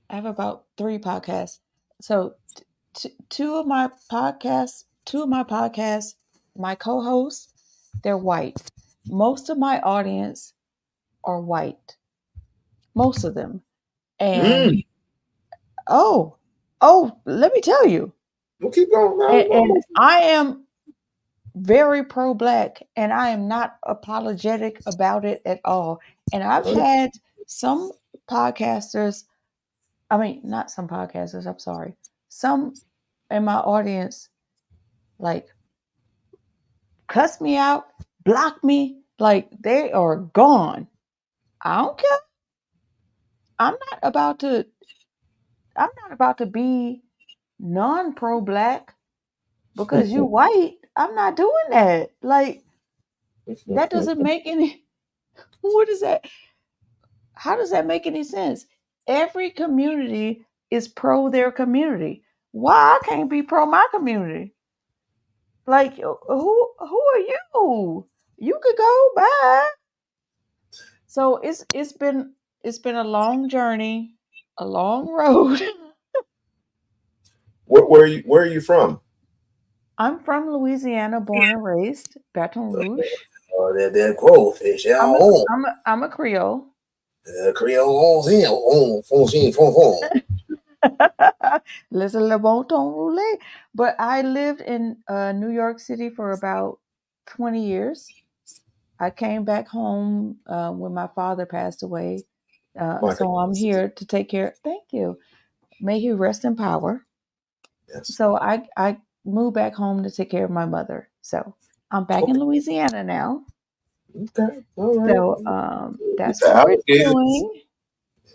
about 3 podcasts. So two of my podcasts, my co-hosts, they're white. Most of my audience are white. Most of them. And oh, let me tell you. We'll keep going. And I am very pro-black, and I am not apologetic about it at all. And I've had some podcasters, I mean, not some podcasters, I'm sorry, some in my audience, like, cuss me out, block me, like they are gone. I don't care. I'm not about to be non-pro-black because you white. I'm not doing that. Like, that doesn't make any, what is that? How does that make any sense? Every community is pro their community. Why I can't be pro my community? Like, who are you? You could go. Bye. So it's been a long journey, a long road. Where are you from? I'm from Louisiana, born and raised, Baton Rouge. Oh, that crowfish. I'm a Creole. Creole. Listen, le bon ton roulé. But I lived in New York City for about 20 years. I came back home when my father passed away. So I'm here to take care. Thank you. May he rest in power. Yes. So I moved back home to take care of my mother. So I'm back in Louisiana now. Okay. All right. So that's what we're doing.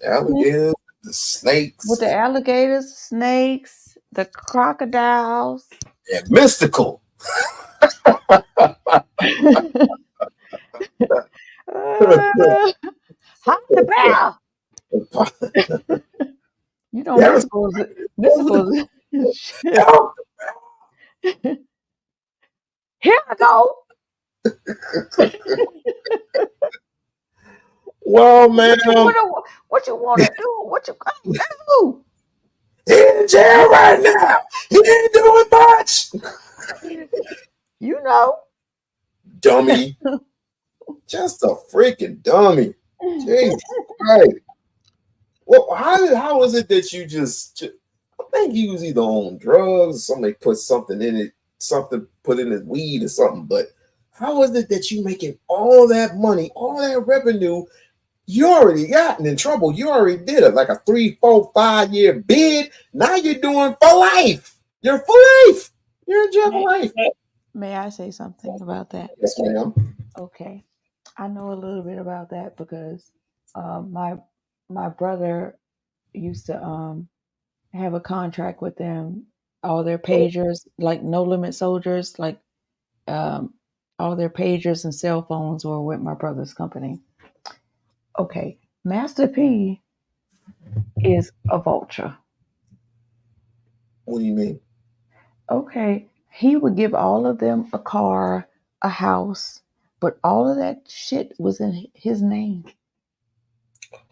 Alligators, the snakes. With the alligators, snakes, the crocodiles. Yeah, mystical. Hop the bear. You know, mysticals. Here I go. Well, man, what you want to do? What you gonna do? He's in jail right now. He ain't doing much. You know, dummy. Just a freaking dummy. Jesus Christ. Well, how is it that you just I think he was either on drugs or somebody put something in it, something put in his weed or something. But how is it that you making all that money, all that revenue? You already gotten in trouble. You already did it like a 3, 4, 5 year bid. Now you're doing for life. You're for life. You're in jail for life. May I say something about that? Yes, ma'am. Okay. I know a little bit about that because my brother used to have a contract with them. All their pagers, like No Limit Soldiers, like all their pagers and cell phones were with my brother's company. Okay, Master P is a vulture. What do you mean? Okay, he would give all of them a car, a house, but all of that shit was in his name,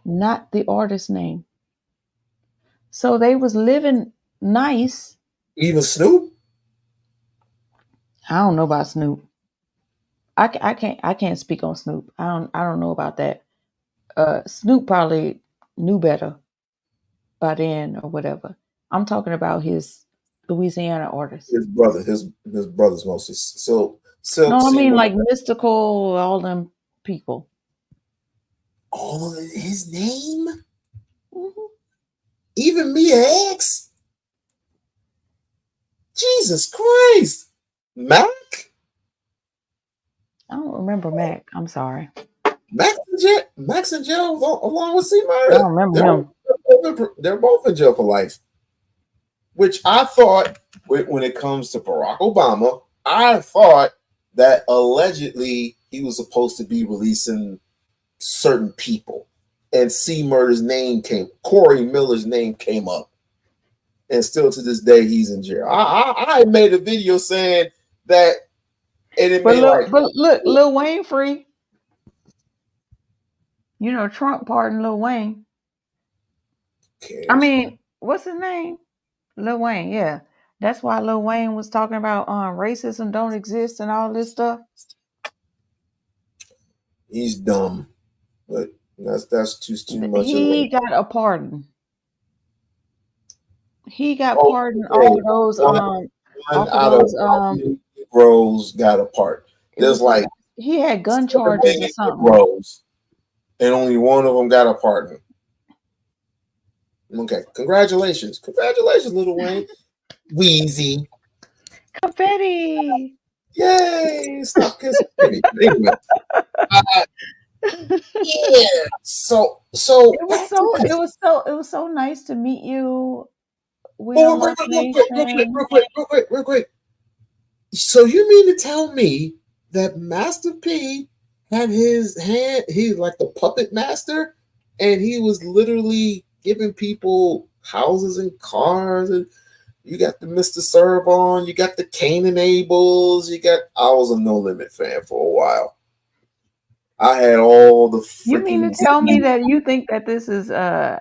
not the artist's name. So they was living nice. Even Snoop? I don't know about Snoop. I can't speak on Snoop. I don't know about that. Snoop probably knew better by then or whatever. I'm talking about his Louisiana artists. His brothers mostly. So no, I mean like Mystical, all them people. All of his name? Mm-hmm. Even Mia X? Jesus Christ. Mac? I don't remember Mac. I'm sorry. Max in jail along with C. Murder. I don't remember him. They're both in jail for life. Which I thought, when it comes to Barack Obama, I thought that allegedly he was supposed to be releasing certain people. And C. Murder's name Corey Miller's name came up. And still to this day, he's in jail. I made a video saying that. And it but look, Lil Wayne free. You know, Trump pardoned Lil Wayne. Cares. I mean, what's his name? Lil Wayne, yeah. That's why Lil Wayne was talking about racism don't exist and all this stuff. He's dumb, but that's too much. He got a pardon. He got Oh, pardoned. okay. All of those One out of Negroes got a pardon. There's like he had gun 7 charges or million something. Negroes, and only one of them got a pardon. Okay, congratulations, Lil Wayne. Wheezy, confetti. Yay! Stop kissing me. Anyway, yeah. So it was so nice to meet you. Real quick. So you mean to tell me that Master P had his hand? He's like the puppet master, and he was literally giving people houses and cars, and you got the Mr. Servon, you got the Canaan Ables, you got. I was a No Limit fan for a while. I had all the. You mean to tell me that you think that this is out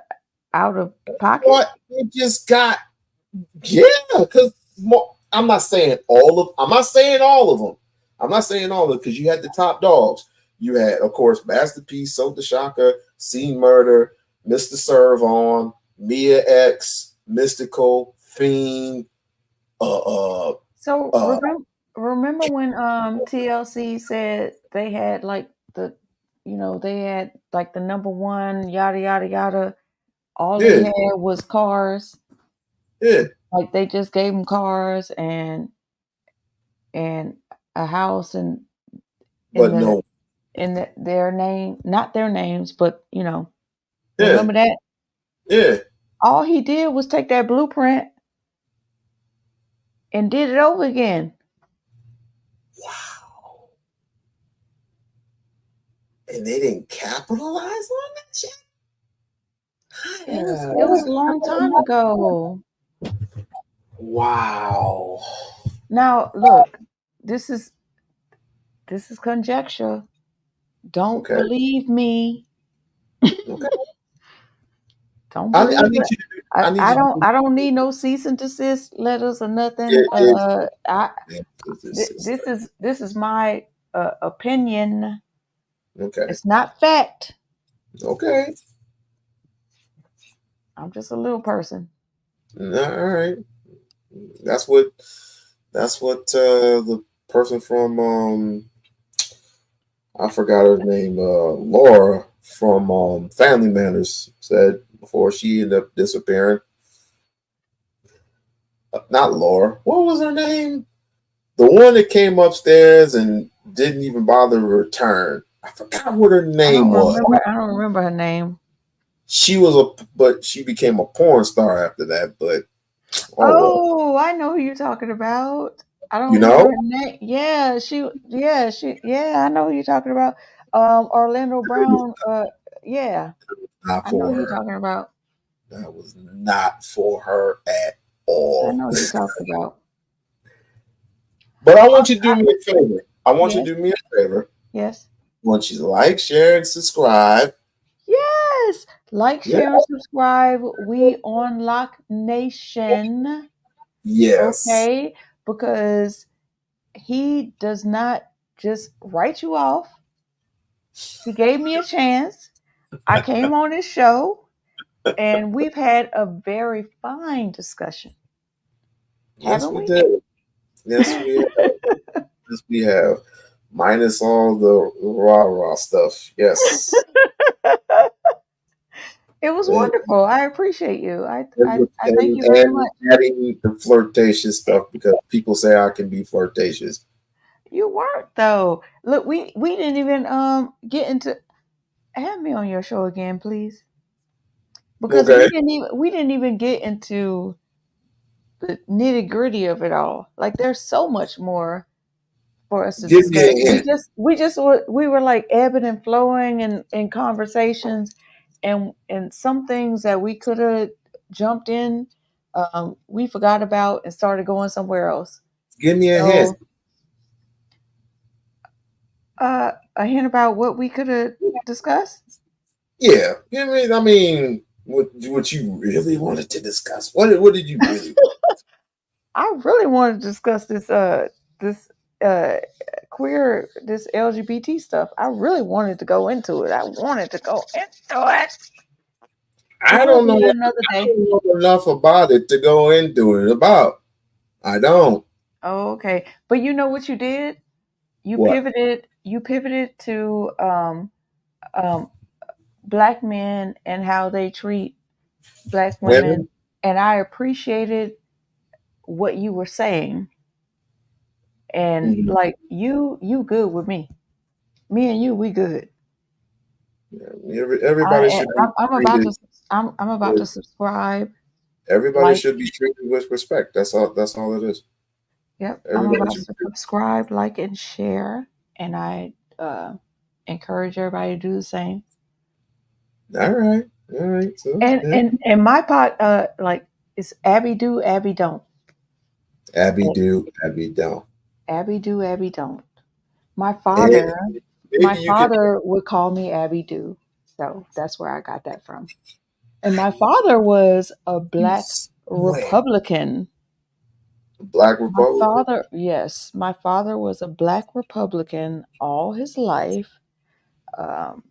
of pocket? What it just got? Yeah, because I'm not saying all of. I'm not saying all of them. I'm not saying all of them because you had the top dogs. You had, of course, Master P, Sota Shaka, C Murder, Mr. Servon, Mia X, Mystical, Fiend. So remember when TLC said they had like they had like the number one yada yada yada. All they had was cars. Yeah. Like they just gave them cars and a house and their name, not their names, but remember that? Yeah. All he did was take that blueprint and did it over again. Wow. And they didn't capitalize on that shit? It was a long time ago. Wow. Now look, this is conjecture. Don't believe me. Okay. Don't believe it. I don't need no cease and desist letters or nothing. This is my opinion. Okay. It's not fact. Okay. I'm just a little person. All right. That's what the person from I forgot her name, Laura from Family Manners said before she ended up disappearing. Not Laura. What was her name? The one that came upstairs and didn't even bother to return. I forgot what her name was. I don't remember her name. She became a porn star after that. But I know who you're talking about. I don't remember her name. Yeah, I know who you're talking about. Orlando Brown. Yeah, I know who you're talking about. That was not for her at all. I know what you're talking about. But I want you to do me a favor. You to do me a favor. Yes. I want you to like, share, and subscribe. Yes. Like, share, and subscribe. We-On-Loc Nation. Yes. Okay. Because he does not just write you off. He gave me a chance. I came on his show and we've had a very fine discussion. Yes, we did. Yes, we have. Yes, we have. Minus all the rah-rah stuff. Yes. It was wonderful. I appreciate you. I thank you very much. Adding the flirtatious stuff because people say I can be flirtatious. You weren't though. Look, we didn't even get into. Have me on your show again, please. Because we didn't even get into the nitty-gritty of it all. Like there's so much more for us to discuss. We were like ebbing and flowing in conversations, and some things that we could have jumped in, we forgot about and started going somewhere else. Give me a hint. A hint about what we could have discussed. Yeah, I mean, what you really wanted to discuss? What did you really? I really want to discuss this this queer, this LGBT stuff. I really wanted to go into it. I wanted to go into it. I We'll don't do know. it another I day. don't know enough about it to go into it about. I don't. Oh, okay. But you know what you did? You What? pivoted. You pivoted to um, black men and how they treat black women, Women? and I appreciated what you were saying. And Mhm. like you good with me. Me and you, we good. Everybody should be I'm about treated to I'm about to with. subscribe. Everybody Like, should be treated with respect. That's all. That's all it is. yep, I'm Everybody about should to be. subscribe, like, and share, and I encourage everybody to do the same. All right. All right. So yeah. And my pot like it's Abby do, Abby don't. Abby do, Abby don't. Abby do, Abby don't. My And father, my maybe you could father would call me Abby do. So that's where I got that from. And my father was a black swear. Republican. Black My Republican. father, yes, my father was a black Republican all his life. Um,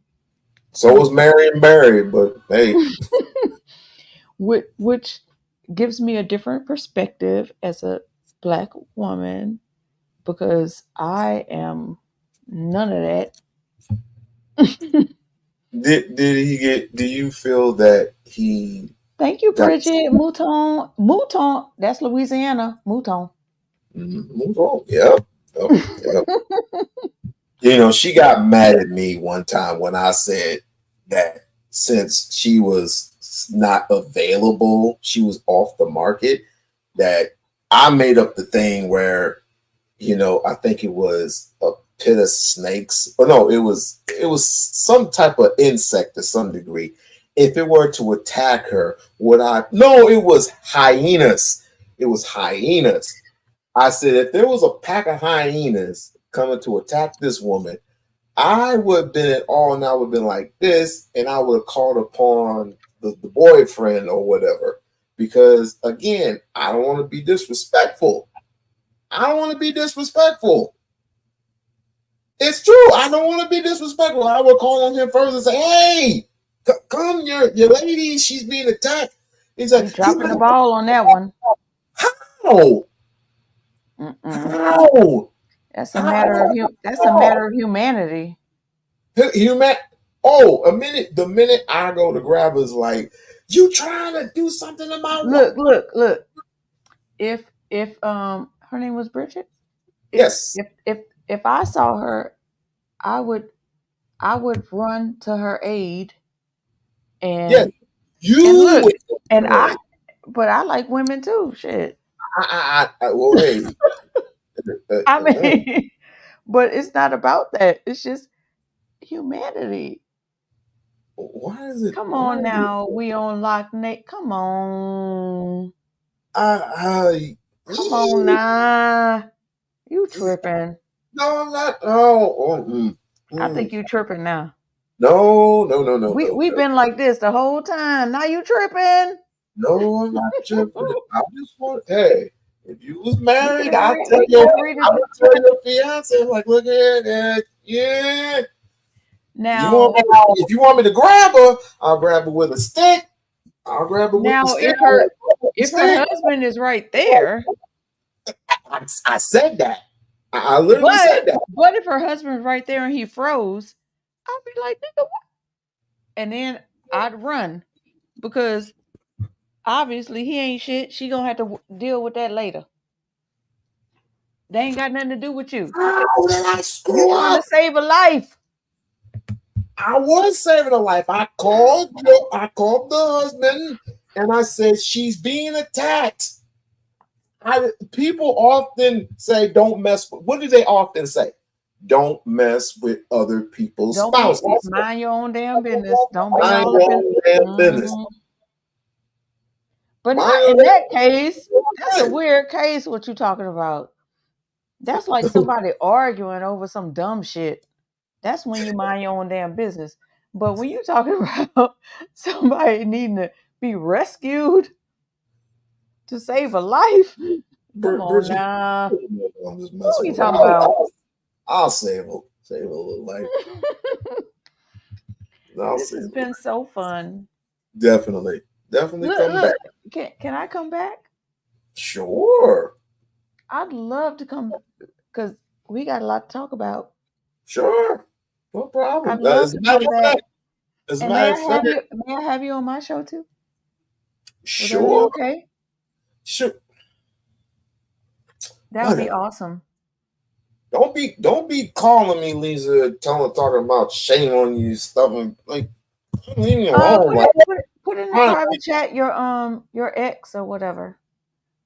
So was Marion Barry, but hey, which gives me a different perspective as a black woman because I am none of that. did he get? Do you feel that he Thank you, got? Bridget. Mouton, Mouton. That's Louisiana. Mouton. Move on. Yep. Yep. Yep. You know, she got mad at me one time when I said that since she was not available, she was off the market, that I made up the thing where, I think it was a pit of snakes. Or no, it was some type of insect to some degree. If it were to attack her, would I? No, it was hyenas. It was hyenas. I said, if there was a pack of hyenas coming to attack this woman, I would have been at all, and I would have been like this, and I would have called upon the boyfriend or whatever. Because again, I don't want to be disrespectful. I don't want to be disrespectful. It's true. I don't want to be disrespectful. I would call on him first and say, "Hey, come, your lady, she's being attacked." He's like, You dropping the ball on that one. "How? How? That's a matter of that's a matter of humanity. Human. Oh, the minute I go to grab her is like, you trying to do something to my Look. If her name was Bridget. Yes. If I saw her, I would run to her aid and Yes. You and but I like women too. Shit. Well, hey. I mean, but it's not about that. It's just humanity. Why is it? Come on now, We-On-Loc, Nate. Come on. Come on now. You tripping? No, I'm not. Oh, I think you tripping now. No. We've been like this the whole time. Now you tripping? No, I'm not tripping. I just want. Hey, if you was married, I I would tell your fiance, like, look here, that. Yeah. Now, If you want me to grab her, I'll grab her with a stick. I'll grab her with the now stick. if her husband is right there, I said that. I literally said that. But if her husband's right there and he froze, I'd be like, nigga, what? And then I'd run because obviously he ain't shit. She gonna have to deal with that later. They ain't got nothing to do with you. How did I screw You trying up? to save a life. I was saving a life. I called the husband and I said, she's being attacked. People often say, don't mess with, what do they often say? Don't mess with other people's spouses. Mind your own damn business. Don't be Mind all your up own damn business. But not in that case. That's a weird case. What you talking about? That's like somebody arguing over some dumb shit. That's when you mind your own damn business. But when you're talking about somebody needing to be rescued to save a life, come on Bridget, now. I'm just What are messing we with talking her. about? I'll save a little life. I'll This save has a been so fun. Definitely come Look, back. can I come back? Sure. I'd love to come because we got a lot to talk about. Sure. No problem. I'd love As a to matter come of back. fact, as a And matter of fact, may I have you on my show too? Would that be sure. okay? Sure. That would be awesome. Don't be calling me, Lisa, talking about shame on you stuff and like leave me alone. Put in the private chat your ex or whatever.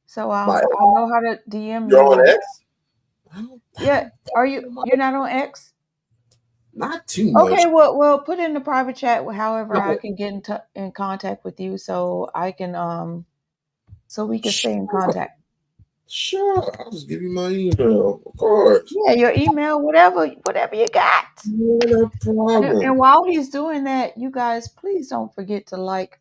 So I'll know how to DM You're you. on X? Yeah. You're not on X? Not too much. Okay, well put in the private chat however No. I can get in contact with you so I can so we can stay in contact. Sure, I'll just give you my email, of course. Yeah, your email, whatever you got. No problem. And while he's doing that, you guys, please don't forget to like,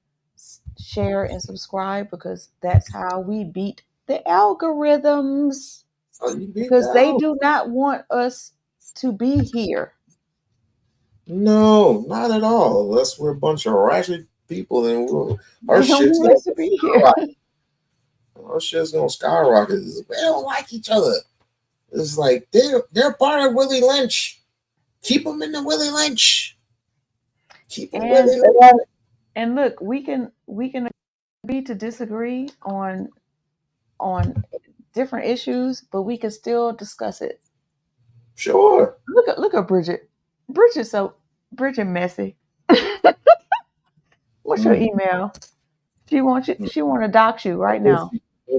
share, and subscribe because that's how we beat the algorithms. Because they do not want us to be here. No, not at all. Unless we're a bunch of ratchet people, then our They don't shit's want us to be here. Our shit's gonna skyrocket. We don't like each other. It's like they're part of Willie Lynch. Keep them in the Willie Lynch. Keep them Willie Lynch. And look, we can agree to disagree on different issues, but we can still discuss it. Sure. Look at Bridget. Bridget messy. What's your email? She want to dox you right now.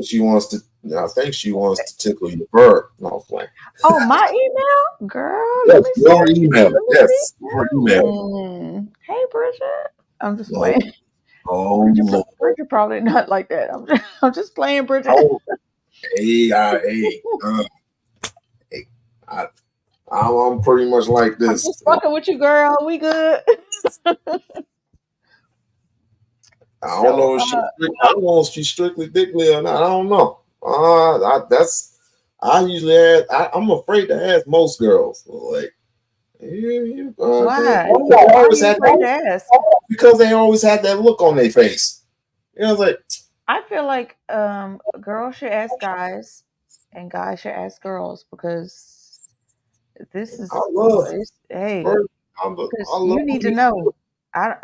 She wants to. I think she wants to tickle your bird. No, fine. Oh, my email, girl. Yes, Let me your see. email. Yes, your email. Hey, Bridget. I'm just playing. Oh, Lord. Bridget probably not like that. I'm just playing, Bridget. Oh, I'm pretty much like this. I'm just fucking with you, girl. We good. I don't know if she's strictly dickly or not. I don't know. I'm afraid to ask most girls. Like, Why? Because they always had that look on their face. You know, like I feel like girls should ask guys, and guys should ask girls because this is you need to know. I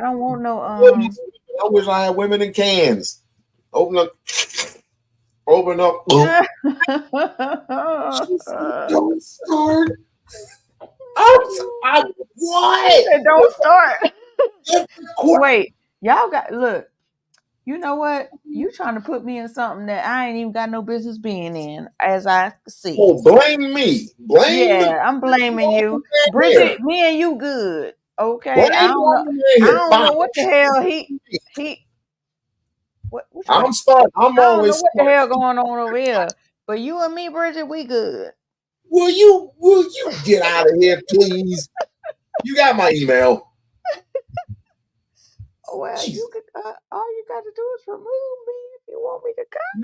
don't want no I wish I had women in cans. Open up. Don't start. What? Don't start. Wait, y'all look. You know what? You trying to put me in something that I ain't even got no business being in, as I see. Oh, blame me. I'm blaming you. Bridget, me and you good. Okay. I don't know what the hell he I'm smart. I'm always what the hell going on over here. But you and me, Bridget, we good. Will you get out of here, please? You got my email. Well, you could. All you got to do is remove me if you want me to come.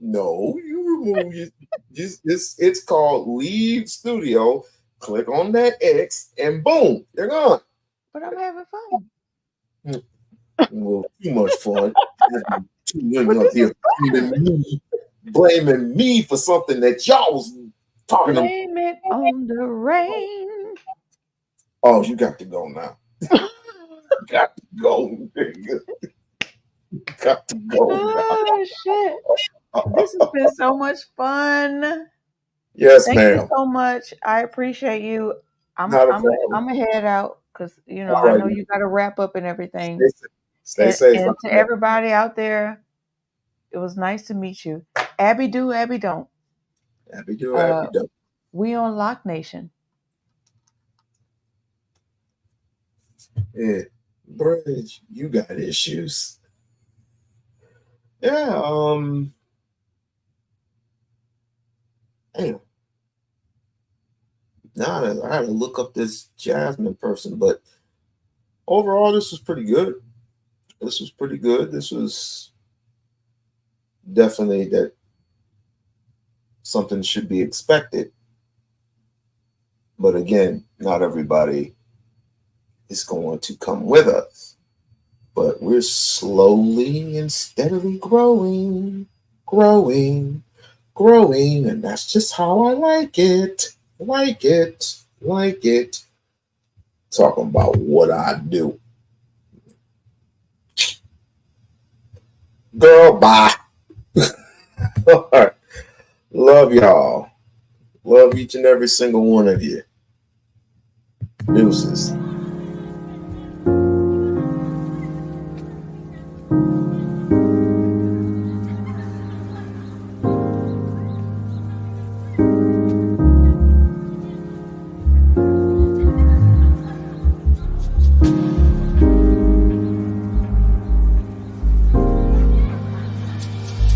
No, you remove it. It's called Leave Studio. Click on that X, and boom, they're gone. But I'm having fun. Well, too much fun. Two women up here blaming me for something that y'all was talking about. Blame it on the rain. Oh, you got to go now. Got to go, nigga. Got to go. Oh shit! This has been so much fun. Yes, Thank ma'am. you so much. I appreciate you. I'm a head out because I know you got to wrap up and everything. Stay safe. And to everybody out there, it was nice to meet you. Abby do, Abby don't. Abby do, Abby don't. We-On-Loc Nation. Yeah, Bridge, you got issues. Yeah, damn. Now I had to look up this Jasmine person, but overall, this was pretty good. This was pretty good. This was definitely that something should be expected. But again, not everybody is going to come with us. But we're slowly and steadily growing, and that's just how I like it. Talking about what I do. Girl, bye. All right. Love y'all. Love each and every single one of you. Deuces.